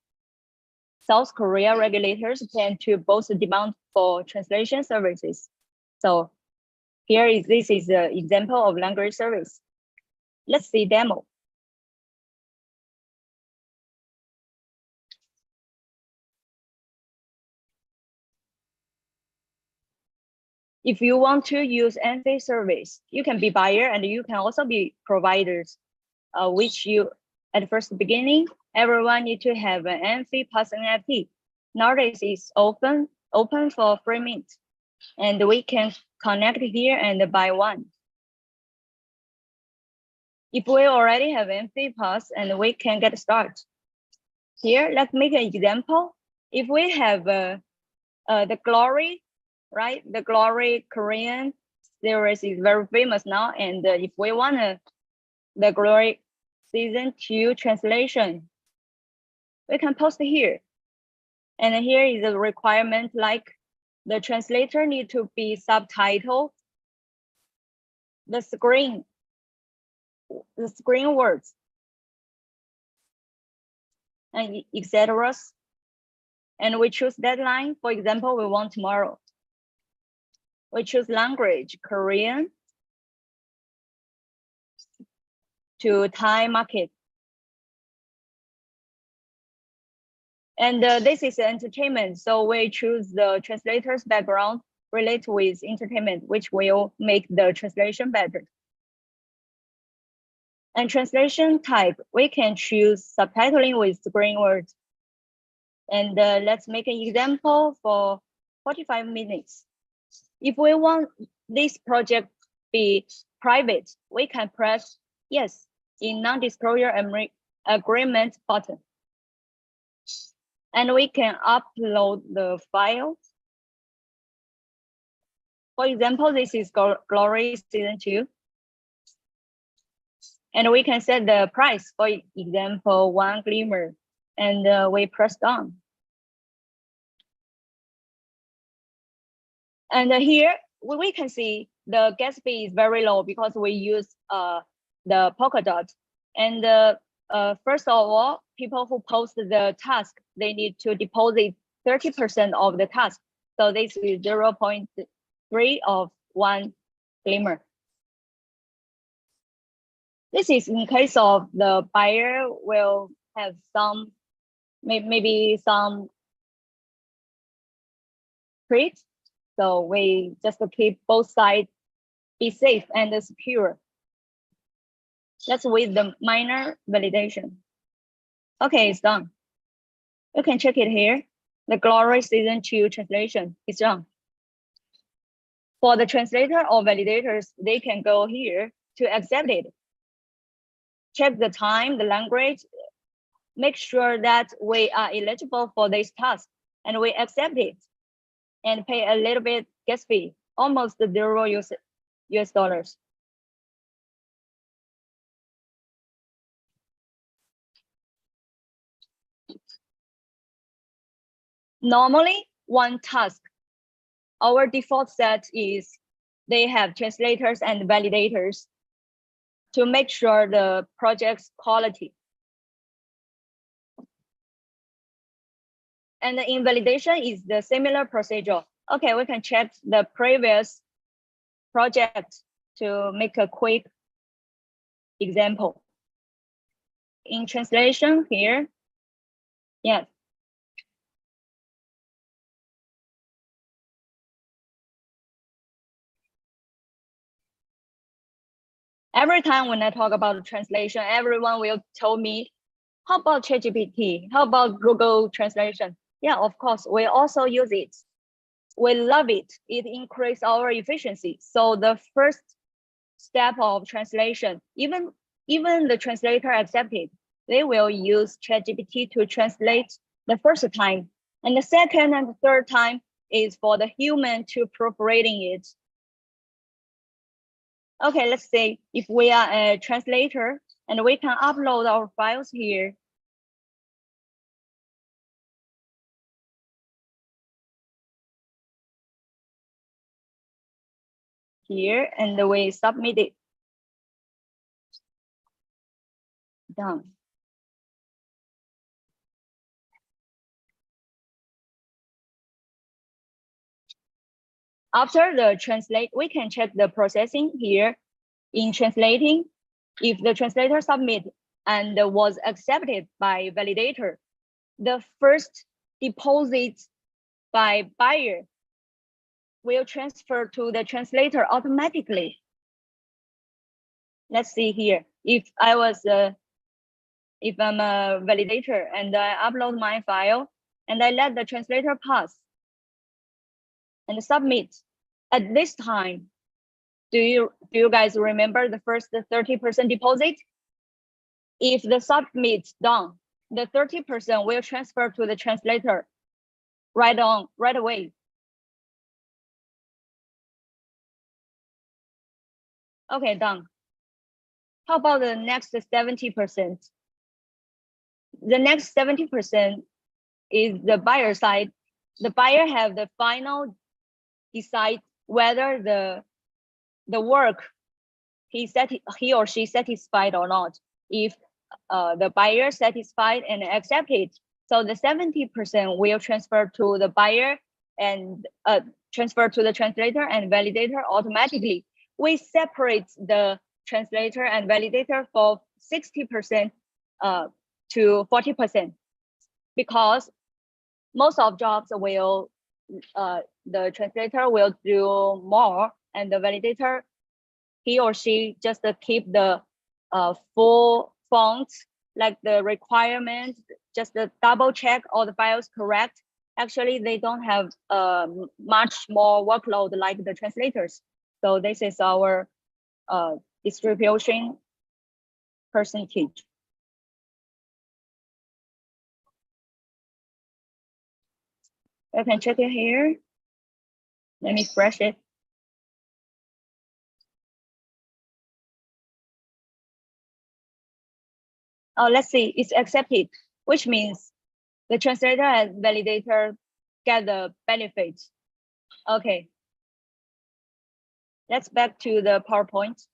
South Korea regulators tend to both demand for translation services. So this is an example of language service. Let's see demo. If you want to use NFT service, you can be buyer and you can also be providers, which you at first beginning, everyone need to have an NFT plus NFT. Nowadays it's open for free mint, and we can connect here and buy one. If we already have NFT plus, and we can get started. Here, let's make an example. If we have the Glory, right? The Glory Korean series is very famous now, and if we want the Glory season 2 translation, we can post here. And here is a requirement like the translator need to be subtitled, the screen words, and etc. And we choose deadline. For example, we want tomorrow. We choose language, Korean to Thai market. And this is entertainment. So we choose the translator's background related with entertainment, which will make the translation better. And translation type, we can choose subtitling with screen words. And let's make an example for 45 minutes. If we want this project be private, we can press yes in non-disclosure agreement button. And we can upload the file. For example, this is Glory season 2. And we can set the price, for example, 1 glimmer, and we press down. And here we can see the gas fee is very low because we use the polka dot. And first of all, people who post the task, they need to deposit 30% of the task. So this is 0.3 of 1 glimmer. This is in case of the buyer will have some, maybe some tricks. So we just keep both sides be safe and secure. That's with the minor validation. Okay, it's done. You can check it here. The Glory season 2 translation is done. For the translator or validators, they can go here to accept it. Check the time, the language, make sure that we are eligible for this task, and we accept it and pay a little bit gas fee, almost $0 US dollars. Normally, one task, our default set is they have translators and validators to make sure the project's quality. And the invalidation is the similar procedure. Okay, we can check the previous project to make a quick example. In translation here, yes. Every time when I talk about translation, everyone will tell me, how about ChatGPT? How about Google Translation? Yeah, of course, we also use it. We love it. It increases our efficiency. So the first step of translation, even the translator accepted, they will use ChatGPT to translate the first time. And the second and the third time is for the human to proofreading it. Okay, let's say if we are a translator and we can upload our files here. Here, and we submit it. Done. After the translate, we can check the processing here. In translating, if the translator submit and was accepted by validator, the first deposit by buyer will transfer to the translator automatically. Let's see here. If I'm a validator and I upload my file and I let the translator pass and submit, at this time, do you guys remember the first 30% deposit? If the submit's done, the 30% will transfer to the translator right away. Okay, done. How about the next 70%? The next 70% is the buyer side. The buyer have the final decide whether the work he or she satisfied or not. If the buyer satisfied and accepted, so the 70% will transfer to the buyer and transfer to the translator and validator automatically. We separate the translator and validator for 60% to 40%, because most of jobs will the translator will do more, and the validator, he or she just keep the full fonts, like the requirements, just double check all the files correct. Actually, they don't have much more workload like the translators. So this is our distribution percentage. I can check it here. Let me refresh it. Oh, let's see, it's accepted, which means the translator and validator get the benefits. Okay. Let's back to the PowerPoint.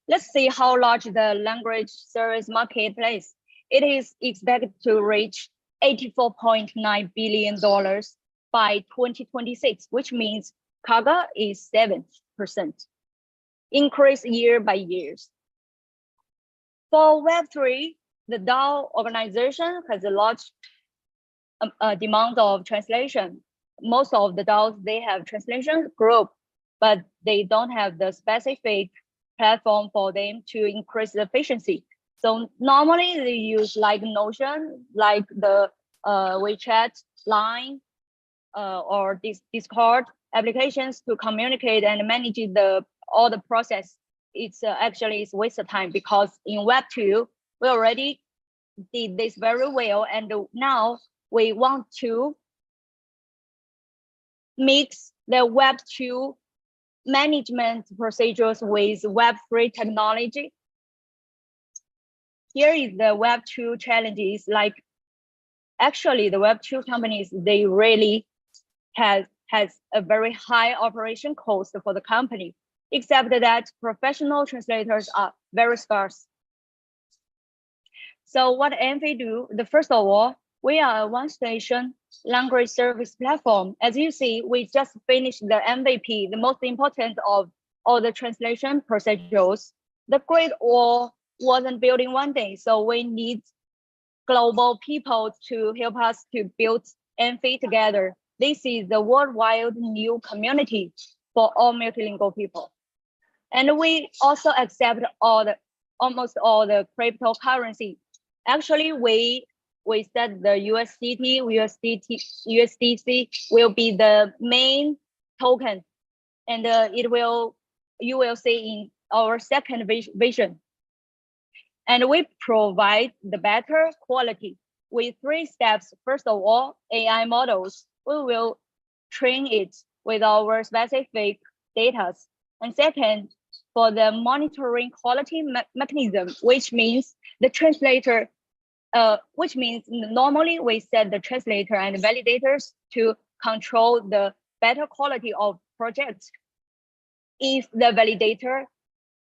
Let's see how large the language service marketplace. It is expected to reach $84.9 billion by 2026, which means CAGR is 7%, increase year by year. For Web3, the DAO organization has a large demand of translation. Most of the DAOs, they have translation group, but they don't have the specific platform for them to increase the efficiency. So normally they use like Notion, like the WeChat, Line, or Discord applications to communicate and manage all the process. It's actually it's waste of time, because in Web2 we already did this very well, and now we want to mix the Web2 management procedures with Web3 technology. Here is the Web2 challenges. Like, actually, the Web2 companies, they really has a very high operation cost for the company, except that professional translators are very scarce. So what Envy do? First of all, we are a one-station language service platform. As you see, we just finished the MVP, the most important of all the translation procedures. The Great Wall wasn't built in one day, so we need global people to help us to build Envy together. This is the worldwide new community for all multilingual people. And we also accept almost all the cryptocurrency. Actually, we said the USDC will be the main token, and you will see in our second vision. And we provide the better quality with 3 steps. First of all, AI models. We will train it with our specific data. And second, for the monitoring quality mechanism, which means the translator, which means normally we set the translator and validators to control the better quality of projects. If the validator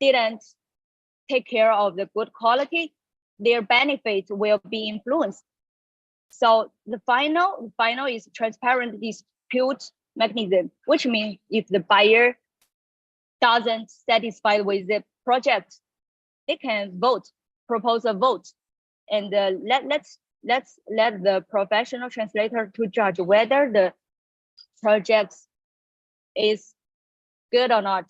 didn't take care of the good quality, their benefits will be influenced. So the final is transparent dispute mechanism, which means if the buyer doesn't satisfy with the project, they can propose a vote. And let's let's let the professional translator to judge whether the project is good or not.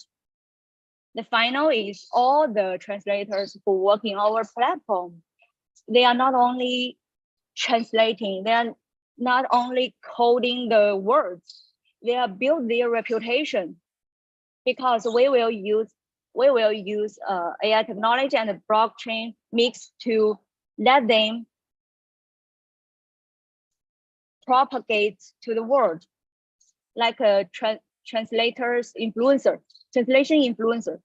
The final is all the translators who work in our platform. They are not only translating, they are not only coding the words, they are build their reputation, because we will use AI technology and blockchain mix to let them propagate to the world, like a translator's influencer, translation influencer.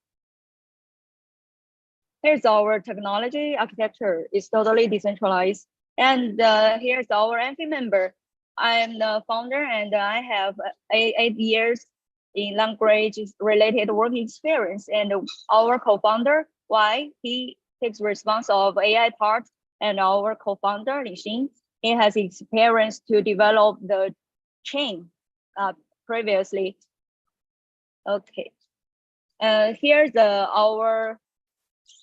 Here's our technology architecture. It's totally decentralized. And here's our Amphi member. I'm the founder and I have 8 years in language related work experience. And our co-founder, Y, he takes response of AI part, and our co-founder, Li Xin, he has experience to develop the chain previously. Okay. Here's our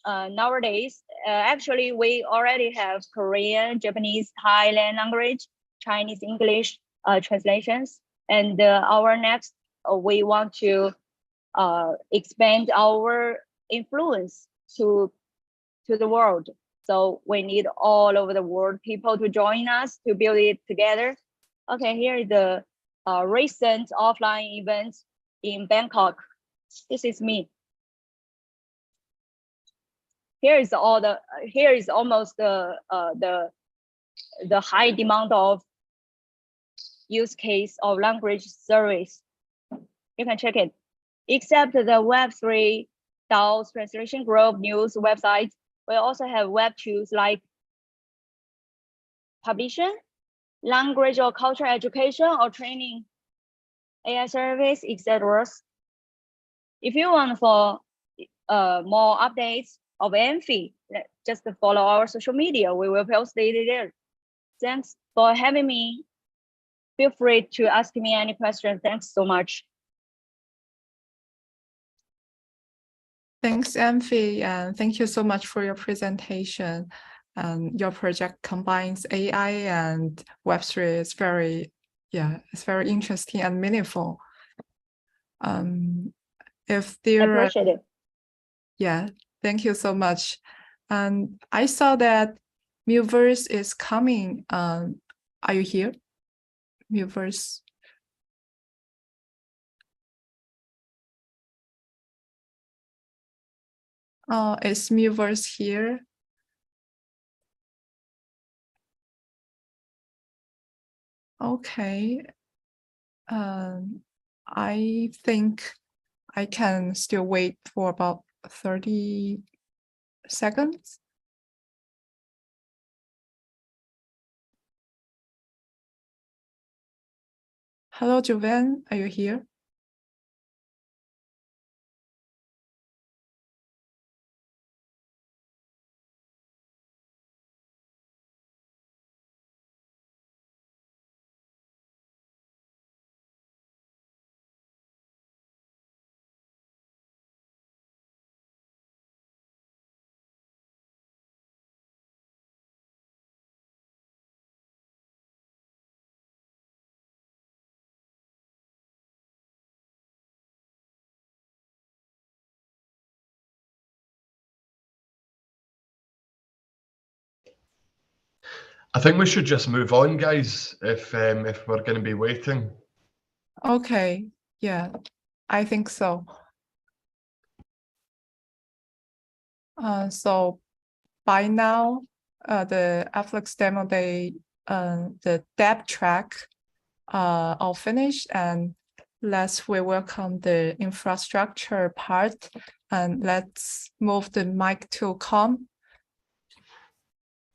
nowadays, actually, we already have Korean, Japanese, Thailand language, Chinese, English translations. And our next, we want to expand our influence to the world. So we need all over the world people to join us to build it together. Okay, here is the recent offline event in Bangkok. This is me. Here is almost the high demand of use case of language service. You can check it. Except the Web3 DAOs, translation group, news websites, we also have Web2s like publishing, language or culture education or training, AI service, etc. If you want for more updates of Amphi, just follow our social media. We will post it there. Thanks for having me. Feel free to ask me any questions. Thanks so much. Thanks, Amphi, and thank you so much for your presentation. Your project combines AI and Web3. It's very interesting and meaningful. If there I appreciate it. Yeah, thank you so much. And I saw that Muverse is coming. Are you here? Muverse. Is Muverse here? Okay. I think I can still wait for about 30 seconds. Hello, Jovan, are you here? I think we should just move on, guys, if we're going to be waiting. Okay, yeah, I think so. So by now, the Afflux demo day, the dev track all finished, and we welcome the infrastructure part, and let's move the mic to Com.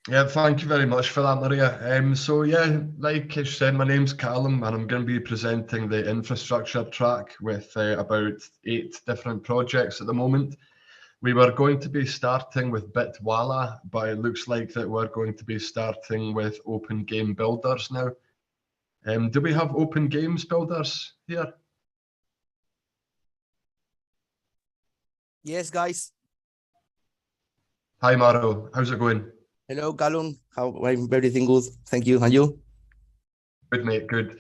Yeah, thank you very much for that, Maria. So yeah, like I said, my name's Callum, and I'm going to be presenting the infrastructure track with about 8 different projects at the moment. We were going to be starting with Bitwala, but it looks like that we're going to be starting with Open Game Builders now. Do we have Open Games Builders here? Yes, guys. Hi, Maro. How's it going? Hello, Callum. How everything good? Thank you. And you? Good, mate. Good.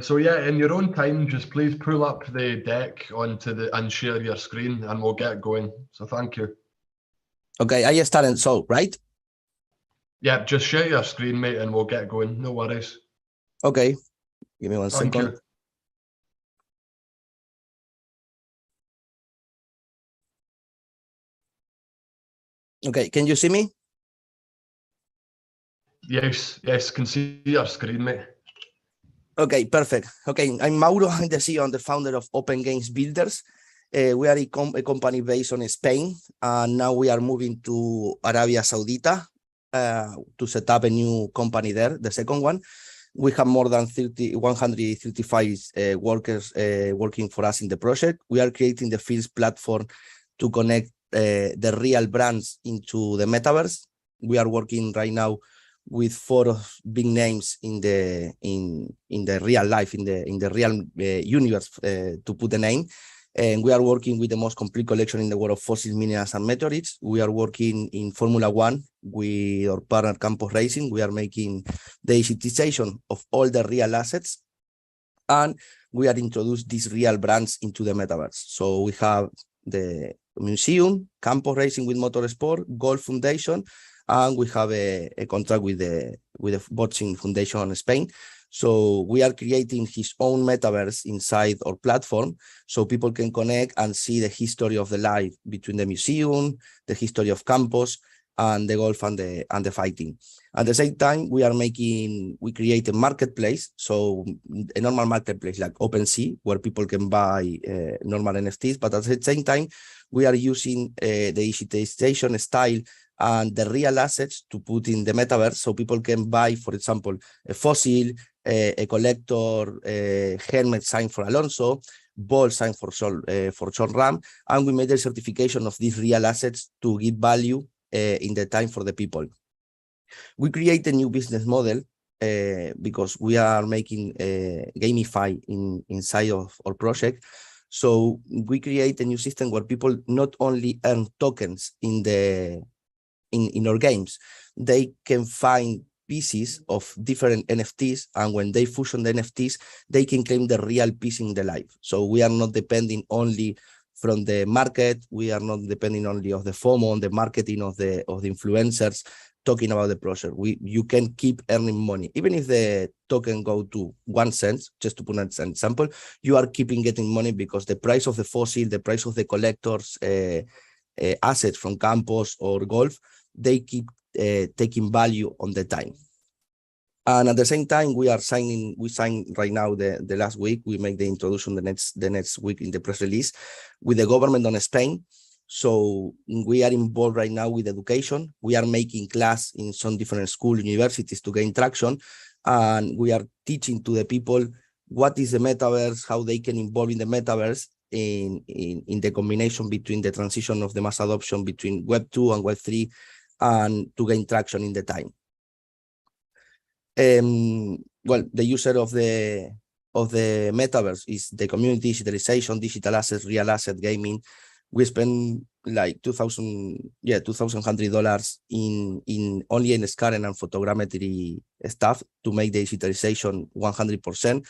So yeah, in your own time, just please pull up the deck onto and share your screen, and we'll get going. So thank you. Okay, I started. So right? Yeah, just share your screen, mate, and we'll get going. No worries. Okay, give me one Thank second. you. Okay, can you see me? Yes, can see your screen, mate. Okay, perfect. Okay, I'm Mauro. I'm the CEO and the founder of Open Games Builders. We are a company based on Spain, and now we are moving to Arabia Saudita to set up a new company there, the second one. We have more than 135 workers working for us in the project. We are creating the first platform to connect the real brands into the metaverse. We are working right now with 4 big names in the real life, in the real universe, to put the name. And we are working with the most complete collection in the world of fossils, minerals, and meteorites. We are working in Formula One with our partner Campos Racing. We are making the digitization of all the real assets, and we are introduced these real brands into the metaverse. So we have the museum, Campos Racing with Motorsport, Golf Foundation, and we have a contract with the Boxing Foundation in Spain. So we are creating his own metaverse inside our platform, so people can connect and see the history of the life between the museum, the history of Campos, and the golf and the fighting. At the same time, we create a marketplace, so a normal marketplace like OpenSea, where people can buy normal NFTs, but at the same time, we are using the digitization style and the real assets to put in the metaverse, so people can buy, for example, a fossil, a collector, a helmet signed for Alonso, ball signed for John Ram, and we made the certification of these real assets to give value in the time for the people. We create a new business model because we are making gamify inside of our project. So we create a new system where people not only earn tokens in our games, they can find pieces of different NFTs, and when they fusion the NFTs, they can claim the real piece in the life. So we are not depending only from the market, we are not depending only on the FOMO, on the marketing of the influencers talking about the project. You can keep earning money. Even if the token go to 1 cent, just to put an example, you are keeping getting money because the price of the fossil, the price of the collectors assets from Campos or Golf, they keep taking value on the time. And at the same time, we signed right now the last week, we make the introduction the next week in the press release with the government on Spain. So we are involved right now with education. We are making class in some different schools, universities to gain traction. And we are teaching to the people what is the metaverse, how they can involve in the metaverse in the combination between the transition of the mass adoption between Web 2 and Web 3, and to gain traction in the time. Well, the user of the metaverse is the community, digitalization, digital assets, real asset, gaming. We spend like $2,100 in only in scanning and photogrammetry stuff to make the digitalization 100%.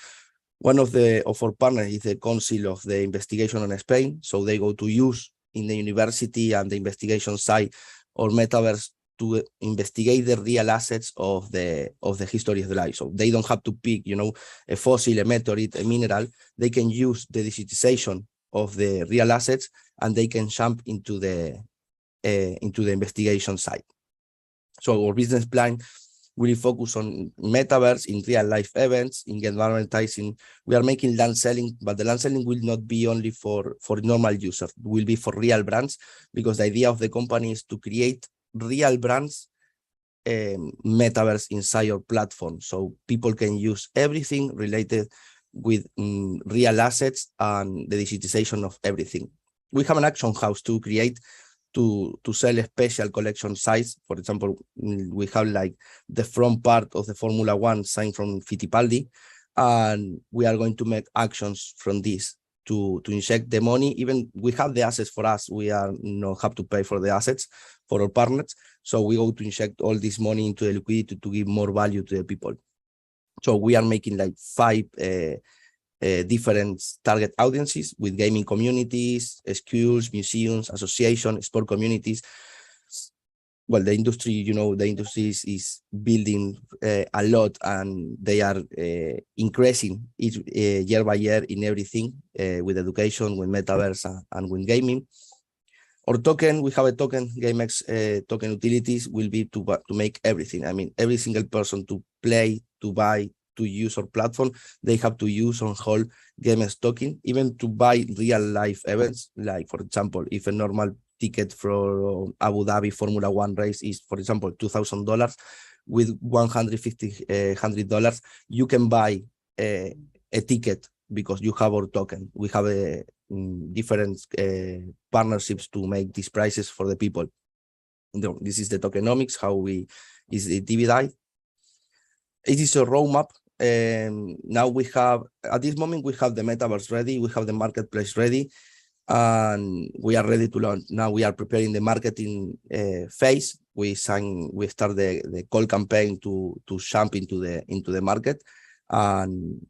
One of our partners is the Council of the Investigation in Spain, so they go to use in the university and the investigation side or metaverse to investigate the real assets of the history of the life. So they don't have to pick, a fossil, a meteorite, a mineral. They can use the digitization of the real assets, and they can jump into the investigation side. So our business plan really focus on metaverse, in real life events, in environmentizing. We are making land selling, but the land selling will not be only for normal users. It will be for real brands, because the idea of the company is to create real brands metaverse inside your platform, so people can use everything related with real assets and the digitization of everything. We have an action house to create to sell a special collection size. For example, we have like the front part of the Formula One signed from Fittipaldi, and we are going to make actions from this to inject the money. Even we have the assets for us. We are not have to pay for the assets for our partners. So we go to inject all this money into the liquidity to give more value to the people. So we are making like 5 different target audiences with gaming communities, schools, museums, associations, sport communities. Well, the industry, you know, the industry is building a lot, and they are increasing each year by year in everything with education, with metaverse, and with gaming. Our token, we have a token, GameX token utilities will be to make everything. I mean, every single person to play, to buy, to use our platform, they have to use on whole GameX token, even to buy real life events. Like, for example, if a normal ticket for Abu Dhabi Formula 1 race is, for example, $2,000, with $100, you can buy a ticket because you have our token. We have a different partnerships to make these prices for the people. This is the tokenomics, how we is the dividend. It is a roadmap. Now we have, at this moment, we have the metaverse ready, we have the marketplace ready, and we are ready to launch. Now we are preparing the marketing phase. We start the call campaign to jump into the market and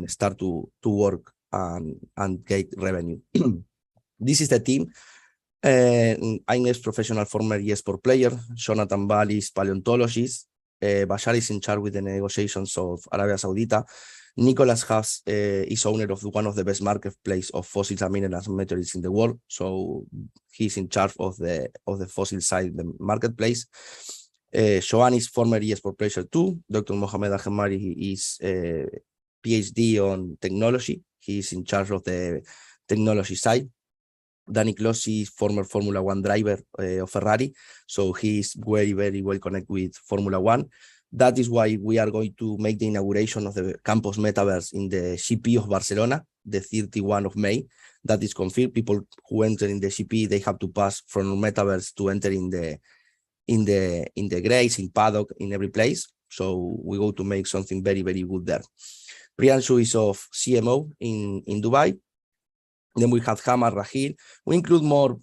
start to work and get revenue. This is the team. I'm a professional former eSport player. Jonathan Ball is paleontologist. Bashar is in charge with the negotiations of Arabia Saudita. Nicholas is owner of one of the best marketplace of fossils and minerals and meteorites in the world. So he's in charge of the fossil side, the marketplace. Joan is former eSport player too. Dr. Mohamed Ahmari is PhD on technology. He's in charge of the technology side. Danny Clossi is former Formula 1 driver of Ferrari. So he's very, very well connected with Formula 1. That is why we are going to make the inauguration of the campus metaverse in the GP of Barcelona, the 31 of May. That is confirmed. People who enter in the GP, they have to pass from metaverse to enter in the grace, in paddock, in every place. So we go to make something very, very good there. Priyanshu is of CMO in Dubai. Then we have Hamar, Rahil. We include more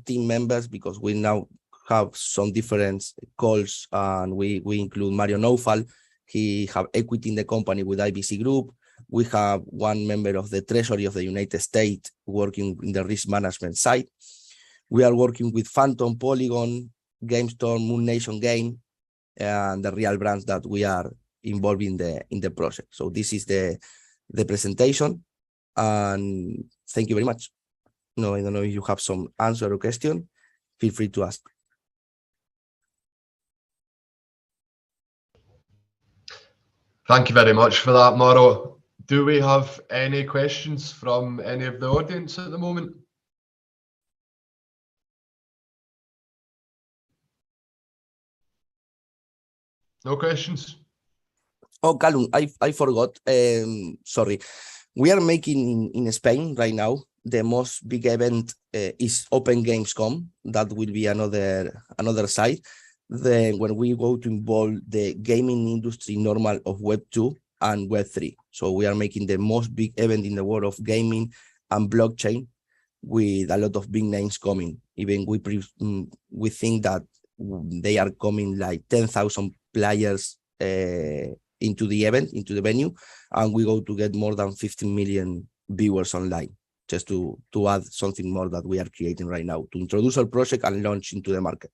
team members because we now have some different calls, and we include Mario Naufal. He have equity in the company with IBC Group. We have one member of the Treasury of the United States working in the risk management side. We are working with Phantom, Polygon, GameStorm, Moon Nation Game, and the real brands that we are involved in the project. So this is the presentation, and thank you very much. No, I don't know if you have some answer or question. Feel free to ask. Thank you very much for that, Mauro. Do we have any questions from any of the audience at the moment? No questions? Oh, Calum, I forgot. Sorry. We are making in Spain right now, the most big event is Open Gamescom. That will be another site. Then when we go to involve the gaming industry normal of Web 2 and Web 3. So we are making the most big event in the world of gaming and blockchain with a lot of big names coming. Even we think that they are coming like 10,000 players into the event, into the venue, and we go to get more than 15 million viewers online, just to add something more that we are creating right now to introduce our project and launch into the market.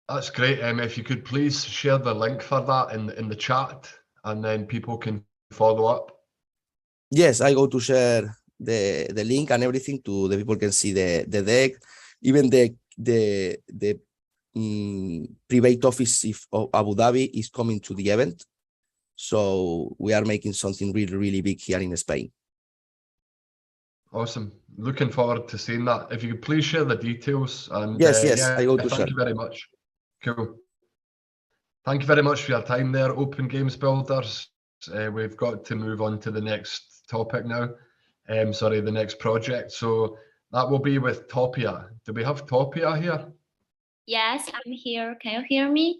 That's great. If you could please share the link for that in the chat, and then people can follow up. Yes, I go to share the link and everything to the people can see the deck, even the private office of Abu Dhabi is coming to the event. So we are making something really, really big here in Spain. Awesome. Looking forward to seeing that. If you could please share the details. And yes, yeah, I go to thank share. you very much. Cool. Thank you very much for your time there, Open Games Builders. We've got to move on to the next topic now. Sorry, the next project. So that will be with Topia. Do we have Topia here? Yes, I'm here. Can you hear me?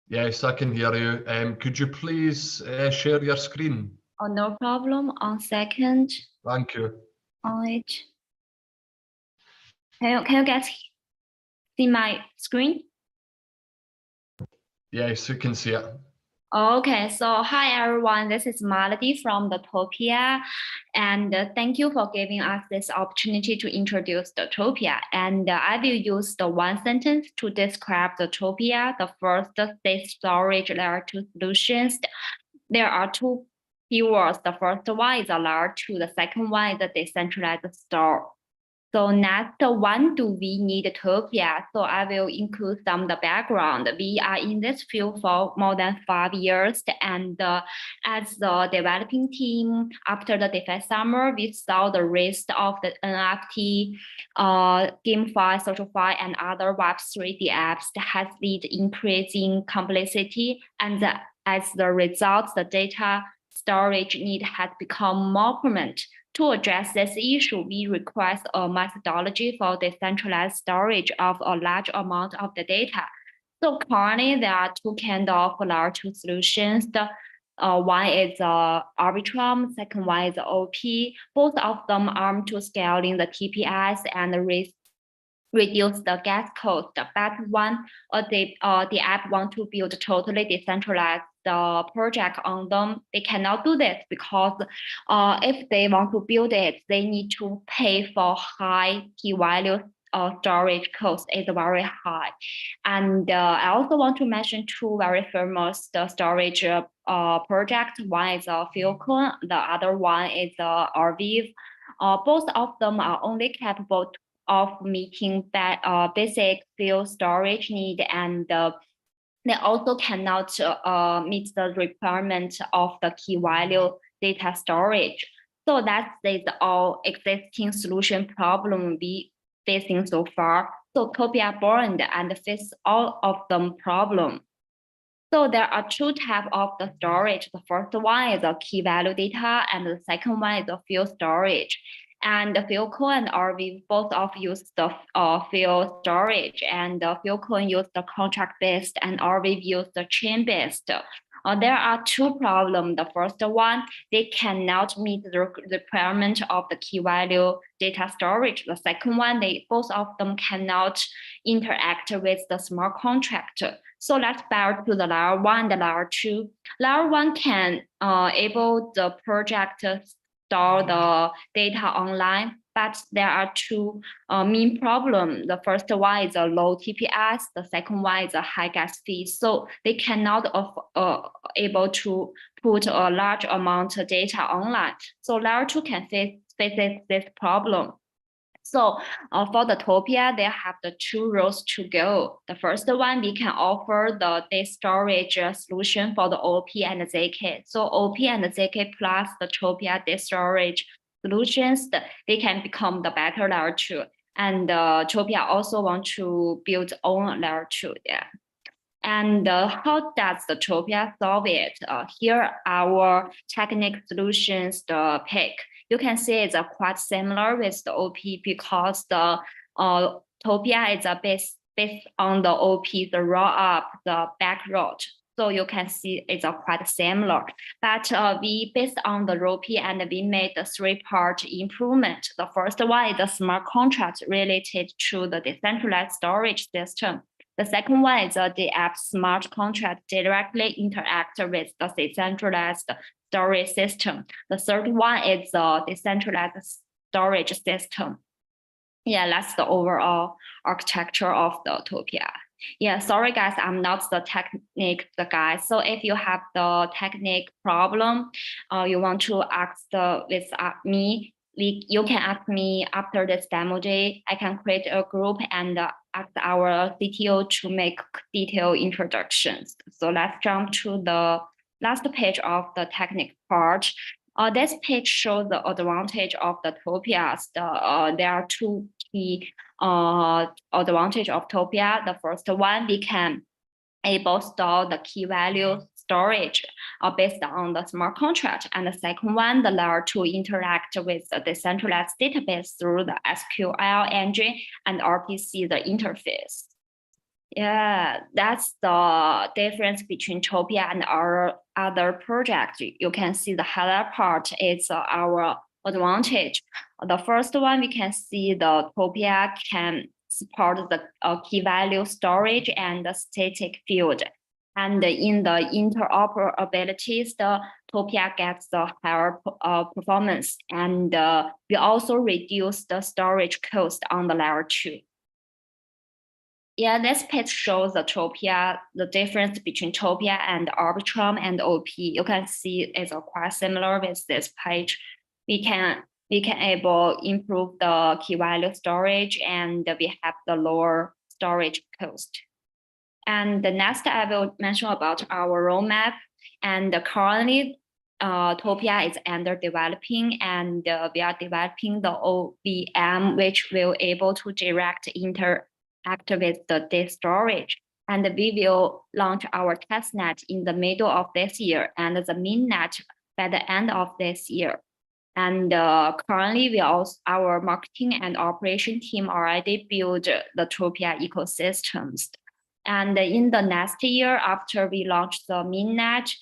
Yes, I can hear you. Could you please share your screen? Oh, no problem. On second. Thank you. On it. Can you guys see my screen? Yes, you can see it. Okay, so hi everyone, this is Melody from the Topia, and thank you for giving us this opportunity to introduce the Topia. And I will use the one sentence to describe the Topia. The first, state storage layer 2 solutions. There are two keywords. The first one is a layer 2, the second one is a decentralized store. So next, when do we need Topia? So I will include some of the background. We are in this field for more than 5 years, and as the developing team, after the DeFi summer, we saw the rise of the NFT, GameFi, SocialFi, and other Web3 apps that has led increasing complexity, and as the result, the data storage need has become more permanent. To address this issue, we request a methodology for decentralized storage of a large amount of the data. So currently, there are two kinds of layer 2 solutions. One is Arbitrum, second one is OP. Both of them arm to scaling the TPS and reduce the gas cost. But one, the app want to build a totally decentralized project on them, they cannot do this because if they want to build it, they need to pay for high key value storage cost is very high. And I also want to mention two very famous storage projects. One is Afflux, the other one is Arviv. Both of them are only capable of meeting that basic field storage need, and they also cannot meet the requirement of the key value data storage. So that is all existing solution problem we facing so far. So Topia born and face all of them problem. So there are two types of the storage. The first one is a key value data, and the second one is a field storage. And the Filecoin and Arviv both of use the field storage, and the Filecoin use the contract-based and Arviv use the chain-based. There are two problems. The first one, they cannot meet the requirement of the key value data storage. The second one, both of them cannot interact with the smart contract. So let's back to the layer 1, the layer 2. Layer 1 can enable the project to store the data online, but there are two main problems. The first one is a low TPS, the second one is a high gas fee. So they cannot able to put a large amount of data online. So layer 2 can face this problem. So for the Topia, they have the two roads to go. The first one, we can offer the data storage solution for the OP and the ZK. So OP and the ZK plus the Topia data storage solutions, they can become the better layer 2. And Topia also want to build own layer 2 there. And how does the Topia solve it? Here our technical solutions, the pick. You can see it's quite similar with the OP because the Topia is based on the OP, the roll up, the back road. So you can see it's quite similar. But we based on the ROP and we made the 3-part improvement. The first one is the smart contract related to the decentralized storage system. The second one is the app smart contract directly interact with the decentralized storage system. The third one is the decentralized storage system. Yeah, that's the overall architecture of the Topia. Yeah, sorry guys, I'm not the technique guy. So if you have the technique problem, you want to ask with me, you can ask me after this demo day. I can create a group and ask our CTO to make detailed introductions. So let's jump to the last page of the technique part. This page shows the advantage of the Topias. There are two key advantage of Topia. The first one, we can able store the key value storage based on the smart contract. And the second one, the layer 2 interact with the decentralized database through the SQL engine and RPC, the interface. Yeah, that's the difference between Topia and our other projects. You can see the highlight part is our advantage. The first one, we can see the Topia can support the key value storage and the static field. And in the interoperabilities, the Topia gets the higher performance. And we also reduce the storage cost on the layer 2. Yeah, this page shows the Topia, the difference between Topia and Arbitrum and OP. You can see it's quite similar with this page. We can able improve the key value storage, and we have the lower storage cost. And the next I will mention about our roadmap. And currently, Topia is under developing, and we are developing the OVM, which will able to direct interact with the disk storage. And we will launch our testnet in the middle of this year and the mainnet by the end of this year. And currently, our marketing and operation team already build the Topia ecosystems. And in the next year, after we launch the mainnet,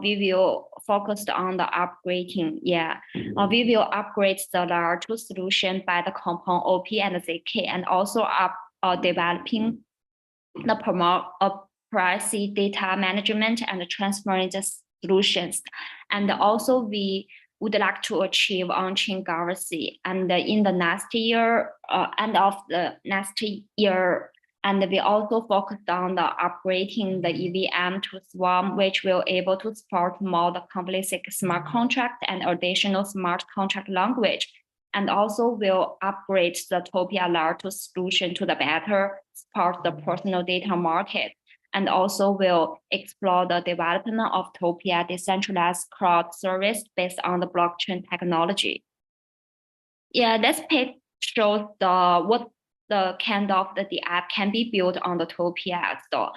we will focus on the upgrading. Yeah, we will upgrade the layer 2 solution by the compound OP and ZK, and also developing the privacy data management and transparency solutions. And also we would like to achieve on-chain governance. And in the next year, end of the next year, and we also focused on the upgrading the EVM to Swarm, which will able to support more the complex smart contract and additional smart contract language. And also will upgrade the Topia layer 2 solution to the better support the personal data market. And also will explore the development of Topia decentralized cloud service based on the blockchain technology. Yeah, this page shows what the kind of the app can be built on the Topia. So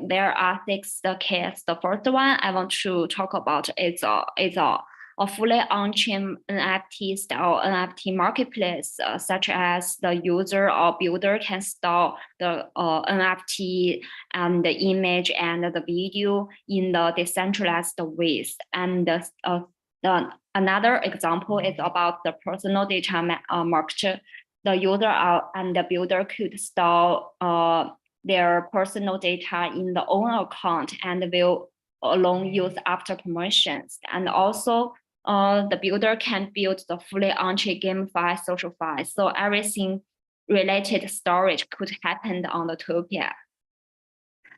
there are 6 cases. The first one I want to talk about is a fully on-chain NFT style NFT marketplace, such as the user or builder can store the NFT and the image and the video in the decentralized ways. And another example is about the personal data market. The user and the builder could store their personal data in the own account and will alone use after permissions. And also the builder can build the fully on-chain GameFi social file. So everything related storage could happen on the Topia.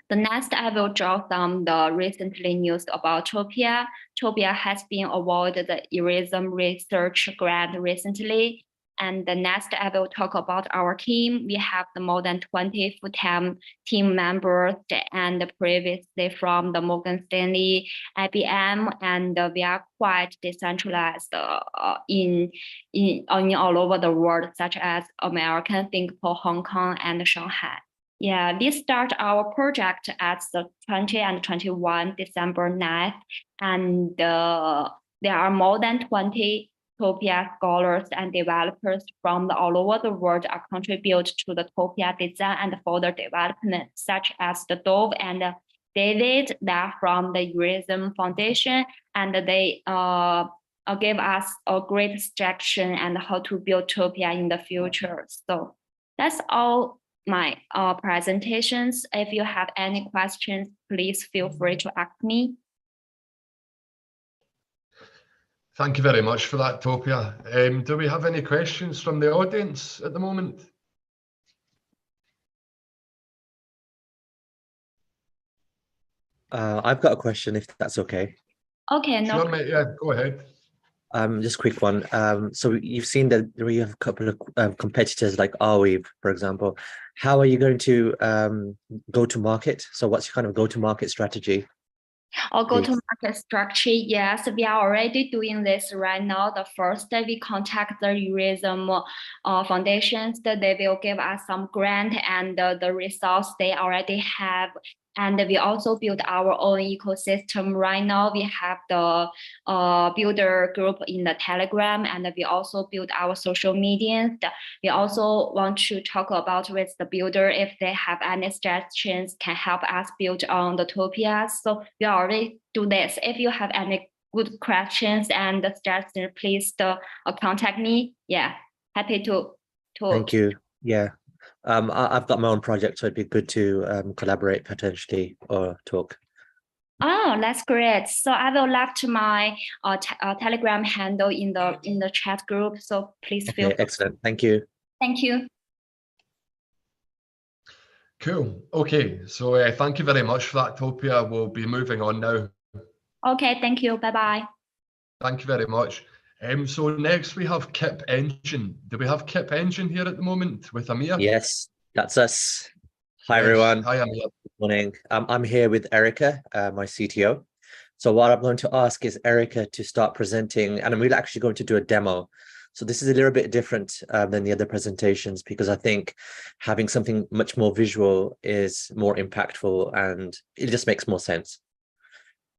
The next, I will draw some the recently news about Topia. Topia has been awarded the Erism Research Grant recently. And the next, I will talk about our team. We have the more than 20 full-time team members, and previously from the Morgan Stanley, IBM, and we are quite decentralized in all over the world, such as American, Singapore, Hong Kong, and Shanghai. Yeah, we start our project at the 20 and 21 December 9th, and there are more than 20 Topia scholars and developers from all over the world are contribute to the Topia design and further development, such as the Dove and David, that from the Erism Foundation, and they give us a great suggestion and how to build Topia in the future. So that's all my presentations. If you have any questions, please feel free to ask me. Thank you very much for that, Topia. Do we have any questions from the audience at the moment? I've got a question, if that's okay. Okay, no. Sure, mate, yeah, go ahead. Just a quick one. So you've seen that we have a couple of competitors like Arweave, for example. How are you going to go to market? So what's your kind of go-to-market strategy? Or go-to-market structure, yes, we are already doing this right now. The first day we contact the Erism foundations, that they will give us some grant and the resource they already have. And we also build our own ecosystem. Right now, we have the builder group in the Telegram, and we also build our social media. We also want to talk about with the builder if they have any suggestions can help us build on the Topia. So we already do this. If you have any good questions and suggestions, please contact me. Yeah, happy to. Thank you. Yeah. I've got my own project, so it'd be good to collaborate potentially or talk. Oh, that's great. So I will left my Telegram handle in the chat group. So please feel. Okay, excellent. Thank you. Thank you. Cool. Okay, so thank you very much for that, Topia. We'll be moving on now. Okay, thank you. Bye-bye. Thank you very much. So next we have Kip Engine. Do we have Kip Engine here at the moment with Amir? Yes, that's us. Hi, Yes. everyone. Hi, Amir. Good morning. I'm here with Erica, my CTO. So what I'm going to ask is Erica to start presenting, and I'm really actually going to do a demo. So this is a little bit different than the other presentations, because I think having something much more visual is more impactful and it just makes more sense.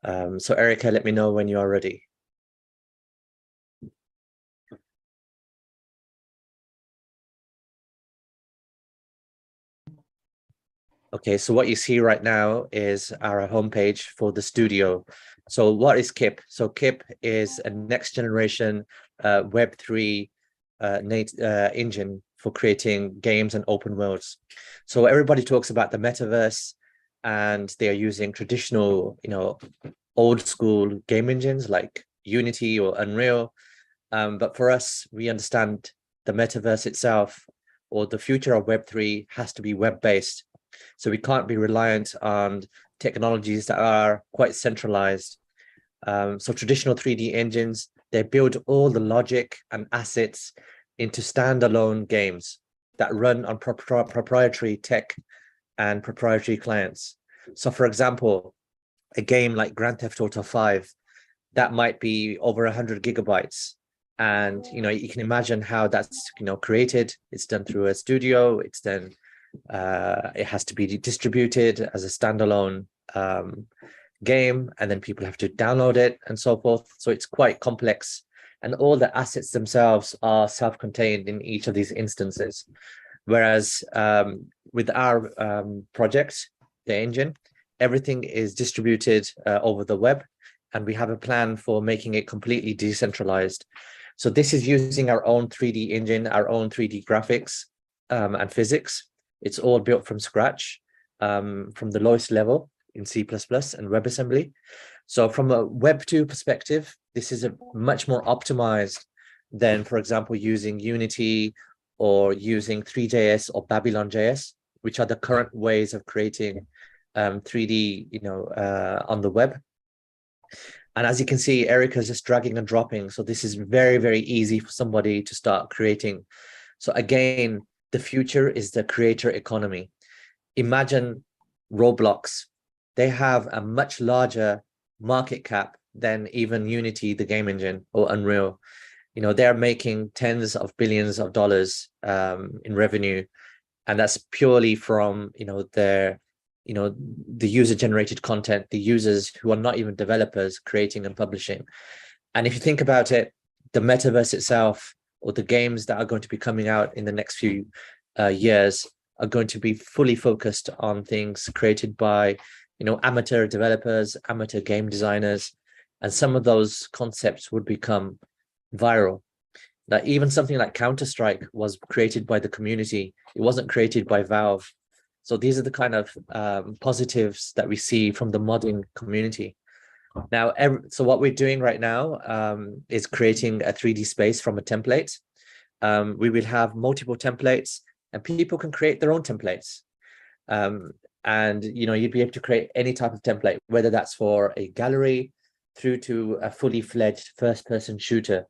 So Erica, let me know when you are ready. Okay, so what you see right now is our homepage for the studio. So what is KIP? So KIP is a next generation Web3 engine for creating games and open worlds. So everybody talks about the metaverse and they are using traditional, old school game engines like Unity or Unreal. But for us, we understand the metaverse itself, or the future of Web3 has to be web-based. So we can't be reliant on technologies that are quite centralized. So traditional 3D engines, they build all the logic and assets into standalone games that run on proprietary tech and proprietary clients. So for example, a game like Grand Theft Auto 5, that might be over 100 gigabytes. And, you can imagine how that's, created. It's done through a studio. It's then it has to be distributed as a standalone game, and then people have to download it and so forth. So it's quite complex, and all the assets themselves are self-contained in each of these instances. Whereas with our project, the engine, everything is distributed over the web, and we have a plan for making it completely decentralized. So this is using our own 3D engine, our own 3D graphics and physics. It's all built from scratch, from the lowest level in C++ and WebAssembly. So from a Web 2 perspective, this is a much more optimized than, for example, using Unity or using 3JS or Babylon.js, which are the current ways of creating 3D, on the web. And as you can see, Erica's just dragging and dropping. So this is very, very easy for somebody to start creating. So again, the future is the creator economy. Imagine Roblox. They have a much larger market cap than even Unity, the game engine, or Unreal. They're making tens of billions of dollars in revenue. And that's purely from, their, the user-generated content, the users who are not even developers creating and publishing. And if you think about it, the metaverse itself, or the games that are going to be coming out in the next few years, are going to be fully focused on things created by, amateur developers, amateur game designers, and some of those concepts would become viral. That even something like Counter-Strike was created by the community. It wasn't created by Valve. So these are the kind of positives that we see from the modding community. Now, so what we're doing right now is creating a 3D space from a template. We will have multiple templates, and people can create their own templates. And you'd be able to create any type of template, whether that's for a gallery through to a fully fledged first-person shooter.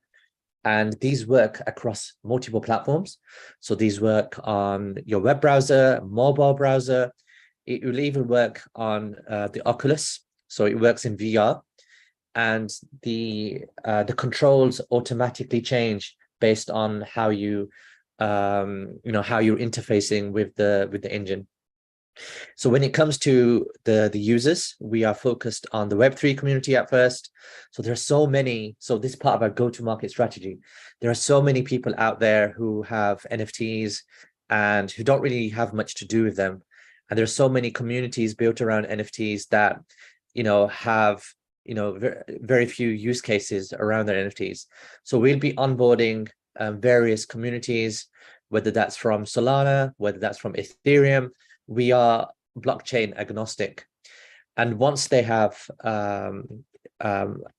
And these work across multiple platforms. So these work on your web browser, mobile browser. It will even work on the Oculus. So it works in VR. And the controls automatically change based on how you how you're interfacing with the engine. So when it comes to the users, we are focused on the Web3 community at first. So there are so many, so this is part of our go-to-market strategy. There are so many people out there who have NFTs and who don't really have much to do with them. And there's so many communities built around NFTs that, have, very few use cases around their NFTs. So we'll be onboarding various communities, whether that's from Solana, whether that's from Ethereum. We are blockchain agnostic. And once they have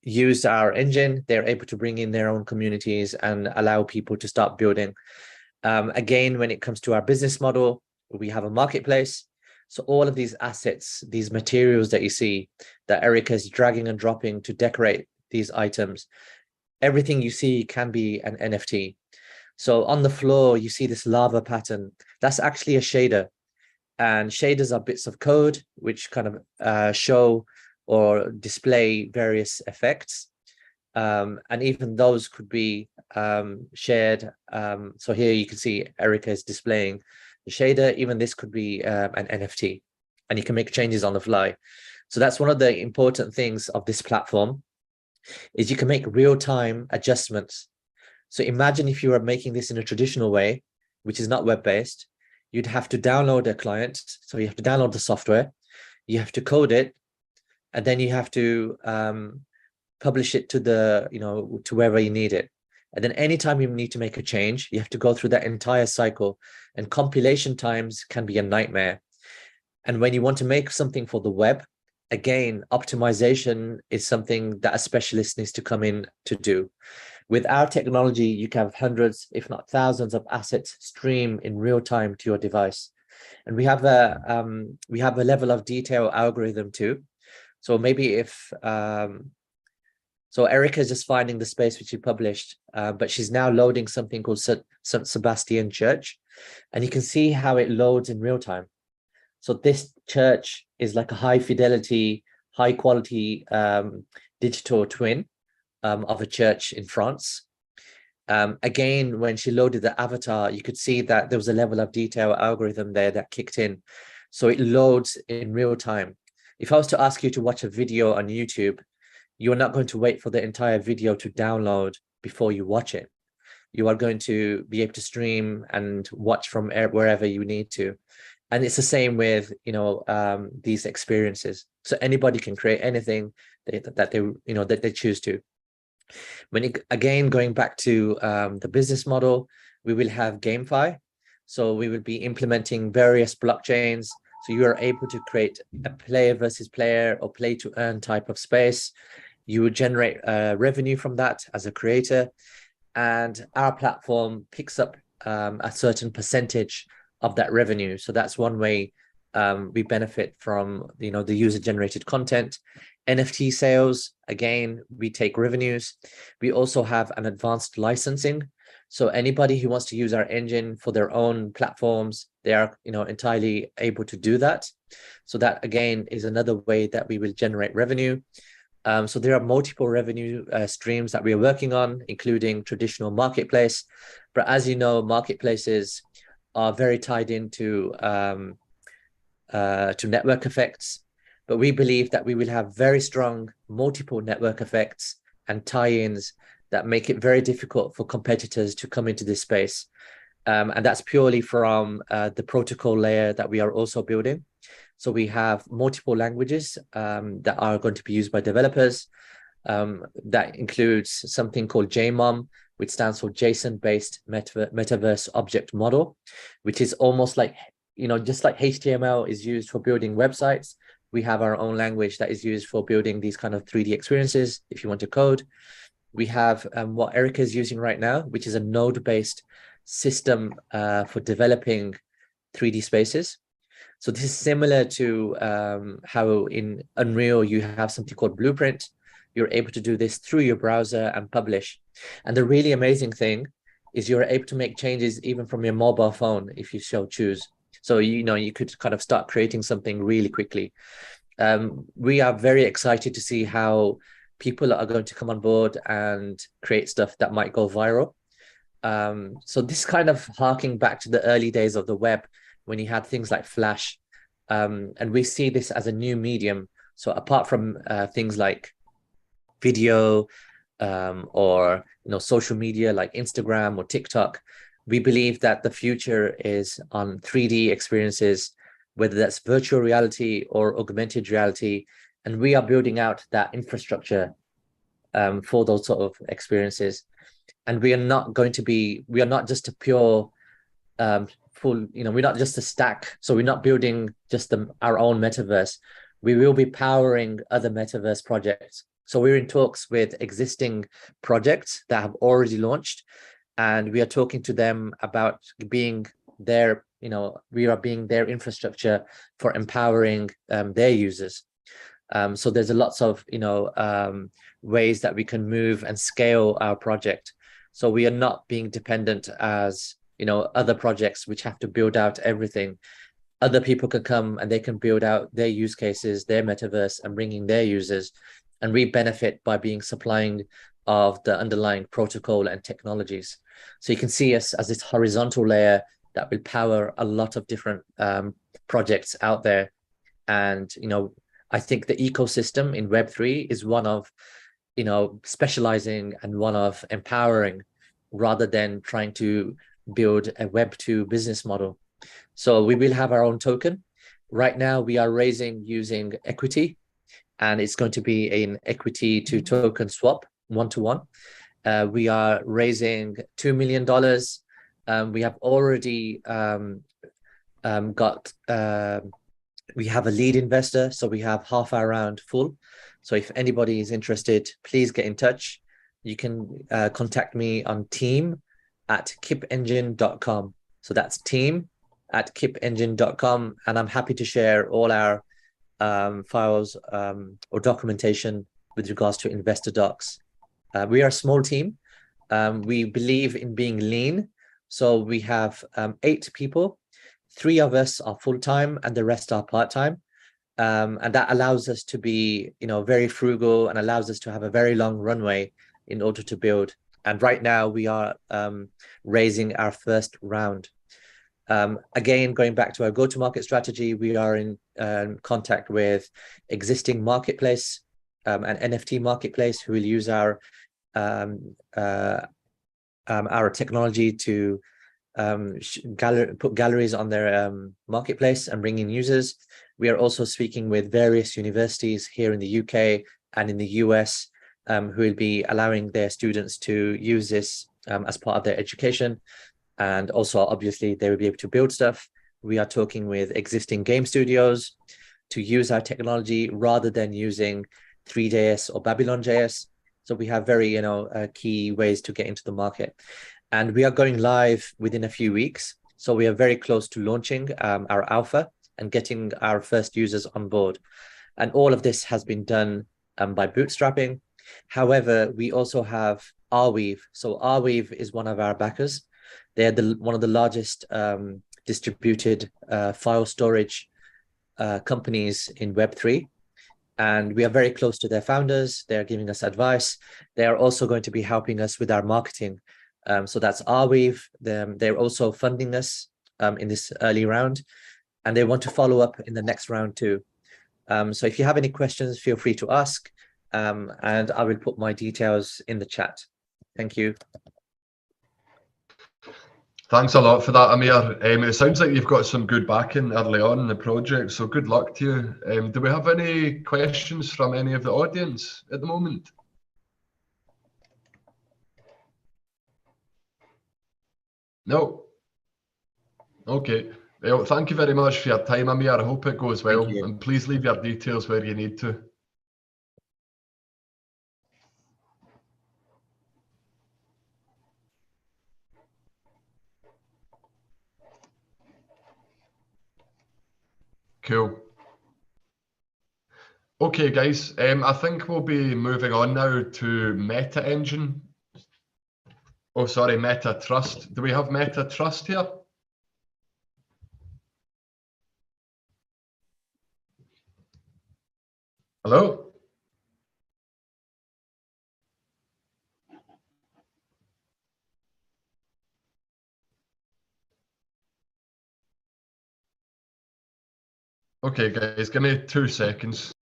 used our engine, they're able to bring in their own communities and allow people to start building. Again, when it comes to our business model, we have a marketplace. So all of these assets, these materials that you see that Erica is dragging and dropping to decorate these items, everything you see can be an NFT. So on the floor, you see this lava pattern. That's actually a shader. And shaders are bits of code which kind of show or display various effects. And even those could be shared. So here you can see Erica is displaying the shader. Even this could be an NFT, and you can make changes on the fly. So that's one of the important things of this platform, is you can make real-time adjustments. So imagine if you were making this in a traditional way, which is not web-based, you'd have to download a client. So you have to download the software, you have to code it, and then you have to publish it to to wherever you need it. And then anytime you need to make a change, you have to go through that entire cycle, and compilation times can be a nightmare. And when you want to make something for the web, again, optimization is something that a specialist needs to come in to do. With our technology, you can have hundreds, if not thousands, of assets stream in real time to your device. And we have a level of detail algorithm too. So maybe if so Erica is just finding the space which you published, but she's now loading something called St. Sebastian Church, and you can see how it loads in real time. So this church is like a high fidelity, high quality digital twin of a church in France. Again, when she loaded the avatar, you could see that there was a level of detail algorithm there that kicked in. So it loads in real time. If I was to ask you to watch a video on YouTube, you're not going to wait for the entire video to download before you watch it. You are going to be able to stream and watch from wherever you need to. And it's the same with, these experiences. So anybody can create anything that they choose to. Again, going back to the business model, we will have GameFi. So we will be implementing various blockchains. So you are able to create a player versus player or play to earn type of space. You would generate revenue from that as a creator. And our platform picks up a certain percentage of that revenue. So that's one way we benefit from the user generated content. NFT sales, again, we take revenues. We also have an advanced licensing. So anybody who wants to use our engine for their own platforms, they are entirely able to do that. So that again is another way that we will generate revenue. So there are multiple revenue streams that we are working on, including traditional marketplace. But as you know, marketplaces are very tied into to network effects. But we believe that we will have very strong multiple network effects and tie-ins that make it very difficult for competitors to come into this space. And that's purely from the protocol layer that we are also building. So we have multiple languages that are going to be used by developers. That includes something called JMOM, which stands for JSON-based metaverse object model, which is almost like, just like HTML is used for building websites. We have our own language that is used for building these kind of 3D experiences if you want to code. We have what Erica is using right now, which is a node-based system for developing 3D spaces. So this is similar to how in Unreal you have something called Blueprint. You're able to do this through your browser and publish. And the really amazing thing is you're able to make changes even from your mobile phone if you so choose. So, you could kind of start creating something really quickly. We are very excited to see how people are going to come on board and create stuff that might go viral. So this kind of harking back to the early days of the web, when you had things like Flash. And we see this as a new medium. So apart from things like video or social media like Instagram or TikTok, we believe that the future is on 3D experiences, whether that's virtual reality or augmented reality. And we are building out that infrastructure for those sort of experiences. And we are not just a pure full, we're not just a stack. So we're not building just our own metaverse. We will be powering other metaverse projects. So we're in talks with existing projects that have already launched, and we are talking to them about being their, we are being their infrastructure for empowering their users. So there's lots of, ways that we can move and scale our project. So we are not being dependent as, other projects which have to build out everything. Other people can come and they can build out their use cases, their metaverse, and bringing their users. And we benefit by being supplying of the underlying protocol and technologies. So you can see us as this horizontal layer that will power a lot of different projects out there. And, I think the ecosystem in Web3 is one of, specializing and one of empowering, rather than trying to build a Web2 business model. So we will have our own token. Right now, we are raising using equity, and it's going to be an equity to token swap, 1-to-1. We are raising $2 million. We have already we have a lead investor, so we have half our round full. So if anybody is interested, please get in touch. You can contact me on team@kipengine.com. So that's team@kipengine.com, and I'm happy to share all our files or documentation with regards to investor docs. We are a small team. We believe in being lean. So we have 8 people. 3 of us are full-time and the rest are part-time. And that allows us to be, very frugal, and allows us to have a very long runway in order to build. And right now we are raising our first round. Again, going back to our go-to-market strategy, we are in contact with existing marketplace, an NFT marketplace, who will use our technology to put galleries on their marketplace and bring in users. We are also speaking with various universities here in the UK and in the US, who will be allowing their students to use this as part of their education. And also, obviously, they will be able to build stuff. We are talking with existing game studios to use our technology rather than using 3JS or Babylon.js. So we have very, key ways to get into the market. And we are going live within a few weeks. So we are very close to launching our alpha and getting our first users on board. And all of this has been done by bootstrapping. However, we also have Arweave. So Arweave is one of our backers. They're one of the largest distributed file storage companies in Web3. And we are very close to their founders. They're giving us advice. They are also going to be helping us with our marketing. So that's Arweave. They're also funding us in this early round, and they want to follow up in the next round too. So if you have any questions, feel free to ask, and I will put my details in the chat. Thank you. Thanks a lot for that, Amir. It sounds like you've got some good backing early on in the project, so good luck to you. Do we have any questions from any of the audience at the moment? No? Okay. Well, thank you very much for your time, Amir. I hope it goes well. And please leave your details where you need to. Cool. Okay, guys. I think we'll be moving on now to Meta Engine. Oh, sorry, Meta Trust. Do we have Meta Trust here? Hello? Okay, guys, give me 2 seconds.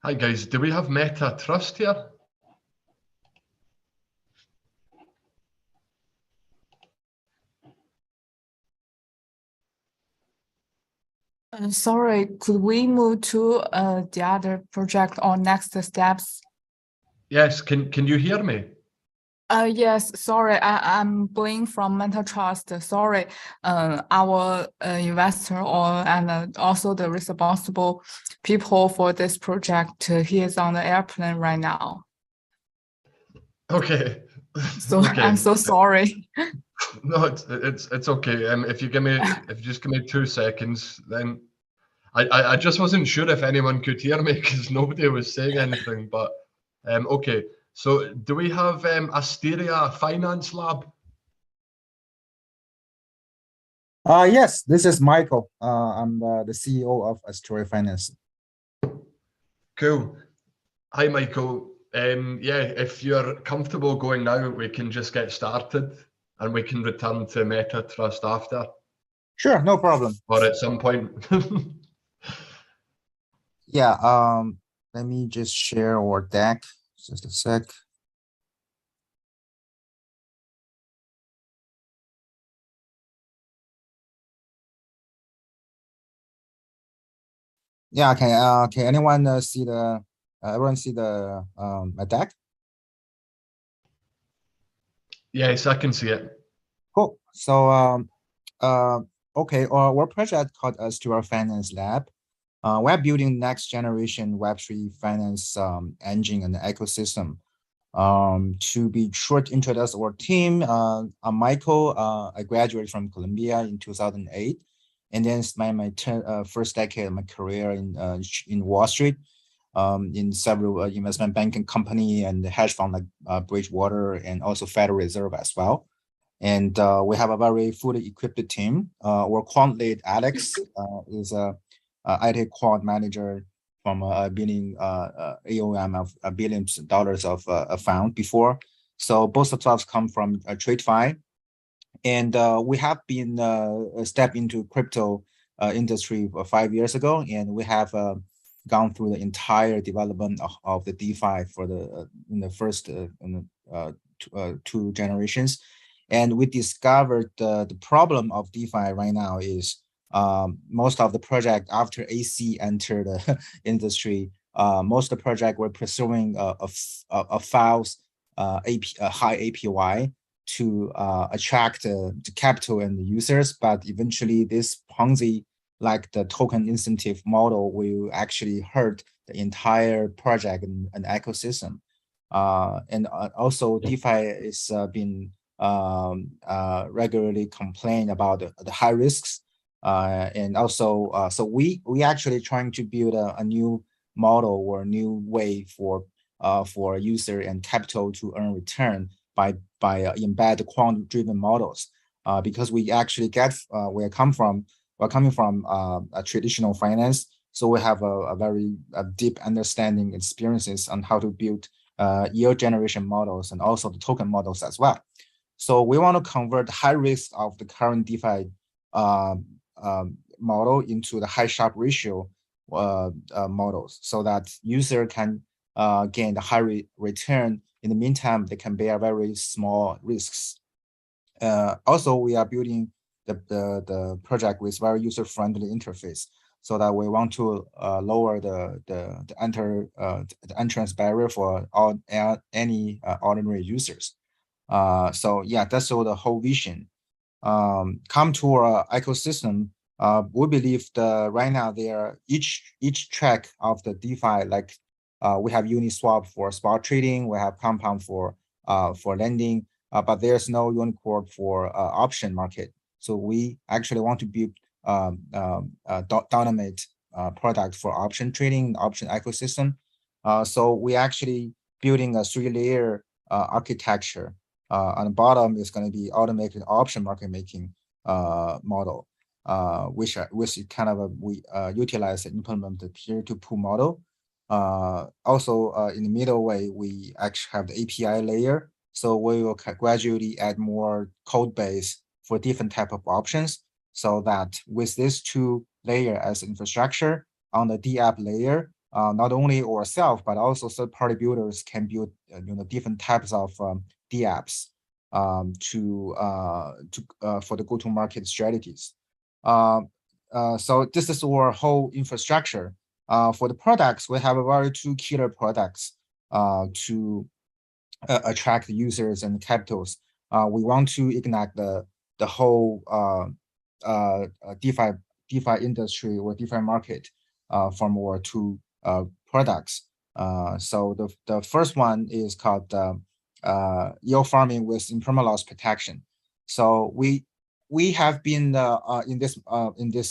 Hi guys, do we have Meta Trust here? Sorry, could we move to the other project or next steps? Yes, can you hear me? Yes, sorry, I'm Blaine from Mental Trust. Sorry, our investor and also the responsible people for this project, he is on the airplane right now. Okay. So Okay. I'm so sorry. No, it's okay. If you just give me 2 seconds, then I just wasn't sure if anyone could hear me because nobody was saying anything. But okay. So do we have Asteria Finance Lab? Yes, this is Michael. I'm the CEO of Asteria Finance. Cool. Hi, Michael. Yeah, if you're comfortable going now, we can just get started and we can return to Meta Trust after. Sure, no problem. Or at some point. Yeah, let me just share our deck. Just a sec. Yeah, okay. Can anyone see the everyone see the my deck? Yes, I can see it. Cool. So okay, our project called Asteria Finance Lab. We're building next generation Web3 finance engine and ecosystem. To be short introduce our team, I'm Michael. I graduated from Columbia in 2008, and then spent my first decade of my career in Wall Street, in several investment banking company and hedge fund like Bridgewater and also Federal Reserve as well. And we have a very fully equipped team. Our quant lead Alex is a IT quant manager from building AUM of billions of dollars of a fund before. So both of us come from TradeFi, and we have been stepped into crypto industry 5 years ago, and we have gone through the entire development of the DeFi for the in the first two generations. And we discovered the problem of DeFi right now is most of the project after AC entered the industry, most of the project were pursuing a files a high APY to attract the capital and the users, but eventually this Ponzi like the token incentive model will actually hurt the entire project and ecosystem. And also DeFi is been regularly complain about the high risks. And also, so we actually trying to build a new model or a new way for user and capital to earn return by embed quant-driven models. Because we actually get we're coming from a traditional finance, so we have a very deep understanding experiences on how to build yield generation models and also the token models as well. So we want to convert high risk of the current DeFi model into the high Sharpe ratio models, so that user can gain the high return. In the meantime, they can bear very small risks. Also, we are building the project with very user-friendly interface, so that we want to lower the entrance barrier for any ordinary users. So yeah, that's all the whole vision. Come to our ecosystem. We believe right now each track of the DeFi, like we have Uniswap for spot trading, we have Compound for lending, but there's no Unicorn for option market. So we actually want to build dynamic product for option trading, option ecosystem. So we actually building a 3-layer architecture. On the bottom is going to be automated option market making model, which kind of we utilize and implement the peer-to-pool model. Also, in the middle way, we actually have the API layer. So we will gradually add more code base for different type of options, so that with this two layer as infrastructure on the DApp layer, not only ourselves but also third-party builders can build different types of DApps for the go-to-market strategies. So this is our whole infrastructure. For the products, we have a very two killer products to attract users and capitals. We want to ignite the whole DeFi industry or DeFi market from our two products. So the first one is called yield farming with impermanence protection. So we have been in this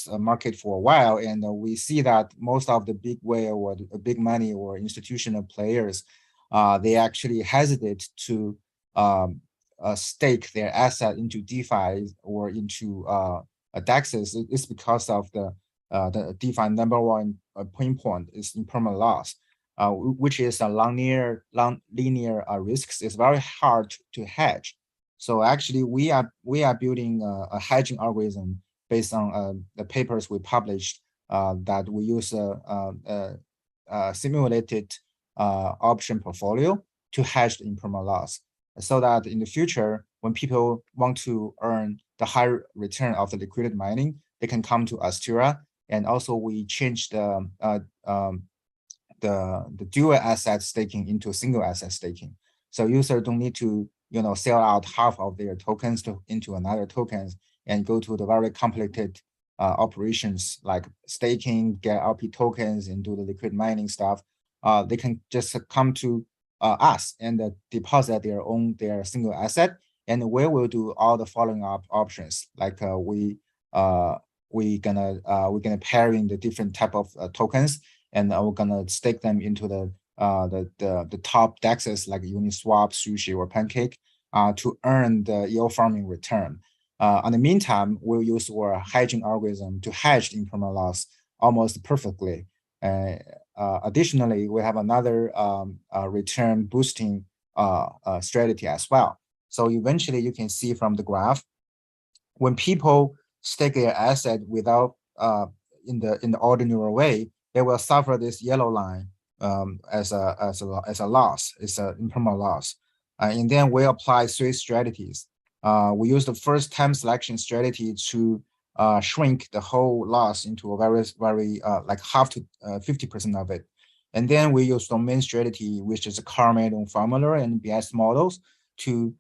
market for a while, and we see that most of the big whale or the big money or institutional players, they actually hesitate to stake their asset into DeFi or into DEXs. It's because of the DeFi number one pain point is impermanent loss, which is a linear risks. It's very hard to hedge. So actually, we are building a hedging algorithm based on the papers we published that we use a simulated option portfolio to hedge the impermanent loss, so that in the future, when people want to earn the higher return of the liquidity mining, they can come to Astera. And also, we change the dual asset staking into single asset staking. So users don't need to sell out half of their tokens into another tokens and go to the very complicated operations like staking, get LP tokens, and do the liquid mining stuff. They can just come to us and deposit their single asset, and we will do all the following up options. Like we're gonna pairing the different type of tokens, and we're gonna stake them into the top DEXs like Uniswap, Sushi, or Pancake to earn the yield farming return. In the meantime, we'll use our hedging algorithm to hedge the impermanent loss almost perfectly. Additionally, we have another return boosting strategy as well. So eventually, you can see from the graph, when people stake their asset without in the ordinary way, they will suffer this yellow line as a loss. It's an impermanent loss. And then we apply three strategies. We use the first time selection strategy to shrink the whole loss into a very like half to 50% of it. And then we use domain strategy, which is a Carmageddon formula and BS models to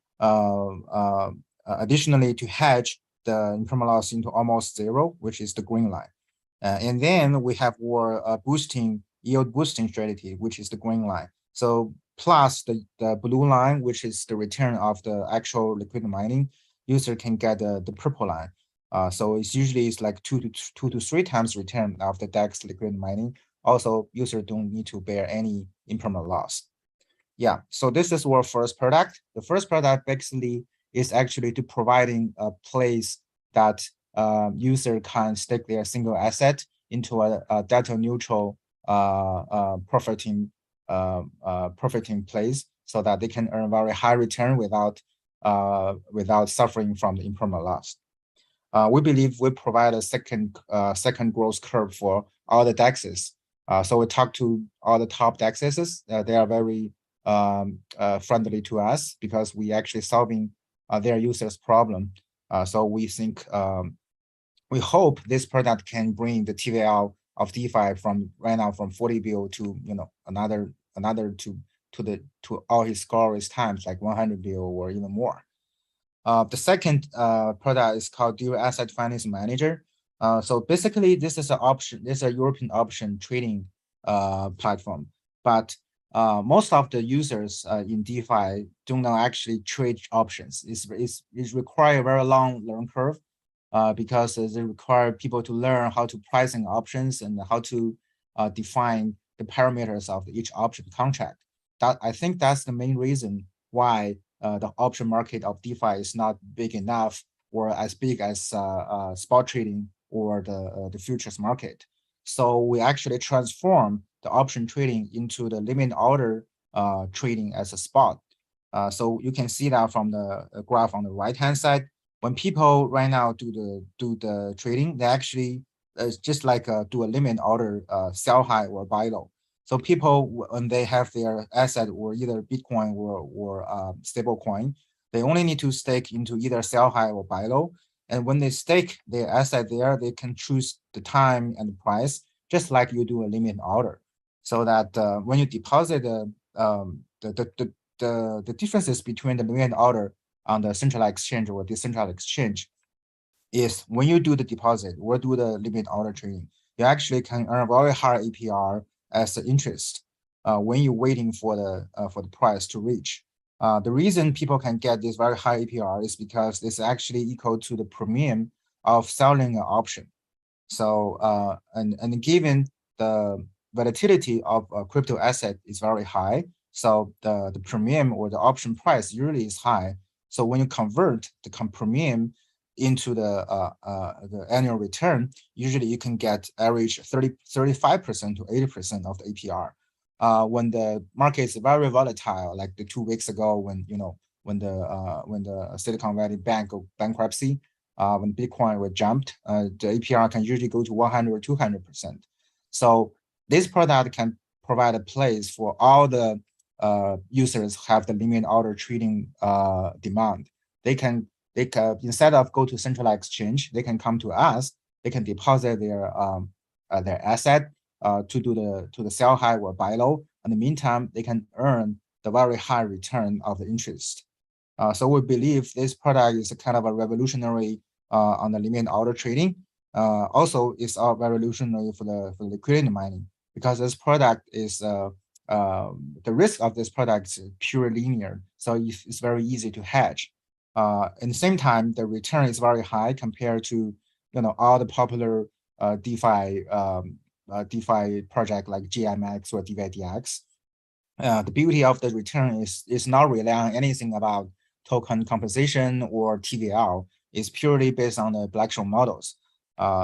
additionally to hedge the impermanent loss into almost zero, which is the green line. And then we have our yield boosting strategy, which is the green line. So plus the blue line, which is the return of the actual liquid mining, user can get the purple line. So it's usually like two to three times return of the DEX liquid mining. Also, user don't need to bear any impermanent loss. Yeah, so this is our first product. The first product basically is actually to providing a place that user can stake their single asset into a data neutral profiting place, so that they can earn very high return without suffering from the impermanent loss. We believe we provide a second growth curve for all the DEXs. So we talk to all the top DEXs. They are very friendly to us because we actually solving their users' problem. So we think we hope this product can bring the TVL of DeFi from right now from 40 bill to another to all historic times like 100 bill or even more. The second product is called Dual Asset Finance Manager. So basically, this is an option. This is a European option trading platform, but most of the users in DeFi do not actually trade options. It requires a very long learning curve because they require people to learn how to pricing options and how to define the parameters of each option contract. I think that's the main reason why the option market of DeFi is not big enough or as big as spot trading or the futures market. So we actually transform the option trading into the limit order trading as a spot. So you can see that from the graph on the right-hand side. When people right now do the trading, they actually just like do a limit order sell high or buy low. So people, when they have their asset or either Bitcoin or stable coin, they only need to stake into either sell high or buy low. And when they stake their asset there, they can choose the time and the price, just like you do a limit order. So that when you deposit the differences between the limit order on the centralized exchange or decentralized exchange is when you do the deposit or do the limit order trading, you actually can earn very high APR as the interest when you're waiting for the price to reach. The reason people can get this very high APR is because it's actually equal to the premium of selling an option. So and given the volatility of a crypto asset is very high, so the premium or the option price usually is high. So when you convert the premium into the annual return, usually you can get average 35% to 80% of the APR. When the market is very volatile, like the 2 weeks ago when the Silicon Valley Bank go bankruptcy, when Bitcoin was jumped, the APR can usually go to 100 or 200%. So this product can provide a place for all the users have the limit order trading demand. They can instead of go to centralized exchange, they can come to us. They can deposit their asset to the sell high or buy low. In the meantime, they can earn the very high return of the interest. So we believe this product is a kind of a revolutionary on the limit order trading. Also, it's revolutionary for the liquidity mining, because this product is the risk of this product is pure linear, so it's very easy to hedge. At the same time, the return is very high compared to all the popular DeFi project like GMX or DYDX. The beauty of the return is not rely on anything about token composition or TVL. It's purely based on the Black-Scholes models.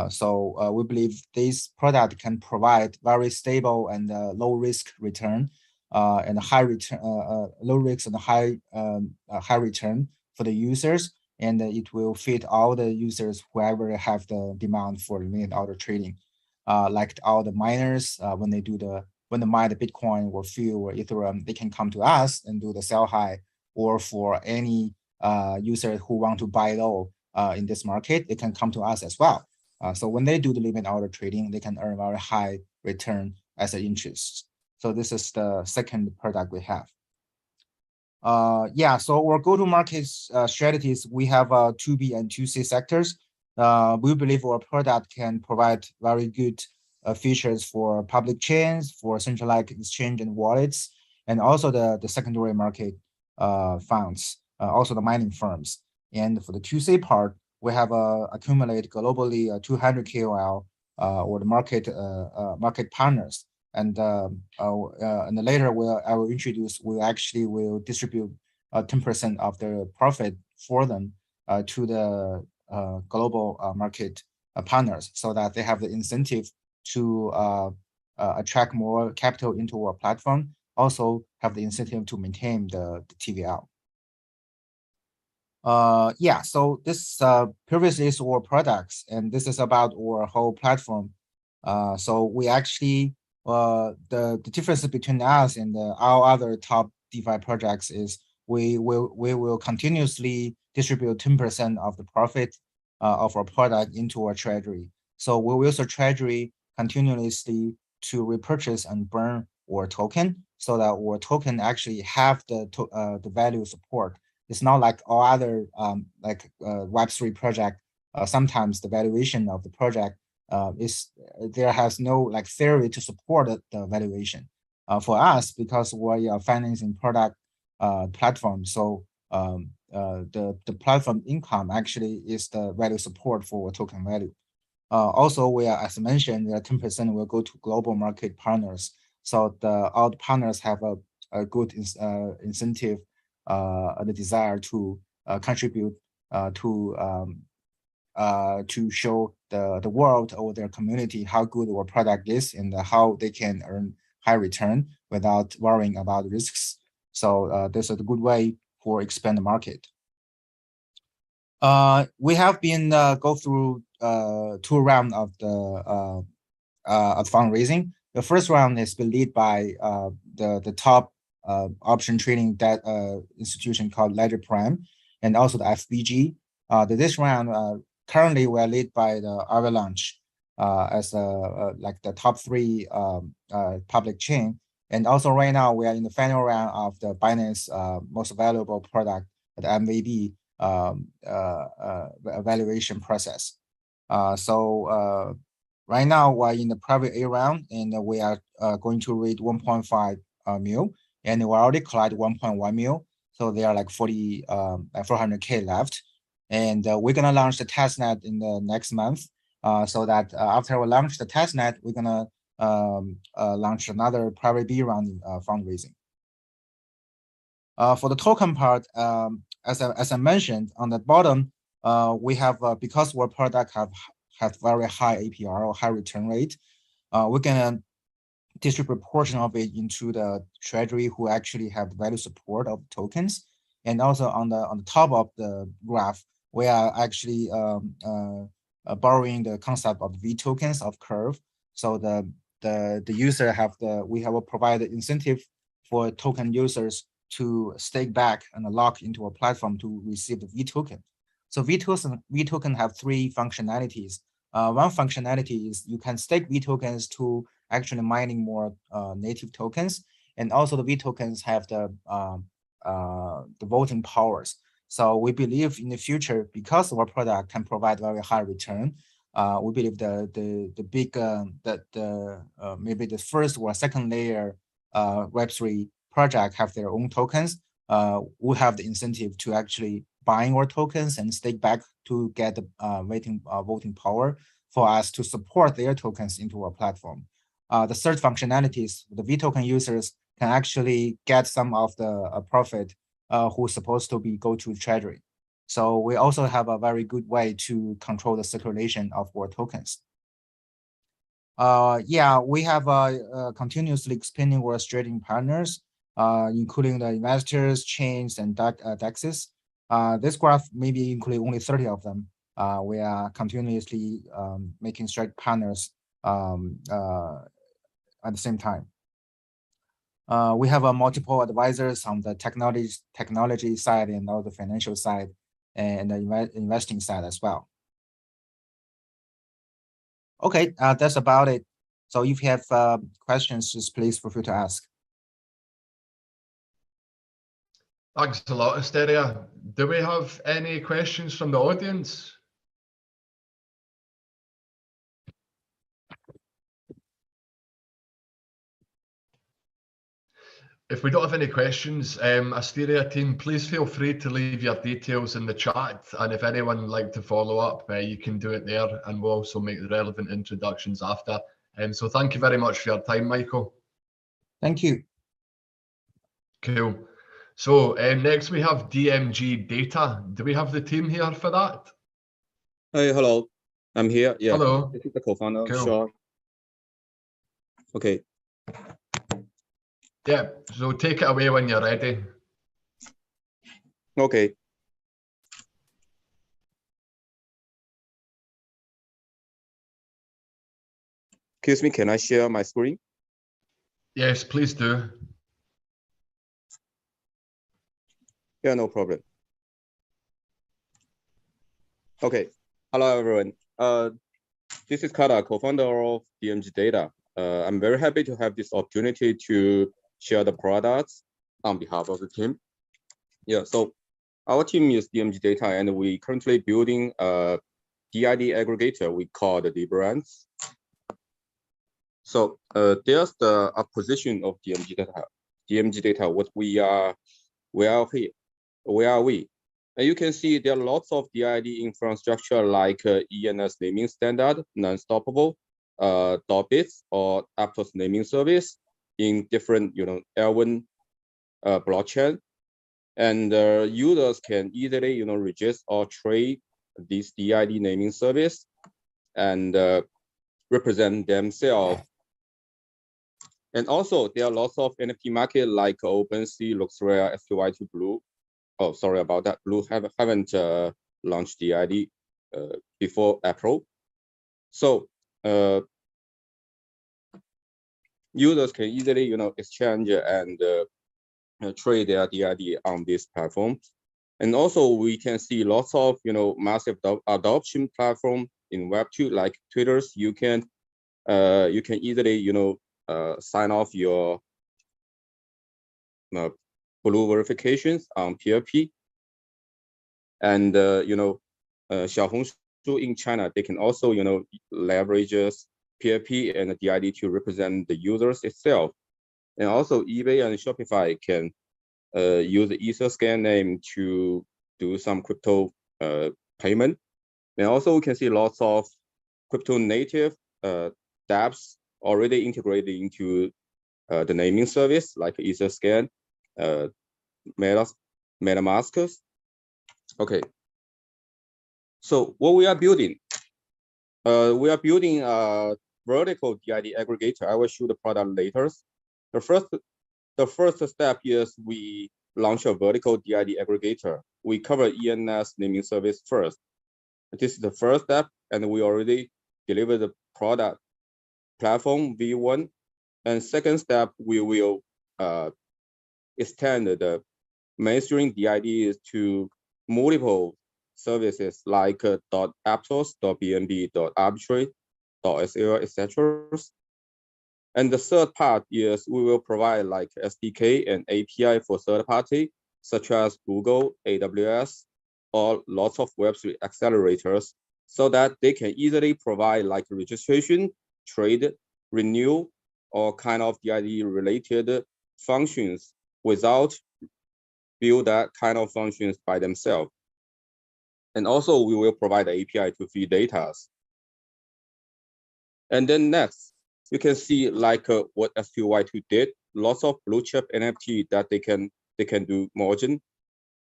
So we believe this product can provide very stable and low risk return and high return, low risk and high return for the users, and it will fit all the users whoever have the demand for limit order trading. Like all the miners, when they mine the Bitcoin or Fuel or Ethereum, they can come to us and do the sell high, or for any user who want to buy low in this market, they can come to us as well. So when they do the limit order trading, they can earn very high return as an interest. So this is the second product we have. Yeah, so our go-to-market strategies, we have 2B and 2C sectors. We believe our product can provide very good features for public chains, for centralized exchange and wallets, and also the secondary market funds, also the mining firms. And for the 2C part, we have accumulated globally 200 KOL or the market partners. And later I will introduce, we actually will distribute 10% of the profit for them to the global market partners, so that they have the incentive to attract more capital into our platform, also have the incentive to maintain the TVL. Yeah, so this previously is our products, and this is about our whole platform. So we actually, the difference between us and our other top DeFi projects is we will continuously distribute 10% of the profit of our product into our treasury. So we will use our treasury continuously to repurchase and burn our token, so that our token actually have the value support. It's not like all other Web3 project. Sometimes the valuation of the project there has no like theory to support the valuation. For us, because we are financing product platform, so the platform income actually is the value support for token value. Also, we are, as mentioned, we are 10% will go to global market partners. So all the partners have a good incentive the desire to contribute to show the world or their community how good our product is and how they can earn high return without worrying about risks. So this is a good way for expand the market. We have been go through 2 rounds of the fundraising. The first round is led by the top option trading that institution called Ledger Prime, and also the FBG. This round currently we are led by the Avalanche as like the top 3 public chain, and also right now we are in the final round of the Binance most valuable product, the MVP evaluation process. Right now we're in the private A round, and we are going to raise 1.5 mil, and we already collected 1.1 mil. So there are like 400K left, and we're gonna launch the testnet in the next month. So that after we launch the testnet, we're gonna launch another private B round fundraising. For the token part, as I mentioned on the bottom, we have because our product have very high APR or high return rate, we're gonna distribute a portion of it into the treasury who actually have value support of tokens. And also on the top of the graph, we are actually borrowing the concept of V tokens of curve. So the user we have provided incentive for token users to stake back and lock into a platform to receive the V token. So V token have 3 functionalities. One functionality is you can stake V tokens to actually mining more native tokens, and also the V tokens have the voting powers. So we believe in the future, because our product can provide very high return, we believe the big maybe the first or second layer Web3 project have their own tokens, will have the incentive to actually buying our tokens and stake back to get the voting power for us to support their tokens into our platform. The third functionalities, the V token users can actually get some of the profit who's supposed to be go to treasury. So we also have a very good way to control the circulation of our tokens. Yeah, we have continuously expanding our trading partners, including the investors, chains, and DEXs. This graph maybe include only 30 of them. We are continuously making straight partners at the same time. We have multiple advisors on the technology side and all the financial side and the investing side as well. Okay, that's about it. So if you have questions, just please feel free to ask. Thanks a lot, Asteria. Do we have any questions from the audience? If we don't have any questions, Asteria team, please feel free to leave your details in the chat. And if anyone would like to follow up, you can do it there, and we'll also make the relevant introductions after. So thank you very much for your time, Michael. Thank you. Cool. So next we have DMG Data. Do we have the team here for that? Hey, hello. I'm here. Yeah. Hello. This is the co-founder. Cool. Sure. Okay. Yeah, so take it away when you're ready. Okay. Excuse me, can I share my screen? Yes, please do. Yeah, no problem. Okay. Hello, everyone. This is Kata, co-founder of DMG Data. I'm very happy to have this opportunity to share the products on behalf of the team. Yeah, so our team is DMG Data, and we currently building a DID aggregator we call the Brands. So there's the position of DMG Data. DMG Data, what we are, where are we? And you can see there are lots of DID infrastructure like ENS naming standard, non-stoppable, bits or Aptos naming service in different, L1 blockchain. And users can easily, register or trade this DID naming service and represent themselves. And also, there are lots of NFT market like OpenSea, LuxRare, SQY2 Blue. Oh, sorry about that. Blue haven't launched DID before April. So users can easily, exchange and trade their DID on this platform. And also, we can see lots of, massive adoption platform in Web2, like Twitter's. You can easily, sign off your blue verifications on PLP. And Xiaohongshu in China, they can also leverage PLP and DID to represent the users itself. And also eBay and Shopify can use the Etherscan name to do some crypto payment. And also we can see lots of crypto native dApps already integrated into the naming service like Etherscan, MetaMask. Okay. So what we are building a vertical DID aggregator. I will show the product later. The first step is we launch a vertical DID aggregator. We cover ENS naming service first. This is the first step, and we already delivered the product platform V1. And second step, we will extend the mainstream DIDs to multiple services like .aptos, .bnb, .arbitrary, .sl, etc. And the third part is we will provide like SDK and API for third party, such as Google, AWS, or lots of Web3 accelerators, so that they can easily provide like registration, trade, renew, or kind of DID related functions without build that kind of functions by themselves. And also we will provide the API to feed data. And then next, you can see like what SQY2 did, lots of blue chip NFT that they can do margin,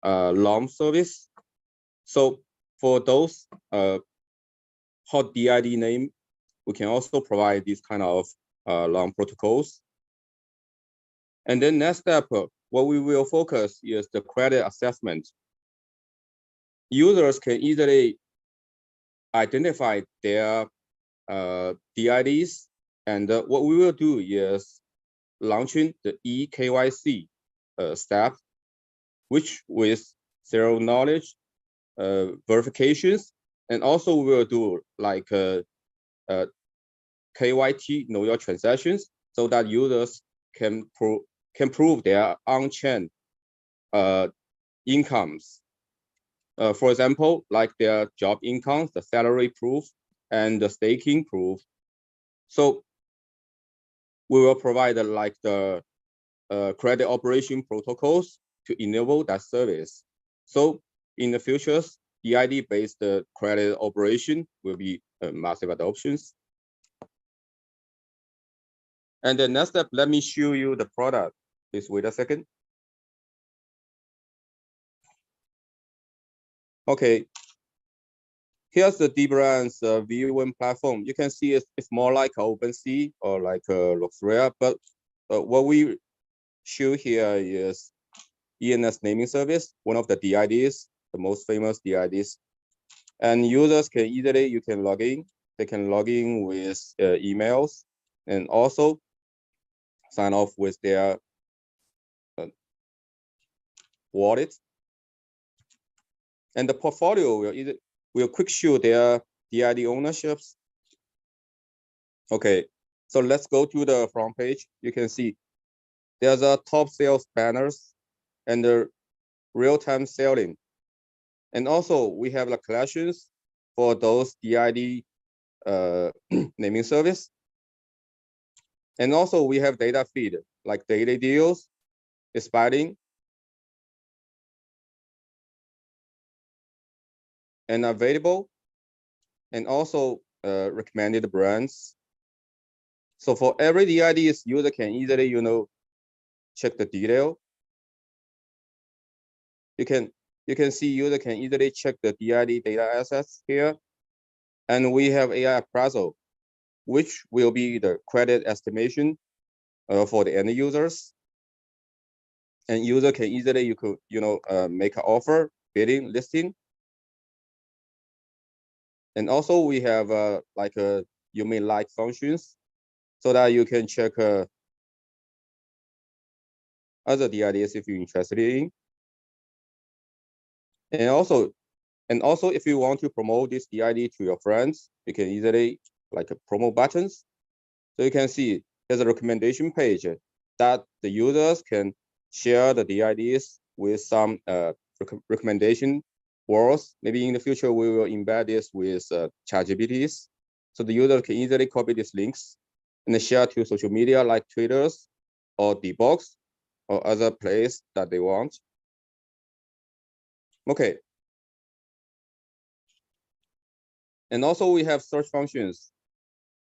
LOM service. So for those hot DID name, we can also provide these kind of LOM protocols. And then next step, what we will focus is the credit assessment. Users can easily identify their DIDs, and what we will do is launching the eKYC step, which with zero knowledge verifications, and also we will do like KYT, know your transactions, so that users can prove their on-chain incomes. For example, like their job incomes, the salary proof, and the staking proof. So we will provide like the credit operation protocols to enable that service. So in the future, DID-based credit operation will be massive adoptions. And the next step, let me show you the product. Please wait a second. Okay, here's the Dbrand's V1 platform. You can see it's more like OpenSea or like LuxRare, but what we show here is ENS naming service, one of the DIDs, the most famous DIDs. And users can easily, you can log in. They can log in with emails and also sign off with their wallet. And the portfolio will quick show their DID ownerships. Okay, so let's go to the front page. You can see there's a top sales banners and the real-time selling. And also we have the collections for those DID naming service. And also we have data feed like daily deals, expiring, and available, and also recommended brands. So for every DID, user can easily, check the detail. You can see user can easily check the DID data assets here. And we have AI appraisal, which will be the credit estimation for the end users. And user can easily make an offer, bidding, listing. And also we have you may like functions so that you can check other DIDs if you're interested in. And also if you want to promote this DID to your friends, you can easily promote buttons. So you can see there's a recommendation page that the users can share the DIDs with some recommendation words. Maybe in the future, we will embed this with ChatGPTs. So the user can easily copy these links and share to social media like Twitters or Dbox or other place that they want. Okay. And also we have search functions.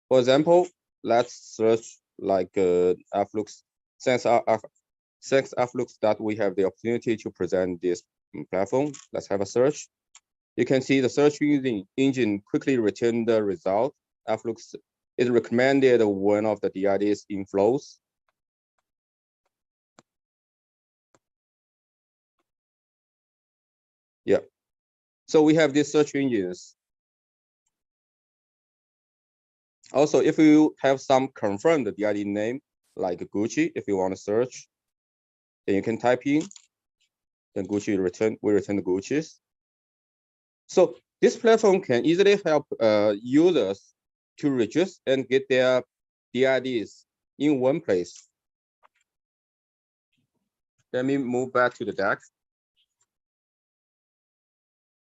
For example, let's search Afflux. Thanks Afflux that we have the opportunity to present this platform. Let's have a search. You can see the search engine quickly return the result. Afflux is recommended one of the DIDs in flows. Yeah. So we have these search engines. Also, if you have some confirmed DID name, like Gucci, if you want to search, then you can type in, then Gucci will return the Gucci's. So this platform can easily help users to register and get their DIDs in one place. Let me move back to the deck.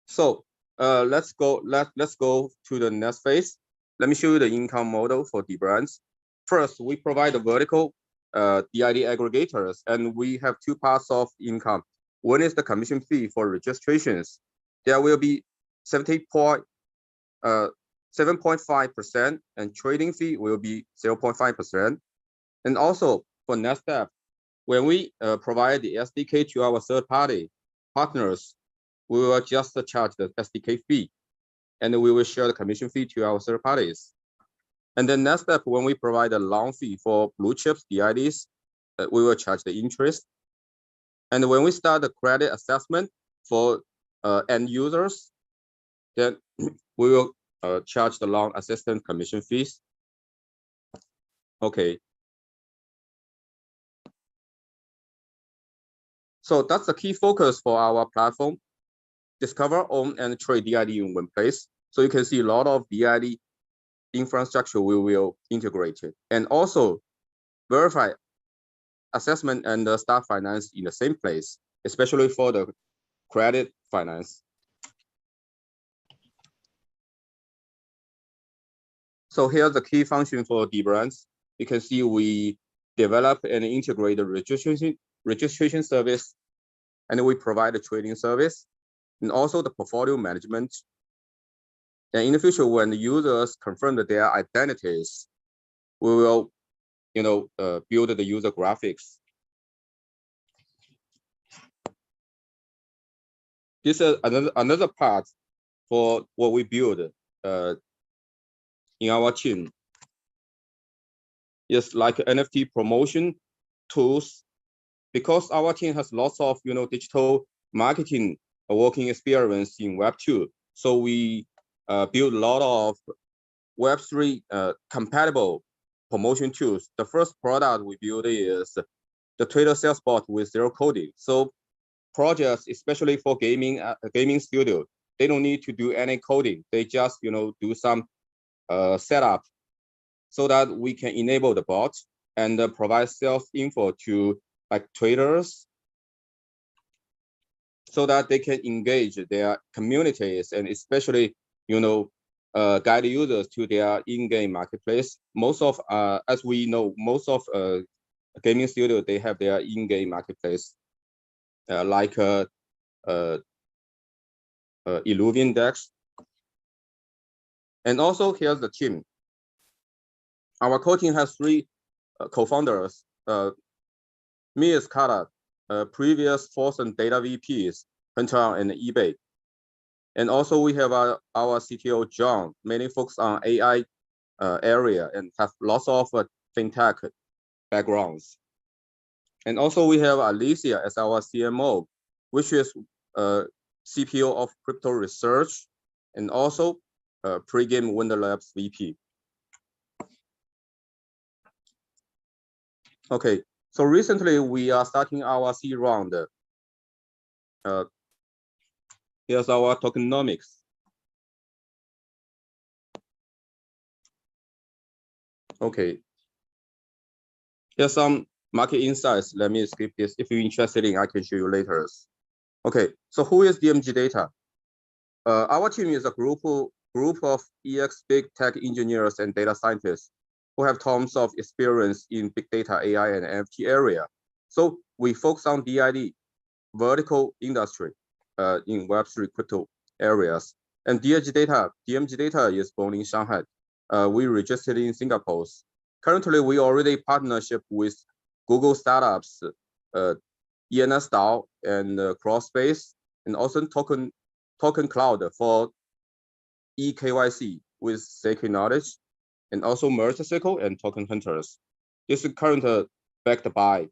So let's go to the next phase. Let me show you the income model for the brands. First, we provide the vertical DID aggregators, and we have two parts of income. One is the commission fee for registrations. There will be 7.5%, and trading fee will be 0.5%. And also for next step, when we provide the SDK to our third-party partners, we will just charge the SDK fee, and we will share the commission fee to our third parties. And then next step, when we provide a long fee for blue chips DIDs, we will charge the interest. And when we start the credit assessment for end users, then we will charge the loan assistant commission fees. Okay. So that's the key focus for our platform. Discover, own, and trade DID in one place. So you can see a lot of DID infrastructure we will integrate it. And also verify assessment and staff finance in the same place, especially for the credit finance. So here's the key function for the brands. You can see we develop and integrate the registration service, and we provide a trading service, and also the portfolio management. And in the future, when the users confirm their identities, we will, build the user graphics. This is another part for what we build in our team. It's like NFT promotion tools, because our team has lots of digital marketing working experience in Web2. So we build a lot of Web3 compatible promotion tools. The first product we built is the Twitter sales bot with zero coding. So projects, especially for gaming studio, they don't need to do any coding. They just do some setup so that we can enable the bot and provide sales info to traders, so that they can engage their communities and especially guide users to their in-game marketplace. Most of as we know, most of gaming studio, they have their in-game marketplace like Illuvian Dex. And also here's the team. Our core team has 3 co-founders. Me is Kara, previous Force and Data VPs, Hunter and eBay. And also we have our CTO, John, mainly focused on AI area and have lots of fintech backgrounds. And also we have Alicia as our CMO, which is CPO of crypto research and also Pregame Wonder Labs VP. Okay, so recently we are starting our seed round. Here's our tokenomics. Okay. Here's some market insights. Let me skip this. If you're interested in, I can show you later. Okay, so who is DMG Data? Our team is a group of EX big tech engineers and data scientists who have tons of experience in big data, AI, and NFT area. So we focus on DID, vertical industry, in Web3 crypto areas. And DMG Data is born in Shanghai. We registered in Singapore. Currently, we already partnership with Google startups, ENS DAO and Crossbase, and also Token Cloud for eKYC with Sacred Knowledge, and also Merge Circle and Token Hunters. This is currently backed by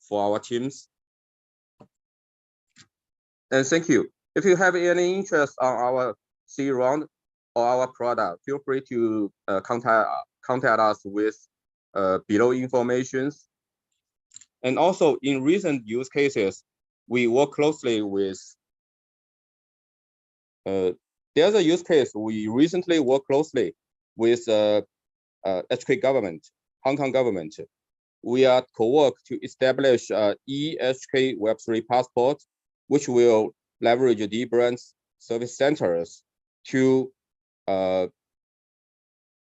for our teams. And thank you. If you have any interest on our seed round or our product, feel free to contact us with below informations. And also in recent use cases, we work closely with, there's a use case we recently worked closely with HK government, Hong Kong government. We are co-work to establish eHK Web3 passport, which will leverage the brands service centers to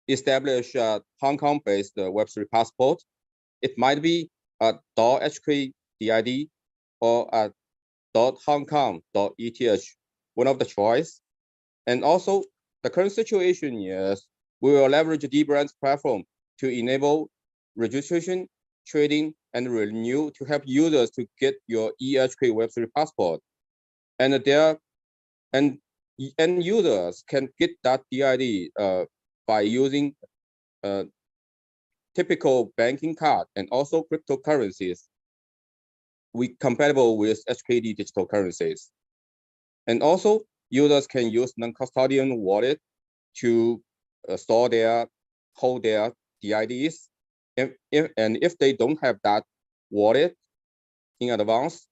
establish a Hong Kong-based Web3 passport. It might be a .hk DID or a .hongkong.eth, one of the choice. And also, the current situation is we will leverage the brands platform to enable registration, trading, and renew to help users to get your eHK Web3 passport. And end users can get that DID by using typical banking card and also cryptocurrencies. We compatible with HKD digital currencies. And also users can use non-custodian wallet to hold their DIDs. And if they don't have that wallet in advance,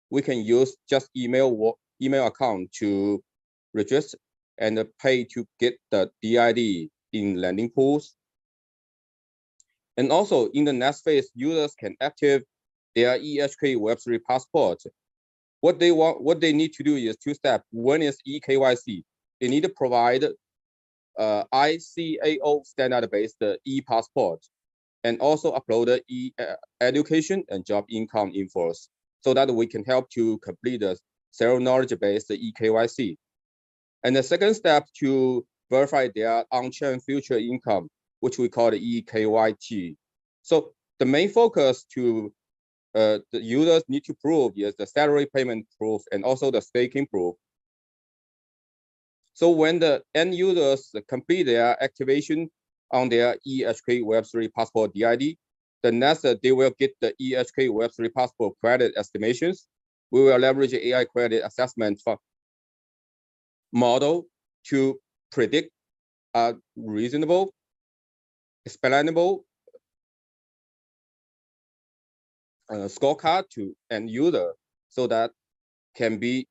we can use just email account to register and pay to get the DID in lending pools. And also in the next phase, users can activate their eHK Web3 passport. What they need to do is two steps. One is eKYC. They need to provide ICAO standard-based e-passport, and also upload education and job income infos so that we can help to complete the zero knowledge-based eKYC. And the second step to verify their on-chain future income, which we call the eKYT. So the main focus to the users need to prove is the salary payment proof and also the staking proof. So when the end users complete their activation on their eHK Web3 passport DID, the next they will get the eHK Web3 passport credit estimations. We will leverage AI credit assessment model to predict a reasonable, explainable scorecard to end user, so that can be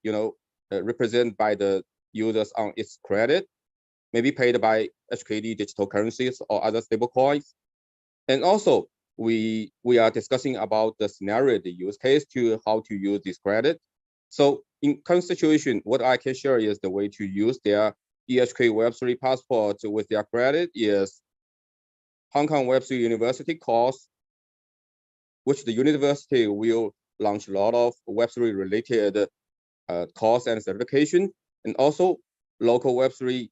represented by the users on its credit, maybe paid by HKD digital currencies or other stable coins. And also we are discussing about the scenario, the use case to how to use this credit. So in current situation, what I can share is the way to use their eHK Web3 passport with their credit is Hong Kong Web3 University course, which the university will launch a lot of Web3 related course and certification, and also local Web3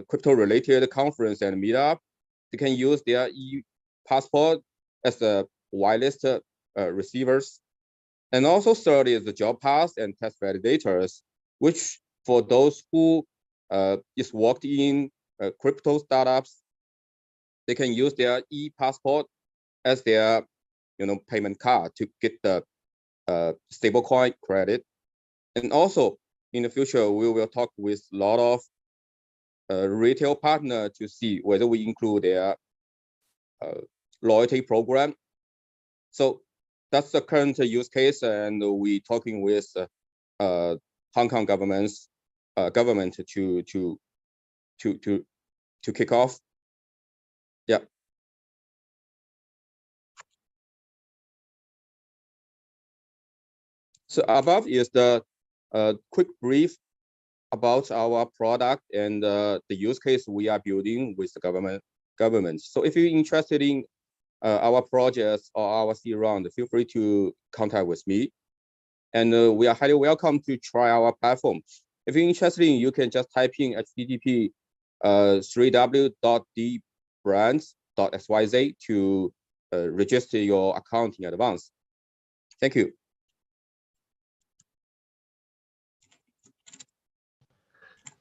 crypto related conference and meetup. They can use their e-passport as the whitelist receivers. And also third is the job pass and test validators, which for those who is worked in crypto startups, they can use their e-passport as their payment card to get the stablecoin credit. And also in the future, we will talk with a lot of retail partner to see whether we include their loyalty program. So that's the current use case, and we talking with Hong Kong government to kick off. Yeah. So above is the quick brief about our product and the use case we are building with the government. So if you're interested in our projects or our C round, feel free to contact with me. And we are highly welcome to try our platform. If you're interested in, you can just type in http 3w.dbrands.xyz to register your account in advance. Thank you.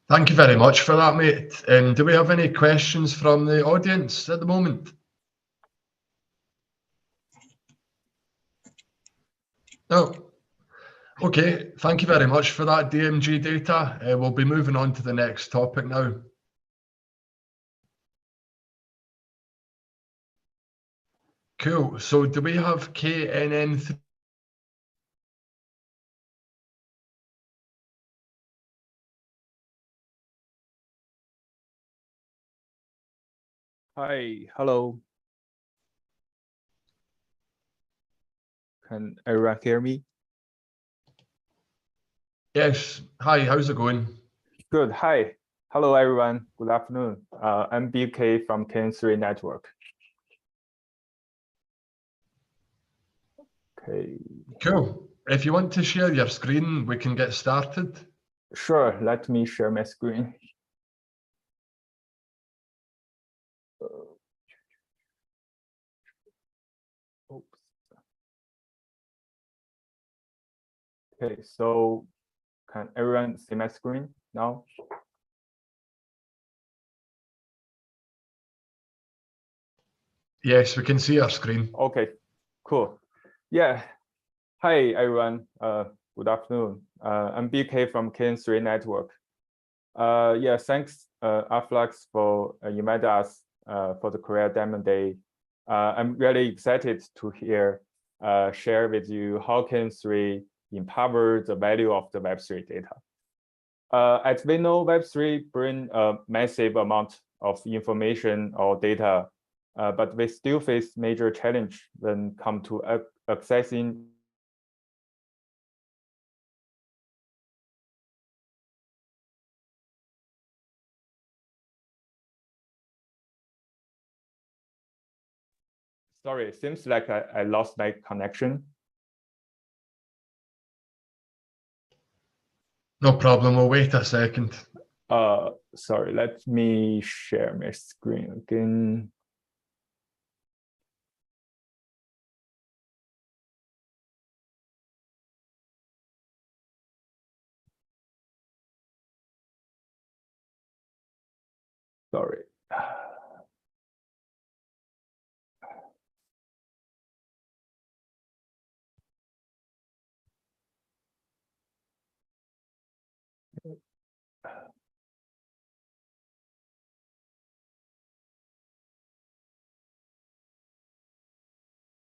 Thank you very much for that, mate. Do we have any questions from the audience at the moment? No. Okay, thank you very much for that, DMG data. We'll be moving on to the next topic now. Cool. So do we have KNN3? Hi, hello. Can everyone hear me? Yes. Hi, how's it going? Good. Hi. Hello, everyone. Good afternoon. I'm BK from KN3 Network. Okay. Cool. If you want to share your screen, we can get started. Sure. Let me share my screen. Oops. Okay, so can everyone see my screen now? Yes, we can see our screen. Okay, cool. Yeah. Hi, everyone. Good afternoon. I'm BK from KN3 Network. Yeah, thanks, Afflux, for inviting us for the Korea Demo Day. I'm really excited to share with you how KN3 empower the value of the Web3 data. As we know, Web3 bring a massive amount of information or data, but we still face major challenge when come to accessing Sorry, it seems like I lost my connection. No problem, we'll wait a second. Sorry, let me share my screen again. Sorry.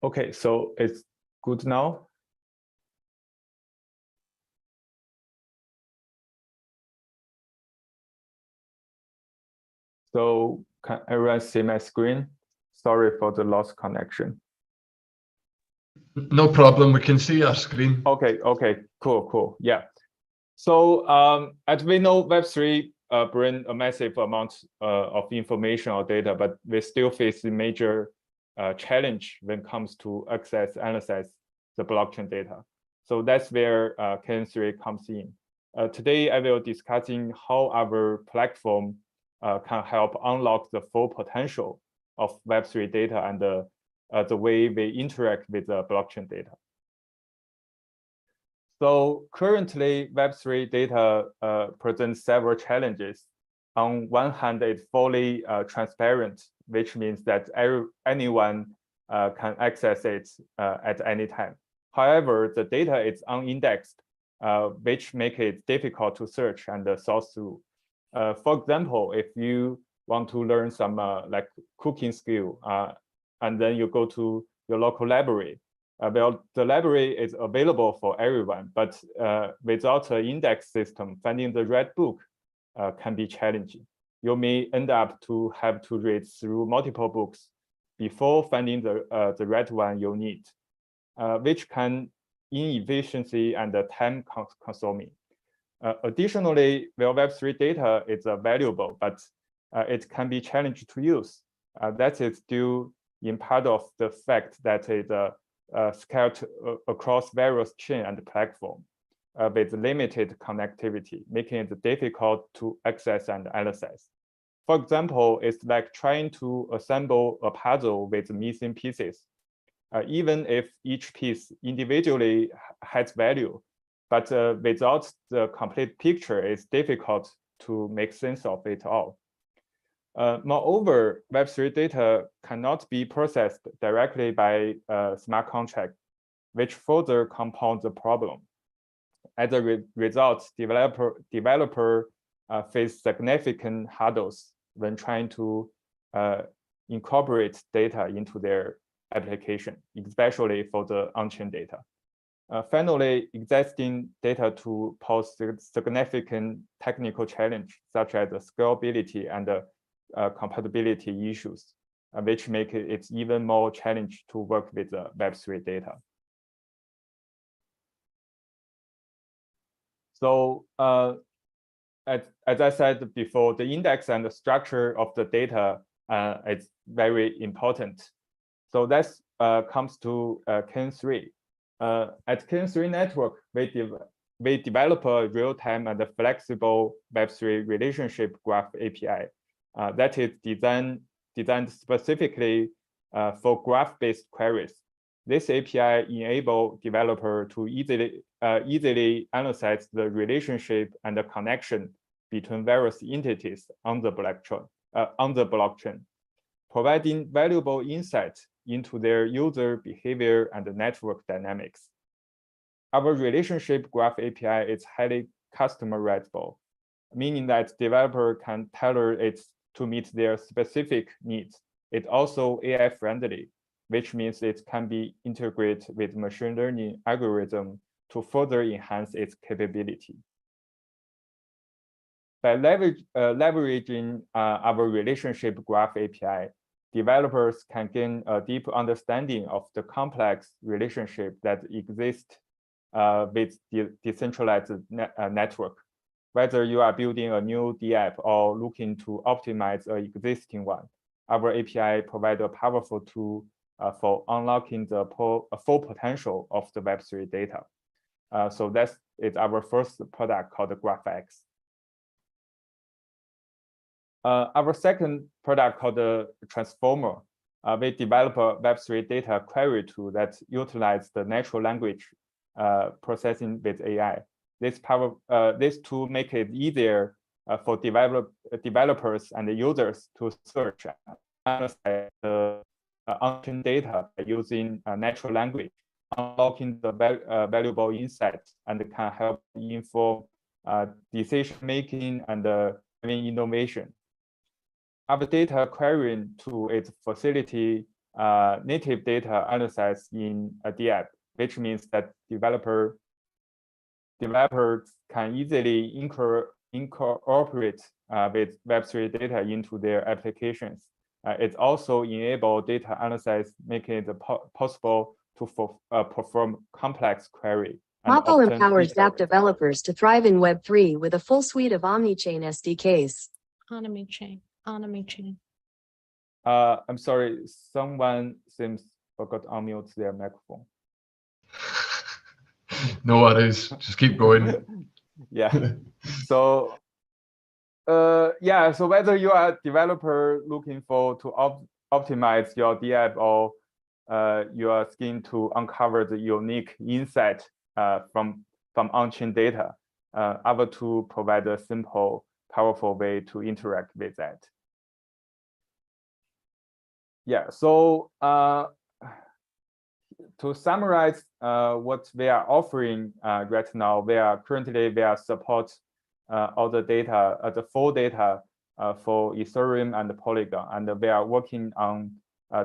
Okay, so it's good now. So can everyone see my screen? Sorry for the lost connection. No problem, we can see our screen. Okay, cool. Yeah. So as we know, Web3 bring a massive amount of information or data, but we still face a major challenge when it comes to analyze the blockchain data. So that's where KN3 comes in. Today, I will discussing how our platform can help unlock the full potential of Web3 data and the way we interact with the blockchain data. So currently, Web3 data presents several challenges. On one hand, it's fully transparent, which means that anyone can access it at any time. However, the data is unindexed, which makes it difficult to search and sort through. For example, if you want to learn some like cooking skill, and then you go to your local library, well, the library is available for everyone, but without an index system, finding the right book can be challenging. You may end up to have to read through multiple books before finding the right one you need, which can inefficiency and time consuming. Additionally, well, Web3 data is valuable, but it can be challenging to use. That is due in part of the fact that it scattered across various chains and platforms with limited connectivity, making it difficult to access and analyze. For example, it's like trying to assemble a puzzle with missing pieces. Even if each piece individually has value, but without the complete picture, it's difficult to make sense of it all. Moreover, Web3 data cannot be processed directly by smart contract, which further compounds the problem. As a result, developer face significant hurdles when trying to incorporate data into their application, especially for the on-chain data. Finally, existing data to pose significant technical challenge, such as the scalability and the compatibility issues, which make it even more challenging to work with the Web3 data. So as I said before, the index and the structure of the data is very important. So that comes to Kin3. At Kin3 Network, we develop a real-time and a flexible Web3 relationship graph API that is designed specifically for graph-based queries. This API enables developers to easily analyze the relationship and the connection between various entities on the blockchain, providing valuable insights into their user behavior and network dynamics. Our relationship graph API is highly customizable, meaning that developer can tailor it to meet their specific needs. It's also AI friendly, which means it can be integrated with machine learning algorithm to further enhance its capability. By leveraging our relationship graph API, developers can gain a deep understanding of the complex relationship that exists with the decentralized network. Whether you are building a new DApp or looking to optimize an existing one, our API provides a powerful tool for unlocking the full potential of the Web3 data. So that's our first product called the GraphX. Our second product called the Transformer. We develop a Web3 data query tool that utilizes the natural language processing with AI. This tool makes it easier for developers and users to search and analyze the on-chain data by using natural language, unlocking the valuable insights, and can help inform decision making and innovation. Our data querying tool is facility native data analysis in a DApp, which means that developers can easily incorporate with Web3 data into their applications. It also enables data analysis, making it possible to perform complex query. Mappo empowers app developers to thrive in Web3 with a full suite of omni-chain SDKs. Omni-chain. I'm sorry, someone seems forgot to unmute their microphone. No worries, just keep going. Yeah. So so whether you are a developer looking to optimize your DApp or you are keen to uncover the unique insight from from on-chain data. Our tool provides a simple, powerful way to interact with that. Yeah, so to summarize what we are offering right now, we are support all the data, the full data for Ethereum and Polygon, and we are working on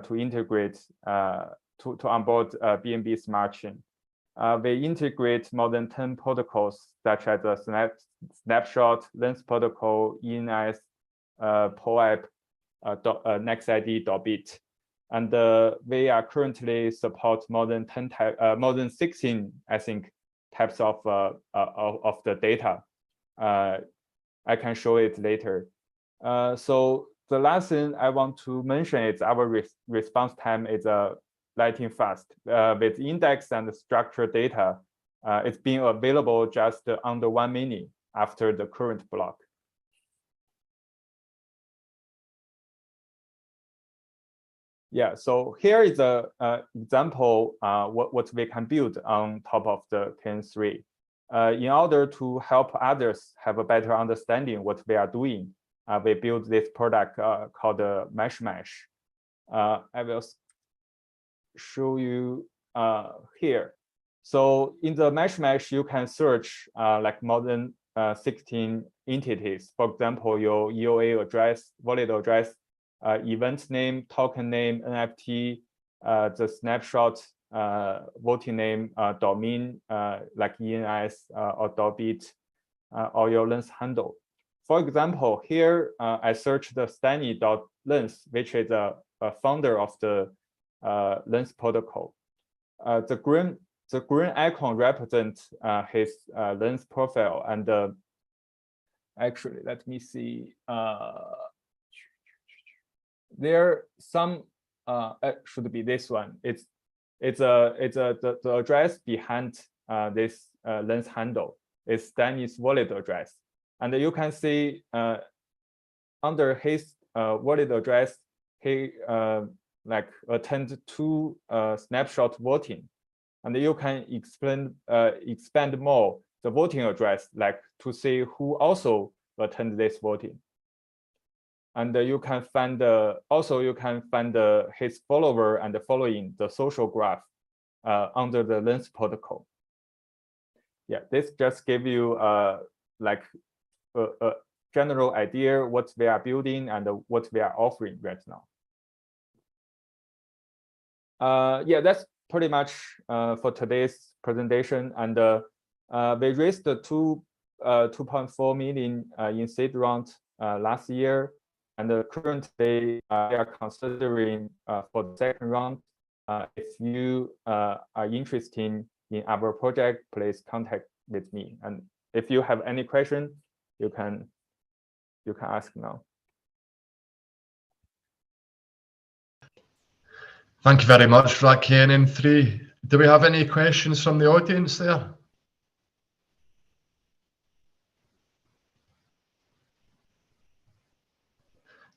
to integrate to onboard BNB Smart Chain. We integrate more than 10 protocols such as the snapshot, lens protocol, ENS, POAP, NextID.bit. And we are currently support more than 16, I think, types of the data. I can show it later. So the last thing I want to mention is our response time is lightning fast. With index and structured data, it's being available just under 1 minute after the current block. Yeah, so here is a example what we can build on top of the Ken3. In order to help others have a better understanding what we are doing, we built this product called Mesh. I will show you here. So in the Mesh, you can search like more than 16 entities. For example, your EOA address, wallet address, event name, token name, NFT, the snapshot, voting name, domain, like ENS or .bit, or your lens handle. For example, here I searched the Stanny.lens, which is a founder of the lens protocol. The green icon represents his lens profile, and actually, let me see. There some should be this one. It's the address behind this lens handle is Stanny's wallet address, and you can see under his wallet address he like attend to snapshot voting, and you can expand more the voting address, like to see who also attend this voting. And you can find also you can find his follower and following the social graph under the lens protocol. Yeah, this just give you like a general idea what we are building and what we are offering right now. Yeah, that's pretty much for today's presentation. And we raised the 2.4 million in seed round last year. And currently, we are considering for the second round. If you are interested in our project, please contact with me. And if you have any question, you can ask now. Thank you very much for that, KNN3. Do we have any questions from the audience there?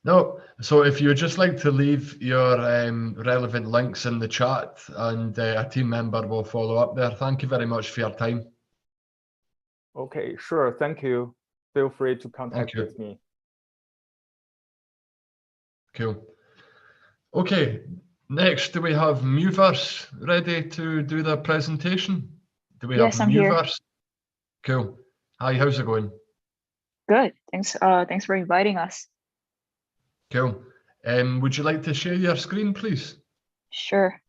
No, so if you would just like to leave your relevant links in the chat, and a team member will follow up there. Thank you very much for your time. Okay, sure. Thank you. Feel free to contact with me. Cool. Okay, next, do we have Muverse ready to do their presentation? Do we Yes, have I'm here. Muverse? Cool. Hi, how's it going? Good. Thanks. Thanks for inviting us. Cool. Would you like to share your screen, please? Sure.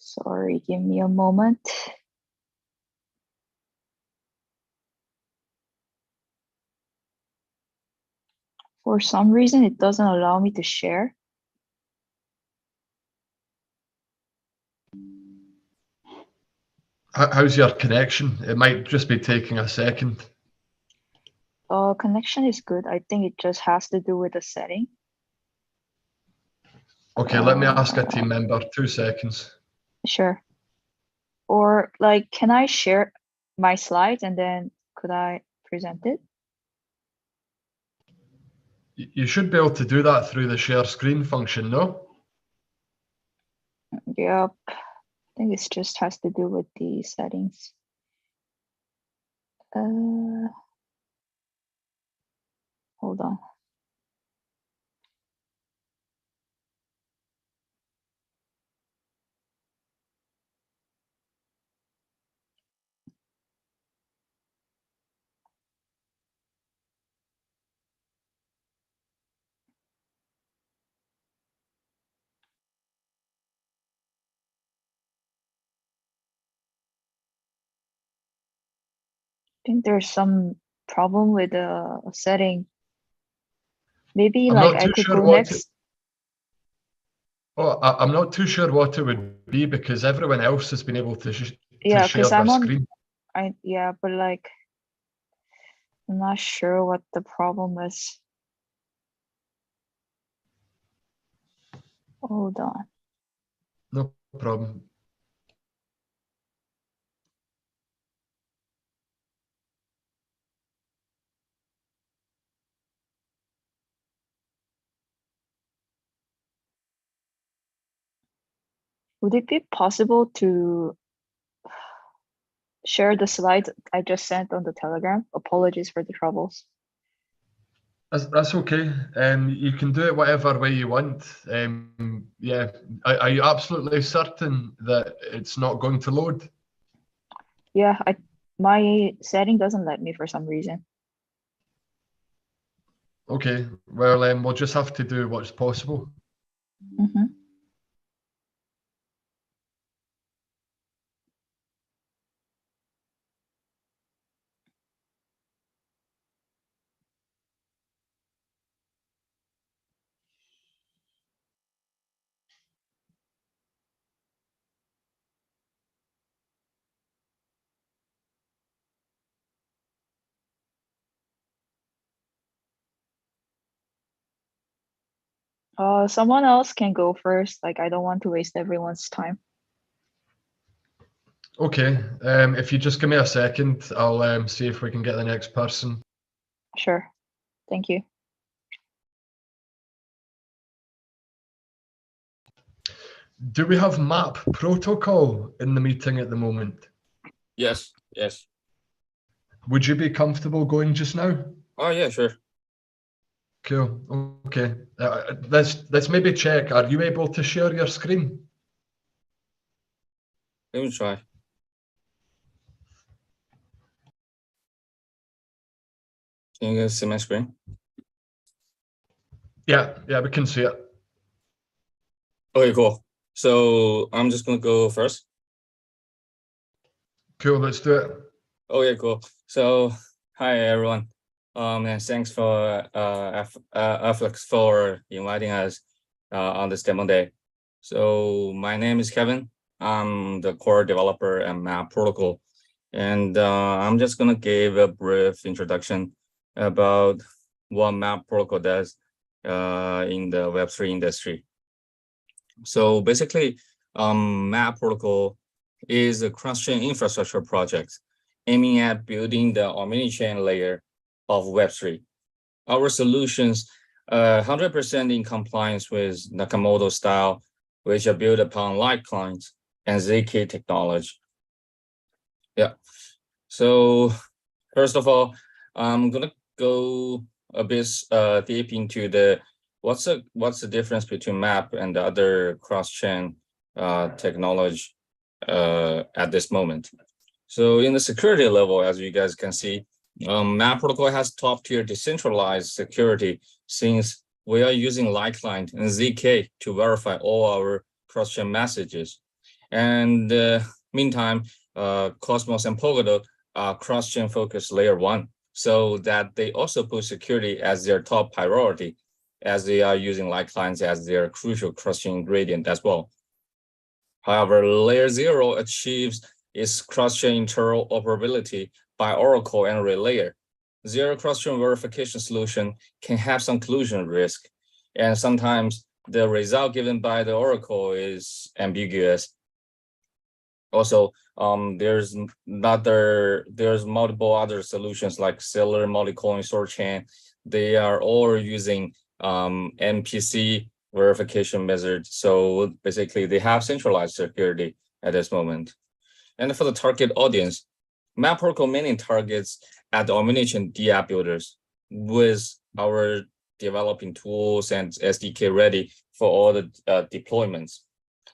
Sorry, give me a moment. For some reason, it doesn't allow me to share. How's your connection? It might just be taking a second. Connection is good. I think it just has to do with the setting. Okay, let me ask a team member, 2 seconds. Sure. Or like, can I share my slides and then could I present it? You should be able to do that through the share screen function, no? Yep. I think it just has to do with the settings. Hold on. I think there's some problem with the setting. Maybe I'm like not I too could sure go what next. I'm not too sure what it would be because everyone else has been able to Yeah, share because their I'm on. screen. Yeah, but like I'm not sure what the problem is. Hold on. No problem. Would it be possible to share the slides I just sent on the Telegram? Apologies for the troubles. That's okay. You can do it whatever way you want. Yeah, are you absolutely certain that it's not going to load? Yeah, my setting doesn't let me for some reason. Okay, well, we'll just have to do what's possible. Mm-hmm. Someone else can go first. Like, I don't want to waste everyone's time. Okay, if you just give me a second, I'll see if we can get the next person. Sure. Thank you. Do we have map protocol in the meeting at the moment? Yes, yes. Would you be comfortable going just now? Oh, yeah, sure. Cool. Okay. Let's maybe check. Are you able to share your screen? Let me try. Can you guys see my screen? Yeah, we can see it. Okay, cool. So I'm just gonna go first. Cool, let's do it. Okay, cool. So hi everyone. And thanks for Afflux for inviting us on this demo day. So my name is Kevin. I'm the core developer at Map Protocol, and I'm just gonna give a brief introduction about what Map Protocol does in the Web3 industry. So basically, Map Protocol is a cross-chain infrastructure project aiming at building the omni-chain layer of Web3. Our solutions are 100% in compliance with Nakamoto style, which are built upon light clients and ZK technology. Yeah. So first of all, I'm gonna go a bit deep into the what's the difference between map and the other cross-chain technology at this moment. So in the security level, as you guys can see, Map Protocol has top-tier decentralized security since we are using light client and ZK to verify all our cross-chain messages. And meantime, Cosmos and Polkadot are cross-chain focused layer 1, so that they also put security as their top priority, as they are using light clients as their crucial cross-chain ingredient as well. However, layer 0 achieves its cross-chain interoperability by Oracle and Relayer. Zero cross-chain verification solution can have some collusion risk, and sometimes the result given by the oracle is ambiguous. Also, there's multiple other solutions like Cellular multi-coin sort chain. They are all using MPC verification method. So basically, they have centralized security at this moment. And for the target audience, Map Protocol mainly targets at the omnichannel DApp builders with our developing tools and SDK ready for all the deployments.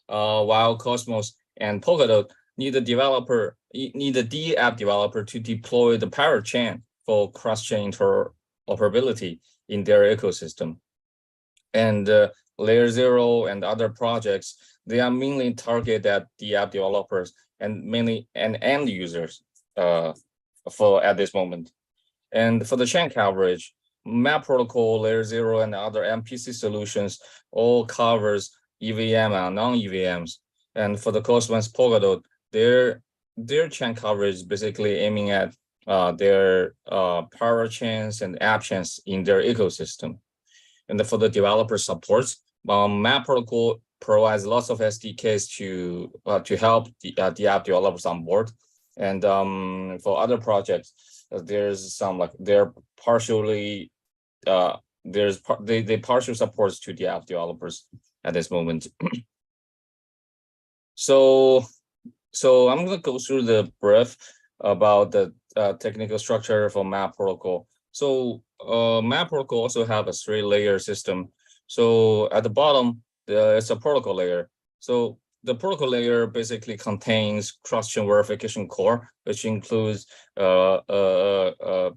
While Cosmos and Polkadot need the DApp developer to deploy the parachain for cross-chain interoperability in their ecosystem. And Layer 0 and other projects, they are mainly targeted at DApp developers and mainly end users for at this moment. And for the chain coverage, Map Protocol, Layer 0, and other MPC solutions all covers EVM and non-EVMs. And for the Cosmos Polkadot, their chain coverage is basically aiming at their parachains and app chains in their ecosystem. And for the developer supports, Map Protocol provides lots of SDKs to help the app developers on board. And for other projects, there's some like they're partially they partial supports to the app developers at this moment. So I'm going to go through the brief about the technical structure for Map Protocol. So Map Protocol also have a 3-layer system. So at the bottom, it's a protocol layer. So the protocol layer basically contains cross-chain verification core, which includes a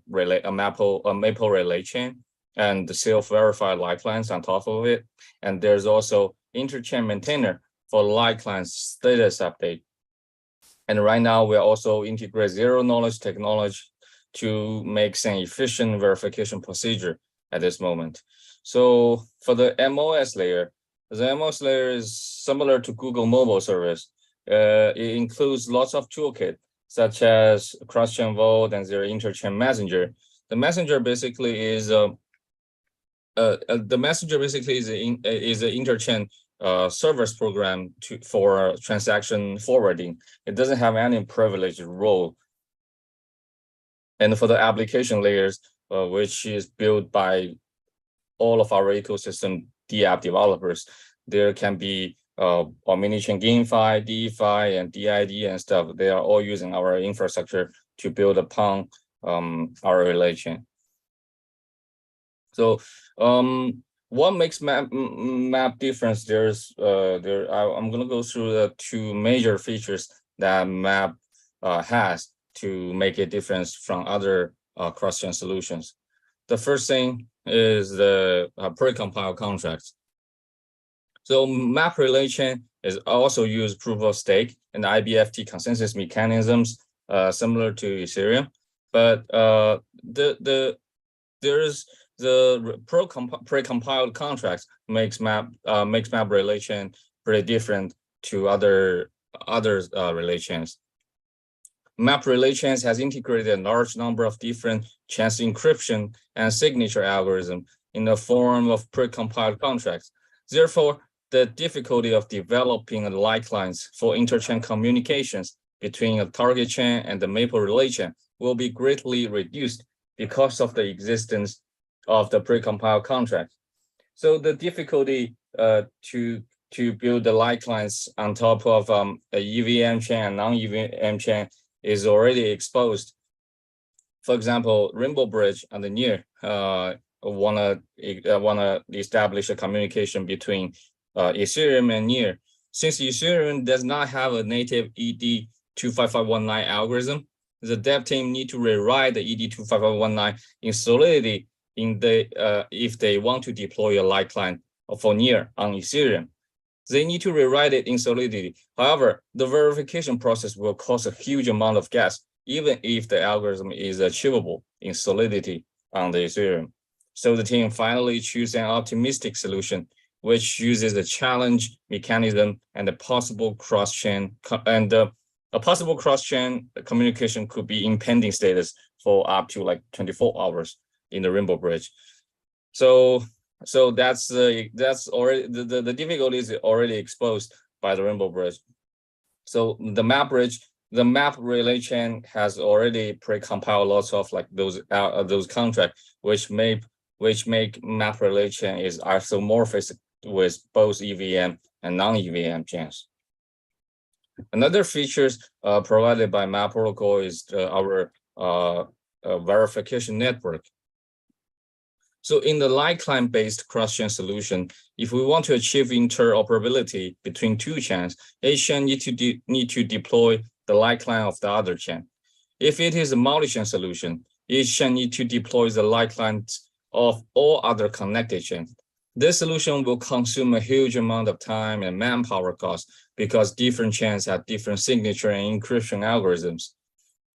Maple relay chain and the self-verified light clients on top of it. And there's also interchain maintainer for light clients status update. And right now we also integrate zero-knowledge technology to make an efficient verification procedure at this moment. So for the MOS layer, the MOS layer is similar to Google mobile service. It includes lots of toolkit, such as cross-chain vault and their interchain messenger. The messenger basically is an interchain service program for transaction forwarding. It doesn't have any privileged role. And for the application layers, which is built by all of our ecosystem DApp developers, there can be omnichain GameFi, DeFi, and DID and stuff. They are all using our infrastructure to build upon our relay chain. So what makes map difference? I'm going to go through the 2 major features that map has to make a difference from other cross-chain solutions. The first thing is the pre-compiled contracts. So map relay chain is also use proof of stake and IBFT consensus mechanisms similar to Ethereum, but there's the pre-compiled contracts makes map relay chain pretty different to other relay chains. Map relay chains has integrated a large number of different chance encryption and signature algorithms in the form of pre-compiled contracts. Therefore, the difficulty of developing light clients for interchain communications between a target chain and the Maple relay chain will be greatly reduced because of the existence of the pre-compiled contract. So the difficulty to build the light clients on top of a EVM chain and non-EVM chain is already exposed. For example, Rainbow Bridge and the NEAR wanna establish a communication between Ethereum and NEAR. Since Ethereum does not have a native ED 25519 algorithm, the dev team need to rewrite the ED 25519 in Solidity if they want to deploy a light client for NEAR on Ethereum. They need to rewrite it in Solidity. However, the verification process will cost a huge amount of gas, even if the algorithm is achievable in Solidity on the Ethereum. So the team finally choose an optimistic solution, which uses a challenge mechanism and a possible cross-chain communication could be in pending status for up to like 24 hours in the Rainbow Bridge. So So that's already the difficulty is already exposed by the Rainbow Bridge. So the map relay chain has already pre-compiled lots of like those contracts which make map relay chain is isomorphous with both EVM and non-EVM chains. Another features provided by map protocol is our verification network. So in the light client based cross-chain solution, if we want to achieve interoperability between two chains, each chain need to deploy the light client of the other chain. If it is a multi-chain solution, each chain need to deploy the light client of all other connected chains. This solution will consume a huge amount of time and manpower costs because different chains have different signature and encryption algorithms.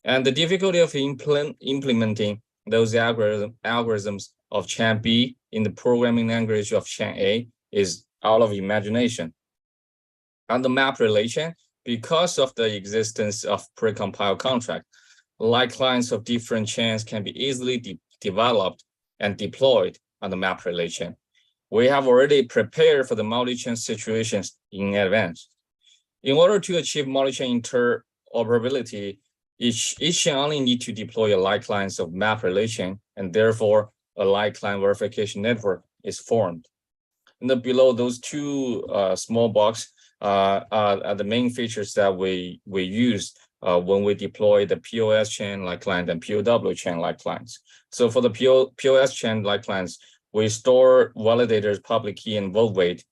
And the difficulty of implementing those algorithms of chain B in the programming language of chain A is out of imagination. On the map relay chain, because of the existence of precompiled contract, light clients of different chains can be easily developed and deployed on the map relay chain. We have already prepared for the multi-chain situations in advance. In order to achieve multi-chain interoperability, each chain only need to deploy a light clients of map relay chain, and therefore a light client verification network is formed. And below those two small box are the main features that we use when we deploy the POS chain light client and POW chain light clients. So for the POS chain light clients, we store validators public key and vote weight,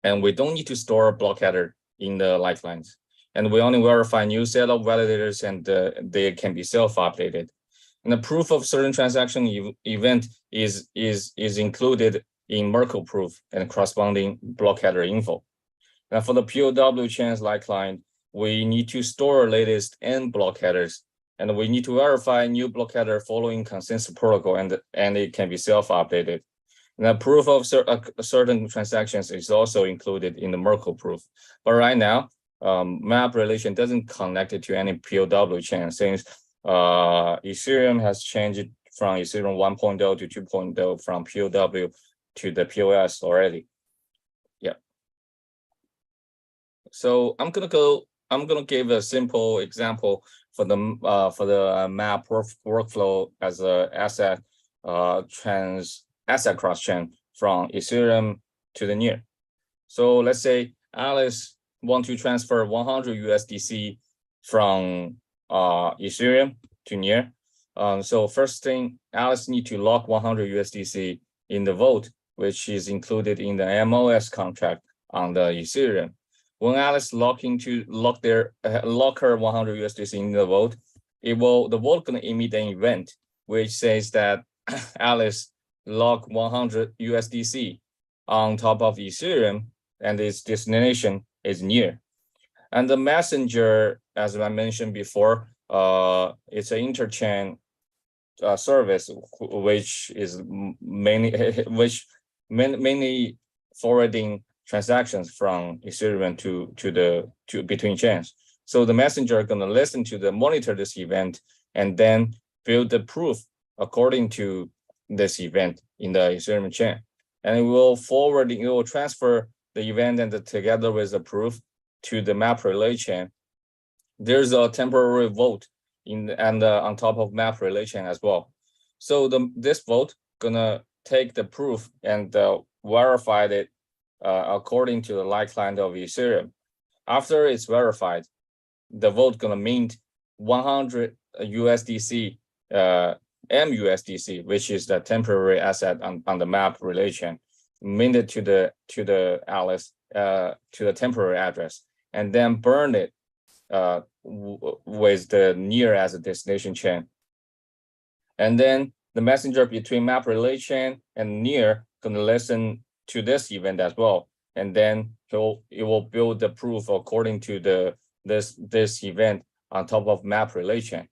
and we don't need to store a block header in the light clients. And we only verify new set of validators, and they can be self-updated. And the proof of certain transaction event is included in Merkle proof and corresponding block header info. Now for the POW chains light client, we need to store latest N block headers, and we need to verify new block header following consensus protocol, and it can be self-updated. Now, proof of certain transactions is also included in the Merkle proof. But right now, map relation doesn't connect it to any POW chain since Ethereum has changed from Ethereum 1.0 to 2.0 from POW to the POS already. Yeah. So I'm gonna give a simple example for the map workflow as a asset cross chain from Ethereum to the near. So let's say Alice want to transfer 100 USDC from Ethereum to near. So first thing, Alice need to lock 100 USDC in the vault, which is included in the MOS contract on the Ethereum. When Alice lock her 100 USDC in the vault, the vault gonna emit an event which says that Alice lock 100 USDC on top of Ethereum, and its destination is near. And the messenger, as I mentioned before, it's an interchain service which is mainly forwarding transactions from Ethereum to between chains. So the messenger are gonna listen to monitor this event and then build the proof according to this event in the Ethereum chain, and it will transfer the event and together with the proof to the map relay chain. There's a temporary vote on top of map relay chain as well. So this vote gonna take the proof and verify it according to the light client of Ethereum. After it's verified, the vote gonna mint 100 USDC MUSDC, which is the temporary asset on the map relay chain, minted to the Alice to the temporary address, and then burn it with the near as a destination chain. And then the messenger between map relay chain and near gonna listen to this event as well, and then it will build the proof according to this event on top of map relay chain.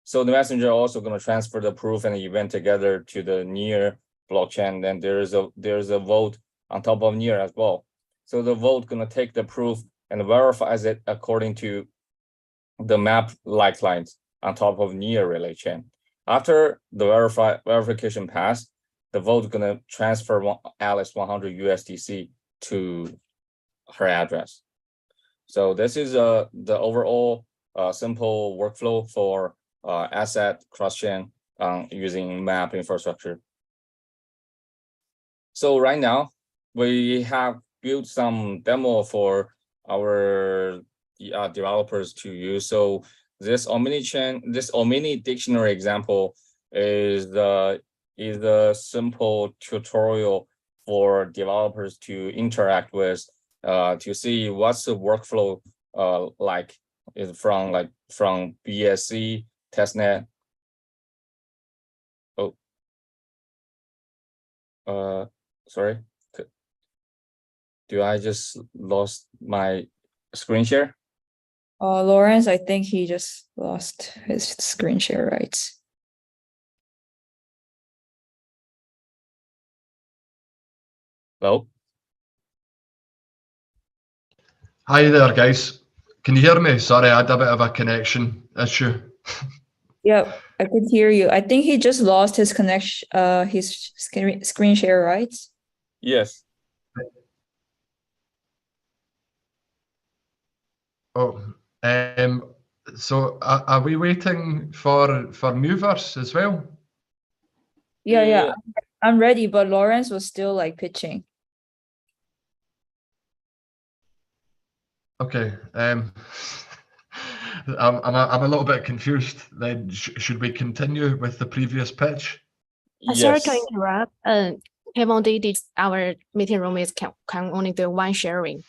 So the messenger also going to transfer the proof and the event together to the near blockchain. Then there's a vote on top of near as well. So the vote going to take the proof and verifies it according to the map light clients on top of near relay chain. After the verification pass, the vote is gonna transfer Alice 100 USDC to her address. So this is the overall simple workflow for asset cross-chain using MAP infrastructure. So right now we have built some demo for our developers to use. So this Omni dictionary example is the simple tutorial for developers to interact with to see what's the workflow like is from BSC testnet. Oh, sorry. Do I just lost my screen share? Lawrence, I think he just lost his screen share rights. Hello? Hi there, guys. Can you hear me? Sorry, I had a bit of a connection issue. Yep, I could hear you. I think he just lost his connection, his screen share rights. Yes. Oh, so are we waiting for Moverse as well? Yeah, I'm ready, but Lawrence was still like pitching. Okay. I'm a little bit confused. Then should we continue with the previous pitch? Sorry to interrupt. KMOD, our meeting room is can only do one sharing.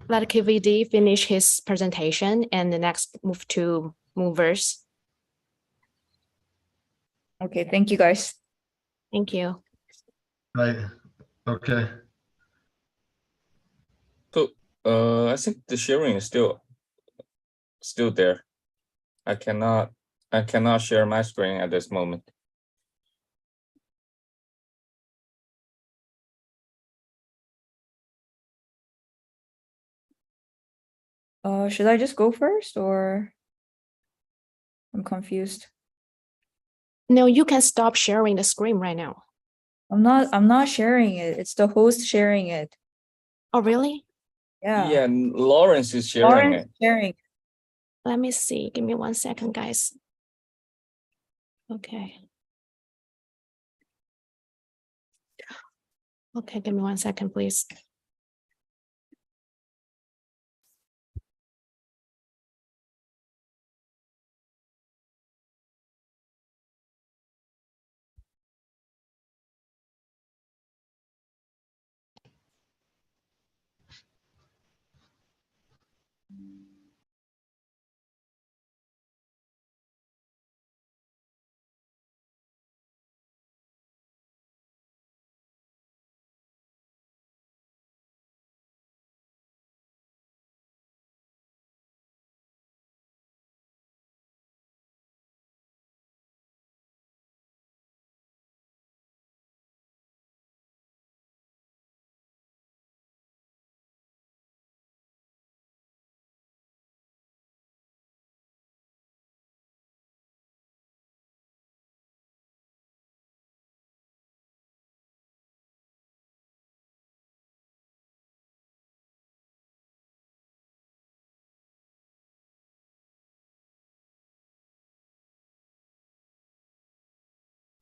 Let KVD finish his presentation and the next move to Moverse. Okay, thank you guys. Thank you. Right. Okay. So I think the sharing is still there. I cannot share my screen at this moment. Should I just go first or I'm confused? No, you can stop sharing the screen right now. I'm not sharing it. It's the host sharing it. Oh, really? Yeah. Yeah, Lawrence is sharing Lawrence it. sharing. Let me see. Give me 1 second, guys. Okay. Okay, give me 1 second, please.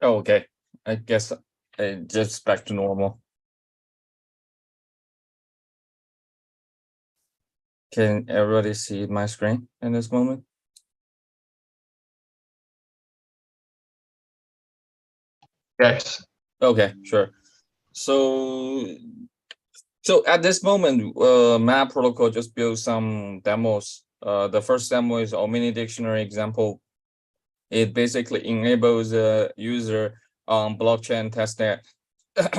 Oh, okay. I guess just back to normal. Can everybody see my screen in this moment? Yes. Okay, sure. So at this moment, MAP protocol just built some demos. The first demo is a mini dictionary example. It basically enables a user on blockchain testnet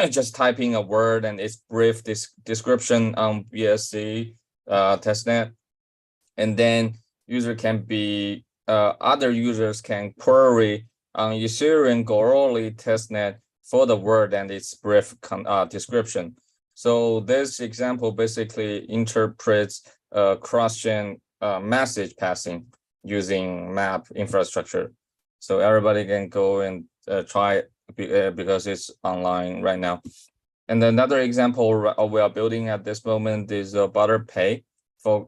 just typing a word and its brief description on BSC testnet, and then other users can query on Ethereum Goerli testnet for the word and its brief description. So this example basically interprets cross-chain message passing using MAP infrastructure. So everybody can go and try it because it's online right now. And another example we are building at this moment is Butter Pay. For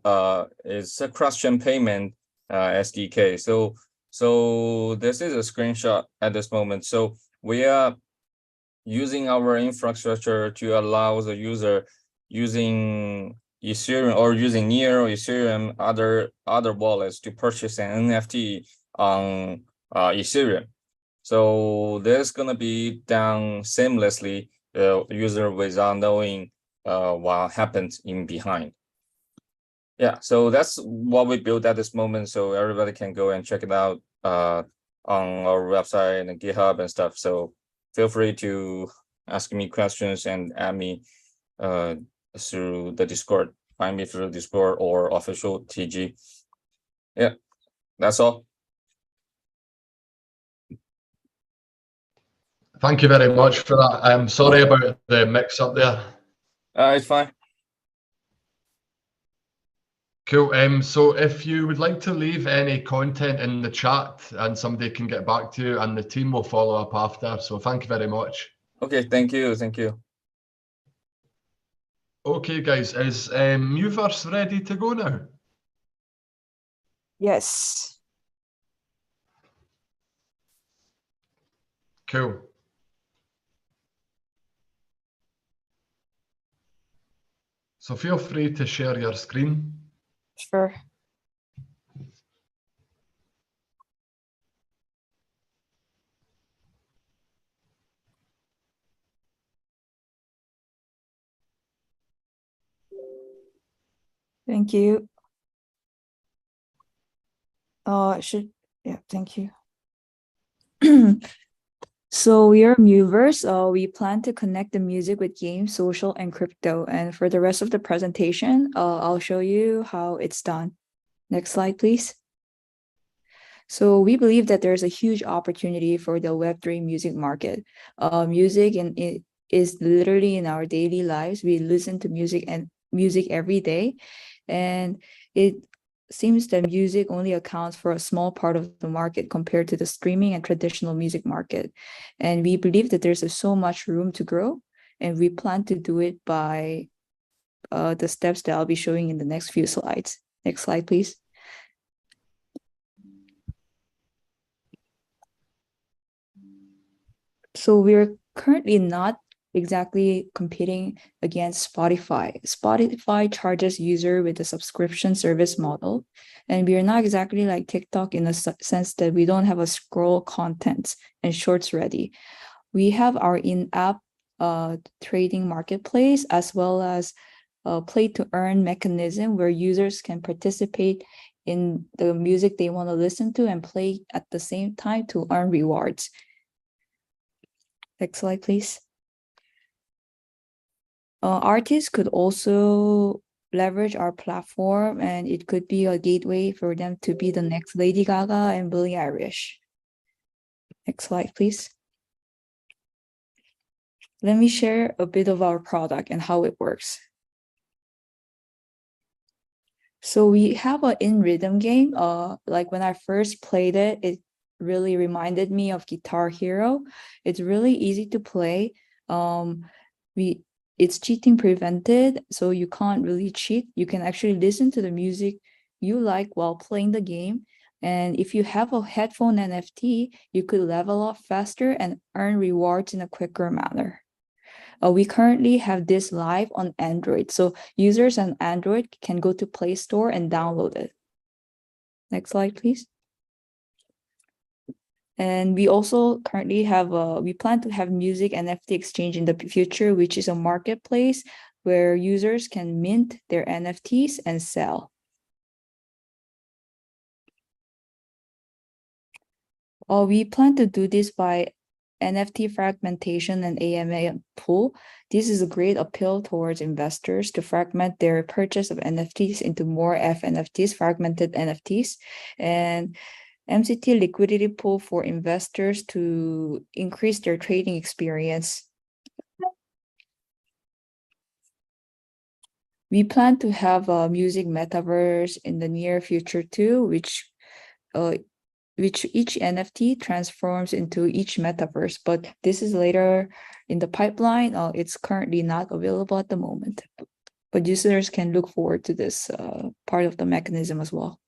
it's a cross-chain payment SDK. So this is a screenshot at this moment. So we are using our infrastructure to allow the user using Ethereum or using Near or Ethereum other wallets to purchase an NFT on Ethereum. So this is gonna be done seamlessly, user without knowing what happens in behind. Yeah, so that's what we built at this moment. So everybody can go and check it out on our website and GitHub and stuff. So feel free to ask me questions and add me through the Discord. Find me through Discord or official TG. Yeah, that's all. Thank you very much for that. I'm sorry about the mix up there. It's fine. Cool. So if you would like to leave any content in the chat and somebody can get back to you and the team will follow up after. So thank you very much. Okay, thank you. Thank you. Okay, guys, is Muverse ready to go now? Yes. Cool. So feel free to share your screen. Sure. Thank you. Yeah, thank you. So we are Muverse. We plan to connect the music with games, social, and crypto. And for the rest of the presentation, I'll show you how it's done. Next slide, please. So we believe that there's a huge opportunity for the Web3 music market. Music and it is literally in our daily lives. We listen to music every day, and it seems that music only accounts for a small part of the market compared to the streaming and traditional music market. And we believe that there's so much room to grow, and we plan to do it by the steps that I'll be showing in the next few slides. Next slide, please. So we're currently not exactly competing against Spotify. Spotify charges user with a subscription service model, and we are not exactly like TikTok in the sense that we don't have a scroll content and shorts ready. We have our in-app trading marketplace as well as a play to earn mechanism where users can participate in the music they want to listen to and play at the same time to earn rewards. Next slide, please. Artists could also leverage our platform, and it could be a gateway for them to be the next Lady Gaga and Billie Eilish. Next slide, please. Let me share a bit of our product and how it works. So we have an in rhythm game. Like when I first played it, it really reminded me of Guitar Hero. It's really easy to play. It's cheating prevented, so you can't really cheat. You can actually listen to the music you like while playing the game. And if you have a headphone NFT, you could level up faster and earn rewards in a quicker manner. We currently have this live on Android, so users on Android can go to Play Store and download it. Next slide, please. And we also currently have we plan to have music NFT exchange in the future, which is a marketplace where users can mint their NFTs and sell. We plan to do this by NFT fragmentation and AMA pool. This is a great appeal towards investors to fragment their purchase of NFTs into more FNFTs, fragmented NFTs, and MCT liquidity pool for investors to increase their trading experience. We plan to have a music metaverse in the near future too, which which each NFT transforms into each metaverse, but this is later in the pipeline. It's currently not available at the moment, but users can look forward to this part of the mechanism as well.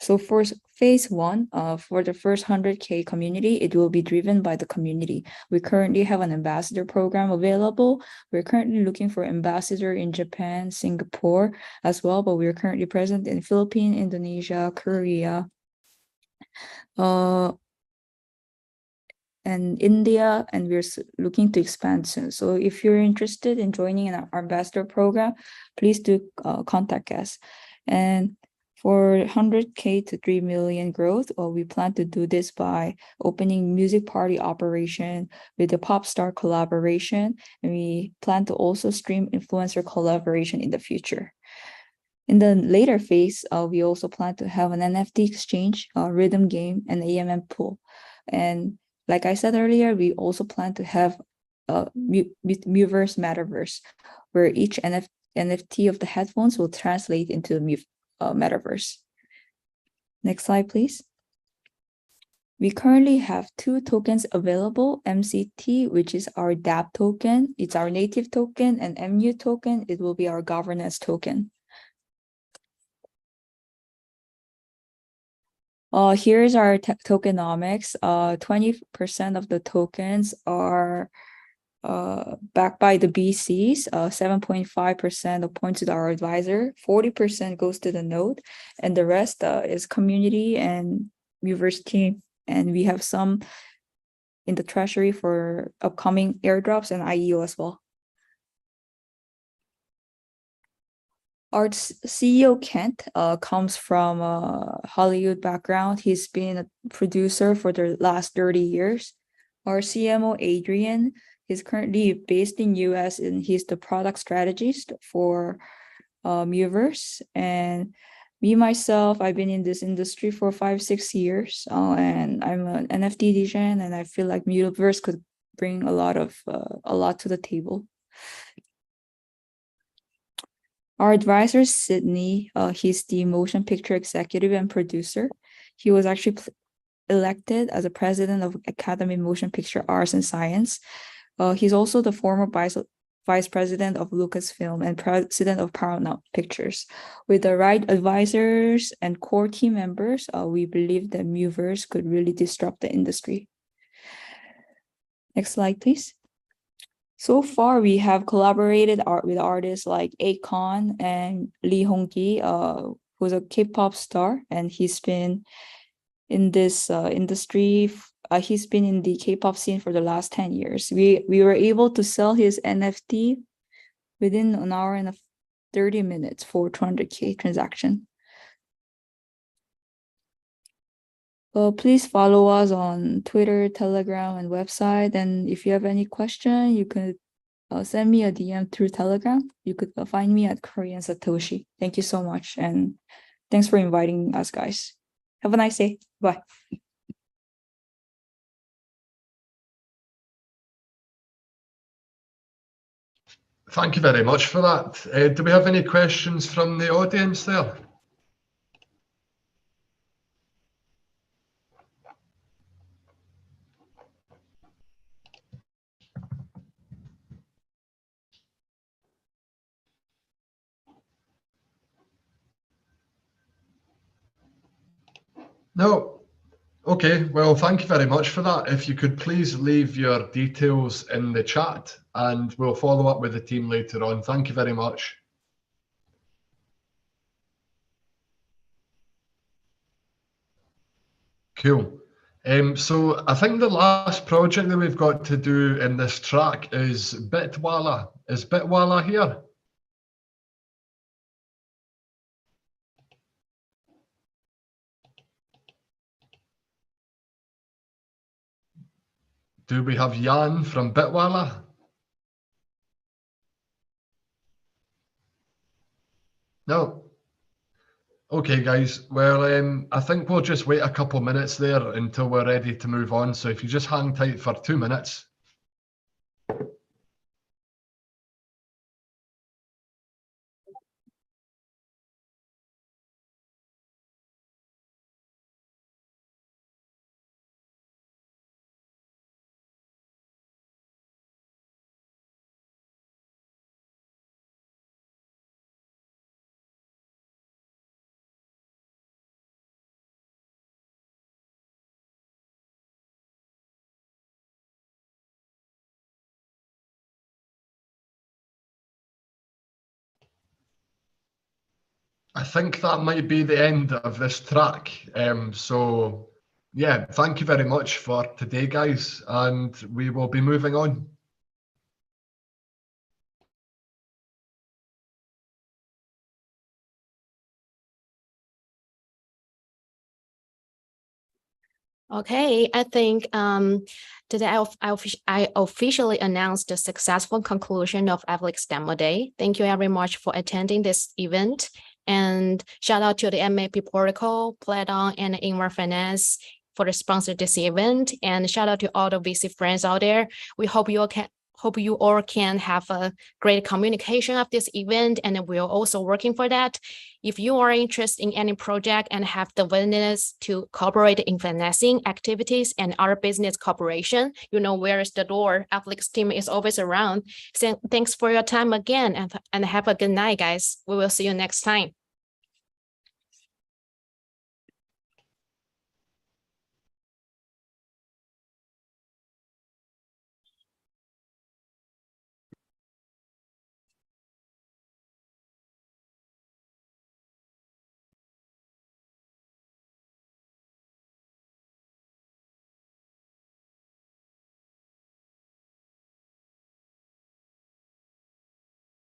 So for phase one, for the first 100K community, it will be driven by the community. We currently have an ambassador program available. We're currently looking for ambassador in Japan, Singapore as well, but we're currently present in Philippines, Indonesia, Korea, and India, and we're looking to expand soon. So if you're interested in joining our ambassador program, please do contact us. And for 100K to 3 million growth, we plan to do this by opening music party operation with the pop star collaboration, and we plan to also stream influencer collaboration in the future. In the later phase, we also plan to have an NFT exchange, rhythm game, and AMM pool. And like I said earlier, we also plan to have Muverse Metaverse, where each NFT of the headphones will translate into the metaverse. Next slide, please. We currently have 2 tokens available, MCT, which is our DApp token. It's our native token, and MU token, it will be our governance token. Here's our tokenomics. 20% of the tokens are backed by the BCs, 7.5% of points to our advisor, 40% goes to the node, and the rest is community and Muverse team. And we have some in the treasury for upcoming airdrops and IEO as well. Our CEO, Kent, comes from a Hollywood background. He's been a producer for the last 30 years. Our CMO, Adrian, is currently based in US, and he's the product strategist for Muverse. And me, myself, I've been in this industry for 5-6 years, and I'm an NFT design, and I feel like Muverse could bring a lot to the table. Our advisor is Sydney. He's the motion picture executive and producer. He was actually elected as a president of Academy Motion Picture Arts and Science. He's also the former vice president of Lucasfilm and president of Paramount Pictures. With the right advisors and core team members, we believe that Muverse could really disrupt the industry. Next slide, please. So far, we have collaborated with artists like Akon and Lee Hong-gi, who's a K-pop star, and he's been in this industry. He's been in the K-pop scene for the last 10 years. We were able to sell his NFT within an hour and 30 minutes for 200K transaction. Please follow us on Twitter, Telegram, and website. And if you have any question, you could send me a DM through Telegram. You could find me at Korean Satoshi. Thank you so much. And thanks for inviting us, guys. Have a nice day. Bye. Thank you very much for that. Do we have any questions from the audience there? No. Okay, well, thank you very much for that. If you could please leave your details in the chat and we'll follow up with the team later on. Thank you very much. Cool. So I think the last project that we've got to do in this track is Bitwala. Is Bitwala here? Do we have Jan from Bitwala? No. Okay, guys. Well, I think we'll just wait a couple minutes there until we're ready to move on. So if you just hang tight for 2 minutes. I think that might be the end of this track. So yeah, thank you very much for today, guys, and we will be moving on. Okay, I think today I officially announced the successful conclusion of Afflux Demo Day. Thank you very much for attending this event. And shout out to the MAP Protocol, Platon, and Inward Finance for the sponsor this event. And shout out to all the VC friends out there. We hope you all can have a great communication of this event, and we're also working for that. If you are interested in any project and have the willingness to cooperate in financing activities and other business cooperation, you know where is the door. Afflux team is always around. So thanks for your time again, and have a good night, guys. We will see you next time.